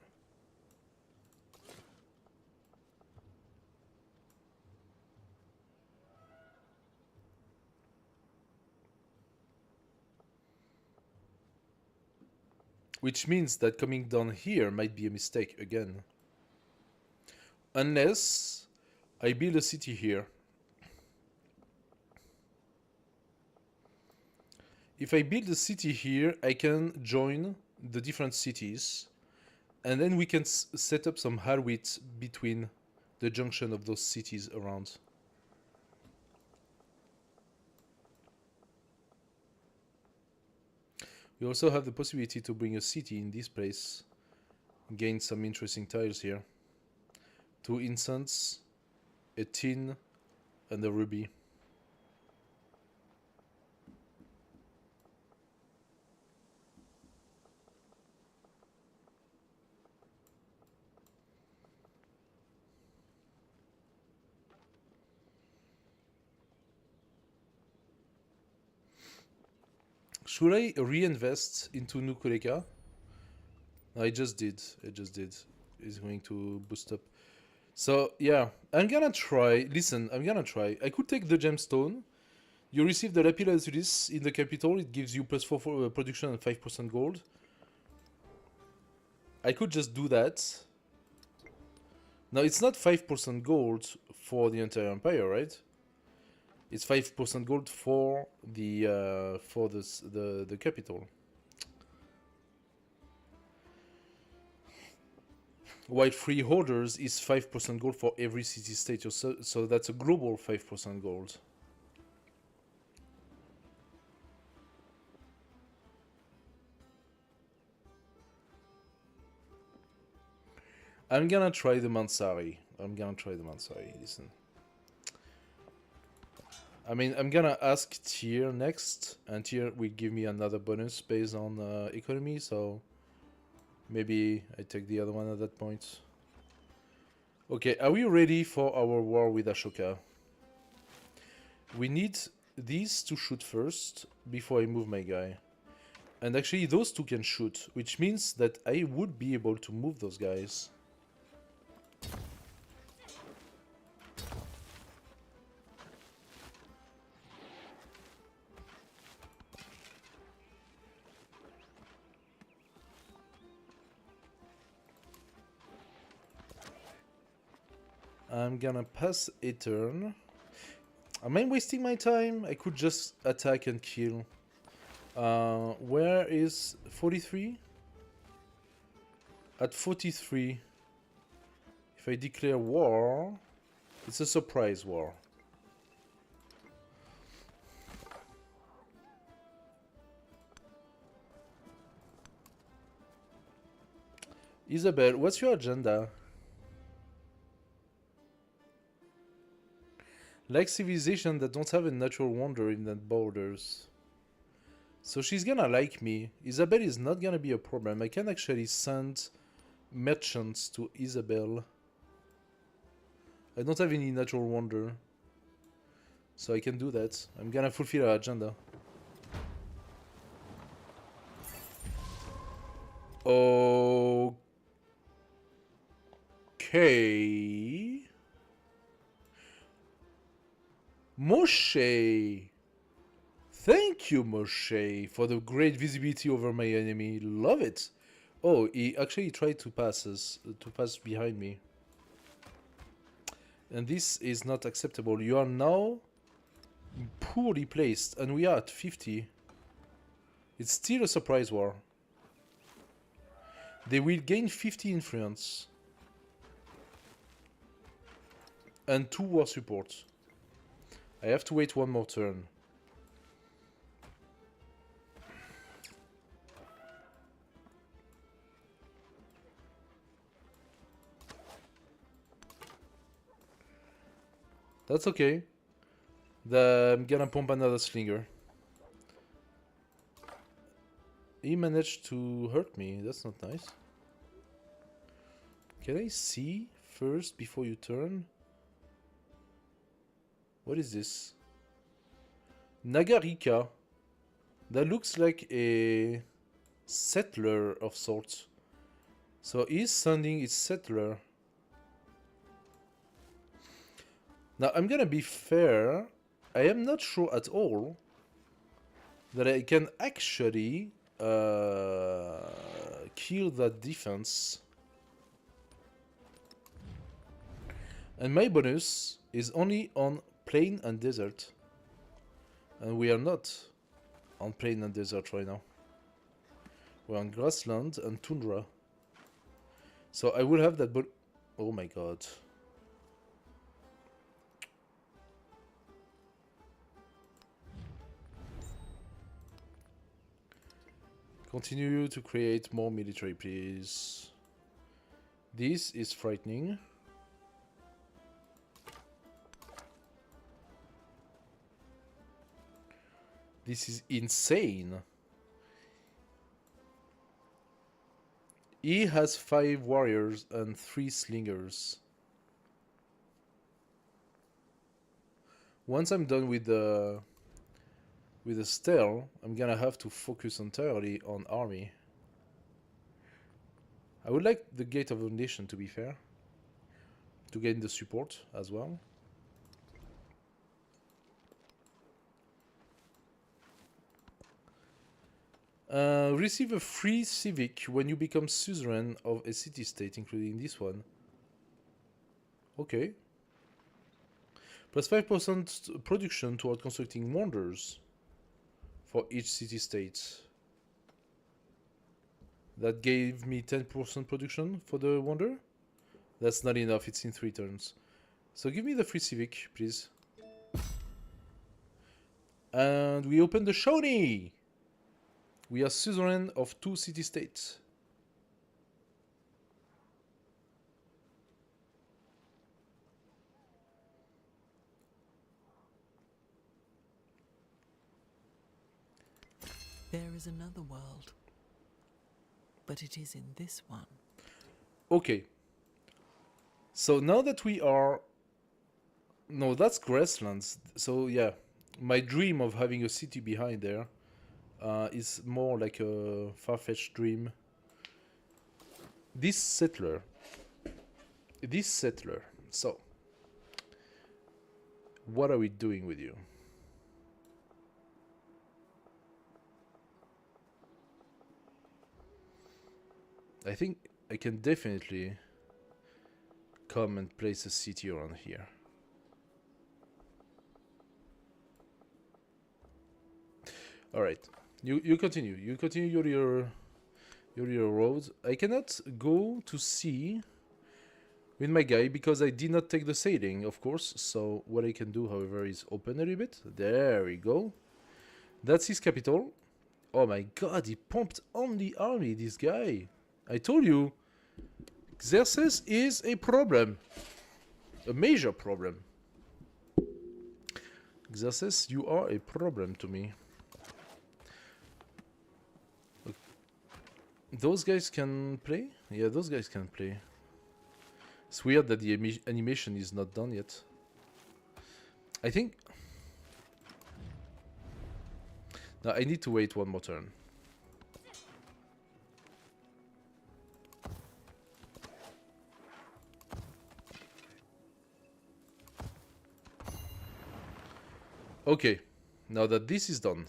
Which means that coming down here might be a mistake again. Unless I build a city here. If I build a city here, I can join the different cities. And then we can set up some Hawilt between the junction of those cities around. We also have the possibility to bring a city in this place, gain some interesting tiles here. 2 incense, a tin, and a ruby. Should I reinvest into Nukuleka? I just did. It's going to boost up. So, yeah. I'm gonna try. Listen, I'm gonna try. I could take the gemstone. You receive the Lapis Lazulis in the capital. It gives you +4 for production and 5% gold. I could just do that. Now, it's not 5% gold for the entire empire, right? It's 5% gold for the capital. While freeholders is 5% gold for every city-state, so that's a global 5% gold. I'm gonna try the Mansari. Listen. I mean, I'm gonna ask Tyr next, and Tyr will give me another bonus based on economy, so maybe I take the other one at that point. Okay, are we ready for our war with Ashoka? We need these to shoot first before I move my guy. And actually, those two can shoot, which means that I would be able to move those guys. I'm gonna pass a turn. Am I wasting my time? I could just attack and kill. Where is 43? At 43, if I declare war, it's a surprise war. Isabel, what's your agenda? Like civilization that don't have a natural wonder in that borders. So she's gonna like me. Isabel is not gonna be a problem. I can actually send merchants to Isabel. I don't have any natural wonder. So I can do that. I'm gonna fulfill her agenda. Okay. Moshe. Thank you, Moshe, for the great visibility over my enemy. Love it. Oh, he actually tried to pass behind me. And this is not acceptable. You are now poorly placed, and we are at 50. It's still a surprise war. They will gain 50 influence. And 2 war support. I have to wait one more turn. That's okay. I'm gonna pump another slinger. He managed to hurt me. That's not nice. Can I see first before you turn? What is this? Nagarika. That looks like a settler of sorts. So he's sending his settler. Now I'm gonna be fair. I am not sure at all that I can actually kill that defense. And my bonus is only on plain and desert. And we are not on plain and desert right now. We're on grassland and tundra. So I will have that, but oh my god. Continue to create more military, please. This is frightening. This is insane. He has 5 warriors and 3 slingers. Once I'm done with the stele, I'm gonna have to focus entirely on army. I would like the Gate of Foundation, to be fair, to gain the support as well. Receive a free civic when you become suzerain of a city-state, including this one. Okay. Plus 5% production toward constructing wonders for each city-state. That gave me 10% production for the wonder. That's not enough, it's in 3 turns. So give me the free civic, please. And we open the Shawnee! We are suzerain of 2 city-states. There is another world, but it is in this one. Okay. So now that we are... No, that's grasslands. So yeah, my dream of having a city behind there is more like a far-fetched dream. This settler. So, what are we doing with you? I think I can definitely come and place a city around here. All right. You continue. You continue your road. I cannot go to sea with my guy because I did not take the sailing, of course. So what I can do, however, is open a little bit. There we go. That's his capital. Oh my god, he pumped on the army, this guy. I told you, Xerxes is a problem. A major problem. Xerxes, you are a problem to me. Those guys can play? Yeah, those guys can play. It's weird that the animation is not done yet. I think... No, I need to wait one more turn. Okay, now that this is done.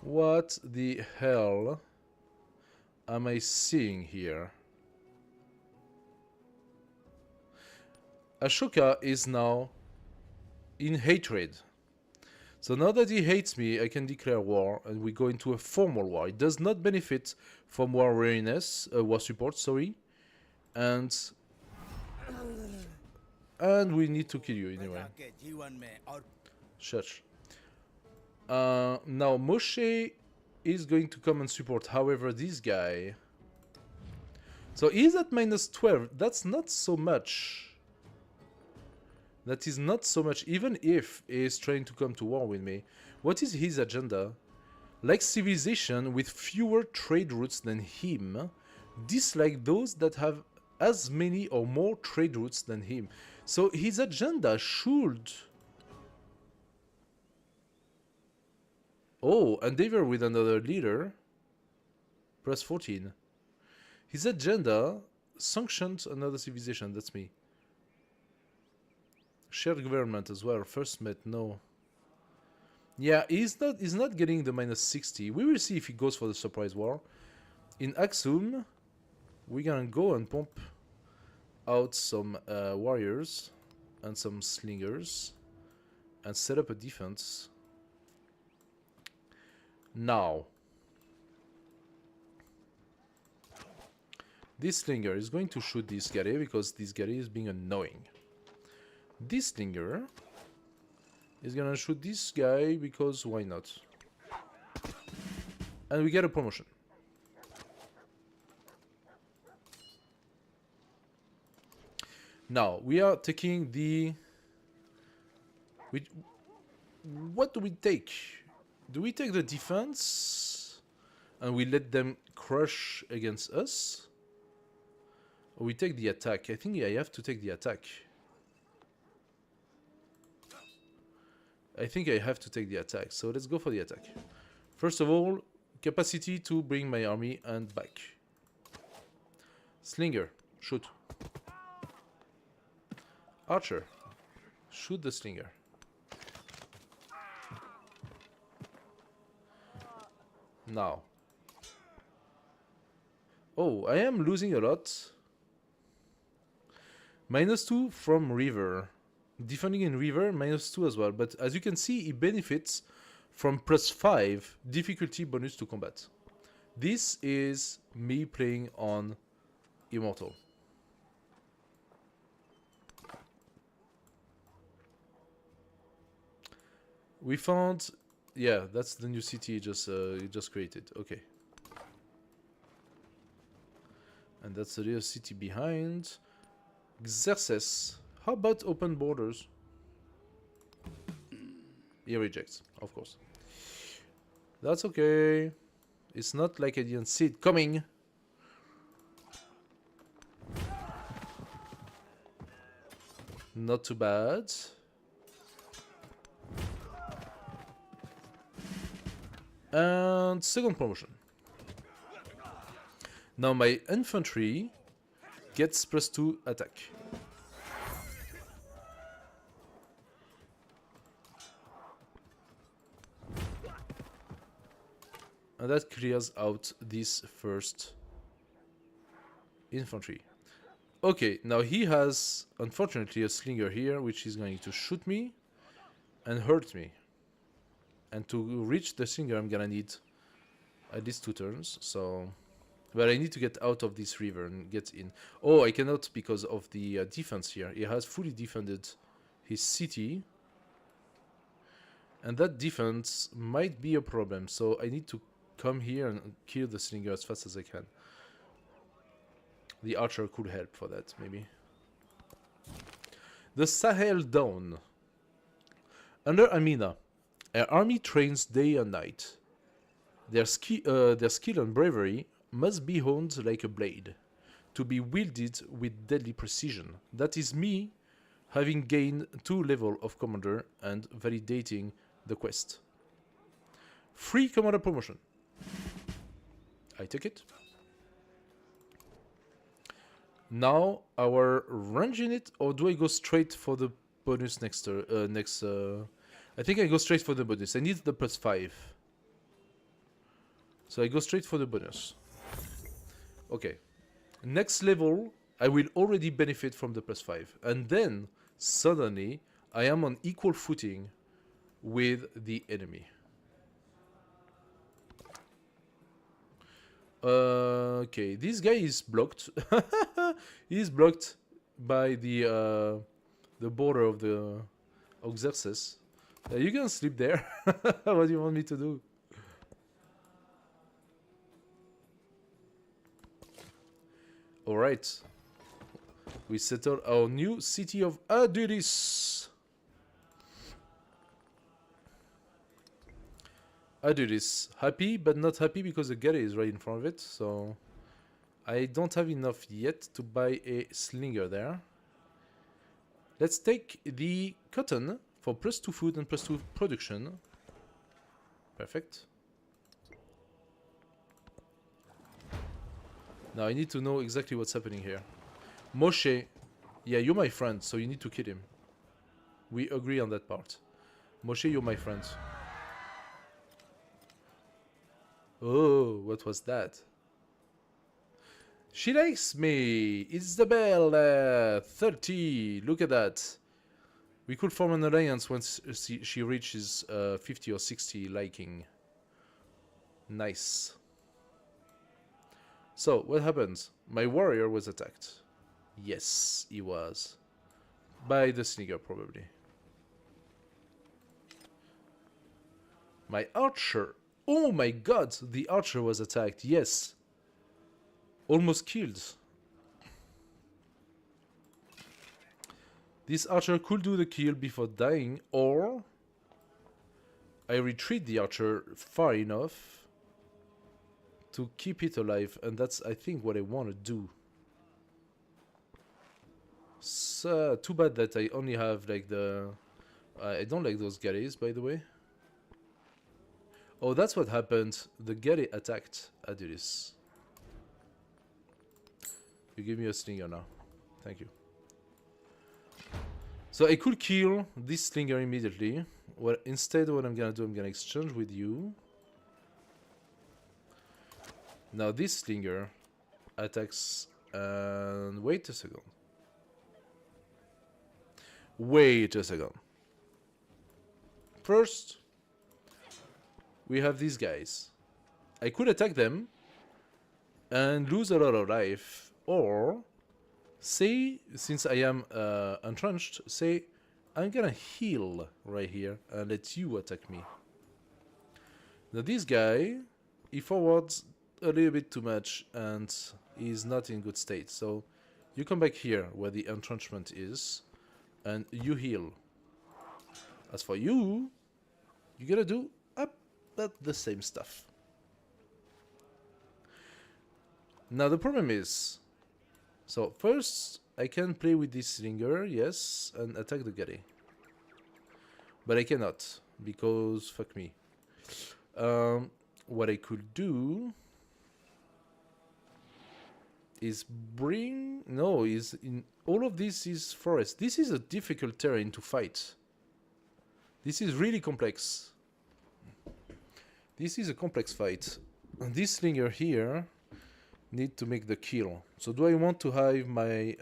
What the hell am I seeing here? Ashoka is now in hatred. So now that he hates me, I can declare war and we go into a formal war. It does not benefit from war readiness, war support, sorry. And we need to kill you anyway. प्रजा के जीवन में और Shush. Now Moshe is going to come and support. However, this guy... So he's at minus 12. That's not so much. That is not so much, even if he is trying to come to war with me. What is his agenda? Like civilization with fewer trade routes than him. Dislike those that have as many or more trade routes than him. So his agenda should... Oh, endeavor with another leader. Plus 14. His agenda sanctioned another civilization. That's me. Shared government as well. First met, no. Yeah, he's not getting the minus 60. We will see if he goes for the surprise war. In Aksum, we're gonna go and pump out some warriors and some slingers and set up a defense. Now, this slinger is going to shoot this guy because this guy is being annoying. This slinger is gonna shoot this guy because why not? And we get a promotion. Now, we are taking the... What do we take? Do we take the defense and we let them crush against us? Or we take the attack? I think I have to take the attack. I think I have to take the attack, so let's go for the attack. First of all, capacity to bring my army and back. Slinger, shoot. Archer, shoot the slinger. Now. Oh, I am losing a lot. -2 from river. Defending in river, -2 as well. But as you can see, he benefits from +5 difficulty bonus to combat. This is me playing on Immortal. We found... Yeah, that's the new city you just created. Okay. And that's the real city behind. Xerxes. How about open borders? He rejects, of course. That's okay. It's not like I didn't see it coming. Not too bad. And second promotion. Now my infantry gets +2 attack. And that clears out this first infantry. Okay, now he has, unfortunately, a slinger here, which is going to shoot me and hurt me. And to reach the slinger, I'm gonna need at least 2 turns, so... But I need to get out of this river and get in. Oh, I cannot because of the defense here. He has fully defended his city. And that defense might be a problem, so I need to come here and kill the slinger as fast as I can. The archer could help for that, maybe. The Sahel Dawn. Under Amina, our army trains day and night. Their skill and bravery must be honed like a blade, to be wielded with deadly precision. That is me, having gained 2 levels of commander and validating the quest. Free commander promotion. I take it. Now our range in it, or do I go straight for the bonus next? I think I go straight for the bonus. I need the +5, so I go straight for the bonus. Okay, next level I will already benefit from the +5, and then suddenly I am on equal footing with the enemy. Okay, this guy is blocked. He's blocked by the border of the Oxerces. You can sleep there. What do you want me to do? Alright. We settled our new city of Adulis. Adulis. Happy, but not happy because the galley is right in front of it, so I don't have enough yet to buy a slinger there. Let's take the cotton for +2 food and +2 production. Perfect. Now I need to know exactly what's happening here. Moshe, yeah, you're my friend, so you need to kill him. We agree on that part. Moshe, you're my friend. Oh, what was that? She likes me. It's the bell. 30. Look at that. We could form an alliance once she reaches 50 or 60 liking. Nice. So, what happens? My warrior was attacked. Yes, he was. By the slinger, probably. My archer. Oh my god, the archer was attacked. Yes. Almost killed. This archer could do the kill before dying, or I retreat the archer far enough to keep it alive, and that's, I think, what I want to do. So, too bad that I only have, like, the... I don't like those galleys, by the way. Oh, that's what happened. The galley attacked Adulis. You give me a slinger now. Thank you. So I could kill this slinger immediately. Well, instead what I'm gonna do, I'm gonna exchange with you. Now this slinger attacks and wait a second. Wait a second. First, we have these guys. I could attack them and lose a lot of life, or say, since I am entrenched, say I'm gonna heal right here and let you attack me. Now this guy, he forwards a little bit too much and he's not in good state, so you come back here where the entrenchment is and you heal. As for you, you gotta do about the same stuff. Now the problem is, so first I can play with this slinger, yes, and attack the galley. But I cannot, because fuck me. What I could do is bring... No, is in all of this is forest. This is a difficult terrain to fight. This is really complex. This is a complex fight. And this slinger here need to make the kill. So do I want to have my...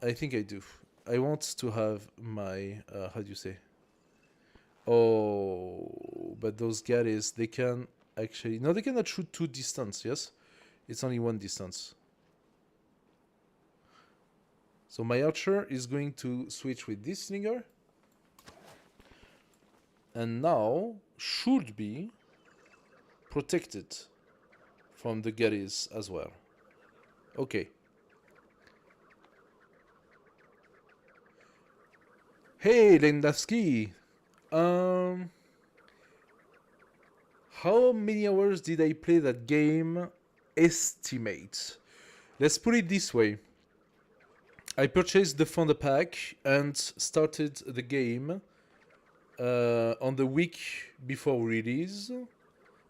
I think I do. I want to have my... how do you say? Oh, but those galleys, they can actually... No, they cannot shoot 2 distance, yes? It's only 1 distance. So my archer is going to switch with this slinger. And now should be protected from the galleys as well. Okay. Hey, Lendavsky. How many hours did I play that game? Estimate. Let's put it this way. I purchased the Founder Pack and started the game on the week before release.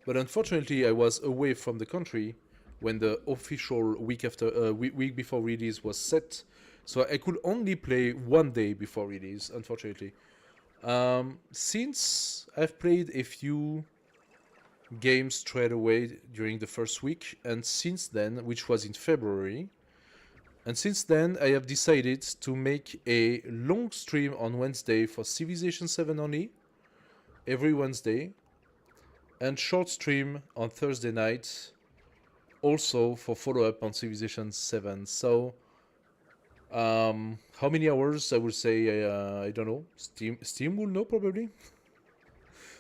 But unfortunately, I was away from the country when the official week before release was set. So I could only play one day before release, unfortunately. Since I've played a few games straight away during the first week, and since then, which was in February, and since then I have decided to make a long stream on Wednesday for Civilization 7 only, every Wednesday, and short stream on Thursday night, also for follow-up on Civilization 7. So, how many hours? I would say, I don't know. Steam will know probably.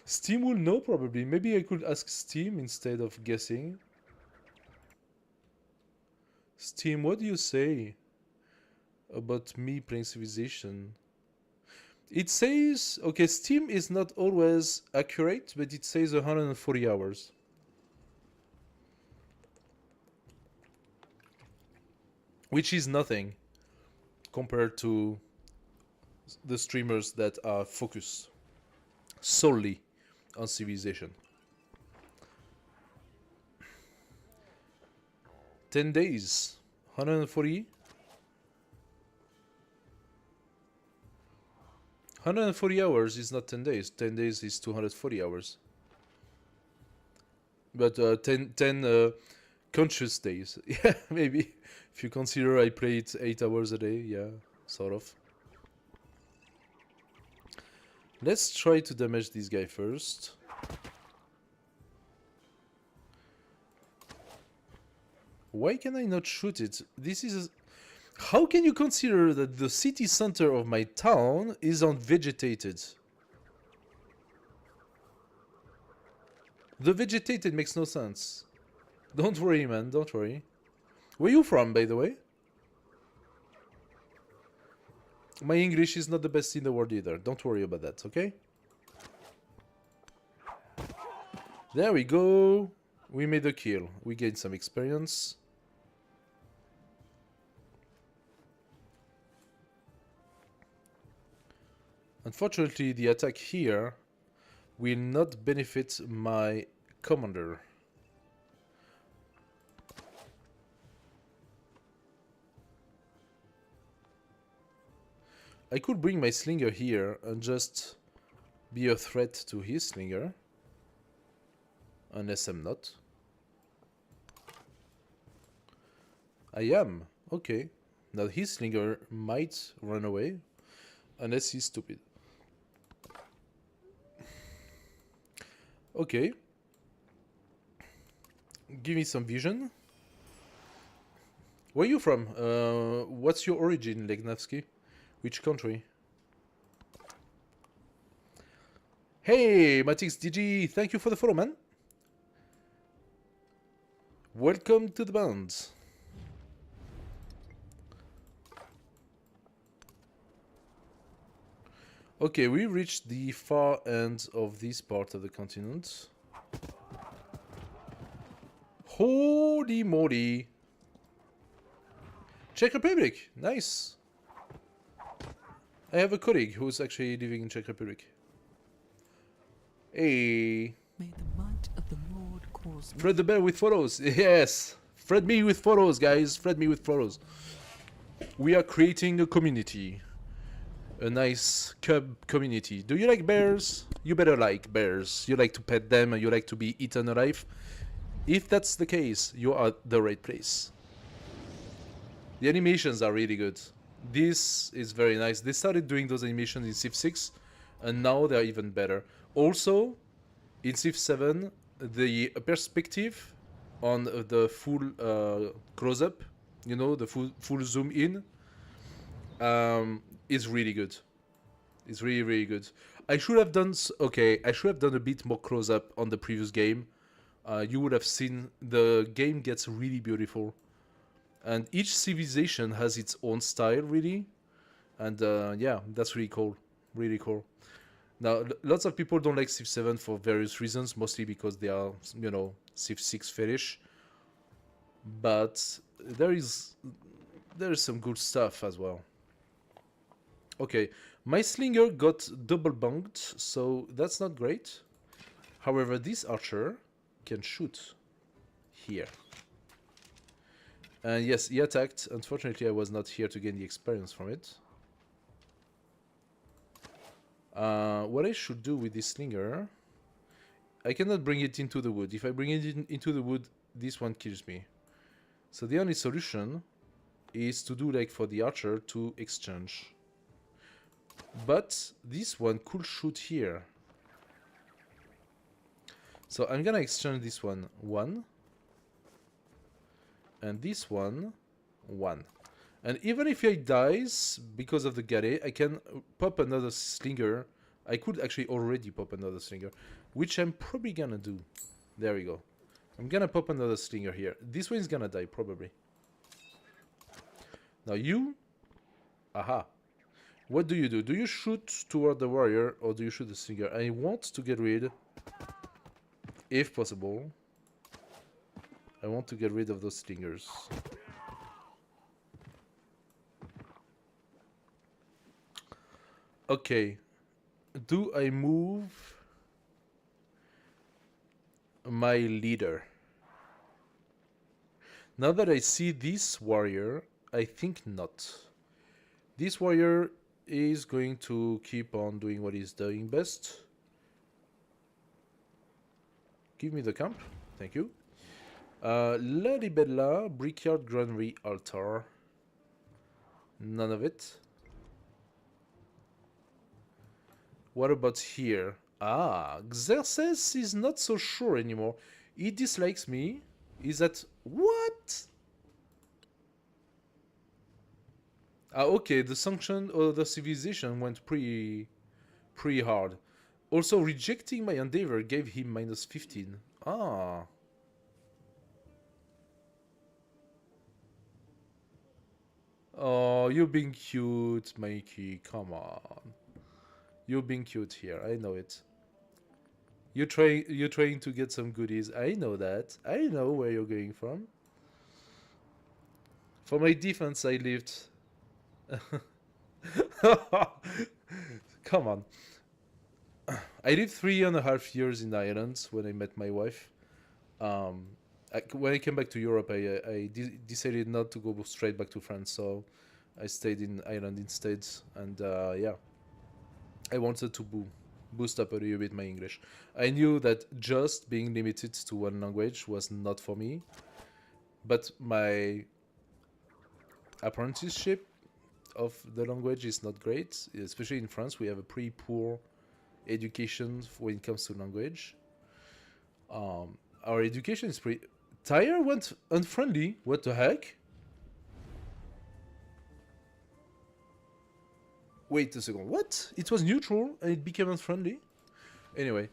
Steam will know probably. Maybe I could ask Steam instead of guessing. Steam, what do you say about me playing Civilization? It says, okay, Steam is not always accurate, but it says 140 hours. Which is nothing compared to the streamers that are focused solely on Civilization. 10 days, 140. 140 hours is not 10 days. 10 days is 240 hours. But 10 conscious days. Yeah, maybe. If you consider I play it 8 hours a day, yeah, sort of. Let's try to damage this guy first. Why can I not shoot it? This is... How can you consider that the city center of my town is unvegetated? The vegetated makes no sense. Don't worry, man, don't worry. Where you from, by the way? My English is not the best in the world either. Don't worry about that, okay? There we go. We made a kill. We gained some experience. Unfortunately, the attack here will not benefit my commander. I could bring my slinger here and just be a threat to his slinger. Unless I'm not. I am. Okay. Now his slinger might run away. Unless he's stupid. Okay. Give me some vision. Where are you from? What's your origin, Legnavsky? Which country? Hey, Matix DG, thank you for the follow, man. Welcome to the band. Okay, we reached the far end of this part of the continent. Holy moly. Czech Republic, nice. I have a colleague who's actually living in Czech Republic. Hey. May the might of the Lord cause Fred the Bear with photos. Yes. Fred me with photos, guys. Fred me with photos. We are creating a community. A nice cub community. Do you like bears? You better like bears. You like to pet them and you like to be eaten alive. If that's the case, you are at the right place. The animations are really good. This is very nice. They started doing those animations in Civ 6 and now they're even better. Also, in Civ 7, the perspective on the full close-up, you know, the full zoom in, is really good. It's really good. I should have done I should have done a bit more close-up on the previous game, you would have seen the game gets really beautiful. And each civilization has its own style, really. And yeah, that's really cool. Really cool. Now, lots of people don't like Civ 7 for various reasons, mostly because they are, you know, Civ 6 fetish. But there is some good stuff as well. Okay, my slinger got double bunked, so that's not great. However, this archer can shoot here. And yes, he attacked. Unfortunately, I was not here to gain the experience from it. What I should do with this slinger... I cannot bring it into the wood. If I bring it into the wood, this one kills me. So the only solution is to do like for the archer to exchange. But this one could shoot here. So I'm gonna exchange this one 1. And this one 1. And even if he dies because of the Gare, I can pop another slinger. I could actually already pop another slinger, which I'm probably gonna do. There we go. I'm gonna pop another slinger here. This one is gonna die, probably. Now you... Aha. What do? Do you shoot toward the warrior or do you shoot the slinger? I want to get rid, if possible, I want to get rid of those slingers. Okay. Do I move my leader? Now that I see this warrior, I think not. This warrior is going to keep on doing what he's doing best. Give me the camp. Thank you. Lalibela, Brickyard, Granary, Altar. None of it. What about here? Ah, Xerxes is not so sure anymore. He dislikes me. Is that... What? Ah, okay, the sanction of the civilization went pretty hard. Also, rejecting my endeavor gave him -15. Ah. Oh, you're being cute, Mikey. Come on. You're being cute here. I know it. You're trying to get some goodies. I know that. I know where you're going from. For my defense, I lived... Come on. I lived 3.5 years in Ireland when I met my wife. When I came back to Europe, I decided not to go straight back to France, so I stayed in Ireland instead. And yeah, I wanted to boost up a little bit my English. I knew that just being limited to one language was not for me, but my apprenticeship of the language is not great. Especially in France, we have a pretty poor education when it comes to language. Our education is pretty... Tyre went unfriendly. What the heck? Wait a second. What? It was neutral and it became unfriendly? Anyway.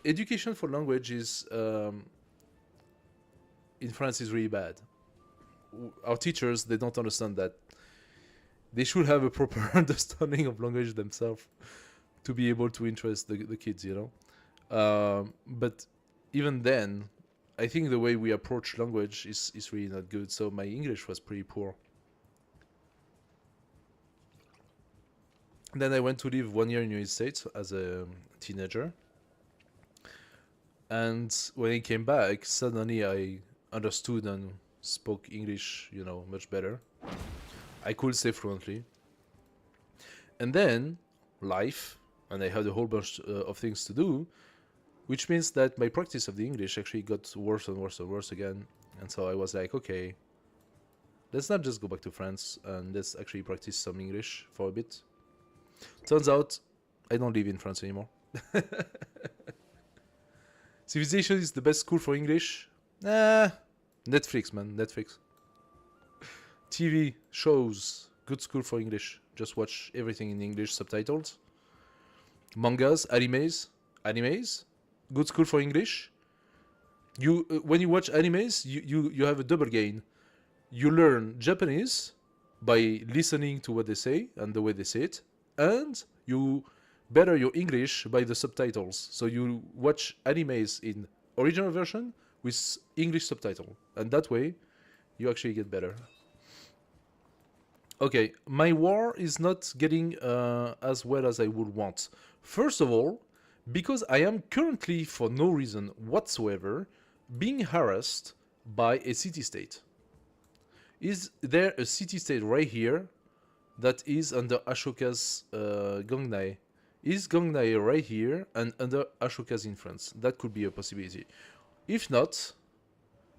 Education for language is... in France is really bad. Our teachers, they don't understand that. They should have a proper understanding of language themselves to be able to interest the kids, you know? But even then, I think the way we approach language is really not good, so my English was pretty poor. Then I went to live 1 year in the United States as a teenager. And when I came back, suddenly I understood and spoke English, you know, much better. I could say fluently. And then, life, and I had a whole bunch of things to do, which means that my practice of the English actually got worse and worse and worse again. And so I was like, okay, let's not just go back to France and let's actually practice some English for a bit. Turns out, I don't live in France anymore. Civilization is the best school for English? Netflix, man, Netflix. TV, shows, good school for English. Just watch everything in English, subtitles. Mangas, animes, good school for English. You when you watch animes, you have a double gain. You learn Japanese by listening to what they say and the way they say it, and you better your English by the subtitles. So you watch animes in original version with English subtitle, and that way you actually get better. Okay, my war is not getting as well as I would want. First of all, because I am currently, for no reason whatsoever, being harassed by a city-state. Is there a city-state right here that is under Ashoka's Gongnai? Is Gongnai right here and under Ashoka's influence? That could be a possibility. If not,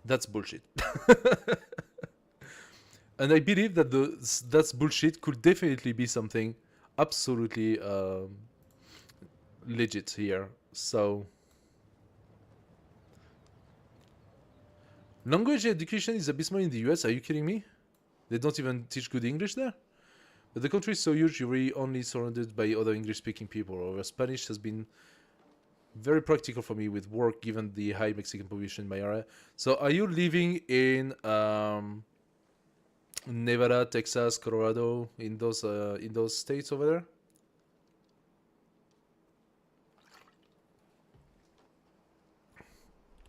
that's bullshit. And I believe that that's bullshit could definitely be something absolutely legit here. So, language education is abysmal in the US. Are you kidding me? They don't even teach good English there? But the country is so huge, you're really only surrounded by other English-speaking people. Or Spanish has been very practical for me with work, given the high Mexican population in my area. So, are you living in Nevada, Texas, Colorado, in those states over there?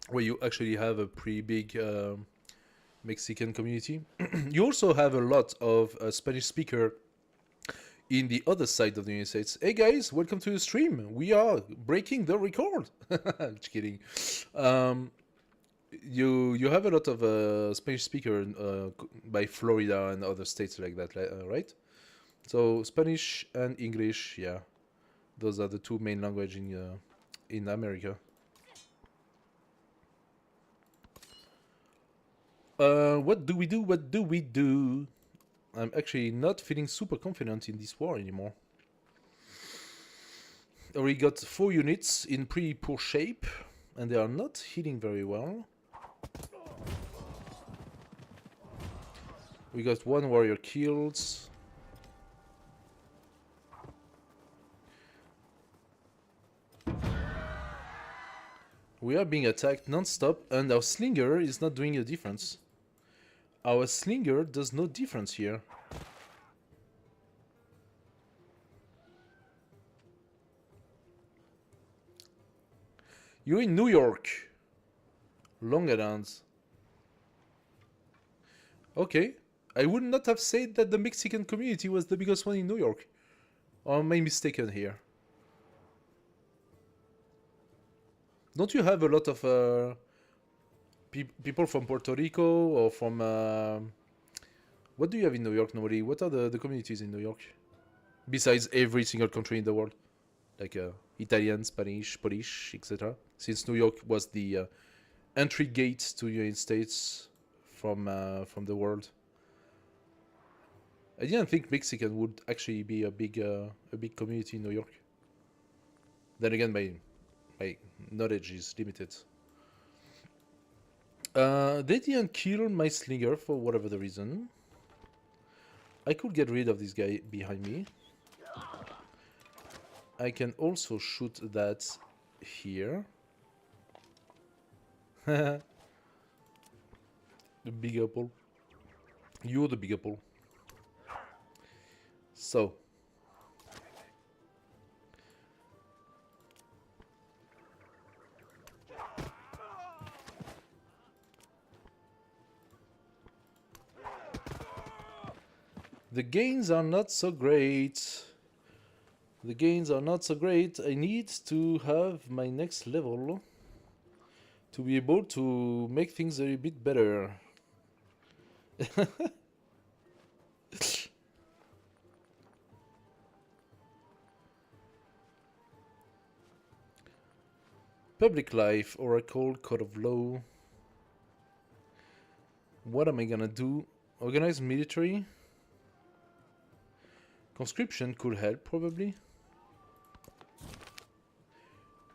Where you actually have a pretty big Mexican community. You also have a lot of Spanish speaker in the other side of the United States. Hey guys, welcome to the stream. We are breaking the record. Just kidding. You have a lot of Spanish speaker by Florida and other states like that, right? So Spanish and English, yeah, those are the two main language in America. What do we do? What do we do? I'm actually not feeling super confident in this war anymore. Already got 4 units in pretty poor shape, and they are not healing very well. We got 1 warrior killed. We are being attacked non-stop, and our slinger is not doing a difference. Our slinger does no difference here. You're in New York. Long Island. Okay. I would not have said that the Mexican community was the biggest one in New York. Or am I mistaken here? Don't you have a lot of people from Puerto Rico or from... what do you have in New York normally? What are the communities in New York? Besides every single country in the world. Like Italian, Spanish, Polish, etc. Since New York was the entry gate to the United States from the world. I didn't think Mexican would actually be a big community in New York. Then again, my knowledge is limited. They didn't kill my slinger for whatever the reason. I could get rid of this guy behind me. I can also shoot that here. The big apple. You're the big apple. So. The gains are not so great. The gains are not so great. I need to have my next level to be able to make things a bit better. Public life, Oracle, Code of Law. What am I gonna do? Organized military? Conscription could help, probably.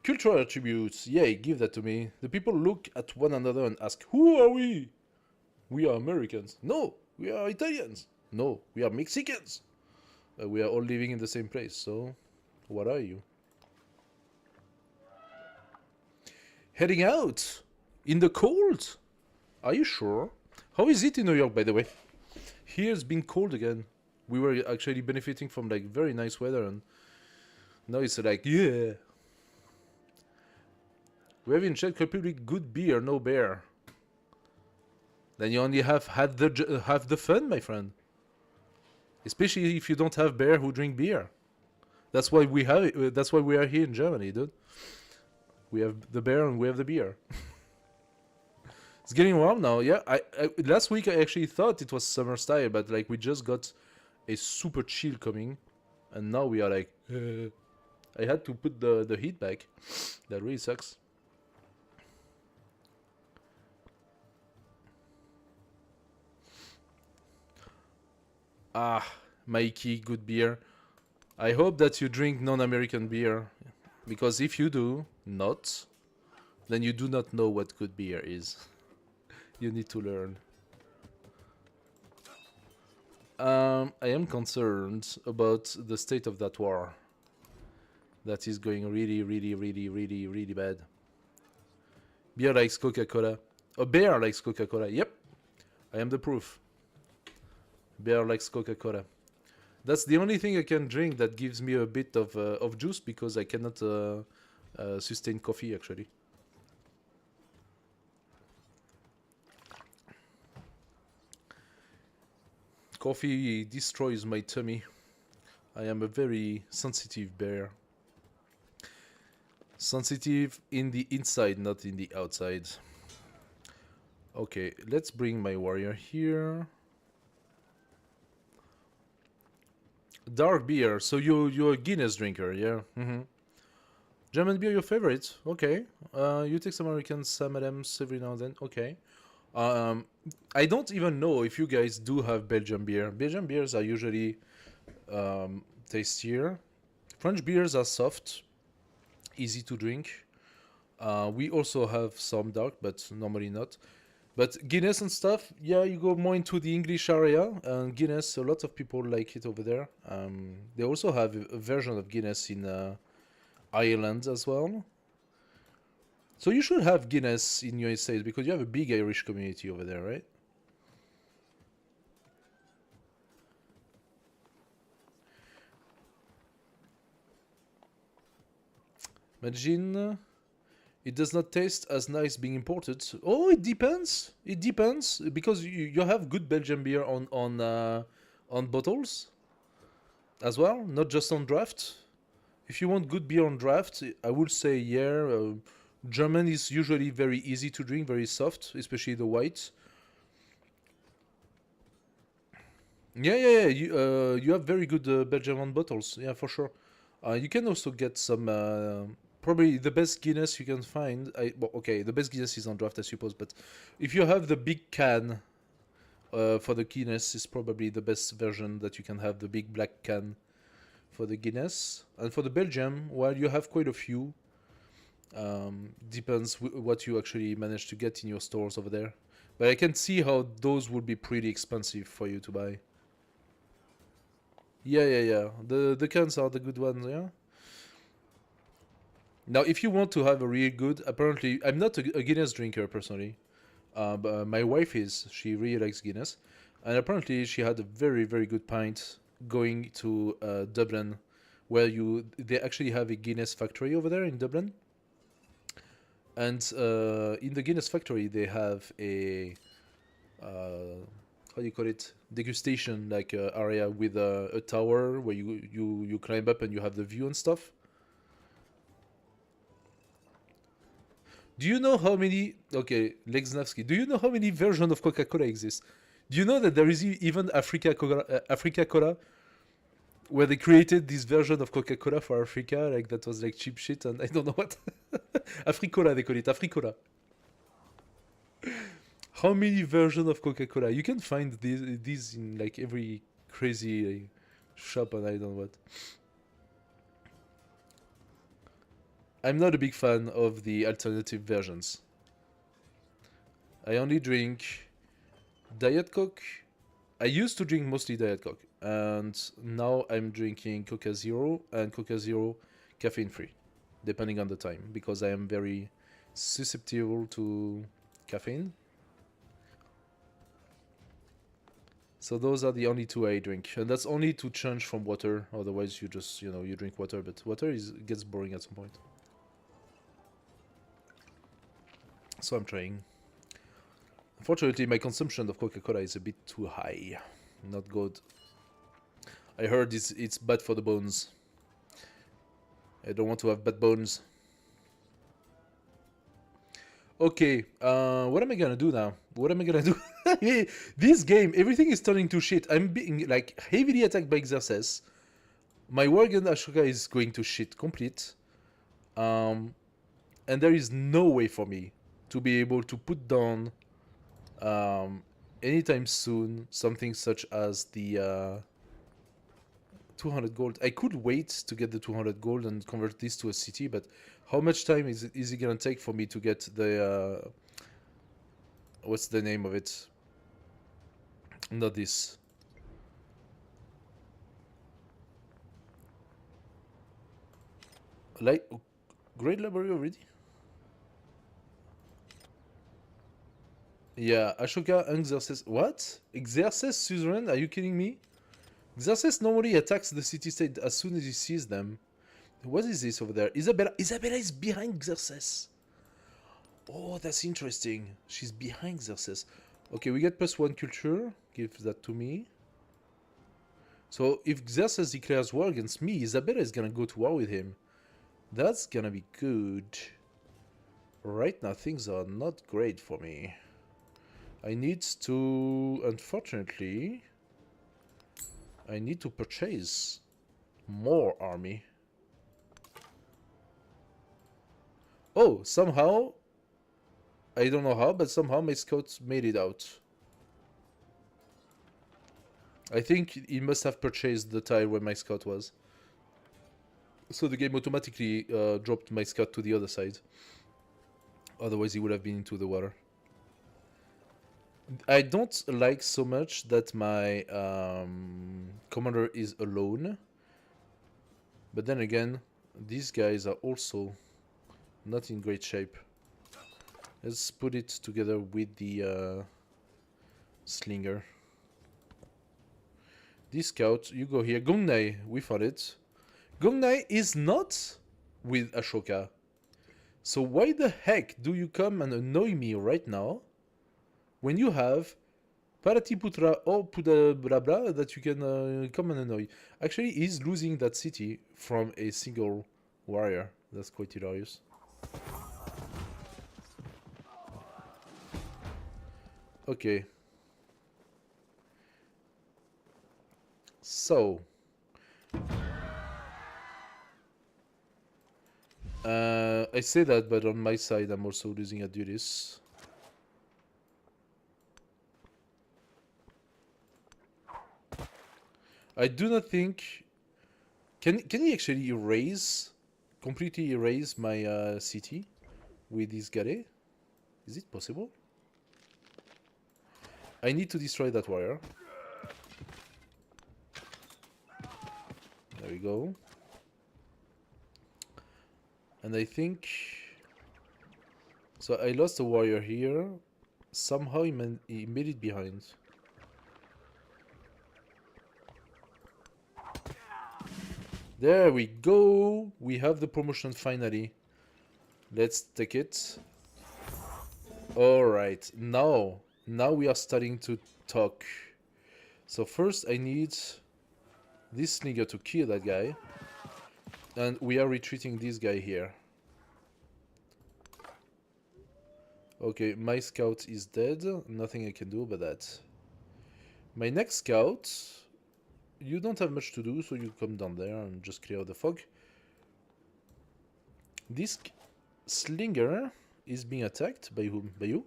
Cultural attributes. Yay, give that to me. The people look at one another and ask, who are we? We are Americans. No, we are Italians. No, we are Mexicans. We are all living in the same place, so what are you? Heading out In the cold? Are you sure? How is it in New York, by the way? Here's been cold again. We were actually benefiting from like very nice weather, and now it's like, yeah. We have in Czech Republic good beer, no bear. Then you only have had the fun, my friend. Especially if you don't have bear who drink beer. That's why we have it. That's why we are here in Germany, dude. We have the bear and we have the beer. It's getting warm now. Yeah, I last week I actually thought it was summer style, but like we just got a super chill coming, and now we are like, I had to put the heat back. That really sucks. Ah, Mikey, good beer. I hope that you drink non-American beer, because if you do not, then you do not know what good beer is. You need to learn. I am concerned about the state of that war. That is going really, really, really, really, really bad. Beer likes Coca-Cola. A bear likes Coca-Cola. Yep, I am the proof. Bear likes Coca-Cola. That's the only thing I can drink that gives me a bit of juice, because I cannot sustain coffee, actually. Coffee destroys my tummy. I am a very sensitive bear. Sensitive in the inside, not in the outside. Okay, let's bring my warrior here. Dark beer. So you're a Guinness drinker, yeah? Mm-hmm. German beer, your favorite? Okay. You take some American Sam Adams every now and then. Okay. I don't even know if you guys do have Belgian beer. Belgian beers are usually tastier. French beers are soft, easy to drink. We also have some dark, but normally not. But Guinness and stuff, yeah, you go more into the English area. And Guinness, a lot of people like it over there. They also have a version of Guinness in Ireland as well. So you should have Guinness in United States, because you have a big Irish community over there, right? Imagine it does not taste as nice being imported. Oh, it depends. It depends, because you have good Belgian beer on bottles as well, not just on draft. If you want good beer on draft, I would say yeah. German is usually very easy to drink, very soft, especially the white. Yeah. You have very good Belgian wine bottles. Yeah, for sure. You can also get some. Probably the best Guinness you can find. Well, okay, the best Guinness is on draft, I suppose. But if you have the big can for the Guinness, is probably the best version that you can have. The big black can for the Guinness, and for the Belgium, while you have quite a few. Depends what you actually manage to get in your stores over there. But I can see how those would be pretty expensive for you to buy. Yeah. The cans are the good ones, yeah? Now, if you want to have a really good... Apparently, I'm not a Guinness drinker, personally. But my wife is. She really likes Guinness. And apparently, she had a very, very good pint going to Dublin, where they actually have a Guinness factory over there in Dublin. And in the Guinness factory, they have a how do you call it? Degustation like area with a tower where you climb up and you have the view and stuff. Do you know how many? Okay, Lexnavsky. Do you know how many versions of Coca-Cola exist? Do you know that there is even Africa Cola, where they created this version of Coca-Cola for Africa, like that was like cheap shit, and I don't know what. Africola, they call it Africola. How many versions of Coca-Cola? You can find these in like every crazy shop, and I don't know what. I'm not a big fan of the alternative versions. I only drink Diet Coke. I used to drink mostly Diet Coke, and now I'm drinking Coca Zero and Coca Zero caffeine free, depending on the time, because I am very susceptible to caffeine. So those are the only two I drink, and that's only to change from water. Otherwise, you just, you know, you drink water, but water gets boring at some point. So I'm trying. Unfortunately, my consumption of Coca-Cola is a bit too high. Not good. I heard it's bad for the bones. I don't want to have bad bones. Okay, what am I gonna do now? What am I gonna do? This game, everything is turning to shit. I'm being, like, heavily attacked by Xerxes. My Worgen Ashoka is going to shit complete. And there is no way for me to be able to put down anytime soon something such as the 200 gold. I could wait to get the 200 gold and convert this to a city, but how much time is it gonna take for me to get the what's the name of it? Not this. Like, Great Library already? Yeah, Ashoka and Xerxes. What? Xerxes suzerain? Are you kidding me? Xerxes normally attacks the city-state as soon as he sees them. What is this over there? Isabella. Isabella is behind Xerxes. Oh, that's interesting. She's behind Xerxes. Okay, we get +1 culture. Give that to me. So if Xerxes declares war against me, Isabella is gonna go to war with him. That's gonna be good. Right now, things are not great for me. I need to, unfortunately, I need to purchase more army. Oh, somehow, I don't know how, but somehow my scouts made it out. I think he must have purchased the tile where my scout was. So the game automatically dropped my scout to the other side. Otherwise he would have been into the water. I don't like so much that my commander is alone. But then again, these guys are also not in great shape. Let's put it together with the slinger. This scout, you go here. Gongnai, we found it. Gongnai is not with Ashoka. So why the heck do you come and annoy me right now when you have Paratiputra or Pudabrabra that you can come and annoy? Actually, he's losing that city from a single warrior. That's quite hilarious. Okay. So, I say that, but on my side, I'm also losing at duties. I do not think. Can he actually completely erase my city with this gare? Is it possible? I need to destroy that warrior. There we go. And I think... So I lost a warrior here. Somehow he made it behind. There we go. We have the promotion finally. Let's take it. Alright, now we are starting to talk. So first I need this slinger to kill that guy. And we are retreating this guy here. Okay, my scout is dead. Nothing I can do about that. My next scout... You don't have much to do, so you come down there and just clear the fog. This slinger is being attacked by whom? By you?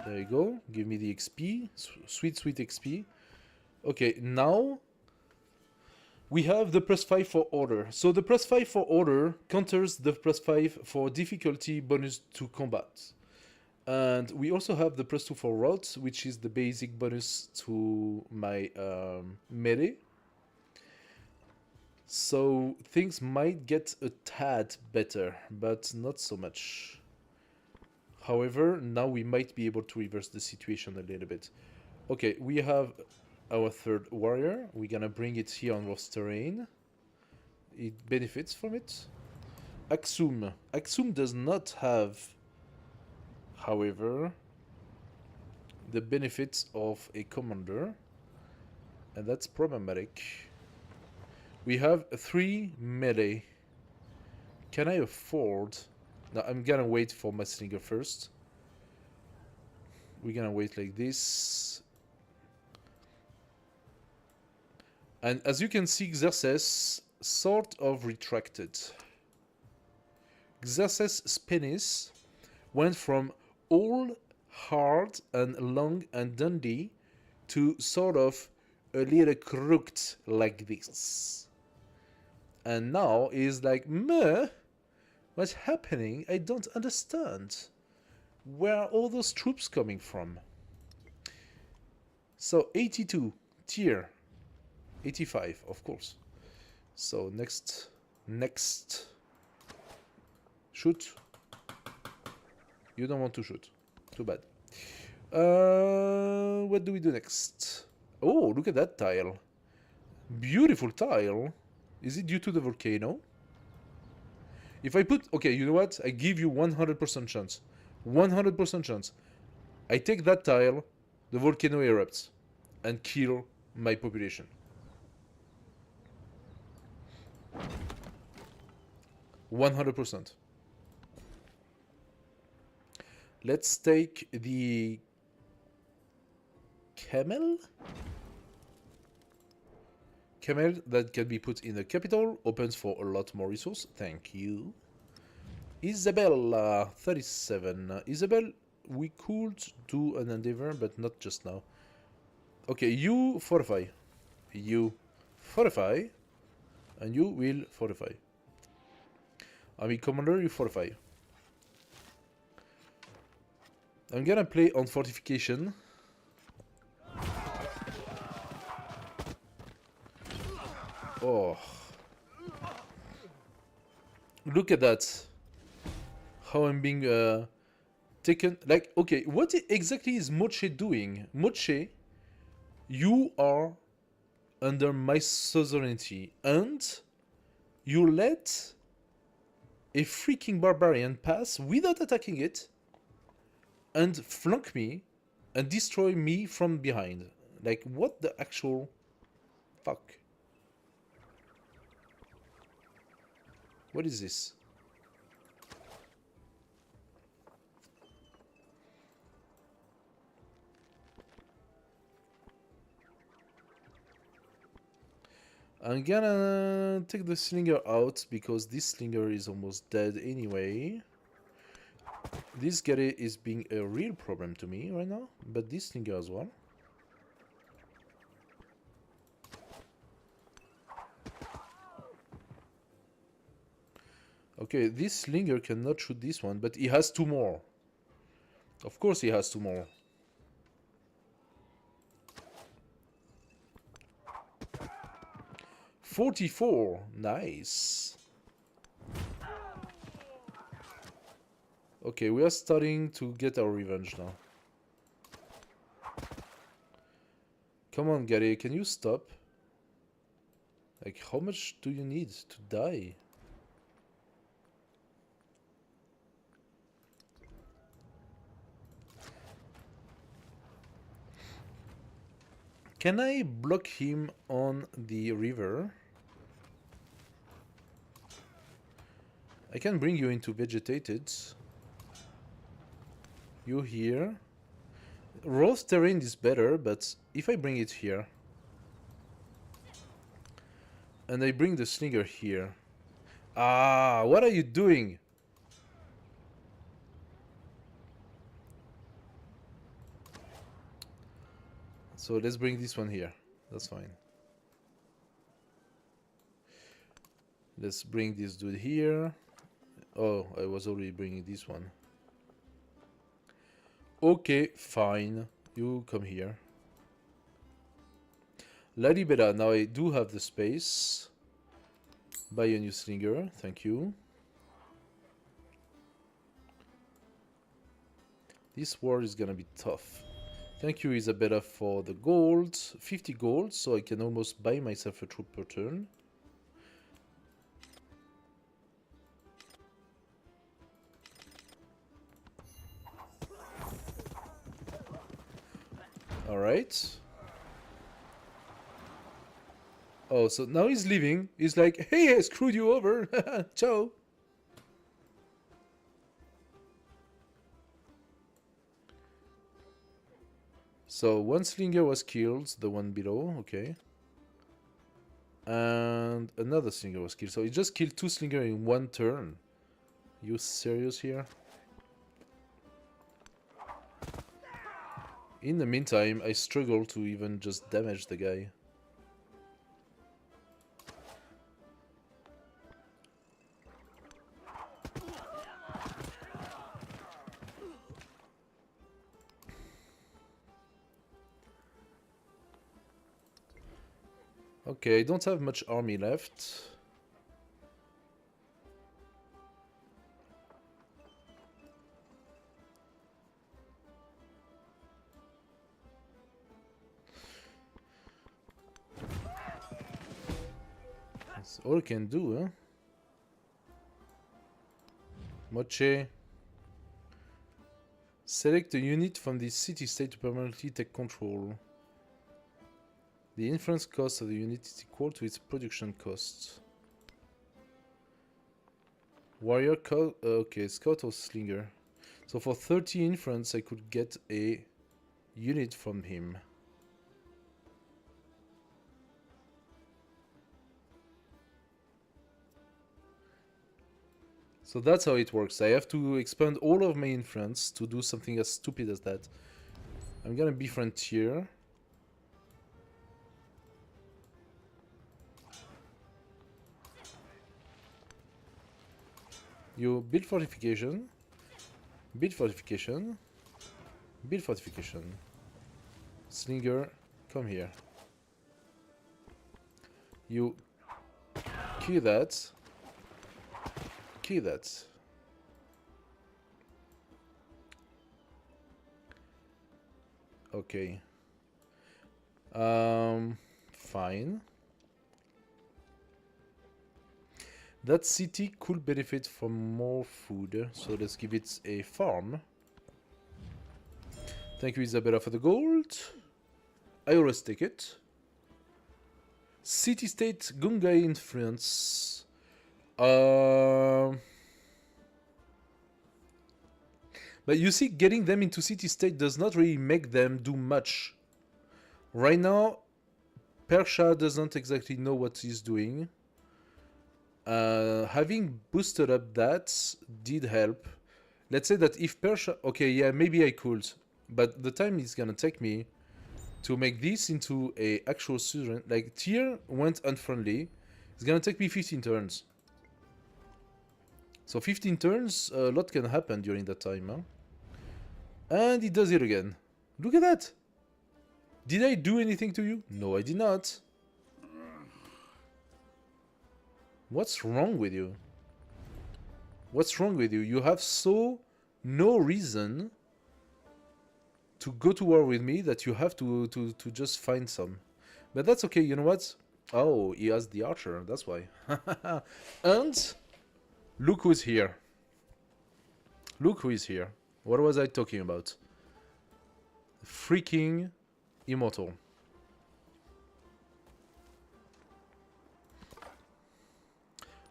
There you go. Give me the XP. Sweet, sweet XP. Okay, now we have the +5 for order. So the +5 for order counters the +5 for difficulty bonus to combat. And we also have the +2 for route, which is the basic bonus to my melee. So things might get a tad better, but not so much. However, now we might be able to reverse the situation a little bit. Okay, we have our third warrior. We're gonna bring it here on Ross terrain. It benefits from it. Axum. Axum does not have, however, the benefits of a commander, and that's problematic. We have 3 melee. Can I afford? Now I'm gonna wait for my slinger first. We're gonna wait like this. And as you can see, Xerxes sort of retracted. Xerxes' penis went from all hard and long and dandy to sort of a little crooked like this. And now is like, meh, what's happening? I don't understand. Where are all those troops coming from? So 82 tier, 85 of course. So next, shoot. You don't want to shoot. Too bad. What do we do next? Oh, look at that tile. Beautiful tile. Is it due to the volcano? If I put... Okay, you know what? I give you 100% chance. 100% chance. I take that tile, the volcano erupts, and kill my population. %. Let's take the camel. Camel that can be put in the capital, opens for a lot more resource. Thank you. Isabel, 37. Isabel, we could do an endeavor, but not just now. Okay, you fortify. You fortify. And you will fortify. Army commander, you fortify. I'm gonna play on fortification. Oh. Look at that. How I'm being taken. Like, okay, what exactly is Moche doing? Moche, you are under my suzerainty, and you let a freaking barbarian pass without attacking it and flank me and destroy me from behind. Like, what the actual fuck? What is this? I'm gonna take the slinger out because this slinger is almost dead anyway. This guy is being a real problem to me right now, but this slinger as well. Okay, this slinger cannot shoot this one, but he has 2 more. Of course he has 2 more. $44, nice. Okay, we are starting to get our revenge now. Come on, Gary, can you stop? Like, how much do you need to die? Can I block him on the river? I can bring you into vegetated. You here. Rose terrain is better, but if I bring it here and I bring the slinger here. Ah, what are you doing? So let's bring this one here. That's fine. Let's bring this dude here. Oh, I was already bringing this one. Okay, fine. You come here. La Libera. Now I do have the space. Buy a new slinger. Thank you. This war is gonna be tough. Thank you, Isabella, for the gold. 50 gold, so I can almost buy myself a troop per turn. Alright. Oh, so now he's leaving. He's like, hey, I screwed you over. Ciao. So one slinger was killed, the one below, okay. And another slinger was killed. So he just killed 2 slinger in 1 turn. You serious here? In the meantime, I struggle to even just damage the guy. Okay, I don't have much army left. That's all I can do, huh? Moche. Select a unit from the city-state to permanently take control. The influence cost of the unit is equal to its production cost. Warrior, okay, scout or slinger. So for 30 influence, I could get a unit from him. So that's how it works. I have to expend all of my influence to do something as stupid as that. I'm gonna be frontier. You build fortification, build fortification, build fortification. Slinger, come here. You kill that. Kill that. Okay. Fine. That city could benefit from more food, so let's give it a farm. Thank you, Isabella, for the gold. I always take it. City-state Gungai influence. But you see, getting them into city-state does not really make them do much. Right now, Persia doesn't exactly know what he's doing. Having boosted up that did help. Let's say that if Persia... Okay, yeah, maybe I could. But the time it's gonna take me to make this into a actual suzerain... Like, Tyr went unfriendly. It's gonna take me 15 turns. So 15 turns, a lot can happen during that time, huh? And he does it again. Look at that! Did I do anything to you? No, I did not. What's wrong with you? What's wrong with you? You have no reason to go to war with me that you have to just find some. But that's okay, you know what? Oh, he has the archer, that's why. And look who's here. Look who is here. What was I talking about? Freaking immortal.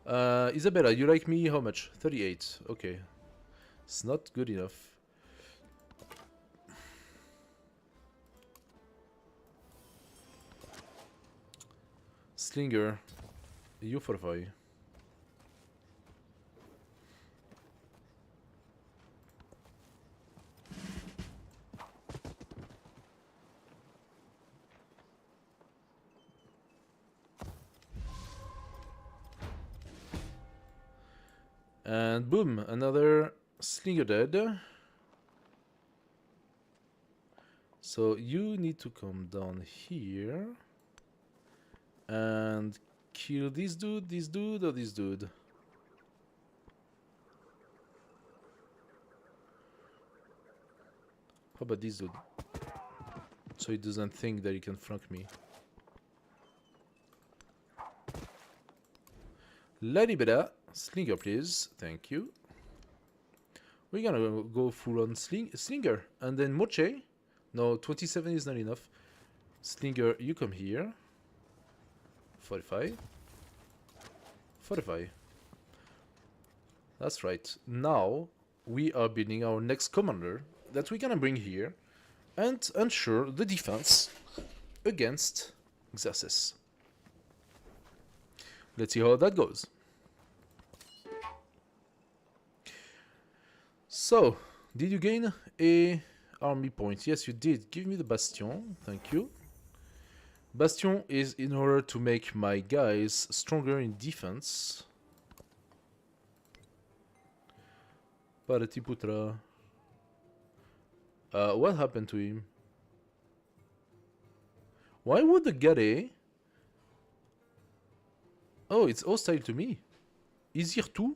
Isabella, you like me how much? 38. Okay. It's not good enough. Slinger, you fortify. And boom, another slinger dead. So you need to come down here and kill this dude, or this dude. How about this dude? So he doesn't think that he can flank me. Ladibeda, slinger please, thank you. We're gonna go full on slinger, and then Moche. No, 27 is not enough. Slinger, you come here. 45. 45. That's right. Now we are building our next commander that we're gonna bring here and ensure the defense against Xerxes. Let's see how that goes. So, did you gain a army point? Yes, you did. Give me the Bastion. Thank you. Bastion is in order to make my guys stronger in defense. Paratiputra. What happened to him? Why would the Gare... Oh, it's hostile to me. Easier to?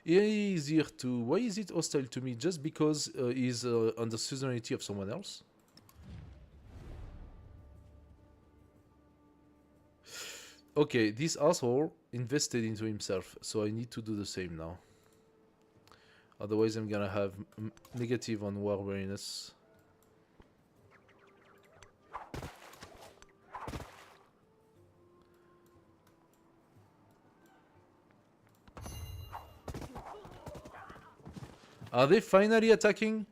Easier to... Why is it hostile to me? Just because he's on the suzerainty of someone else? Okay, this asshole invested into himself, so I need to do the same now. Otherwise I'm gonna have negative on war weariness. Are they finally attacking?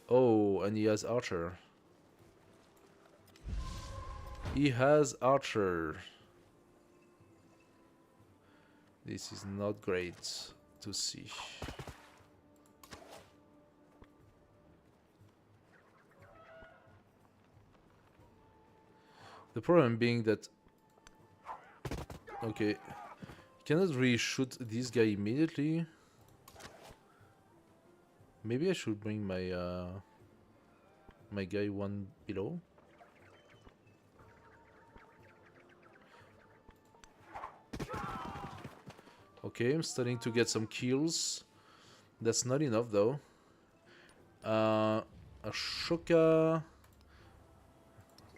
Oh, and he has archer. He has archer. This is not great to see. The problem being that... Okay, cannot really shoot this guy immediately. Maybe I should bring my my guy one below. Okay, I'm starting to get some kills. That's not enough though. Ashoka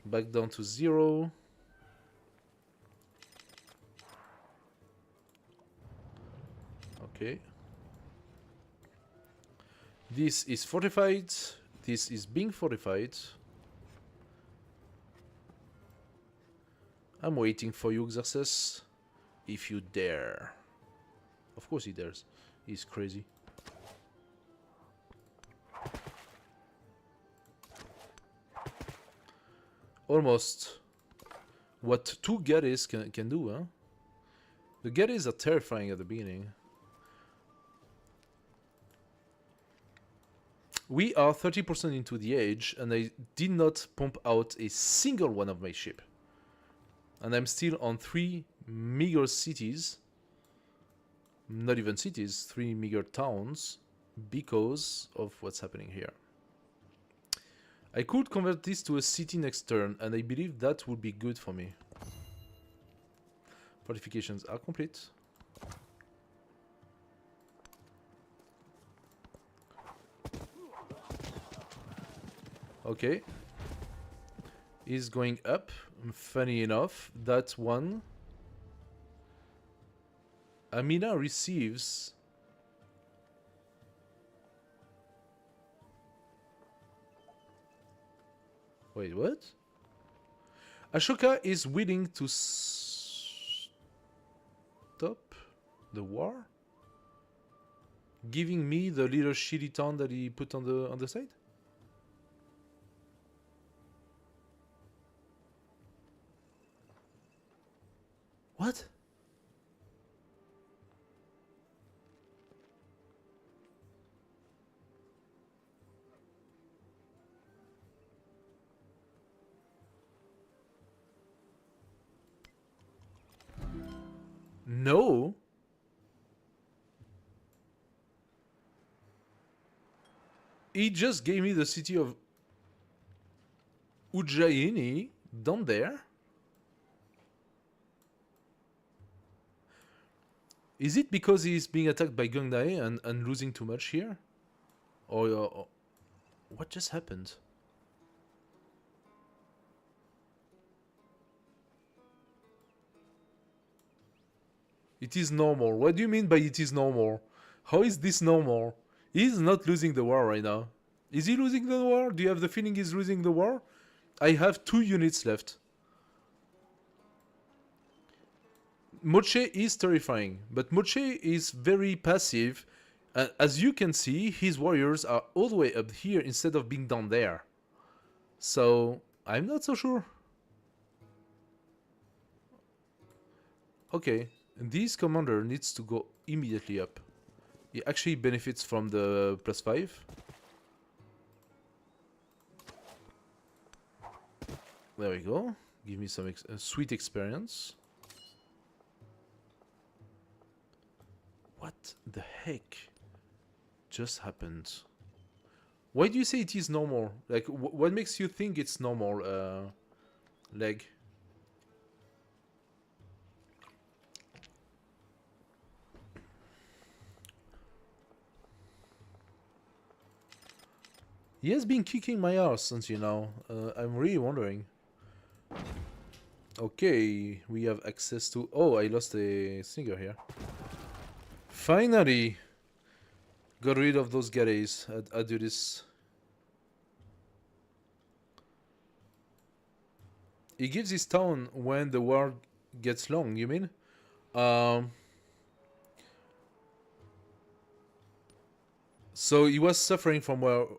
back down to 0. Okay. This is fortified. This is being fortified. I'm waiting for you, Xerxes. If you dare. Of course he dares. He's crazy. Almost what two Gares can do, huh? The Gares are terrifying at the beginning. We are 30% into the age, and I did not pump out a single one of my ship. And I'm still on 3 meager cities. Not even cities, 3 meager towns, because of what's happening here. I could convert this to a city next turn, and I believe that would be good for me. Fortifications are complete. Okay. Is going up. Funny enough, that one... Amina receives... Wait, what? Ashoka is willing to stop the war? Giving me the little shitty town that he put on the side? What? No. He just gave me the city of Ujjayini down there. Is it because he's being attacked by Gangnae and losing too much here? Or What just happened? It is normal. What do you mean by it is normal? How is this normal? He's not losing the war right now. Is he losing the war? Do you have the feeling he's losing the war? I have 2 units left. Moche is terrifying, but Moche is very passive. As you can see, his warriors are all the way up here instead of being down there. So, I'm not so sure. Okay, this commander needs to go immediately up. He actually benefits from the +5. There we go. Give me some sweet experience. What the heck just happened? Why do you say it is normal? Like, what makes you think it's normal, Leg? He has been kicking my ass since, you know. I'm really wondering. Okay, we have access to... Oh, I lost a singer here. Finally! Got rid of those galleys. I'll do this. He gives his town when the war gets long, you mean? So he was suffering from war...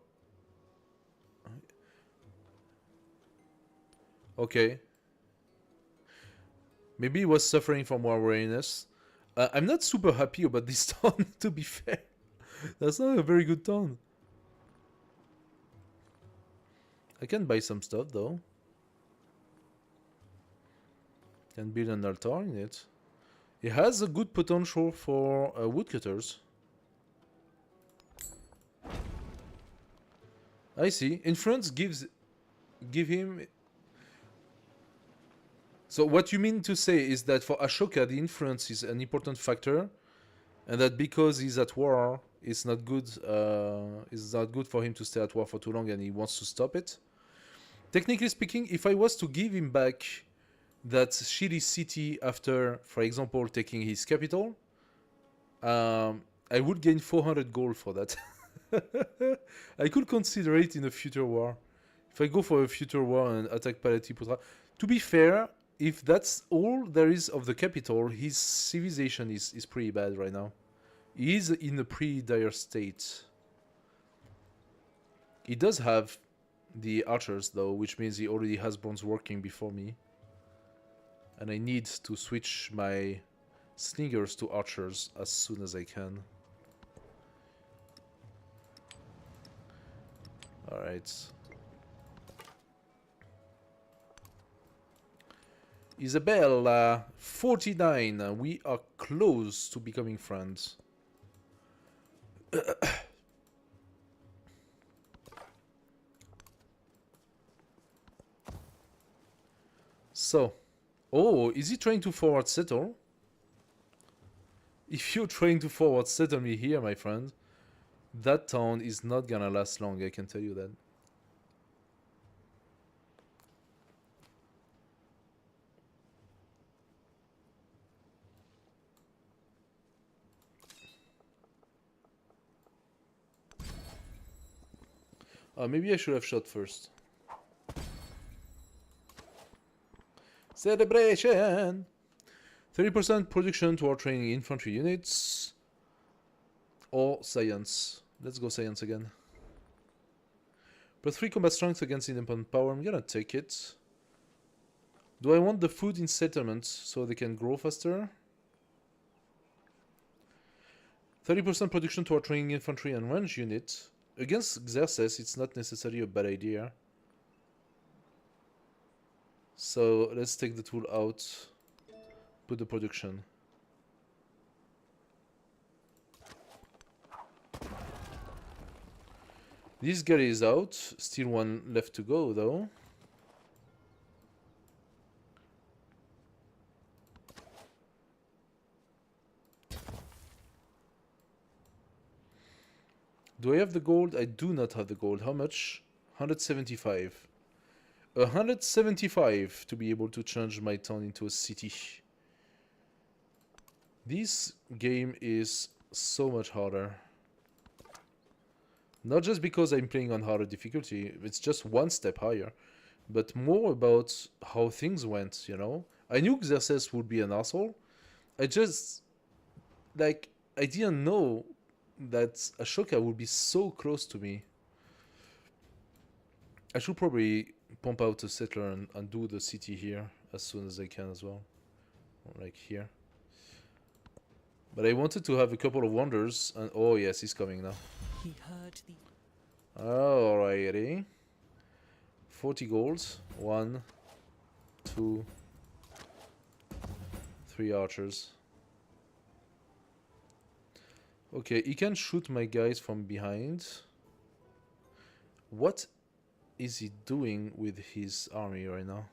Okay. Maybe he was suffering from war weariness. I'm not super happy about this town, to be fair. That's not a very good town. I can buy some stuff, though. Can build an altar in it. It has a good potential for woodcutters. I see. Influence give him... So what you mean to say is that for Ashoka the influence is an important factor, and that because he's at war, it's not good. It's not good for him to stay at war for too long, and he wants to stop it. Technically speaking, if I was to give him back that shitty city after, for example, taking his capital, I would gain 400 gold for that. I could consider it in a future war. If I go for a future war and attack Pataliputra, to be fair, if that's all there is of the capital, his civilization is pretty bad right now. He is in a pretty dire state. He does have the archers though, which means he already has bronze working before me. And I need to switch my slingers to archers as soon as I can. Alright. Isabel, 49. We are close to becoming friends. So, oh, is he trying to forward settle? If you're trying to forward settle me here, my friend, that town is not gonna last long, I can tell you that. Maybe I should have shot first. Celebration! 30% production to our training infantry units. Or science. Let's go science again. +3 combat strength against independent power. I'm gonna take it. Do I want the food in settlements so they can grow faster? 30% production to our training infantry and range unit. Against Xerxes, it's not necessarily a bad idea. So let's take the tool out. Put the production. This guy is out. Still one left to go though. Do I have the gold? I do not have the gold. How much? 175. 175 to be able to change my town into a city. This game is so much harder. Not just because I'm playing on harder difficulty, it's just one step higher. But more about how things went, you know? I knew Xerxes would be an asshole. I just... like, I didn't know that Ashoka would be so close to me. I should probably pump out a settler and do the city here as soon as I can as well. Like here. But I wanted to have a couple of wonders and... oh yes, he's coming now. He heard the Alrighty. 40 gold. 1, 2, 3 archers. Okay, he can shoot my guys from behind. What is he doing with his army right now?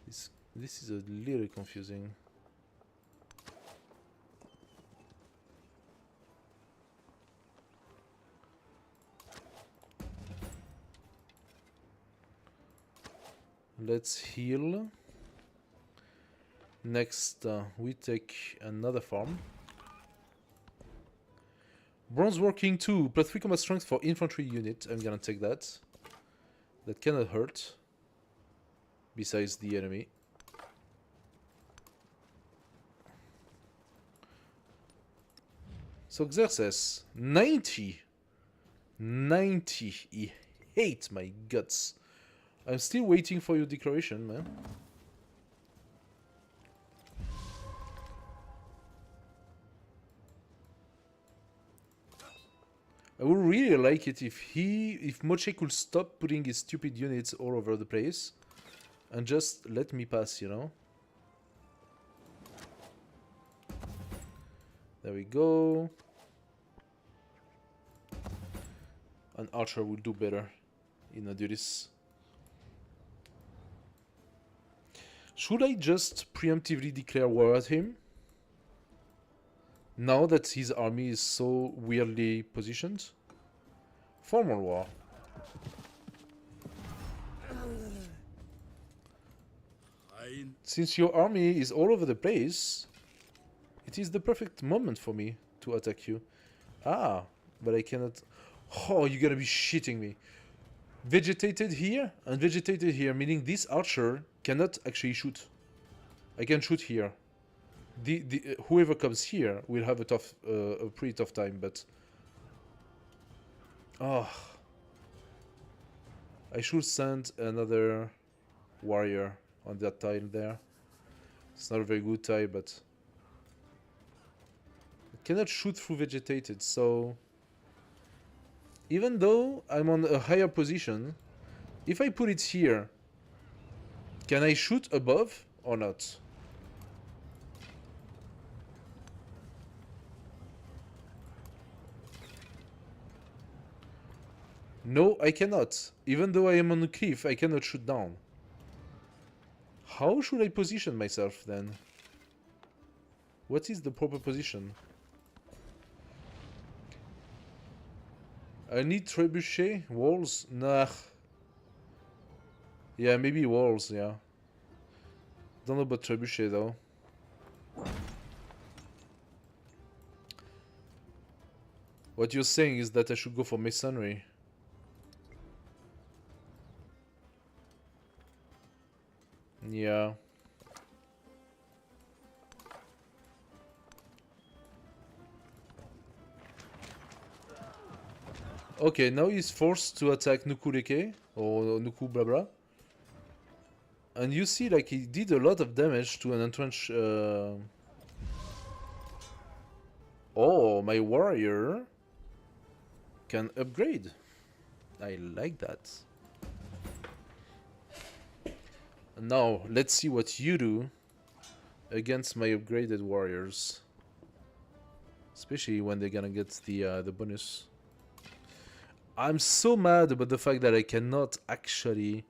This is a little confusing. Let's heal. Next, we take another farm. Bronze working 2, plus 3 combat strength for infantry unit. I'm gonna take that. That cannot hurt. Besides the enemy. So Xerxes, 90. 90. He hates my guts. I'm still waiting for your declaration, man. I would really like it if Moche could stop putting his stupid units all over the place and just let me pass, you know? There we go. An archer will do better in a do this. Should I just preemptively declare war at him? Now that his army is so weirdly positioned? Formal war. Since your army is all over the place, it is the perfect moment for me to attack you. Ah, but I cannot... oh, you're gonna be shitting me. Vegetated here and vegetated here, meaning this archer cannot actually shoot. I can shoot here. Whoever comes here will have a pretty tough time, but... oh. I should send another warrior on that tile there. It's not a very good tile, but... it cannot shoot through vegetated, so... even though I'm on a higher position, if I put it here, can I shoot above or not? No, I cannot. Even though I am on a cliff, I cannot shoot down. How should I position myself then? What is the proper position? I need trebuchet? Walls? Nah. Yeah, maybe walls, yeah. Don't know about trebuchet though. What you're saying is that I should go for masonry. Yeah. Okay, now he's forced to attack Nukureke, or Nuku blah blah. And you see, like, he did a lot of damage to an entrenched... oh, my warrior can upgrade. I like that. And now, let's see what you do against my upgraded warriors. Especially when they're gonna get the bonus. I'm so mad about the fact that I cannot actually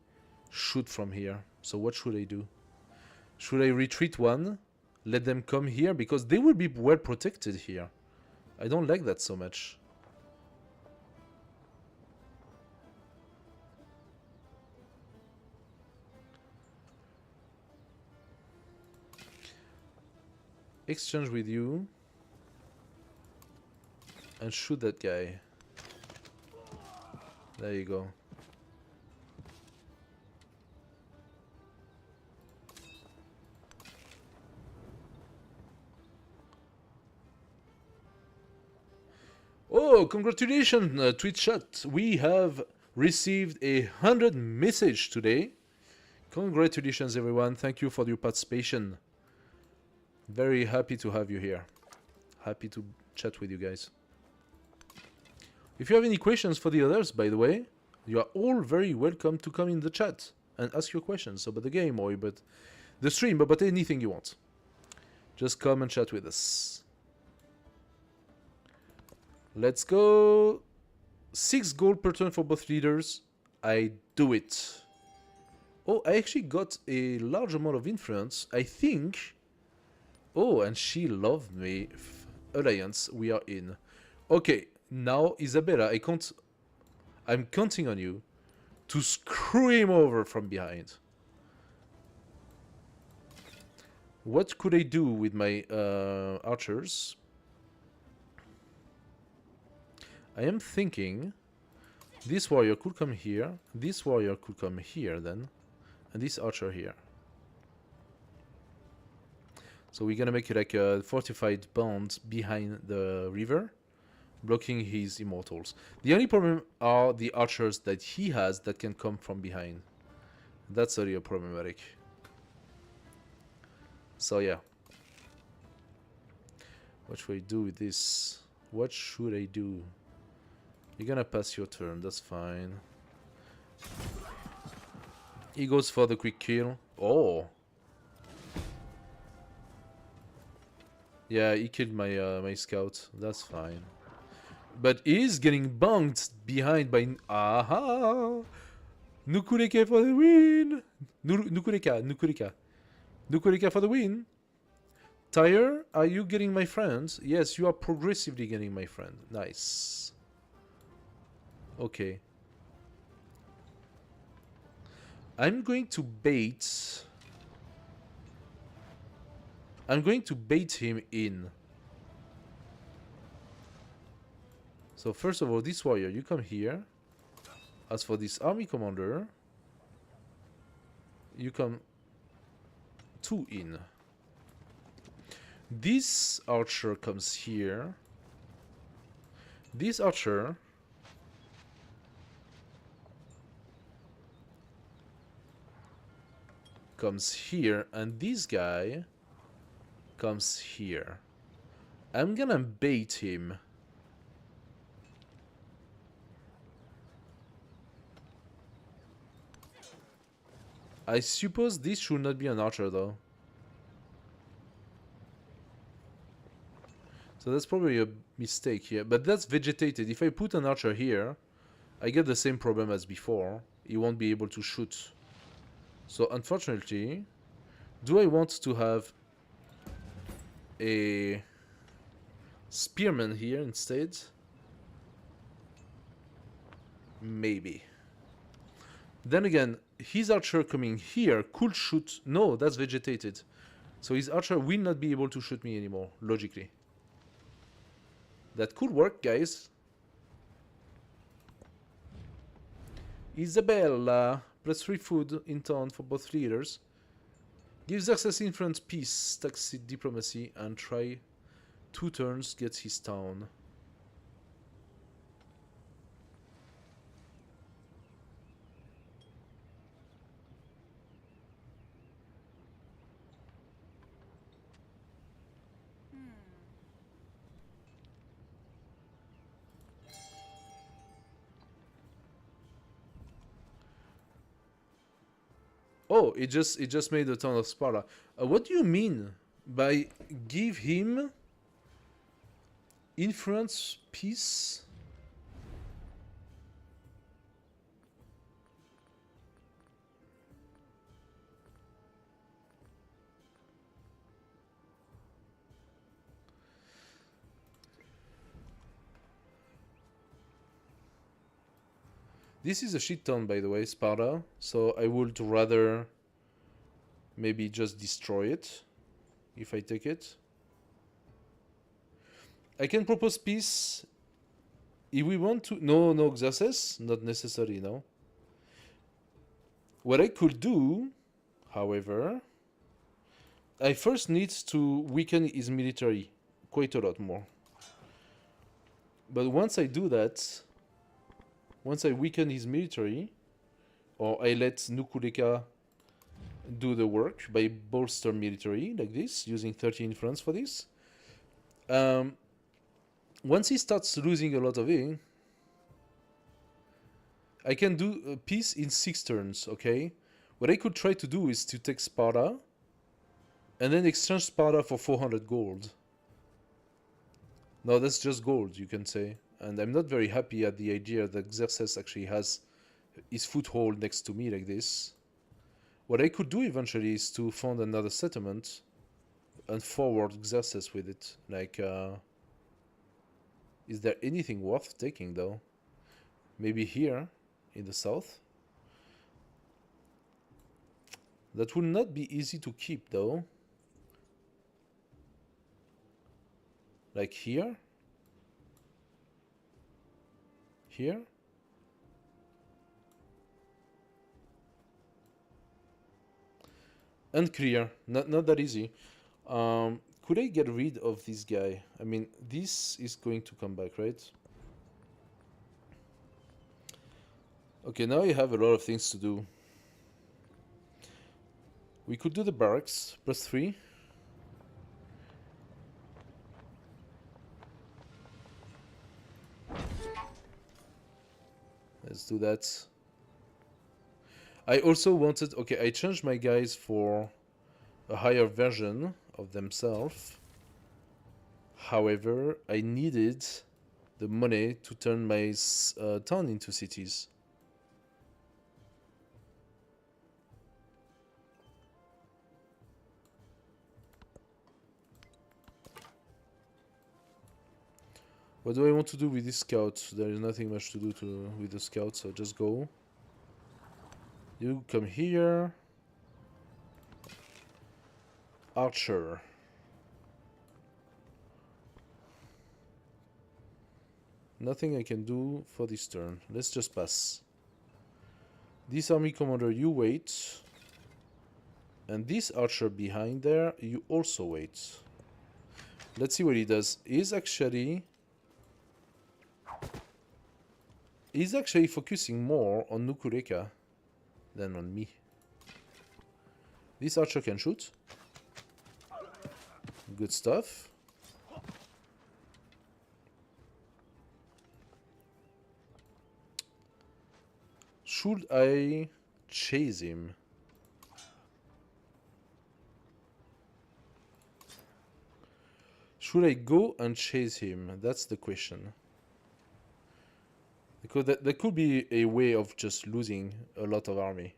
shoot from here. So what should I do? Should I retreat one? Let them come here? Because they will be well protected here. I don't like that so much. Exchange with you. And shoot that guy. There you go. Oh, congratulations, Twitch chat. We have received 100 message today. Congratulations, everyone. Thank you for your participation. Very happy to have you here. Happy to chat with you guys. If you have any questions for the others, by the way, you are all very welcome to come in the chat and ask your questions about the game or about the stream, about anything you want. Just come and chat with us. Let's go. 6 gold per turn for both leaders. I do it. Oh, I actually got a large amount of influence. I think. Oh, and she loved me. Alliance, we are in. Okay, now Isabella, I'm counting on you to screw him over from behind. What could I do with my archers? I am thinking this warrior could come here, this warrior could come here then, and this archer here. So we're gonna make it like a fortified band behind the river, blocking his immortals. The only problem are the archers that he has that can come from behind. That's a real problematic. So yeah. What should I do with this? What should I do? You're gonna pass your turn, that's fine. He goes for the quick kill. Oh! Yeah, he killed my my scout. That's fine. But he's getting bunked behind by... Aha! Nukureke for the win! Nukureka for the win! Tyre, are you getting my friend? Yes, you are progressively getting my friend. Nice. Okay. I'm going to bait him in. So first of all, this warrior, you come here. As for this army commander, you come 2 in. This archer comes here. This archer comes here, and this guy comes here. I'm gonna bait him. I suppose this should not be an archer though. So that's probably a mistake here, but that's vegetated. If I put an archer here, I get the same problem as before. He won't be able to shoot. So unfortunately, do I want to have a spearman here instead? Maybe. Then again, his archer coming here could shoot... No, that's vegetated. So his archer will not be able to shoot me anymore, logically. That could work, guys. Isabella, +3 food in town for both leaders. Gives access influence, peace, tax diplomacy, and try 2 turns, gets his town. Oh, it just made the town of Sparta. What do you mean by give him influence, peace? This is a shit ton, by the way, Sparta. So I would rather maybe just destroy it if I take it. I can propose peace if we want to. No, Xerxes, not necessary, no. What I could do, however, I first need to weaken his military quite a lot more. But once I do that, once I weaken his military, or I let Nukuleka do the work by bolster military, like this, using 30 influence for this. Once he starts losing a lot of it, I can do peace in 6 turns, okay? What I could try to do is to take Sparta, and then exchange Sparta for 400 gold. No, that's just gold, you can say. And I'm not very happy at the idea that Xerxes actually has his foothold next to me like this. What I could do eventually is to found another settlement and forward Xerxes with it. Like, is there anything worth taking though? Maybe here in the south? That will not be easy to keep though. Like here? Here? Unclear. Not that easy. Could I get rid of this guy? I mean, this is going to come back, right? Okay, now I have a lot of things to do. We could do the barracks, +3. Let's do that. I also wanted... Okay, I changed my guys for a higher version of themselves. However, I needed the money to turn my town into cities. What do I want to do with this scout? There is nothing much to do with the scout, so just go. You come here. Archer. Nothing I can do for this turn. Let's just pass. This army commander, you wait. And this archer behind there, you also wait. Let's see what he does. He's actually focusing more on Nukuleka than on me. This archer can shoot. Good stuff. Should I chase him? Should I go and chase him? That's the question. Because that could be a way of just losing a lot of army.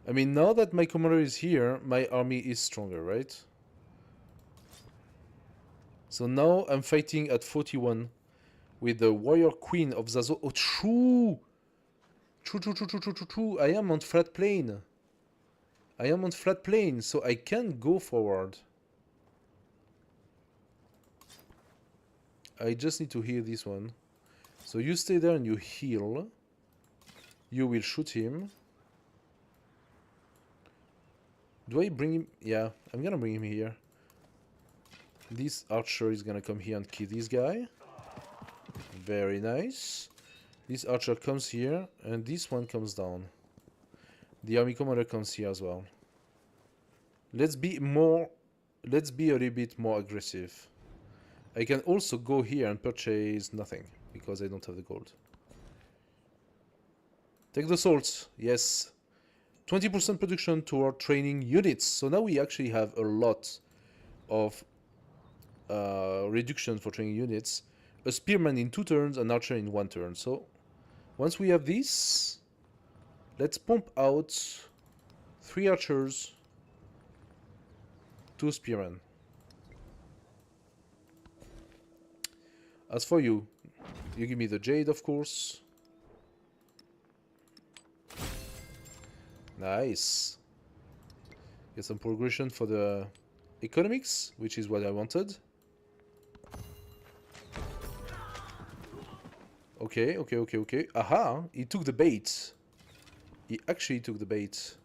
I mean, now that my commander is here, my army is stronger, right? So now I'm fighting at 41 with the warrior queen of Zazo. Oh, true! True. I am on flat plane. So I can go forward. I just need to heal this one. So you stay there and you heal. You will shoot him. Do I bring him? Yeah, I'm gonna bring him here. This archer is gonna come here and kill this guy. Very nice. This archer comes here, and this one comes down. The army commander comes here as well. Let's be a little bit more aggressive. I can also go here and purchase nothing, because I don't have the gold. Take the salt, yes. 20% production toward training units. So now we actually have a lot of reduction for training units. A spearman in 2 turns, an archer in 1 turn. So once we have this, let's pump out 3 archers 2 spearmen. As for you, you give me the jade, of course. Nice. Get some progression for the economics, which is what I wanted. Okay, okay, okay, okay. Aha! He took the bait. He actually took the bait.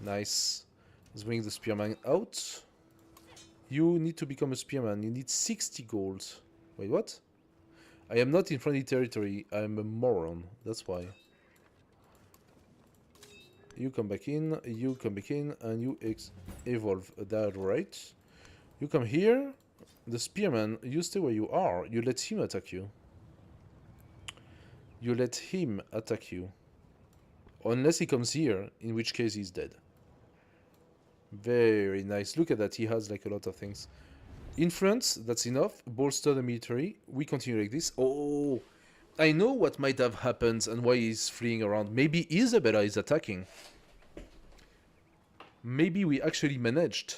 Nice. Let's bring the spearman out. You need to become a spearman. You need 60 gold. Wait, what? I am not in friendly territory. I am a moron. That's why. You come back in. You come back in. And you evolve. That right. You come here. The spearman, you stay where you are. You let him attack you. You let him attack you. Unless he comes here, in which case he's dead. Very nice. Look at that. He has like a lot of things. Influence, that's enough. Bolster the military. We continue like this. Oh, I know what might have happened and why he's fleeing around. Maybe Isabella is attacking. Maybe we actually managed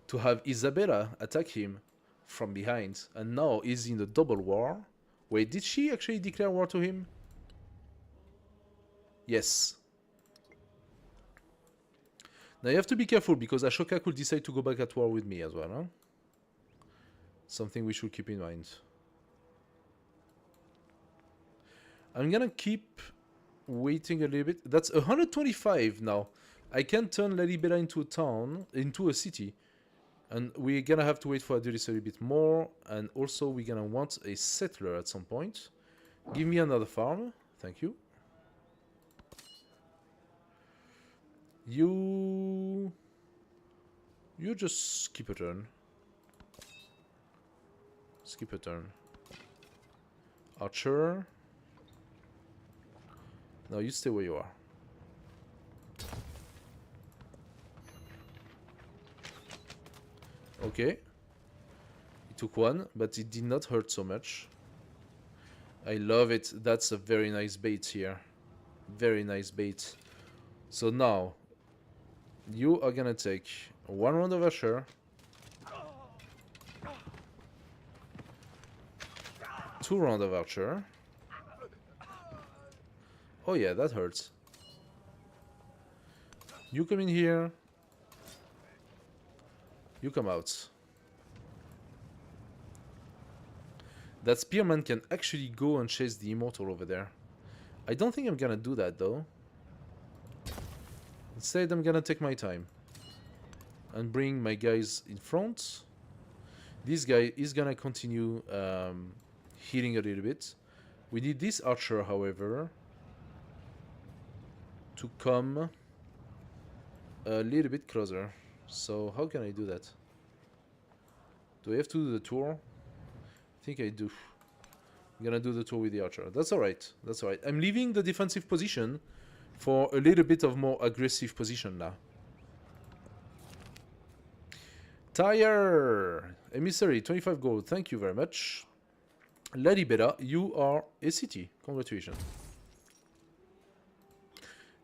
to have Isabella attack him from behind. And now he's in a double war. Wait, did she actually declare war to him? Yes. Now you have to be careful because Ashoka could decide to go back at war with me as well, huh? Something we should keep in mind. I'm gonna keep waiting a little bit. That's 125 now. I can turn Lalibela into a town, into a city. And we're gonna have to wait for Adulis a little bit more. And also we're gonna want a settler at some point. Give me another farm. Thank you. You just skip a turn. Skip a turn. Archer. Now you stay where you are. Okay. He took one, but it did not hurt so much. I love it. That's a very nice bait here. Very nice bait. So now you are gonna take 1 round of Asher. 2 rounds of Archer. Oh yeah, that hurts. You come in here. You come out. That spearman can actually go and chase the immortal over there. I don't think I'm gonna do that though. Instead, I'm gonna take my time and bring my guys in front. This guy is gonna continue healing a little bit. We need this archer, however, to come a little bit closer. So how can I do that? Do I have to do the tour? I think I do. I'm gonna do the tour with the archer. That's alright. That's alright. I'm leaving the defensive position for a little bit of more aggressive position now. Tire! Emissary, 25 gold. Thank you very much. Lalibela, you are a city. Congratulations.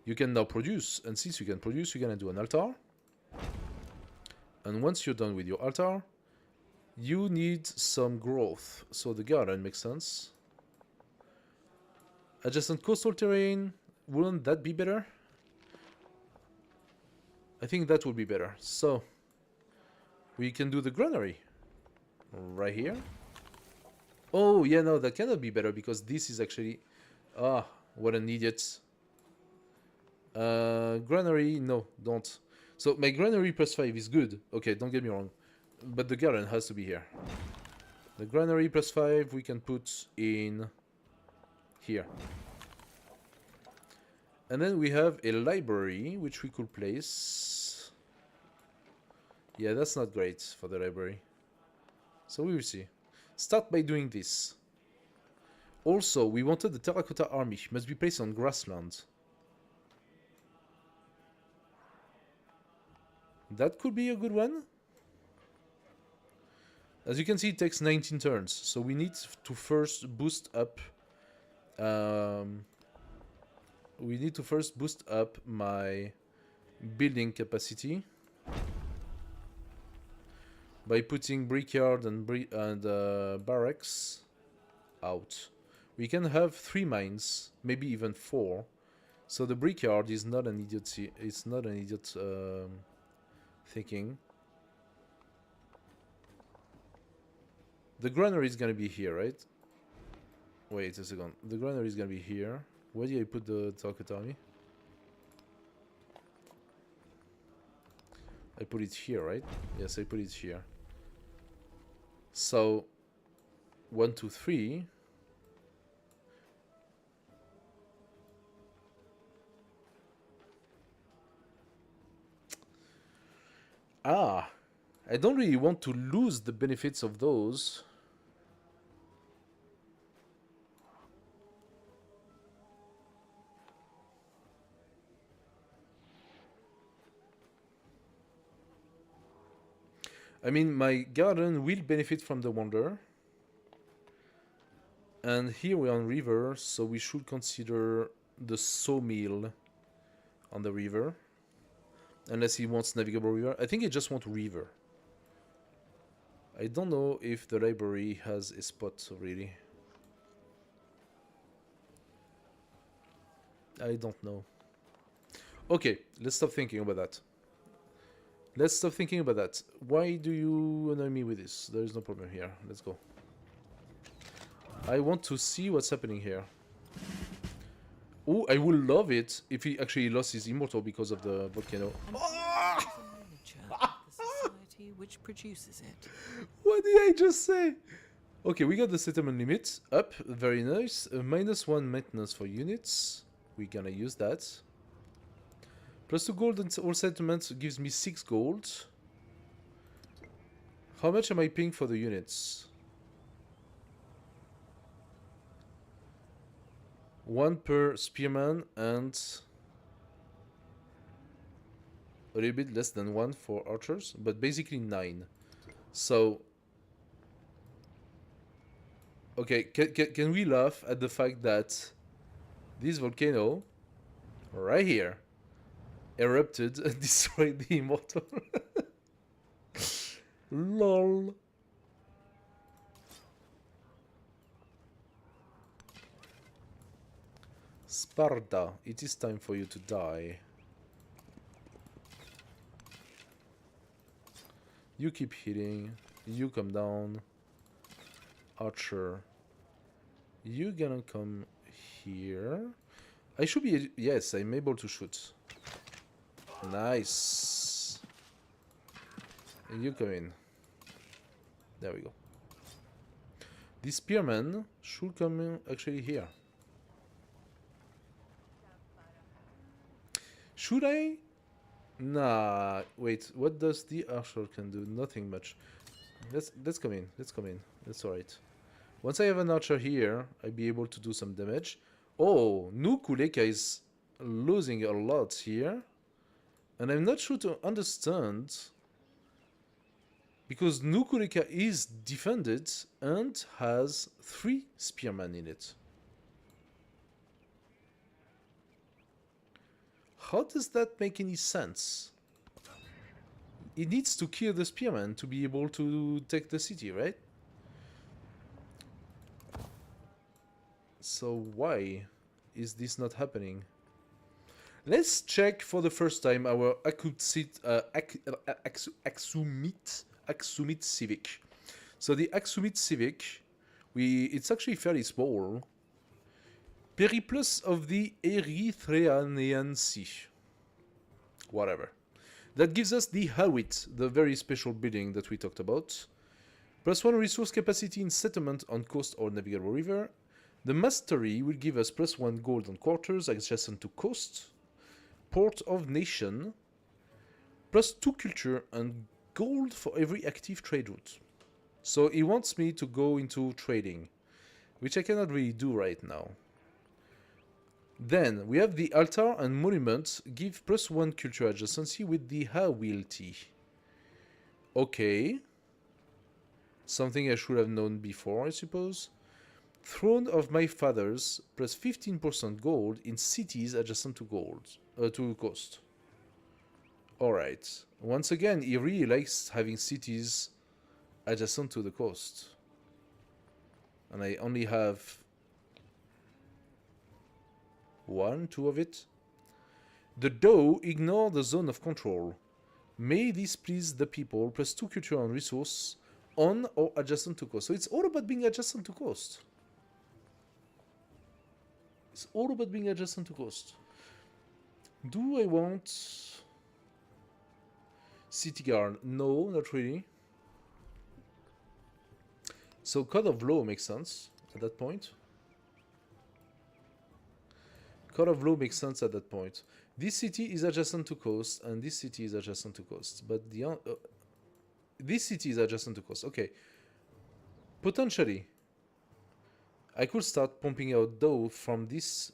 You can now produce. And since you can produce, you're gonna do an altar. And once you're done with your altar, you need some growth. So the garden makes sense. Adjacent coastal terrain. Wouldn't that be better? I think that would be better. So we can do the granary right here. Oh yeah, no, that cannot be better because this is actually... Ah, what an idiot. Granary, no, don't. So my granary +5 is good. Okay, don't get me wrong. But the garden has to be here. The granary +5 we can put in here. And then we have a library, which we could place. Yeah, that's not great for the library. So we will see. Start by doing this. Also, we wanted the terracotta army. Must be placed on grassland. That could be a good one. As you can see, it takes 19 turns. So we need to first boost up... we need to first boost up my building capacity by putting brickyard and barracks out. We can have 3 mines, maybe even 4. So the brickyard is not an idiocy. It's not an idiot thinking. The granary is gonna be here, right? Wait a second. The granary is gonna be here. Where did I put the target army? I put it here, right? Yes, I put it here. So 1, 2, 3. Ah, I don't really want to lose the benefits of those. I mean, my garden will benefit from the wonder. And here we're on river, so we should consider the sawmill on the river. Unless he wants navigable river. I think he just wants river. I don't know if the library has a spot, really. I don't know. Okay, let's stop thinking about that. Let's stop thinking about that. Why do you annoy me with this? There is no problem here. Let's go. I want to see what's happening here. Oh, I would love it if he actually lost his immortal because of the volcano. The society which produces it. What did I just say? Okay, we got the settlement limit up. Very nice. -1 maintenance for units. We're gonna use that. +2 gold and all settlements gives me 6 gold. How much am I paying for the units? 1 per spearman and a little bit less than 1 for archers, but basically 9. So, okay, can we laugh at the fact that this volcano right here erupted and destroyed the immortal? LOL. Sparta, it is time for you to die. You keep hitting. You come down. Archer. You gonna come here. I should be... Yes, I'm able to shoot. Nice. And you come in. There we go. The spearman should come in actually here. Should I? Nah, wait, what does the archer can do? Nothing much. Let's come in. Let's come in. That's alright. Once I have an archer here, I'll be able to do some damage. Oh, Nukuleka is losing a lot here. And I'm not sure to understand. Because Nukuleka is defended and has 3 spearmen in it. How does that make any sense? It needs to kill the spearman to be able to take the city, right? So why is this not happening? Let's check for the first time our Aksumit Civic. So the Aksumit Civic, it's actually fairly small. Periplus of the Erythraean Sea. Whatever. That gives us the Hawit, the very special building that we talked about. +1 resource capacity in settlement on coast or navigable river. The mastery will give us +1 gold on quarters adjacent to coast. Port of nation. +2 culture and gold for every active trade route. So he wants me to go into trading, which I cannot really do right now. Then we have the altar and monument give +1 culture adjacency with the Hawilti. Okay. Something I should have known before, I suppose. Throne of my fathers +15% gold in cities adjacent to to coast. Alright. Once again, he really likes having cities adjacent to the coast. And I only have 1, 2 of it. The Doe ignore the zone of control. May this please the people, plus 2 culture and resource on or adjacent to coast. So it's all about being adjacent to coast. It's all about being adjacent to coast. Do I want City Guard? No, not really. So Code of Law makes sense at that point. Code of Law makes sense at that point. This city is adjacent to coast, and this city is adjacent to coast. But the this city is adjacent to coast. Okay. Potentially, I could start pumping out dough from this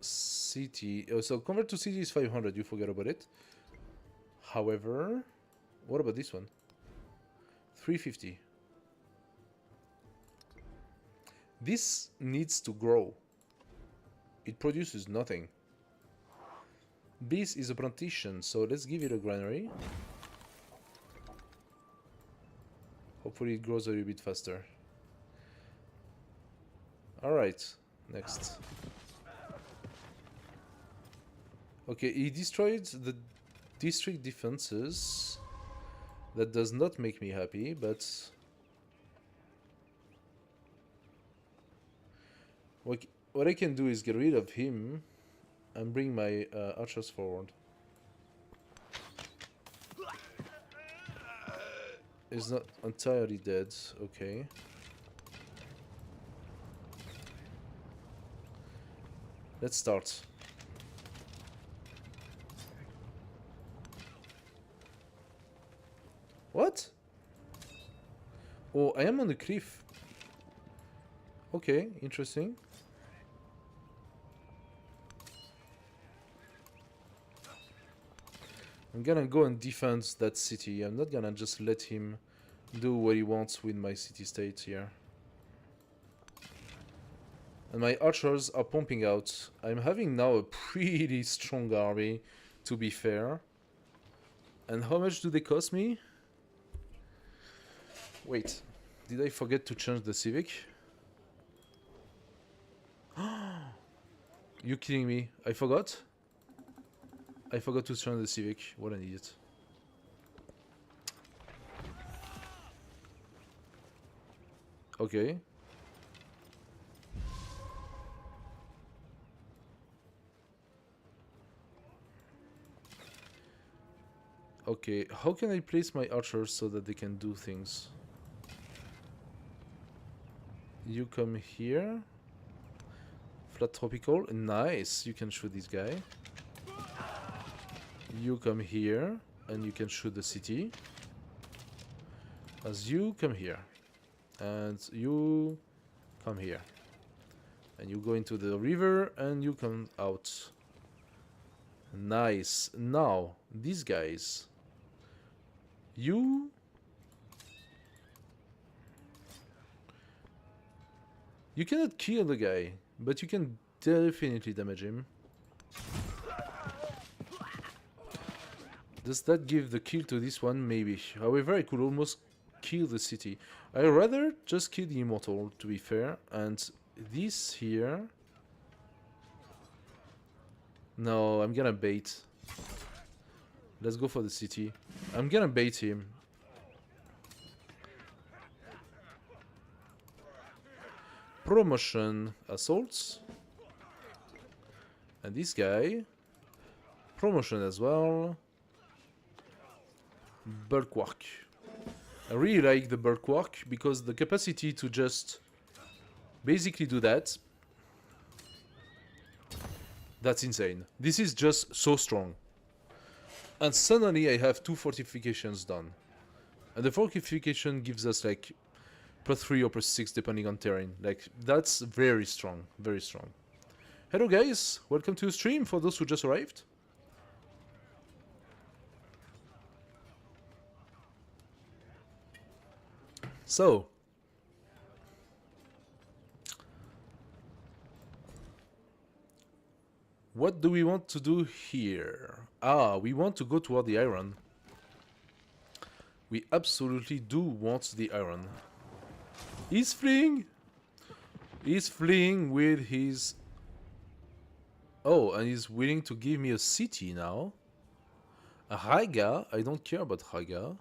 city. So convert to city is 500. You forget about it. However, what about this one? 350. This needs to grow. It produces nothing. This is a plantation, so let's give it a granary. Hopefully it grows a little bit faster. Alright, next. Okay, he destroyed the district defenses. That does not make me happy, but... What I can do is get rid of him and bring my archers forward. He's not entirely dead, okay. Let's start. What? Oh, I am on the cliff. Okay, interesting. I'm gonna go and defend that city. I'm not gonna just let him do what he wants with my city-state here. And my archers are pumping out. I'm having now a pretty strong army, to be fair. And how much do they cost me? Wait, did I forget to change the civic? You kidding me? I forgot? I forgot to change the civic. What an idiot. Okay. Okay, how can I place my archers so that they can do things? You come here. Flat tropical. Nice. You can shoot this guy. You come here. And you can shoot the city. As you come here. And you come here. And you go into the river. And you come out. Nice. Now, these guys. You cannot kill the guy, but you can definitely damage him. Does that give the kill to this one? Maybe. However, I could almost kill the city. I'd rather just kill the immortal, to be fair. And this here... No, I'm gonna bait. Let's go for the city. I'm gonna bait him. Promotion assaults. And this guy. Promotion as well. Bulwark. I really like the bulwark because the capacity to just basically do that. That's insane. This is just so strong. And suddenly I have 2 fortifications done. And the fortification gives us like +3 or +6 depending on terrain. Like, that's very strong. Very strong. Hello guys, welcome to the stream for those who just arrived. So. What do we want to do here? Ah, we want to go toward the iron. We absolutely do want the iron. He's fleeing! He's fleeing with his... Oh, and he's willing to give me a city now. A Haga? I don't care about Haga.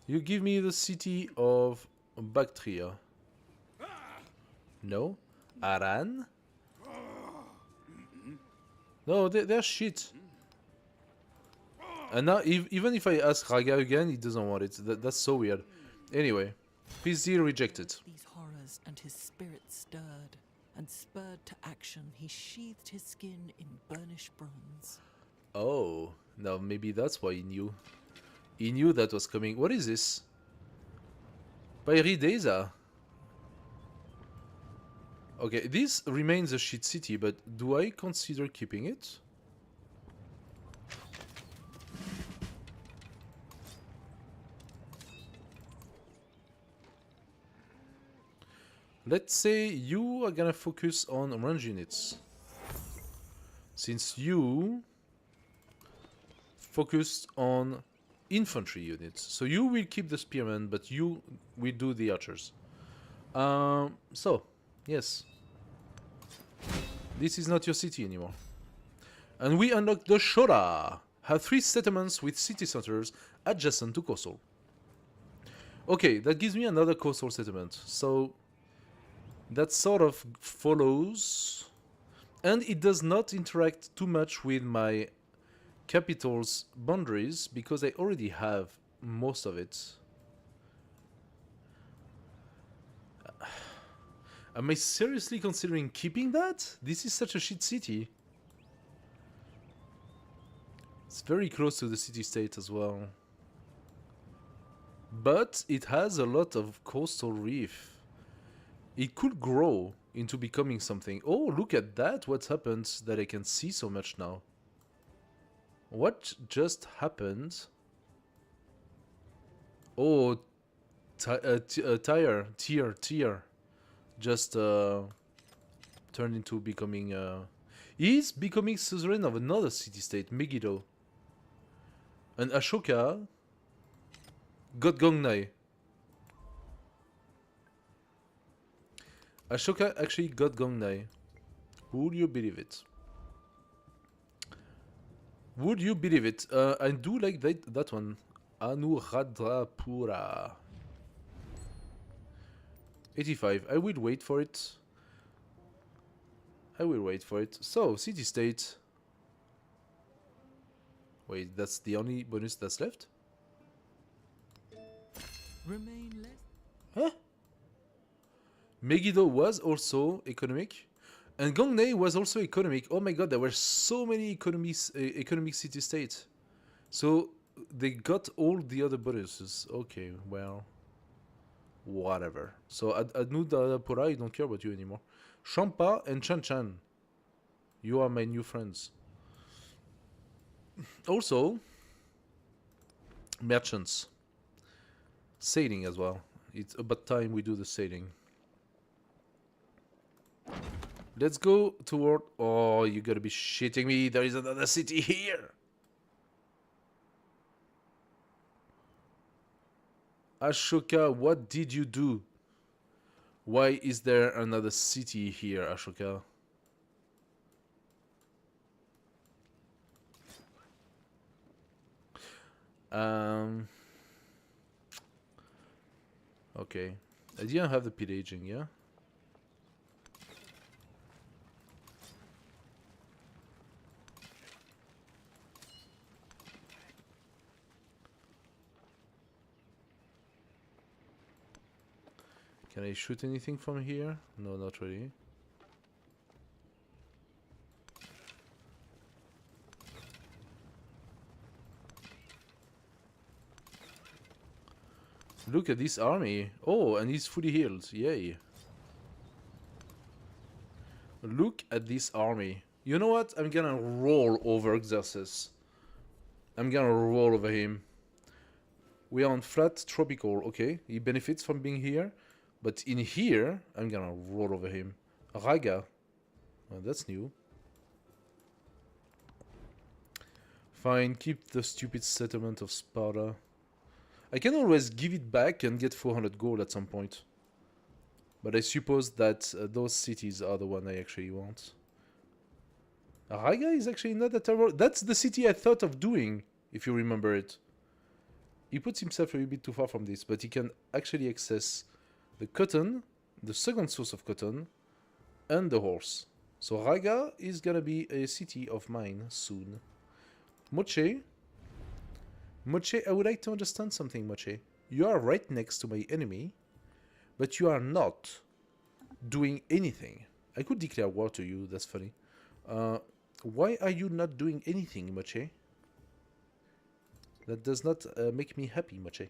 You give me the city of Bactria. No? Aran? No, they're shit. And now, even if I ask Raga again, he doesn't want it. That's so weird. Anyway, peace deal rejected. These horrors, and his spirit stirred, and spurred to action, he sheathed his skin in burnished bronze. Oh, now maybe that's why he knew. He knew that was coming. What is this? Pyridesa. Okay, this remains a shit city, but do I consider keeping it? Let's say you are gonna focus on range units. Since you focused on infantry units. So you will keep the spearmen, but you will do the archers. So, yes. This is not your city anymore. And we unlock the Shora. Have 3 settlements with city centers adjacent to coastal. Okay, that gives me another coastal settlement. So that sort of follows. And it does not interact too much with my capital's boundaries because I already have most of it. Am I seriously considering keeping that? This is such a shit city. It's very close to the city-state as well. But it has a lot of coastal reef. It could grow into becoming something. Oh, look at that. What happened that I can see so much now? What just happened? Oh, tier. Just turned into becoming... He's becoming suzerain of another city-state, Megiddo. And Ashoka got Gongnai. Ashoka actually got Gongnai. Would you believe it? Would you believe it? I do like that one. Anuradhapura. 85. I will wait for it. I will wait for it. So, city-state. Wait, that's the only bonus that's left? Remain less. Huh? Megiddo was also economic. And Gongnai was also economic. Oh my god, there were so many economic city-states. So, they got all the other bonuses. Okay, well... whatever. So, Anuradhapura, I don't care about you anymore. Champa and Chan. You are my new friends. Also, merchants. Sailing as well. It's about time we do the sailing. Let's go toward... Oh, you gotta be shitting me. There is another city here. Ashoka, what did you do? Why is there another city here, Ashoka? Okay. I didn't have the pillaging, yeah? Can I shoot anything from here? No, not really. Look at this army. Oh, and he's fully healed. Yay. Look at this army. You know what? I'm gonna roll over Xerxes. I'm gonna roll over him. We are on flat tropical. Okay, he benefits from being here. But in here, I'm gonna roll over him. Raga. Oh, that's new. Fine, keep the stupid settlement of Sparta. I can always give it back and get 400 gold at some point. But I suppose that those cities are the one I actually want. Raga is actually not that terrible. That's the city I thought of doing, if you remember it. He puts himself a little bit too far from this, but he can actually access the cotton, the second source of cotton, and the horse. So Raga is gonna be a city of mine soon. Moche. Moche, I would like to understand something, Moche. You are right next to my enemy, but you are not doing anything. I could declare war to you, that's funny. Why are you not doing anything, Moche? That does not make me happy, Moche.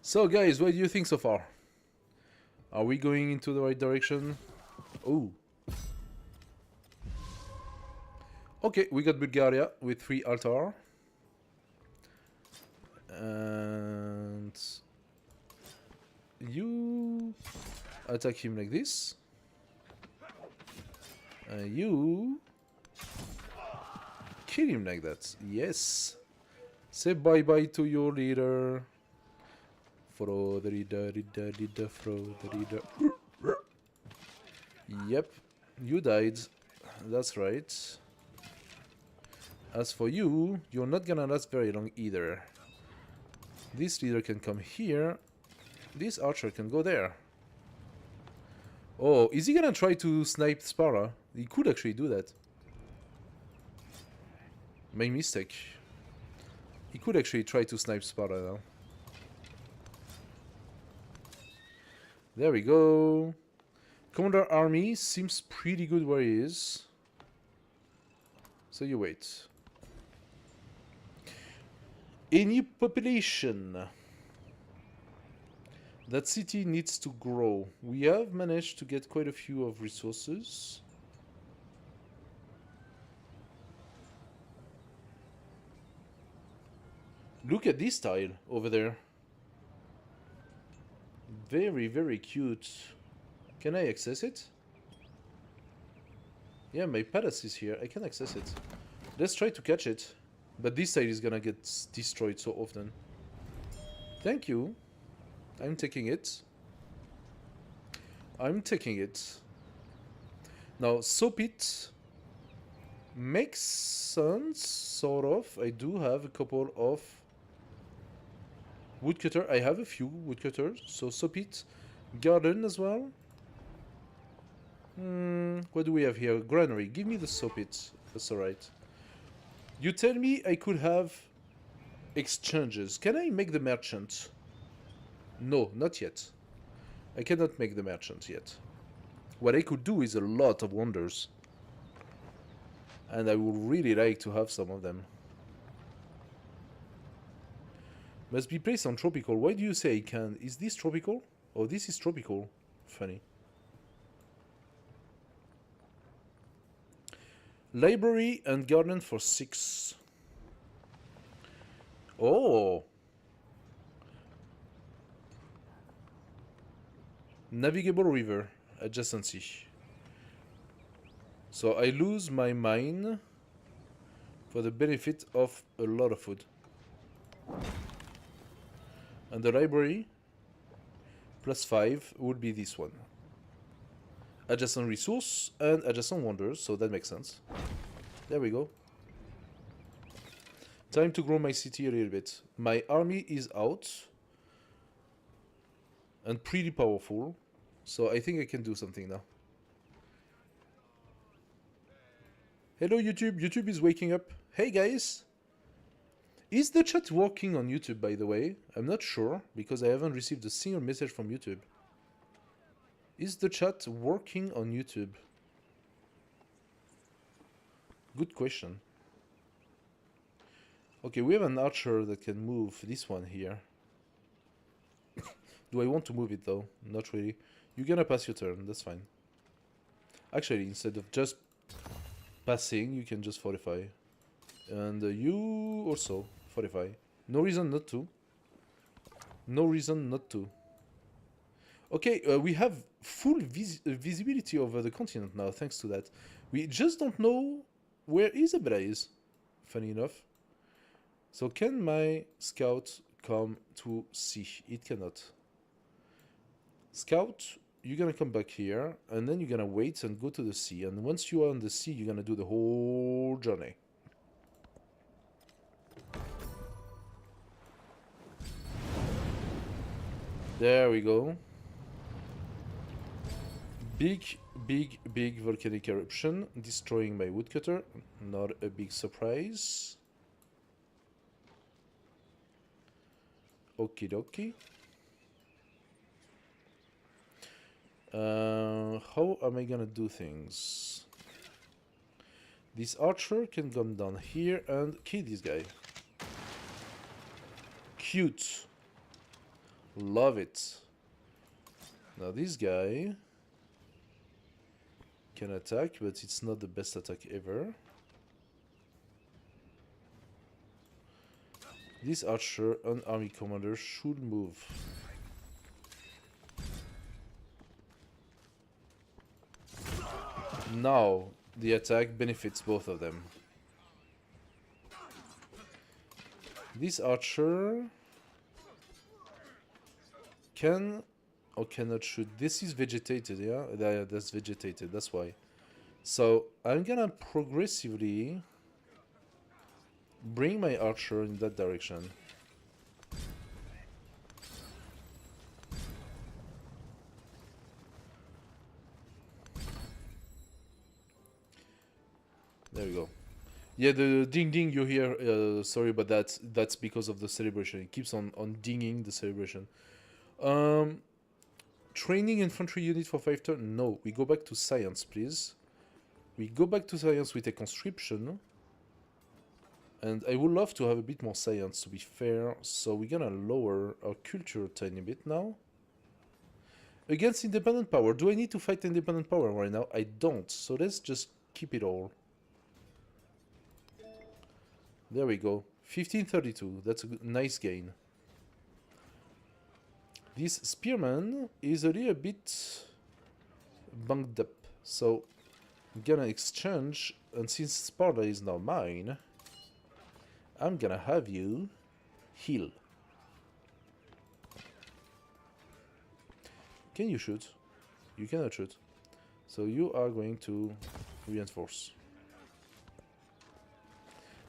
So guys, what do you think so far? Are we going into the right direction? Oh. Okay, we got Bulgaria with 3 altar. And you attack him like this. And you kill him like that. Yes. Say bye-bye to your leader. Throw the leader, throw the leader. Yep, you died. That's right. As for you, you're not gonna last very long either. This leader can come here. This archer can go there. Oh, is he gonna try to snipe Sparta? He could actually do that. My mistake. He could actually try to snipe Sparta now. There we go. Commander army seems pretty good where he is. So you wait. Any population. That city needs to grow. We have managed to get quite a few of resources. Look at this tile over there. Very, very cute. Can I access it? Yeah, my palace is here. I can access it. Let's try to catch it. But this side is gonna get destroyed so often. Thank you. I'm taking it. I'm taking it. Now, Sopit makes sense, sort of. I do have a couple of woodcutter. I have a few woodcutters. So Sopit, garden as well. What do we have here? Granary. Give me the Sopit. That's alright. You tell me I could have exchanges. Can I make the merchant? No, not yet. I cannot make the merchant yet. What I could do is a lot of wonders. And I would really like to have some of them. Must be placed on tropical. Why do you say I can? Is this tropical? Oh, this is tropical. Funny. Library and garden for 6. Oh! Navigable river. Adjacency. So I lose my mine for the benefit of a lot of food. And the library +5 would be this one. Adjacent resource and adjacent wonders, so that makes sense. There we go. Time to grow my city a little bit. My army is out and pretty powerful, so I think I can do something now. Hello YouTube, YouTube is waking up. Hey guys! Is the chat working on YouTube, by the way? I'm not sure, because I haven't received a single message from YouTube. Is the chat working on YouTube? Good question. Okay, we have an archer that can move this one here. Do I want to move it though? Not really. You're gonna pass your turn, that's fine. Actually, instead of just passing, you can just fortify. And you also fortify. No reason not to. No reason not to. Okay, we have full visibility over the continent now, thanks to that. We just don't know where Isabella is, funny enough. So can my scout come to sea? It cannot. Scout, you're gonna come back here, and then you're gonna wait and go to the sea. And once you are on the sea, you're gonna do the whole journey. There we go. Big volcanic eruption, destroying my woodcutter. Not a big surprise. Okie dokie. How am I gonna do things? This archer can come down here and kill this guy. Cute. Love it. Now this guy can attack, but it's not the best attack ever. This archer and army commander should move. Now the attack benefits both of them. This archer can or cannot shoot. This is vegetated, yeah? That's vegetated, that's why. So I'm gonna progressively bring my archer in that direction. There we go. Yeah, the ding ding you hear, sorry about that, that's because of the celebration. It keeps on dinging the celebration. Training infantry unit for 5 turns? No, we go back to science, please. We go back to science with a conscription. And I would love to have a bit more science, to be fair. So we're gonna lower our culture a tiny bit now. Against independent power. Do I need to fight independent power right now? I don't. So let's just keep it all. There we go. 1532. That's a nice gain. This spearman is a little bit bunged up. So I'm gonna exchange. And since Sparta is now mine, I'm gonna have you heal. Can you shoot? You cannot shoot. So you are going to reinforce.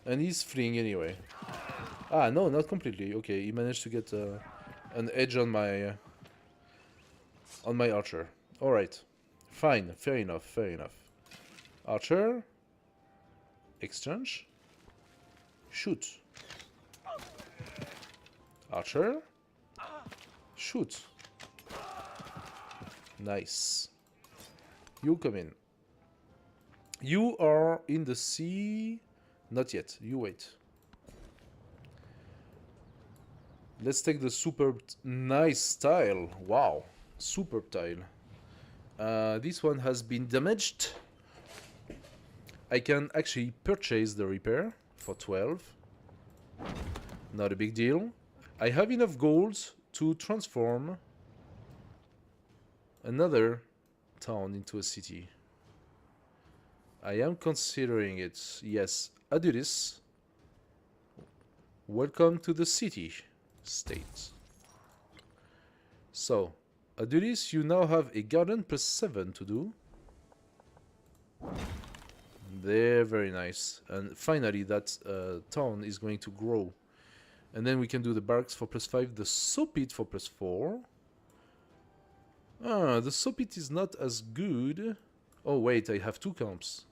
And he's fleeing anyway. Ah, no, not completely. Okay, he managed to get an edge on my archer. All right, fine, fair enough, fair enough. Archer, exchange, shoot. Archer, shoot. Nice. You come in. You are in the sea. Not yet. You wait. Let's take the superb nice tile. Wow. Superb tile. This one has been damaged. I can actually purchase the repair for 12. Not a big deal. I have enough gold to transform another town into a city. I am considering it. Yes. Adulis, welcome to the city state. So, Adulis, you now have a garden plus 7 to do. There, very nice. And finally, that town is going to grow. And then we can do the barracks for plus 5, the soapit for plus 4. Ah, the soapit is not as good. Oh, wait, I have 2 camps.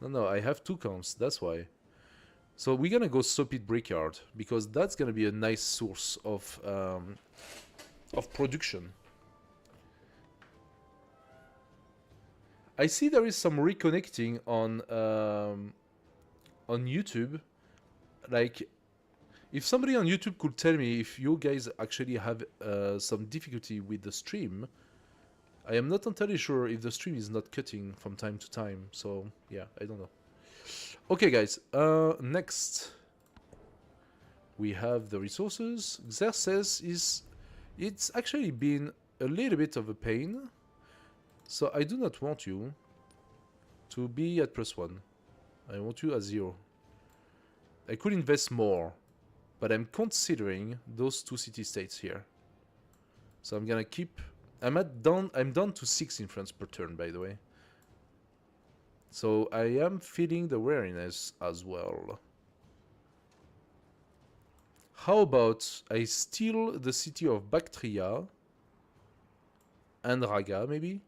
No, I have 2 camps, that's why. So we're gonna go soapit brickyard, because that's gonna be a nice source of production. I see there is some reconnecting on YouTube. Like, if somebody on YouTube could tell me if you guys actually have some difficulty with the stream. I am not entirely sure if the stream is not cutting from time to time, so yeah, I don't know. Okay, guys, next. We have the resources. Xerxes is... It's actually been a little bit of a pain. So I do not want you to be at +1. I want you at 0. I could invest more, but I'm considering those 2 city-states here. So I'm gonna keep... I'm down to 6 influence per turn, by the way. So I am feeling the wariness as well. How about I steal the city of Bactria and Raga, maybe?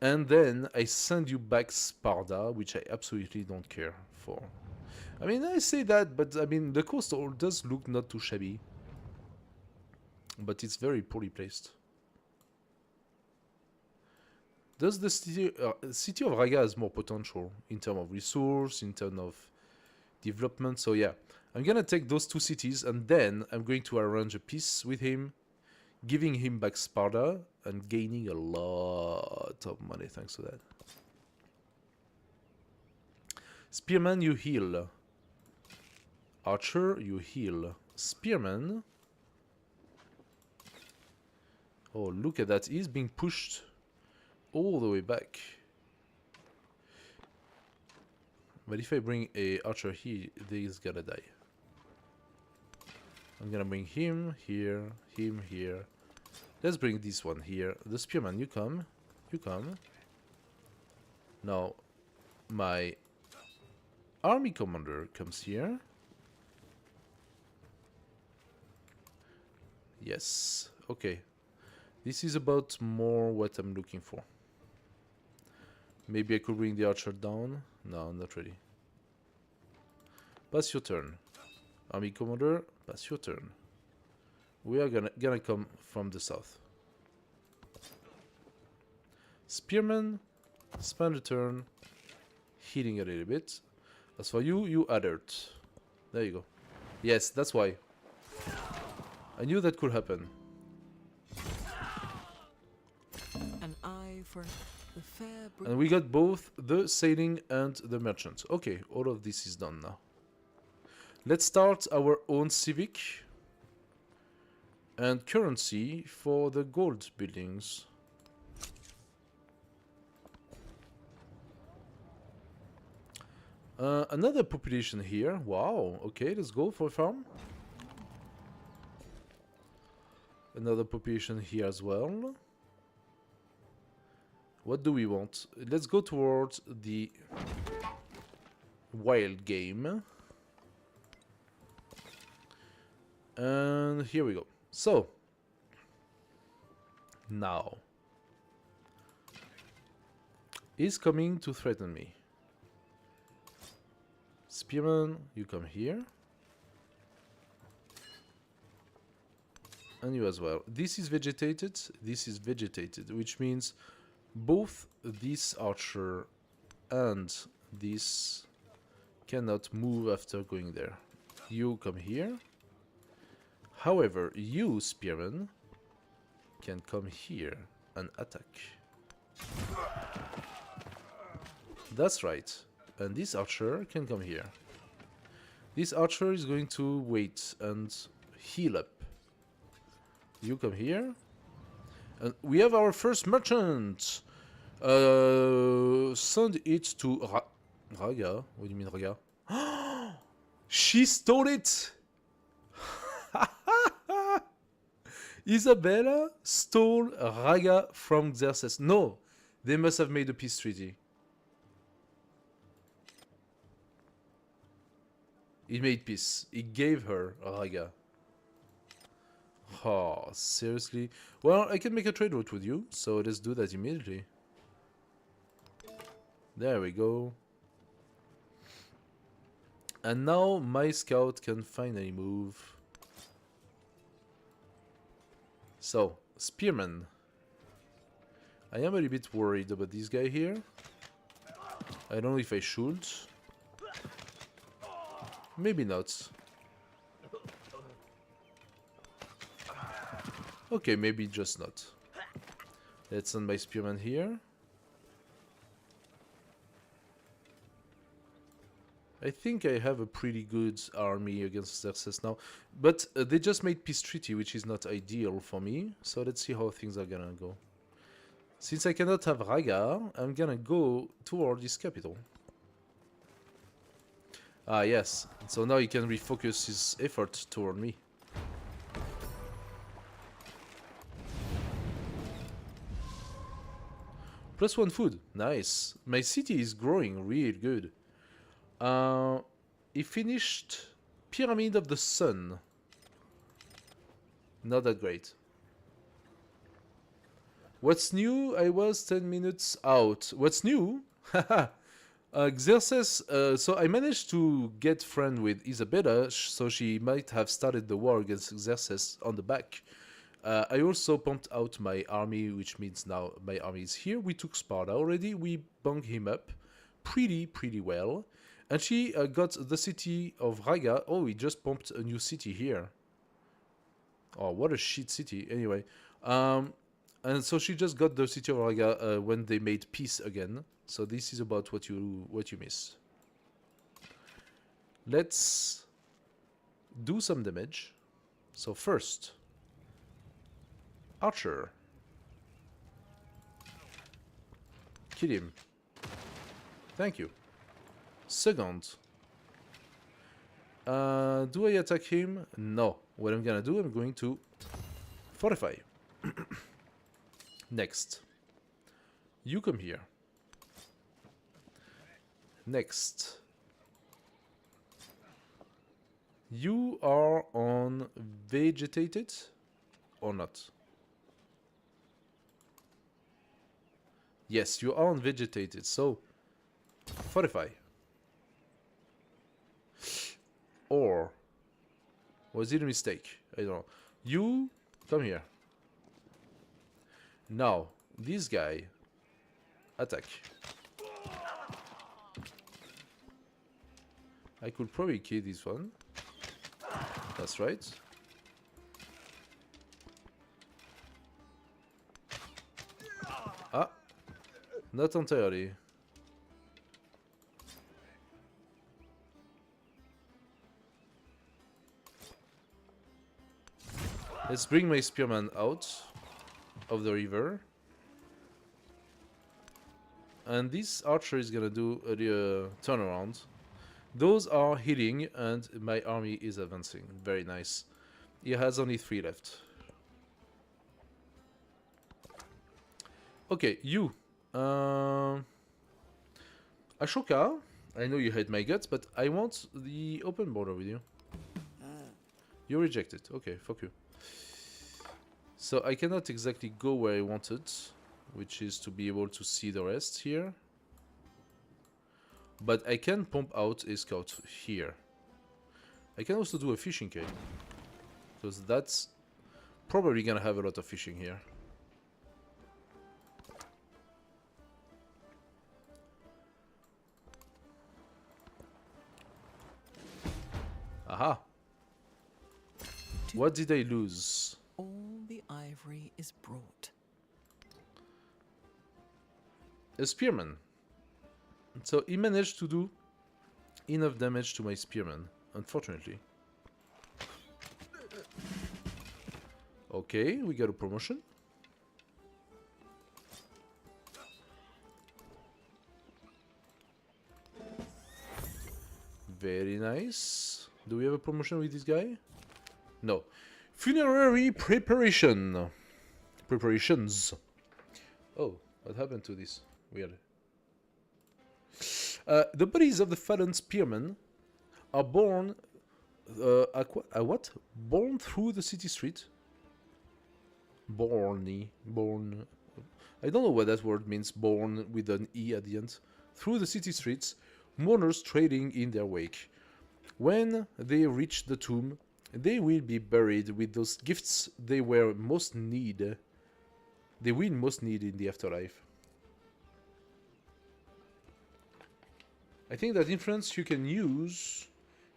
And then I send you back Sparda, which I absolutely don't care for. I mean, I say that, but I mean, the coastal does look not too shabby. But it's very poorly placed. Does the city of Raga has more potential in terms of resource, in terms of development? So yeah, I'm gonna take those 2 cities and then I'm going to arrange a peace with him, giving him back Sparta and gaining a lot of money thanks to that. Spearman, you heal. Archer, you heal. Spearman. Oh, look at that. He's being pushed all the way back. But if I bring a archer here, he's gonna die. I'm gonna bring him here, him here. Let's bring this one here. The spearman, you come. You come. Now, my army commander comes here. Yes. Okay. This is about more what I'm looking for. Maybe I could bring the archer down. No, not really. Pass your turn. Army commander, pass your turn. We are gonna come from the south. Spearman, spend a turn, healing a little bit. As for you, you alert. There you go. Yes, that's why. I knew that could happen. An eye for the fair And we got both the sailing and the merchant. Okay, all of this is done now. Let's start our own civic and currency for the gold buildings. Another population here. Wow, okay, let's go for a farm. Another population here as well. What do we want? Let's go towards the wild game. And here we go. So, now, he's coming to threaten me. Spearman, you come here. And you as well. This is vegetated, which means both this archer and this cannot move after going there. You come here. However, you, Spearman, can come here and attack. That's right. And this archer can come here. This archer is going to wait and heal up. You come here. And we have our first merchant. Send it to Raga. What do you mean, Raga? She stole it! Isabella stole Raga from Xerxes. No, they must have made a peace treaty. He made peace. He gave her Raga. Oh, seriously? Well, I can make a trade route with you, so let's do that immediately. There we go. And now my scout can finally move. So, Spearman. I am a little bit worried about this guy here. I don't know if I should. Maybe not. Okay, maybe just not. Let's send my Spearman here. I think I have a pretty good army against Xerxes now, but they just made peace treaty, which is not ideal for me. So let's see how things are gonna go. Since I cannot have Raga, I'm gonna go toward his capital. Ah, yes. So now he can refocus his effort toward me. +1 food. Nice. My city is growing really good. He finished Pyramid of the Sun. Not that great. What's new? I was 10 minutes out. What's new? Haha. Xerxes, so I managed to get friend with Isabella, so she might have started the war against Xerxes on the back. I also pumped out my army, which means now my army is here. We took Sparta already. We bunged him up pretty well. And she got the city of Raga. Oh, we just pumped a new city here. Oh, what a shit city. Anyway, and so she just got the city of Raga when they made peace again. So this is about what you miss. Let's do some damage. So first, Archer. Kill him. Thank you. Second, do I attack him? No. What I'm gonna do, I'm going to fortify. Next, you come here. Next, you are on vegetated or not? Yes, you are on vegetated, so fortify. Or was it a mistake? I don't know. You come here. Now, this guy attack. I could probably kill this one. That's right. Ah, not entirely. Let's bring my spearman out of the river. And this archer is gonna do a turnaround. Those are healing and my army is advancing. Very nice. He has only 3 left. Okay, you. Ashoka, I know you hate my guts, but I want the open border with you. You rejected. Okay, fuck you. So I cannot exactly go where I wanted, which is to be able to see the rest here. But I can pump out a scout here. I can also do a fishing cave, because that's probably gonna have a lot of fishing here. Aha! What did I lose? All the ivory is brought. A spearman. So he managed to do enough damage to my spearman, unfortunately. Okay, we got a promotion. Very nice. Do we have a promotion with this guy? No. Funerary preparation. Preparations. Oh, what happened to this? Weird. The bodies of the fallen spearmen are born... what? Born through the city street? Born. I don't know what that word means, born with an E at the end. Through the city streets, mourners trading in their wake. When they reach the tomb, they will be buried with those gifts they will most need in the afterlife. I think that influence you can use,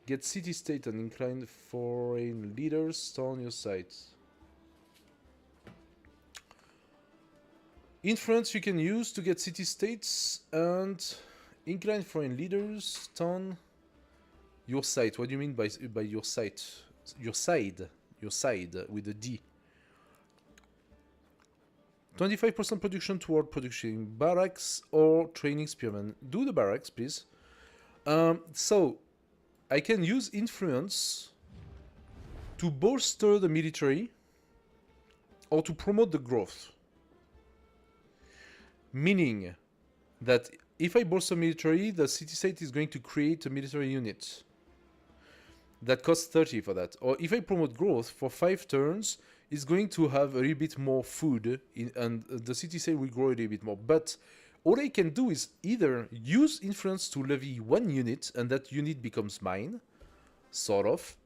get city-state and inclined foreign leaders on your side. Influence you can use to get city-states and inclined foreign leaders, town. Your site. What do you mean by your site? Your side. Your side with a D. 25% production toward production barracks or training spearmen. Do the barracks, please. So I can use influence to bolster the military or to promote the growth. Meaning that if I bolster military, the city-state is going to create a military unit. That costs 30 for that. Or if I promote growth for 5 turns, it's going to have a little bit more food and the city-state will grow a little bit more. But all I can do is either use influence to levy 1 unit and that unit becomes mine, sort of,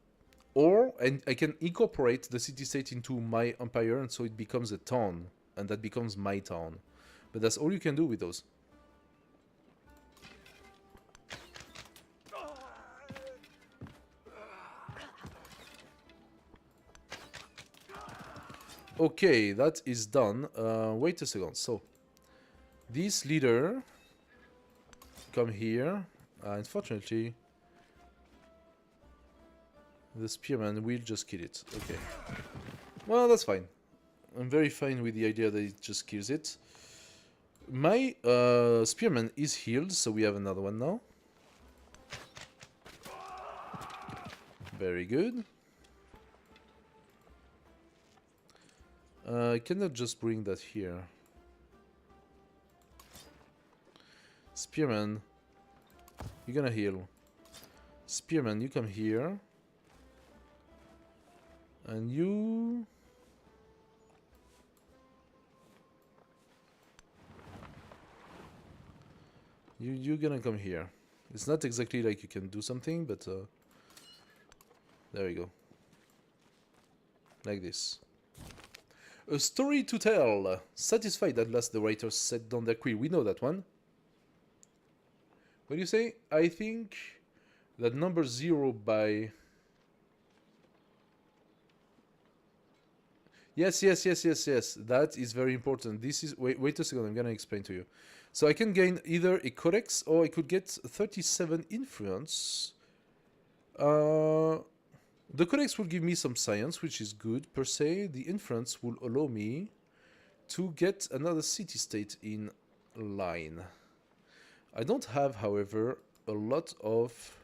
or I can incorporate the city-state into my empire and so it becomes a town and that becomes my town. But that's all you can do with those. Okay, that is done. Wait a second. So, this leader come here. Unfortunately, the spearman will just kill it. Okay. Well, that's fine. I'm very fine with the idea that it just kills it. My spearman is healed, so we have another one now. Very good. I cannot just bring that here. Spearman, you're gonna heal. Spearman, you come here. And you... You're gonna come here. It's not exactly like you can do something, but... there we go. Like this. A story to tell. Satisfied at last the writers set down their quill. We know that one. What do you say? I think that number 0 by... Yes. That is very important. This is... Wait a second, I'm gonna explain to you. So I can gain either a codex or I could get 37 influence. The codex will give me some science, which is good per se. The influence will allow me to get another city-state in line. I don't have, however, a lot of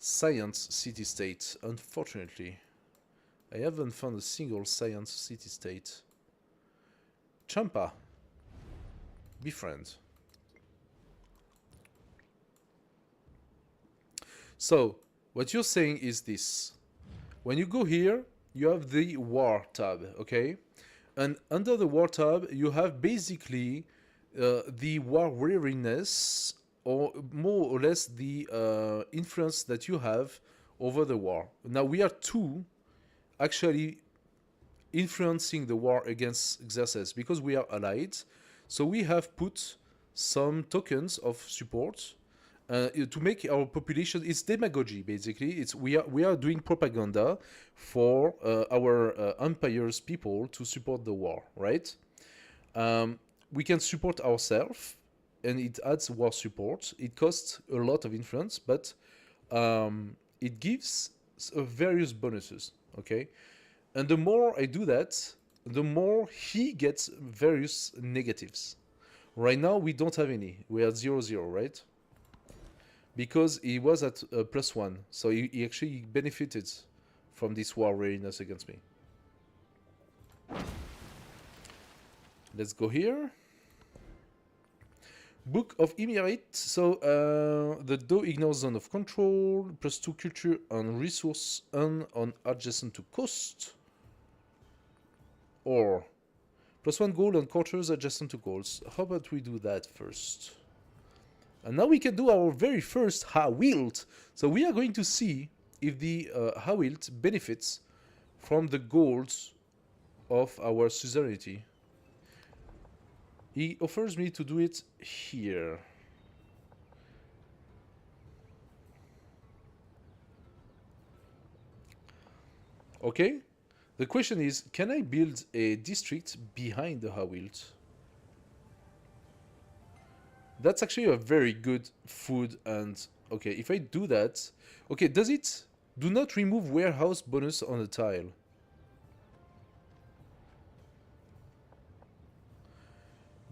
science city-state, unfortunately. I haven't found a single science city-state. Champa. Befriend. So, what you're saying is this. When you go here, you have the War tab, okay? And under the War tab, you have basically the War weariness, or more or less the influence that you have over the war. Now, we are 2 actually influencing the war against Xerxes, because we are allied. So we have put some tokens of support to make our population. It's demagogy, basically. It's we are doing propaganda for our empire's people to support the war, right? We can support ourselves, and it adds war support. It costs a lot of influence, but it gives various bonuses. Okay, and the more I do that, the more he gets various negatives. Right now we don't have any. We are 0-0, right? Because he was at +1, so he actually benefited from this war readiness against me. Let's go here. Book of Emirate. So the DOE ignores zone of control, +2 culture and resource and on adjacent to coast. Or +1 gold on quarters adjacent to goals. How about we do that first? And now we can do our very first Hawilt. So we are going to see if the Hawilt benefits from the goals of our suzerainty. He offers me to do it here. Okay. The question is, can I build a district behind the Hawilt? That's actually a very good food and Okay, if I do that... Okay, does it... Do not remove warehouse bonus on a tile.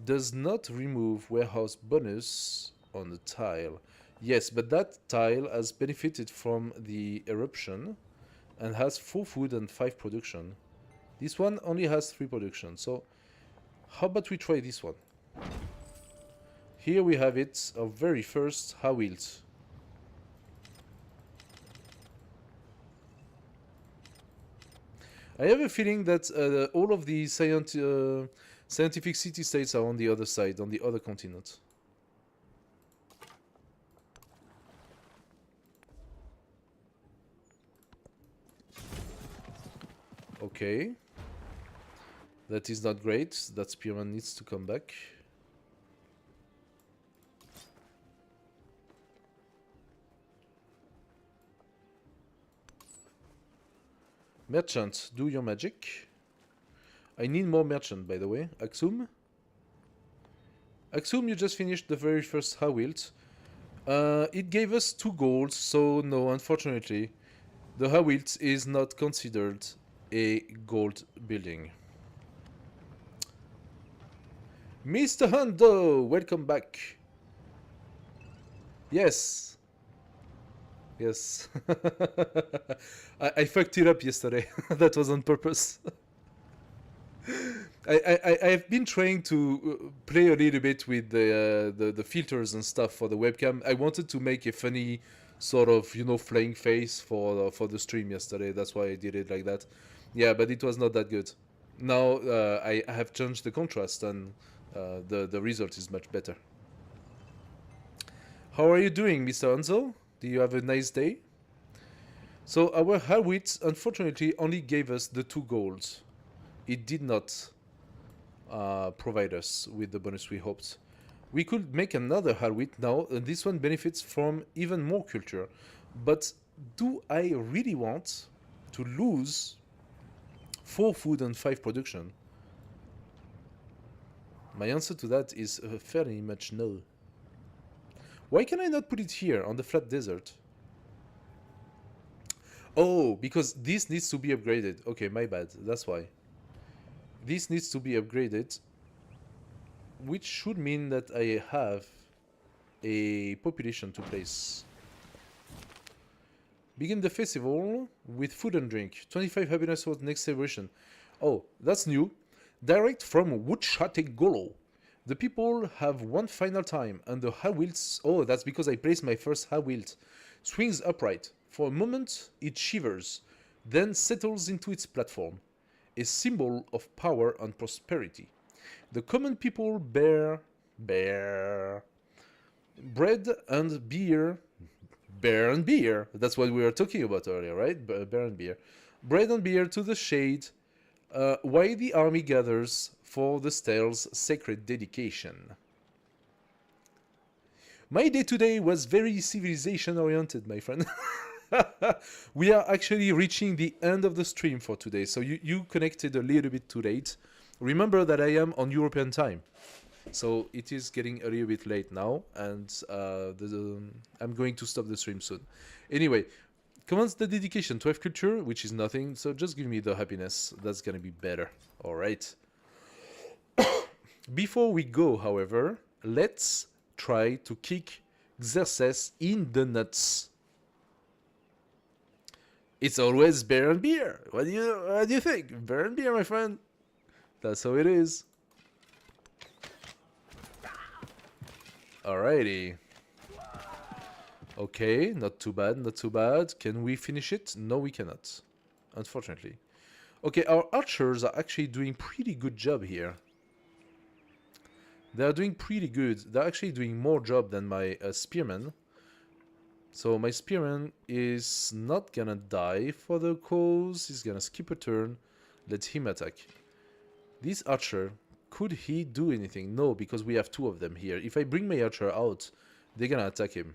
Does not remove warehouse bonus on a tile. Yes, but that tile has benefited from the eruption and has 4 food and 5 production. This one only has 3 production, so how about we try this one? Here we have it, our very first Hawilt. I have a feeling that all of the scientific city-states are on the other side, on the other continent. Okay. That is not great. That spearman needs to come back. Merchant, do your magic. I need more merchant, by the way. Axum? Axum, you just finished the very first Hawilt. It gave us 2 golds, so no, unfortunately. The Hawilt is not considered a gold building. Mr. Hundo, welcome back. Yes. Yes. I fucked it up yesterday. That was on purpose. I've been trying to play a little bit with the filters and stuff for the webcam. I wanted to make a funny sort of, you know, flying face for the stream yesterday. That's why I did it like that. Yeah, but it was not that good. Now I have changed the contrast and the result is much better. How are you doing, Mr. Hanzo? Do you have a nice day? So our Hawilt unfortunately only gave us the 2 golds. It did not provide us with the bonus we hoped. We could make another Hawilt now, and this one benefits from even more culture. But do I really want to lose 4 food and 5 production? My answer to that is fairly much no. Why can I not put it here on the flat desert? Oh, because this needs to be upgraded. Okay, my bad. That's why. This needs to be upgraded, which should mean that I have a population to place. Begin the festival with food and drink. 25 happiness for the next celebration. Oh, that's new. Direct from Woodshate Golo. The people have one final time, and the Hawilt... Oh, that's because I placed my first Hawilt. Swings upright. For a moment, it shivers, then settles into its platform. A symbol of power and prosperity. The common people bear bread and beer. Bear and beer. That's what we were talking about earlier, right? Bear and beer. Bread and beer to the shade, while the army gathers for the Stale's sacred dedication. My day today was very civilization-oriented, my friend. We are actually reaching the end of the stream for today, so you connected a little bit too late. Remember that I am on European time, so it is getting a little bit late now, and I'm going to stop the stream soon. Anyway, commands the dedication, 12 culture, which is nothing, so just give me the happiness. That's gonna be better. All right. Before we go, however, let's try to kick Xerxes in the nuts. It's always beer and beer. What do you think? Beer and beer, my friend. That's how it is. Alrighty. Okay, not too bad, not too bad. Can we finish it? No, we cannot. Unfortunately. Okay, our archers are actually doing pretty good job here. They are doing pretty good. They're actually doing more job than my spearmen. So my spearman is not gonna die for the cause. He's gonna skip a turn. Let him attack. This archer, could he do anything? No, because we have 2 of them here. If I bring my archer out, they're gonna attack him.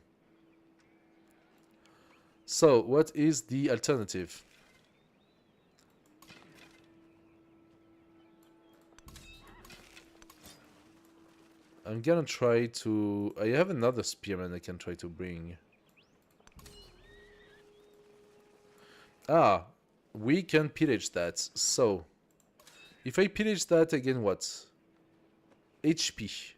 So, what is the alternative? I'm gonna try to... I have another spearman I can try to bring. Ah, we can pillage that. So, if I pillage that again, what? HP.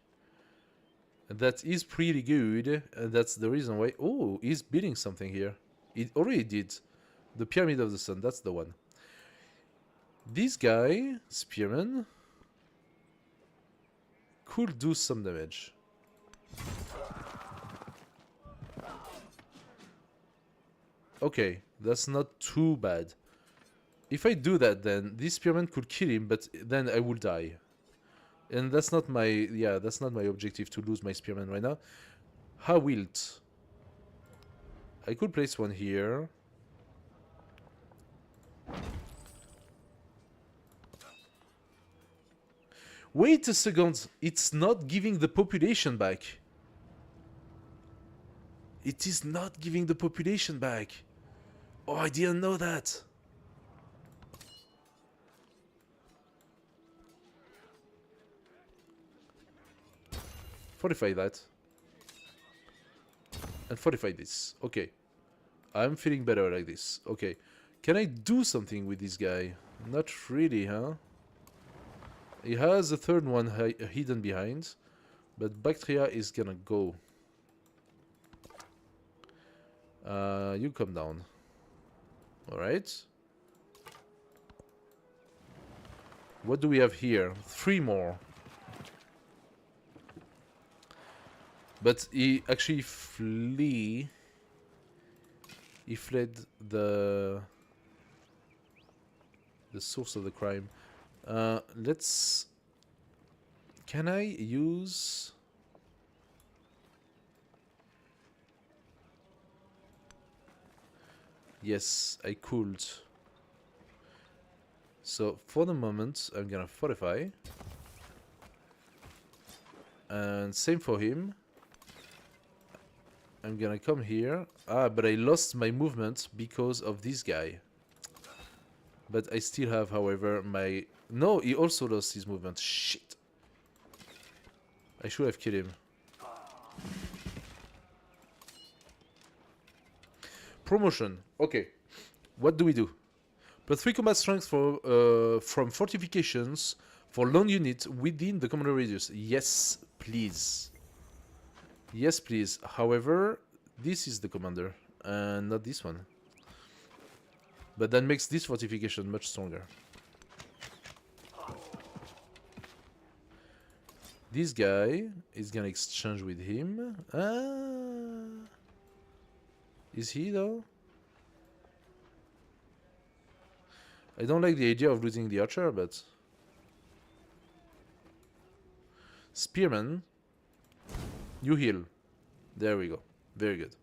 That is pretty good. That's the reason why. Oh, he's building something here. It already did. The Pyramid of the Sun. That's the one. This guy, Spearman, could do some damage. Okay, that's not too bad. If I do that, then this Spearman could kill him, but then I will die. And that's not my, yeah, that's not my objective to lose my Spearman right now. How wilt? I could place one here. Wait a second, it's not giving the population back. It is not giving the population back. Oh, I didn't know that. Fortify that. And fortify this. Okay. I'm feeling better like this. Okay. Can I do something with this guy? Not really, huh? He has a third one hidden behind. But Bactria is gonna go. You come down. Alright. What do we have here? 3 more. But he actually flee. He fled the source of the crime. Let's. Can I use? Yes, I could. So for the moment, I'm gonna fortify. And same for him. I'm gonna come here. Ah, but I lost my movement because of this guy. But I still have, however, my... No, he also lost his movement. Shit. I should have killed him. Promotion. Okay. What do we do? Plus 3 combat strength for from fortifications for lone unit within the commander radius. Yes, please. Yes, please. However, this is the commander, and not this one. But that makes this fortification much stronger. This guy is gonna exchange with him. Is he though? I don't like the idea of losing the archer, but... Spearman. You heal. There we go. Very good.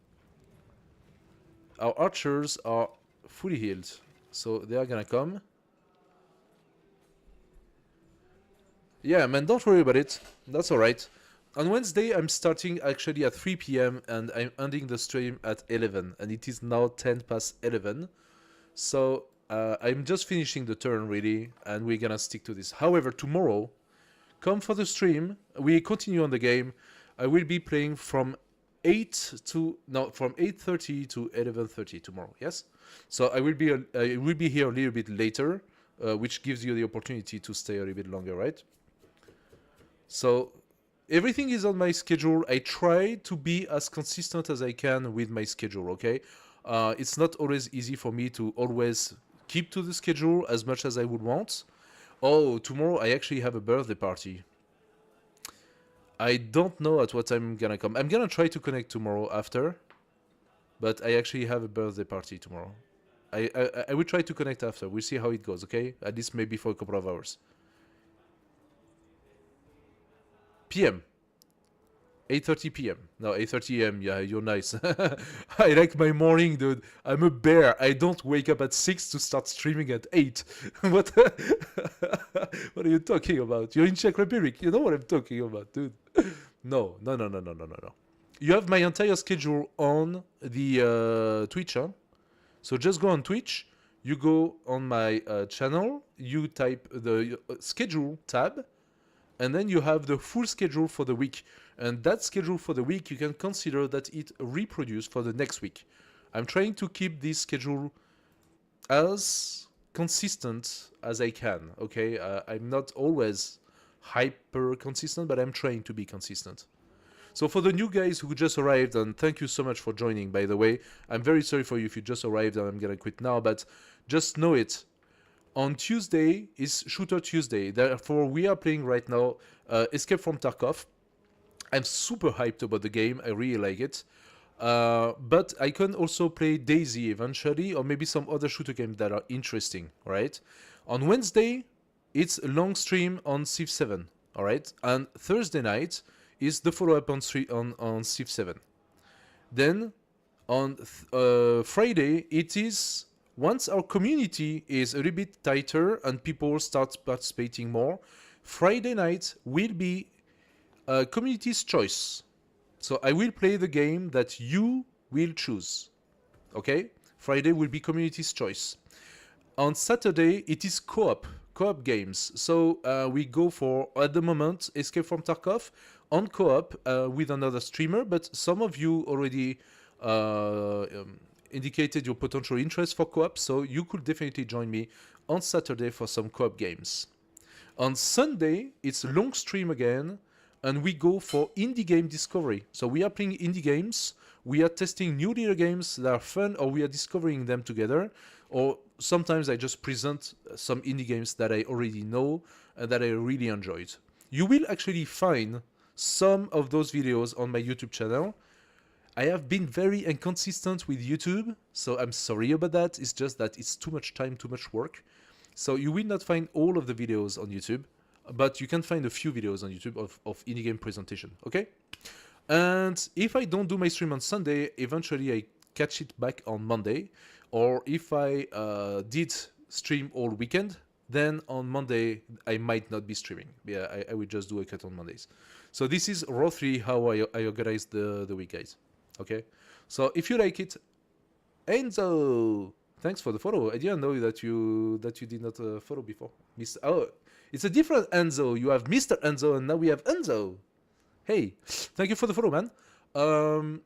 Our archers are fully healed, so they are gonna come. Yeah, man, don't worry about it. That's alright. On Wednesday, I'm starting actually at 3 PM and I'm ending the stream at 11. And it is now 10 past 11. So, I'm just finishing the turn, really. And we're gonna stick to this. However, tomorrow, come for the stream. We continue on the game. I will be playing from 8:30 to 11:30 tomorrow. Yes, so I will be here a little bit later, which gives you the opportunity to stay a little bit longer, right? So everything is on my schedule. I try to be as consistent as I can with my schedule. Okay, it's not always easy for me to always keep to the schedule as much as I would want. Oh, tomorrow I actually have a birthday party. I don't know at what time I'm gonna come. I'm gonna try to connect tomorrow after, but I actually have a birthday party tomorrow. I will try to connect after. We'll see how it goes, okay? At least maybe for a couple of hours. PM. 8:30 PM. No, 8:30 AM. Yeah, you're nice. I like my morning, dude. I'm a bear. I don't wake up at 6 to start streaming at 8. What? What are you talking about? You're in Czech Republic. You know what I'm talking about, dude. No. You have my entire schedule on the Twitch, huh? So just go on Twitch. You go on my channel. You type the schedule tab. And then you have the full schedule for the week. And that schedule for the week, you can consider that it reproduced for the next week. I'm trying to keep this schedule as consistent as I can. Okay, I'm not always hyper consistent, but I'm trying to be consistent. So for the new guys who just arrived, and thank you so much for joining, by the way. I'm very sorry for you if you just arrived and I'm gonna quit now, but just know it. On Tuesday is Shooter Tuesday. Therefore, we are playing right now Escape from Tarkov. I'm super hyped about the game. I really like it. But I can also play DayZ eventually, or maybe some other shooter games that are interesting, right? On Wednesday, it's a long stream on Civ 7, all right? And Thursday night is the follow-up on Civ 7. Then on Friday, it is, once our community is a little bit tighter and people start participating more, Friday night will be community's choice. So I will play the game that you will choose. Okay? Friday will be community's choice. On Saturday, it is co-op games. So we go for, at the moment, Escape from Tarkov on co-op with another streamer, but some of you already indicated your potential interest for co-op, so you could definitely join me on Saturday for some co-op games. On Sunday, it's a long stream again, and we go for indie game discovery. So we are playing indie games, we are testing new little games that are fun, or we are discovering them together, or sometimes I just present some indie games that I already know and that I really enjoyed. You will actually find some of those videos on my YouTube channel. I have been very inconsistent with YouTube, so I'm sorry about that. It's just that it's too much time, too much work. So you will not find all of the videos on YouTube, but you can find a few videos on YouTube of indie game presentation, okay? And if I don't do my stream on Sunday, eventually I catch it back on Monday. Or if I did stream all weekend, then on Monday I might not be streaming. Yeah, I will just do a cut on Mondays. So this is roughly how I organize the week, guys. Okay? So if you like it, Enzo, thanks for the follow. I didn't know that you did not follow before. Oh, it's a different Enzo. You have Mr. Enzo, and now we have Enzo. Hey, thank you for the follow, man.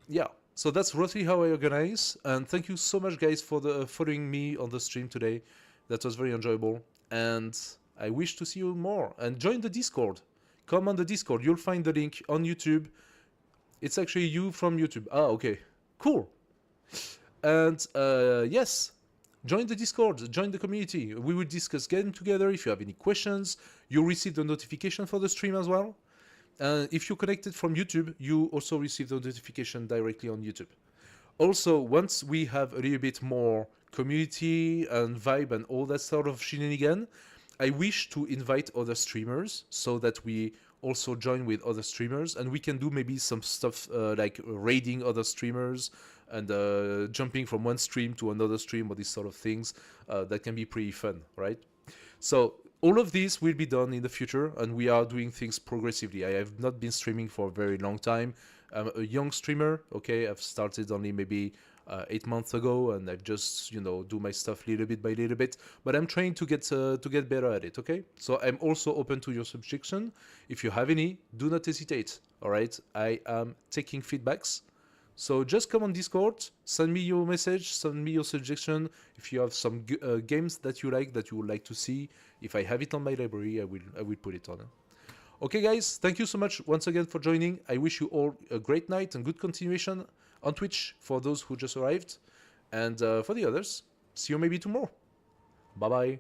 Yeah, so that's roughly how I organize. And thank you so much, guys, for following me on the stream today. That was very enjoyable. And I wish to see you more. And join the Discord. Come on the Discord. You'll find the link on YouTube. It's actually you from YouTube. Ah, okay. Cool. And yes, join the Discord, join the community. We will discuss game together. If you have any questions, you'll receive the notification for the stream as well. If you're connected from YouTube, you also receive the notification directly on YouTube. Also, once we have a little bit more community and vibe and all that sort of shenanigan, I wish to invite other streamers so that we also join with other streamers and we can do maybe some stuff like raiding other streamers and jumping from one stream to another stream or these sort of things that can be pretty fun, right? So all of this will be done in the future and we are doing things progressively. I have not been streaming for a very long time. I'm a young streamer, okay? I've started only maybe 8 months ago and I've just, you know, do my stuff little bit by little bit, but I'm trying to get better at it, okay? So I'm also open to your suggestion. If you have any, do not hesitate, all right? I am taking feedbacks. So just come on Discord, send me your message, send me your suggestion. If you have some games that you like, that you would like to see, if I have it on my library, I will put it on. Okay, guys, thank you so much once again for joining. I wish you all a great night and good continuation on Twitch for those who just arrived. And for the others, see you maybe tomorrow. Bye-bye.